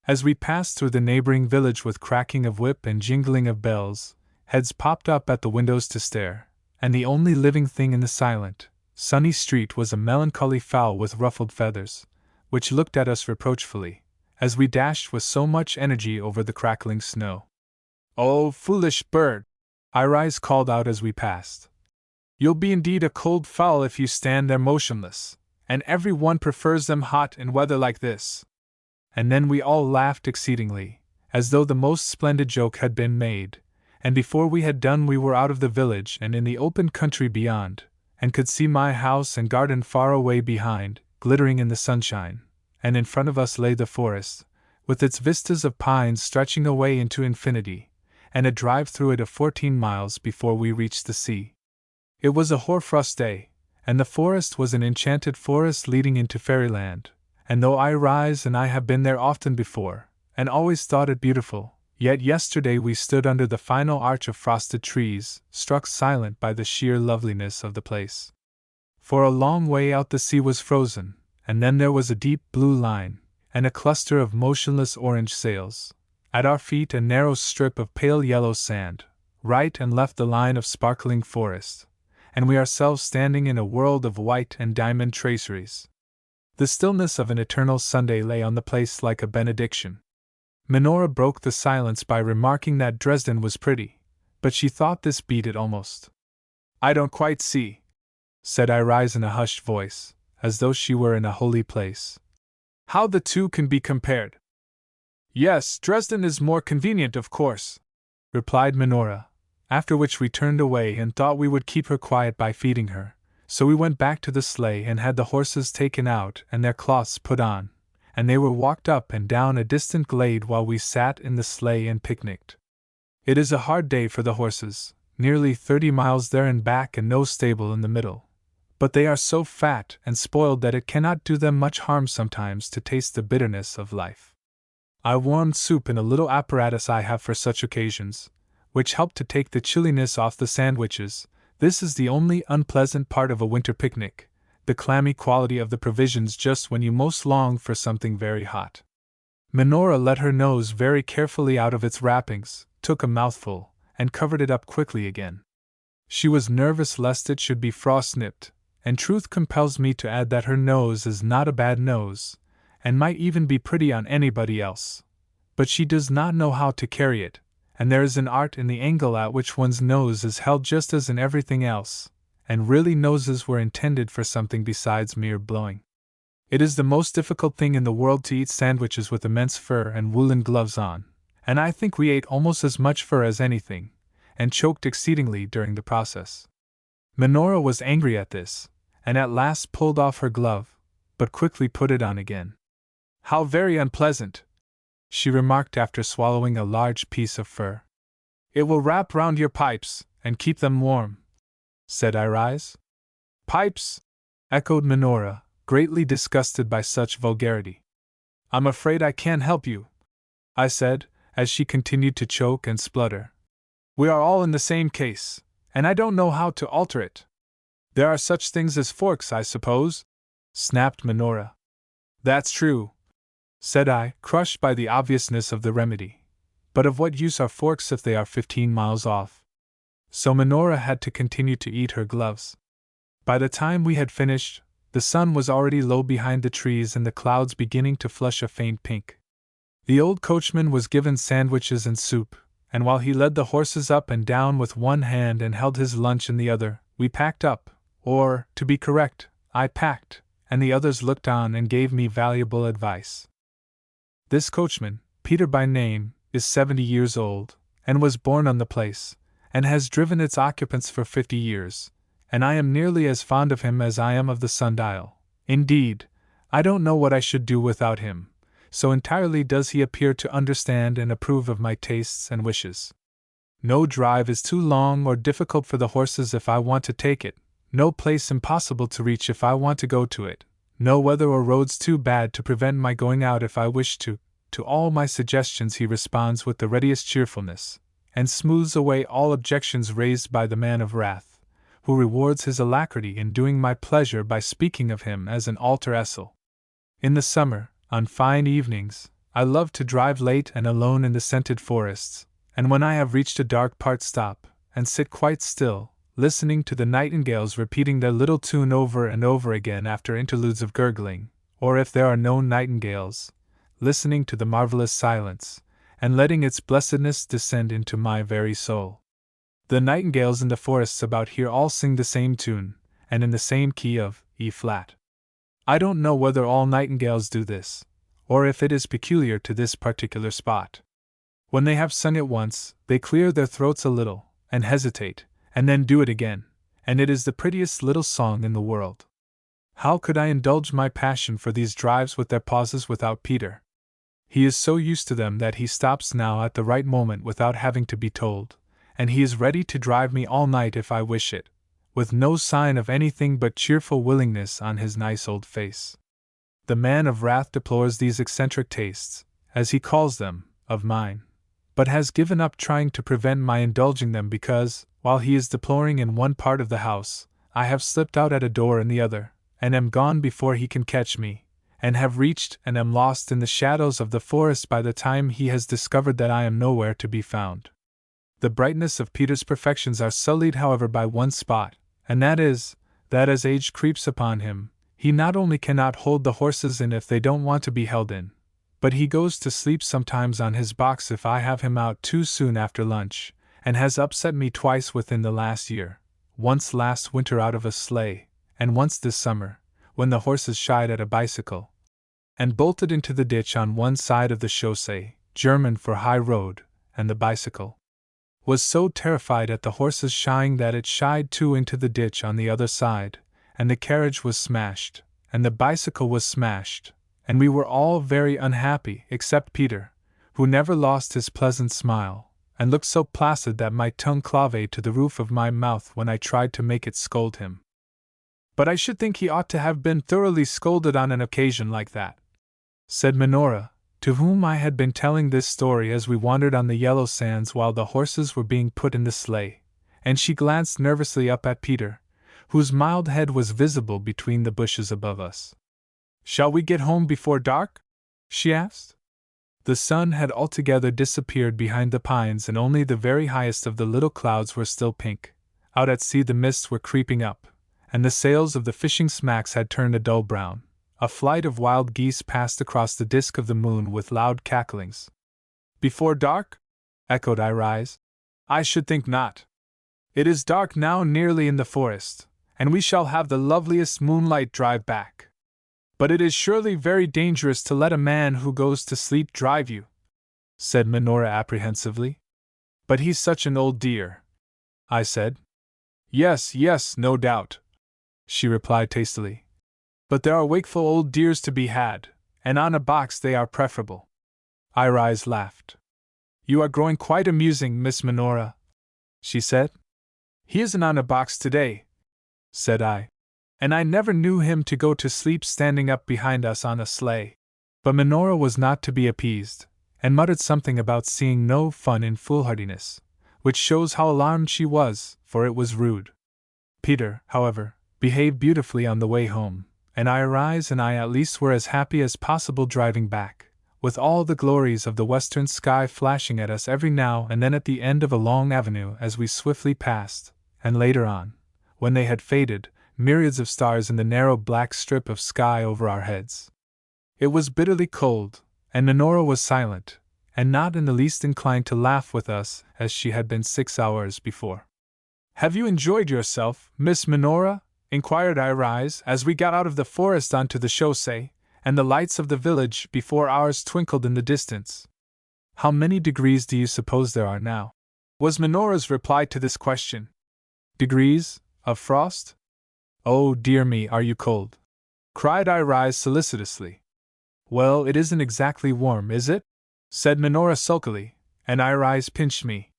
As we passed through the neighboring village with cracking of whip and jingling of bells, heads popped up at the windows to stare, and the only living thing in the silent, sunny street was a melancholy fowl with ruffled feathers, which looked at us reproachfully, as we dashed with so much energy over the crackling snow. "Oh, foolish bird!" Irise called out as we passed. "You'll be indeed a cold fowl if you stand there motionless, and every one prefers them hot in weather like this." And then we all laughed exceedingly, as though the most splendid joke had been made, and before we had done we were out of the village and in the open country beyond, and could see my house and garden far away behind, glittering in the sunshine, and in front of us lay the forest, with its vistas of pines stretching away into infinity, and a drive through it of 14 miles before we reached the sea. It was a hoarfrost day, and the forest was an enchanted forest leading into fairyland, and though I rise and I have been there often before, and always thought it beautiful, yet yesterday we stood under the final arch of frosted trees, struck silent by the sheer loveliness of the place. For a long way out the sea was frozen, and then there was a deep blue line, and a cluster of motionless orange sails. At our feet a narrow strip of pale yellow sand, right and left the line of sparkling forest, and we ourselves standing in a world of white and diamond traceries. The stillness of an eternal Sunday lay on the place like a benediction. Minora broke the silence by remarking that Dresden was pretty, but she thought this beat it almost. "I don't quite see," said Irise in a hushed voice, as though she were in a holy place, "how the two can be compared." "Yes, Dresden is more convenient, of course," replied Minora, after which we turned away and thought we would keep her quiet by feeding her, so we went back to the sleigh and had the horses taken out and their cloths put on, and they were walked up and down a distant glade while we sat in the sleigh and picnicked. It is a hard day for the horses, nearly 30 miles there and back and no stable in the middle, but they are so fat and spoiled that it cannot do them much harm sometimes to taste the bitterness of life. I warmed soup in a little apparatus I have for such occasions, which helped to take the chilliness off the sandwiches. This is the only unpleasant part of a winter picnic, the clammy quality of the provisions just when you most long for something very hot. Minora let her nose very carefully out of its wrappings, took a mouthful, and covered it up quickly again. She was nervous lest it should be frost-nipped, and truth compels me to add that her nose is not a bad nose, and might even be pretty on anybody else. But she does not know how to carry it, and there is an art in the angle at which one's nose is held just as in everything else, and really noses were intended for something besides mere blowing. It is the most difficult thing in the world to eat sandwiches with immense fur and woolen gloves on, and I think we ate almost as much fur as anything, and choked exceedingly during the process. Minora was angry at this, and at last pulled off her glove, but quickly put it on again. "How very unpleasant," she remarked after swallowing a large piece of fur. "It will wrap round your pipes, and keep them warm," said Irise. "Pipes?" echoed Minora, greatly disgusted by such vulgarity. "I'm afraid I can't help you," I said, as she continued to choke and splutter. "We are all in the same case, and I don't know how to alter it." "There are such things as forks, I suppose?" snapped Minora. "That's true," said I, crushed by the obviousness of the remedy. "But of what use are forks if they are 15 miles off?" So Minora had to continue to eat her gloves. By the time we had finished, the sun was already low behind the trees and the clouds beginning to flush a faint pink. The old coachman was given sandwiches and soup, and while he led the horses up and down with one hand and held his lunch in the other, we packed up, or, to be correct, I packed, and the others looked on and gave me valuable advice. This coachman, Peter by name, is 70 years old, and was born on the place, and has driven its occupants for 50 years, and I am nearly as fond of him as I am of the sundial. Indeed, I don't know what I should do without him, so entirely does he appear to understand and approve of my tastes and wishes. No drive is too long or difficult for the horses if I want to take it, no place impossible to reach if I want to go to it, no weather or roads too bad to prevent my going out if I wish to. To all my suggestions he responds with the readiest cheerfulness, and smooths away all objections raised by the man of wrath, who rewards his alacrity in doing my pleasure by speaking of him as an alter esse. In the summer, on fine evenings, I love to drive late and alone in the scented forests, and when I have reached a dark part stop, and sit quite still, listening to the nightingales repeating their little tune over and over again after interludes of gurgling, or if there are no nightingales, listening to the marvelous silence, and letting its blessedness descend into my very soul. The nightingales in the forests about here all sing the same tune, and in the same key of E-flat. I don't know whether all nightingales do this, or if it is peculiar to this particular spot. When they have sung it once, they clear their throats a little, and hesitate, and then do it again, and it is the prettiest little song in the world. How could I indulge my passion for these drives with their pauses without Peter? He is so used to them that he stops now at the right moment without having to be told, and he is ready to drive me all night if I wish it, with no sign of anything but cheerful willingness on his nice old face. The man of wrath deplores these eccentric tastes, as he calls them, of mine, but has given up trying to prevent my indulging them because, while he is deploring in one part of the house, I have slipped out at a door in the other, and am gone before he can catch me, and have reached and am lost in the shadows of the forest by the time he has discovered that I am nowhere to be found. The brightness of Peter's perfections are sullied, however, by one spot, and that is, that as age creeps upon him, he not only cannot hold the horses in if they don't want to be held in, but he goes to sleep sometimes on his box if I have him out too soon after lunch, and has upset me twice within the last year, once last winter out of a sleigh, and once this summer, when the horses shied at a bicycle, and bolted into the ditch on one side of the chaussée, German for high road, and the bicycle was so terrified at the horses shying that it shied too into the ditch on the other side, and the carriage was smashed, and the bicycle was smashed, and we were all very unhappy except Peter, who never lost his pleasant smile, and looked so placid that my tongue clave to the roof of my mouth when I tried to make it scold him. But I should think he ought to have been thoroughly scolded on an occasion like that, said Minora, to whom I had been telling this story as we wandered on the yellow sands while the horses were being put in the sleigh, and she glanced nervously up at Peter, whose mild head was visible between the bushes above us. "Shall we get home before dark?" she asked. The sun had altogether disappeared behind the pines, and only the very highest of the little clouds were still pink. Out at sea the mists were creeping up, and the sails of the fishing smacks had turned a dull brown. A flight of wild geese passed across the disk of the moon with loud cacklings. "Before dark?" echoed Irise. "I should think not. It is dark now nearly in the forest, and we shall have the loveliest moonlight drive back. But it is surely very dangerous to let a man who goes to sleep drive you," said Minora apprehensively. "But he's such an old dear," I said. "Yes, yes, no doubt," she replied tastily. "But there are wakeful old dears to be had, and on a box they are preferable." Irise laughed. "You are growing quite amusing, Miss Minora," she said. "He isn't on a box today," said I, "and I never knew him to go to sleep standing up behind us on a sleigh." But Minora was not to be appeased, and muttered something about seeing no fun in foolhardiness, which shows how alarmed she was, for it was rude. Peter, however, behaved beautifully on the way home, and Irise and I at least were as happy as possible driving back, with all the glories of the western sky flashing at us every now and then at the end of a long avenue as we swiftly passed, and later on, when they had faded, myriads of stars in the narrow black strip of sky over our heads. It was bitterly cold, and Minora was silent, and not in the least inclined to laugh with us as she had been 6 hours before. "Have you enjoyed yourself, Miss Minora?" inquired Irise as we got out of the forest onto the chaussée, and the lights of the village before ours twinkled in the distance. "How many degrees do you suppose there are now?" was Minora's reply to this question. "Degrees of frost? Oh, dear me, are you cold?" cried Irise solicitously. "Well, it isn't exactly warm, is it?" said Minora sulkily, and Irise pinched me.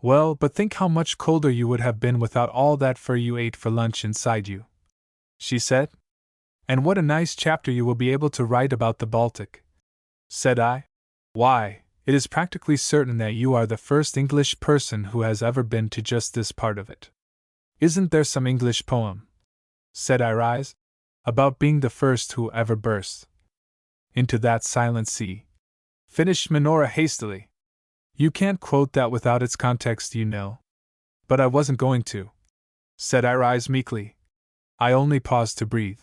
"Well, but think how much colder you would have been without all that fur you ate for lunch inside you," she said. "And what a nice chapter you will be able to write about the Baltic," said I. "Why, it is practically certain that you are the first English person who has ever been to just this part of it." "Isn't there some English poem," said Irise, "about being the first who ever burst into that silent sea?" finished Minora hastily. "You can't quote that without its context, you know." "But I wasn't going to," said Irise meekly. "I only paused to breathe.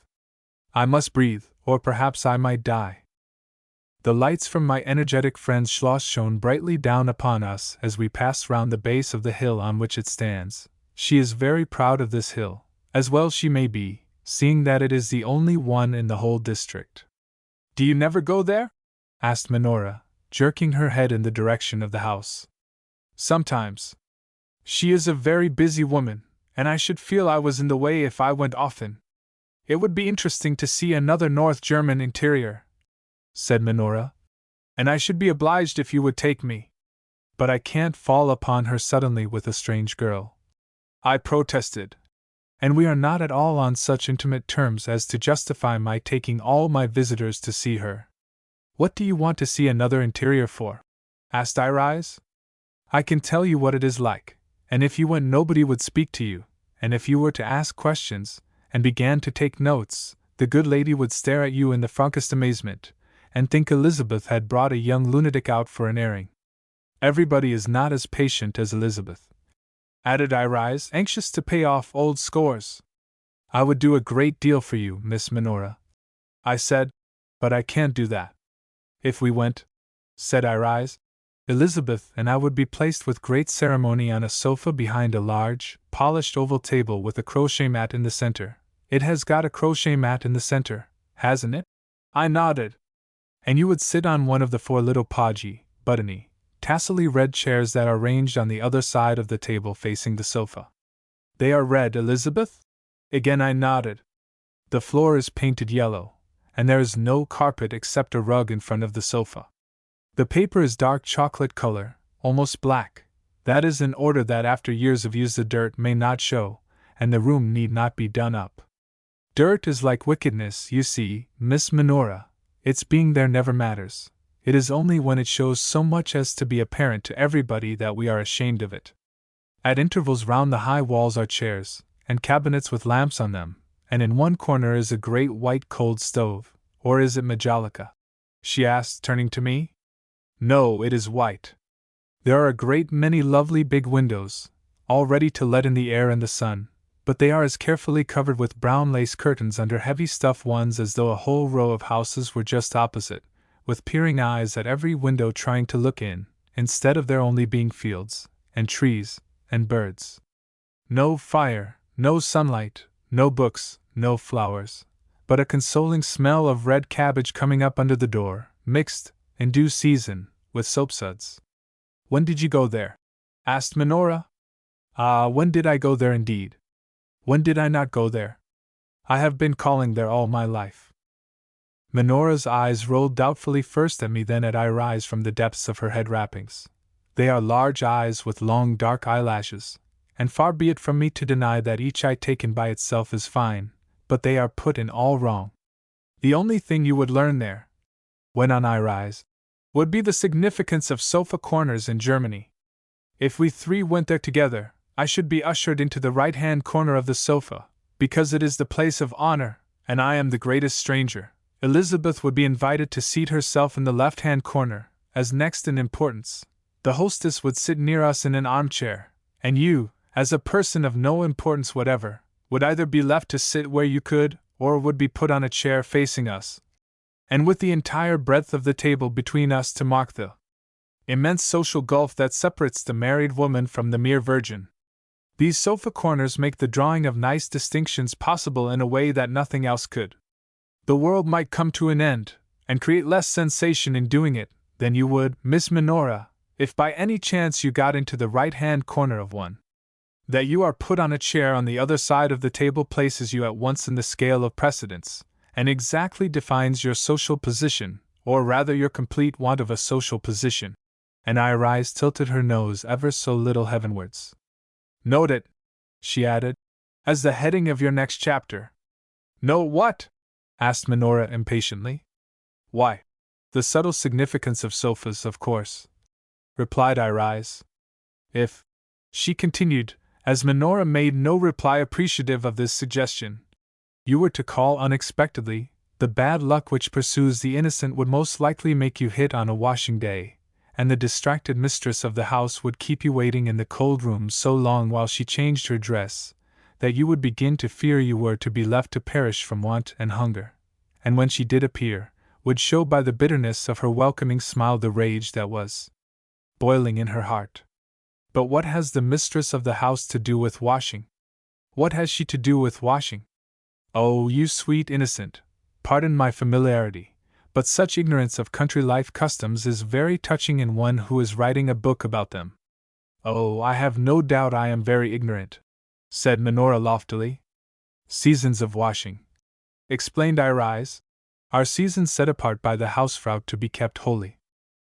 I must breathe, or perhaps I might die." The lights from my energetic friend's Schloss shone brightly down upon us as we passed round the base of the hill on which it stands. She is very proud of this hill, as well she may be, seeing that it is the only one in the whole district. "Do you never go there?" asked Minora, jerking her head in the direction of the house. "Sometimes. She is a very busy woman, and I should feel I was in the way if I went often. It would be interesting to see another North German interior," said Minora. and I should be obliged if you would take me. But I can't fall upon her suddenly with a strange girl," I protested. "And we are not at all on such intimate terms as to justify my taking all my visitors to see her." "What do you want to see another interior for?" asked Irise. "I can tell you what it is like, and if you went nobody would speak to you, and if you were to ask questions, and began to take notes, the good lady would stare at you in the frankest amazement, and think Elizabeth had brought a young lunatic out for an airing. Everybody is not as patient as Elizabeth," added Irise, anxious to pay off old scores. "I would do a great deal for you, Miss Minora," I said, "but I can't do that." "If we went," said Irise, "Elizabeth and I would be placed with great ceremony on a sofa behind a large, polished oval table with a crochet mat in the center. It has got a crochet mat in the center, hasn't it?" I nodded. "And you would sit on one of the 4 little podgy, buttony, tassely red chairs that are ranged on the other side of the table facing the sofa." "They are red, Elizabeth?" Again I nodded. "The floor is painted yellow, and there is no carpet except a rug in front of the sofa. The paper is dark chocolate color, almost black. That is in order that after years of use the dirt may not show, and the room need not be done up. Dirt is like wickedness, you see, Miss Minora. Its being there never matters. It is only when it shows so much as to be apparent to everybody that we are ashamed of it. At intervals round the high walls are chairs, and cabinets with lamps on them, and in one corner is a great white cold stove, or is it majolica?" she asked, turning to me. "No, it is white. There are a great many lovely big windows, all ready to let in the air and the sun, but they are as carefully covered with brown lace curtains under heavy stuff ones as though a whole row of houses were just opposite, with peering eyes at every window trying to look in, instead of there only being fields, and trees, and birds. No fire, no sunlight, no books, no flowers, but a consoling smell of red cabbage coming up under the door, mixed, in due season, with soapsuds." "When did you go there?" asked Minora. "Ah, when did I go there indeed? When did I not go there? I have been calling there all my life." Minora's eyes rolled doubtfully first at me, then at Irise from the depths of her head wrappings. They are large eyes with long dark eyelashes, and far be it from me to deny that each eye taken by itself is fine, but they are put in all wrong. "The only thing you would learn there," went on Irise, "would be the significance of sofa corners in Germany. If we 3 went there together, I should be ushered into the right-hand corner of the sofa, because it is the place of honor, and I am the greatest stranger. Elizabeth would be invited to seat herself in the left-hand corner, as next in importance. The hostess would sit near us in an armchair, and you, as a person of no importance whatever, would either be left to sit where you could, or would be put on a chair facing us, and with the entire breadth of the table between us to mark the immense social gulf that separates the married woman from the mere virgin. These sofa corners make the drawing of nice distinctions possible in a way that nothing else could. The world might come to an end, and create less sensation in doing it, than you would, Miss Minora, if by any chance you got into the right-hand corner of one. That you are put on a chair on the other side of the table places you at once in the scale of precedence, and exactly defines your social position, or rather your complete want of a social position." And Irise tilted her nose ever so little heavenwards. "Note it," she added, "as the heading of your next chapter." "Note what?" asked Minora impatiently. "Why, the subtle significance of sofas, of course," replied Irise. "If," she continued, as Minora made no reply appreciative of this suggestion, "you were to call unexpectedly, the bad luck which pursues the innocent would most likely make you hit on a washing day, and the distracted mistress of the house would keep you waiting in the cold room so long while she changed her dress, that you would begin to fear you were to be left to perish from want and hunger, and when she did appear, would show by the bitterness of her welcoming smile the rage that was boiling in her heart. But what has the mistress of the house to do with washing? What has she to do with washing? Oh, you sweet innocent, pardon my familiarity, but such ignorance of country life customs is very touching in one who is writing a book about them." "Oh, I have no doubt I am very ignorant," said Minora loftily. "Seasons of washing," explained Irise, "are seasons set apart by the hausfrau to be kept holy.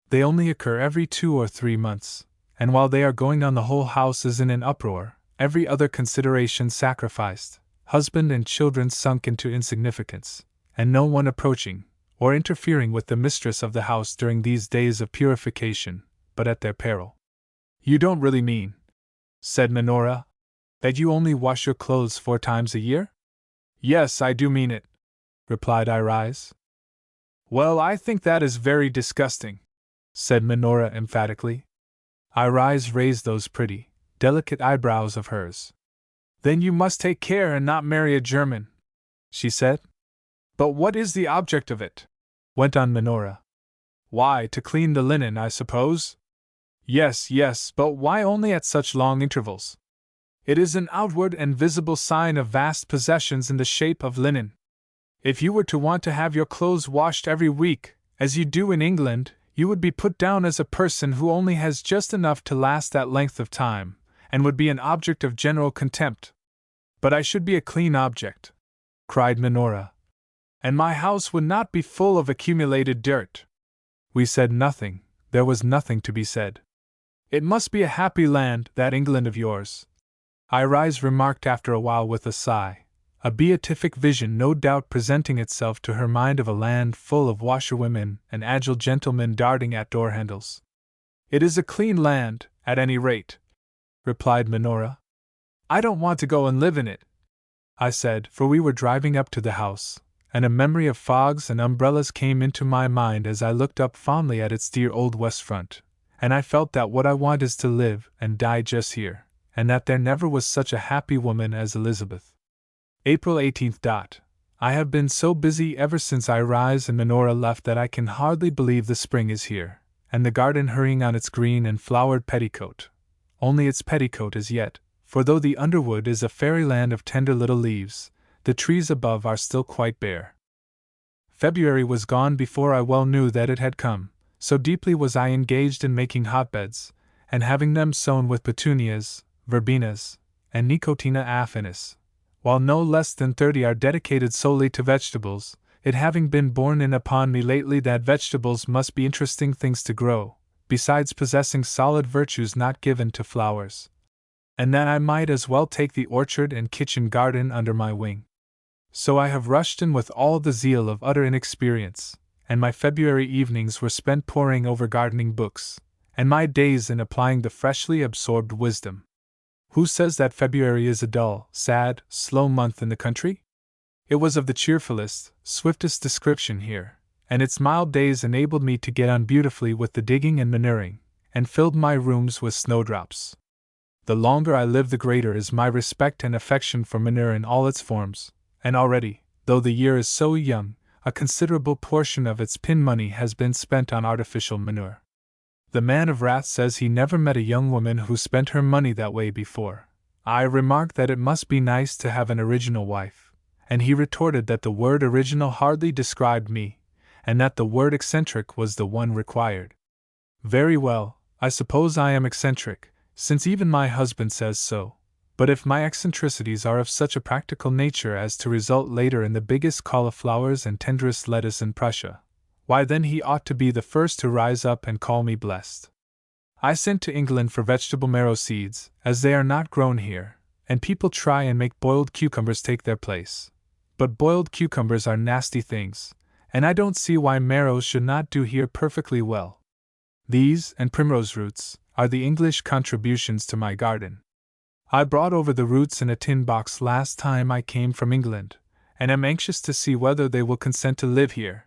They only occur every 2 or 3 months, and while they are going on the whole house is in an uproar, every other consideration sacrificed, husband and children sunk into insignificance, and no one approaching, or interfering with the mistress of the house during these days of purification, but at their peril. You don't really mean, said Minora, that you only wash your clothes 4 times a year? Yes, I do mean it, replied Irise. Well, I think that is very disgusting, said Minora emphatically. Irise raised those pretty, delicate eyebrows of hers. Then you must take care and not marry a German, she said. But what is the object of it? Went on Minora. Why, to clean the linen, I suppose? Yes, but why only at such long intervals? It is an outward and visible sign of vast possessions in the shape of linen. If you were to want to have your clothes washed every week, as you do in England, you would be put down as a person who only has just enough to last that length of time, and would be an object of general contempt. But I should be a clean object, cried Minora, and my house would not be full of accumulated dirt. We said nothing, there was nothing to be said. It must be a happy land, that England of yours, Irise remarked after a while with a sigh, a beatific vision no doubt presenting itself to her mind of a land full of washerwomen and agile gentlemen darting at door handles. It is a clean land, at any rate, replied Minora. I don't want to go and live in it, I said, for we were driving up to the house, and a memory of fogs and umbrellas came into my mind as I looked up fondly at its dear old west front, and I felt that what I want is to live and die just here, and that there never was such a happy woman as Elizabeth. April 18th. I have been so busy ever since Irise and Minora left that I can hardly believe the spring is here, and the garden hurrying on its green and flowered petticoat. Only its petticoat as yet, for though the underwood is a fairyland of tender little leaves, the trees above are still quite bare. February was gone before I well knew that it had come, so deeply was I engaged in making hotbeds, and having them sown with petunias, verbenas, and Nicotina affinis, while no less than 30 are dedicated solely to vegetables, it having been borne in upon me lately that vegetables must be interesting things to grow, besides possessing solid virtues not given to flowers, and that I might as well take the orchard and kitchen garden under my wing. So I have rushed in with all the zeal of utter inexperience, and my February evenings were spent poring over gardening books, and my days in applying the freshly absorbed wisdom. Who says that February is a dull, sad, slow month in the country? It was of the cheerfulest, swiftest description here, and its mild days enabled me to get on beautifully with the digging and manuring, and filled my rooms with snowdrops. The longer I live the greater is my respect and affection for manure in all its forms, and already, though the year is so young, a considerable portion of its pin money has been spent on artificial manure. The man of wrath says he never met a young woman who spent her money that way before. I remarked that it must be nice to have an original wife, and he retorted that the word original hardly described me, and that the word eccentric was the one required. Very well, I suppose I am eccentric, since even my husband says so, but if my eccentricities are of such a practical nature as to result later in the biggest cauliflowers and tenderest lettuce in Prussia, why then he ought to be the first to rise up and call me blessed. I sent to England for vegetable marrow seeds, as they are not grown here, and people try and make boiled cucumbers take their place. But boiled cucumbers are nasty things, and I don't see why marrows should not do here perfectly well. These, and primrose roots, are the English contributions to my garden. I brought over the roots in a tin box last time I came from England, and am anxious to see whether they will consent to live here.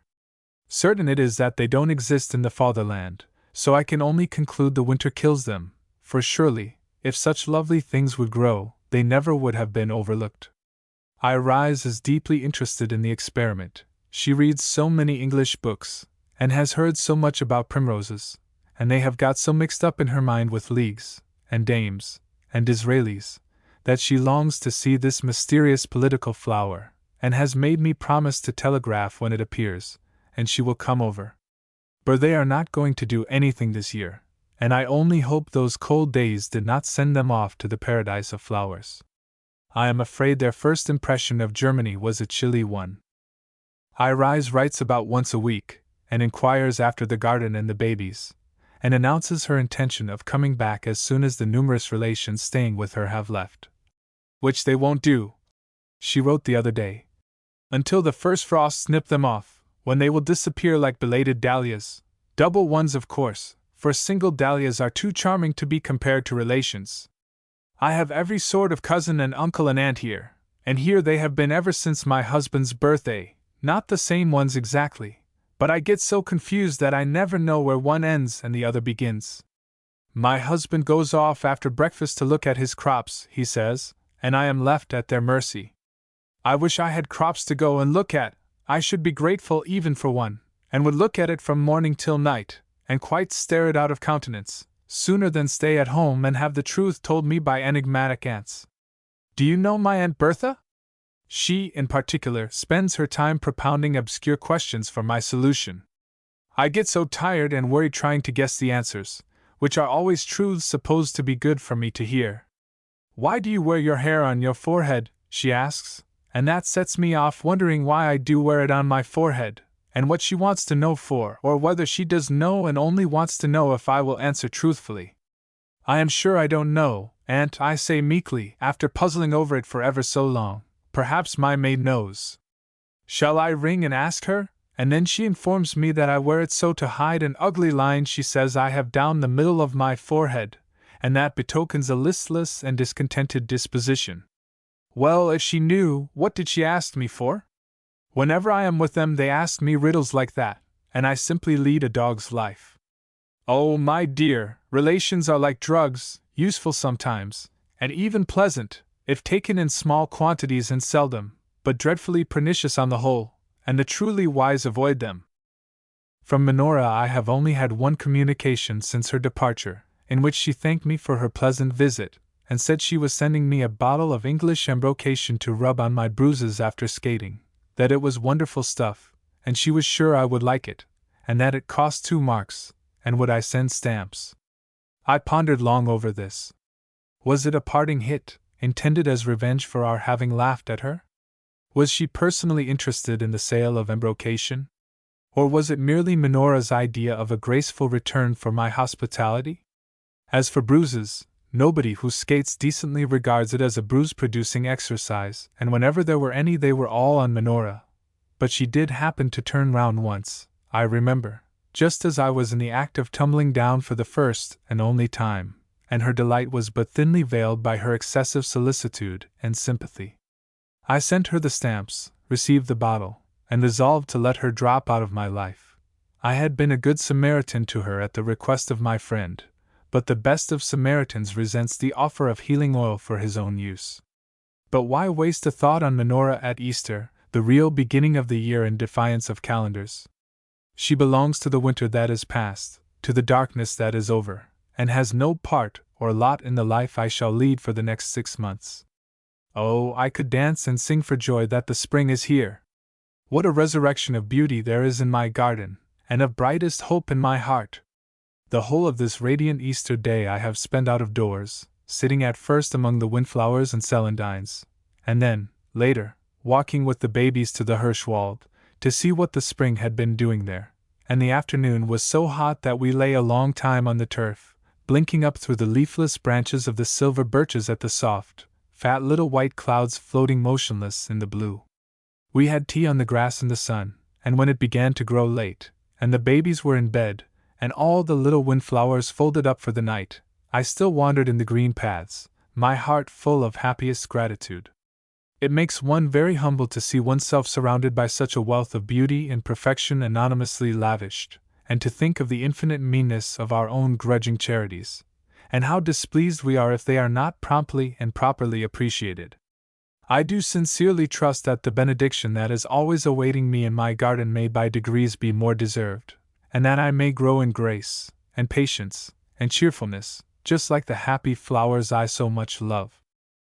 Certain it is that they don't exist in the fatherland, so I can only conclude the winter kills them, for surely, if such lovely things would grow, they never would have been overlooked. Irise is deeply interested in the experiment. She reads so many English books, and has heard so much about primroses, and they have got so mixed up in her mind with leagues, and dames, and Disraelis, that she longs to see this mysterious political flower, and has made me promise to telegraph when it appears, and she will come over. But they are not going to do anything this year, and I only hope those cold days did not send them off to the paradise of flowers. I am afraid their first impression of Germany was a chilly one. Irise writes about once a week, and inquires after the garden and the babies, and announces her intention of coming back as soon as the numerous relations staying with her have left. Which they won't do, she wrote the other day, until the first frosts snip them off, when they will disappear like belated dahlias, double ones of course, for single dahlias are too charming to be compared to relations. I have every sort of cousin and uncle and aunt here, and here they have been ever since my husband's birthday, not the same ones exactly, but I get so confused that I never know where one ends and the other begins. My husband goes off after breakfast to look at his crops, he says, and I am left at their mercy. I wish I had crops to go and look at. I should be grateful even for one, and would look at it from morning till night, and quite stare it out of countenance, sooner than stay at home and have the truth told me by enigmatic aunts. Do you know my Aunt Bertha? She, in particular, spends her time propounding obscure questions for my solution. I get so tired and worried trying to guess the answers, which are always truths supposed to be good for me to hear. Why do you wear your hair on your forehead? She asks, and that sets me off wondering why I do wear it on my forehead, and what she wants to know for, or whether she does know and only wants to know if I will answer truthfully. I am sure I don't know, Aunt, I say meekly, after puzzling over it for ever so long. Perhaps my maid knows. Shall I ring and ask her? And then she informs me that I wear it so to hide an ugly line she says I have down the middle of my forehead, and that betokens a listless and discontented disposition. Well, if she knew, what did she ask me for? Whenever I am with them they ask me riddles like that, and I simply lead a dog's life. Oh, my dear, relations are like drugs, useful sometimes, and even pleasant, if taken in small quantities and seldom, but dreadfully pernicious on the whole, and the truly wise avoid them. From Minora I have only had one communication since her departure, in which she thanked me for her pleasant visit, and said she was sending me a bottle of English embrocation to rub on my bruises after skating, that it was wonderful stuff, and she was sure I would like it, and that it cost 2 marks, and would I send stamps. I pondered long over this. Was it a parting hit, intended as revenge for our having laughed at her? Was she personally interested in the sale of embrocation? Or was it merely Minora's idea of a graceful return for my hospitality? As for bruises, nobody who skates decently regards it as a bruise-producing exercise, and whenever there were any they were all on Minora. But she did happen to turn round once, I remember, just as I was in the act of tumbling down for the first and only time, and her delight was but thinly veiled by her excessive solicitude and sympathy. I sent her the stamps, received the bottle, and resolved to let her drop out of my life. I had been a good Samaritan to her at the request of my friend, but the best of Samaritans resents the offer of healing oil for his own use. But why waste a thought on Minora at Easter, the real beginning of the year in defiance of calendars? She belongs to the winter that is past, to the darkness that is over, and has no part or lot in the life I shall lead for the next 6 months. Oh, I could dance and sing for joy that the spring is here. What a resurrection of beauty there is in my garden, and of brightest hope in my heart. The whole of this radiant Easter day I have spent out of doors, sitting at first among the windflowers and celandines, and then, later, walking with the babies to the Hirschwald, to see what the spring had been doing there, and the afternoon was so hot that we lay a long time on the turf, blinking up through the leafless branches of the silver birches at the soft, fat little white clouds floating motionless in the blue. We had tea on the grass in the sun, and when it began to grow late, and the babies were in bed, and all the little windflowers folded up for the night, I still wandered in the green paths, my heart full of happiest gratitude. It makes one very humble to see oneself surrounded by such a wealth of beauty and perfection anonymously lavished, and to think of the infinite meanness of our own grudging charities, and how displeased we are if they are not promptly and properly appreciated. I do sincerely trust that the benediction that is always awaiting me in my garden may by degrees be more deserved, and that I may grow in grace, and patience, and cheerfulness, just like the happy flowers I so much love.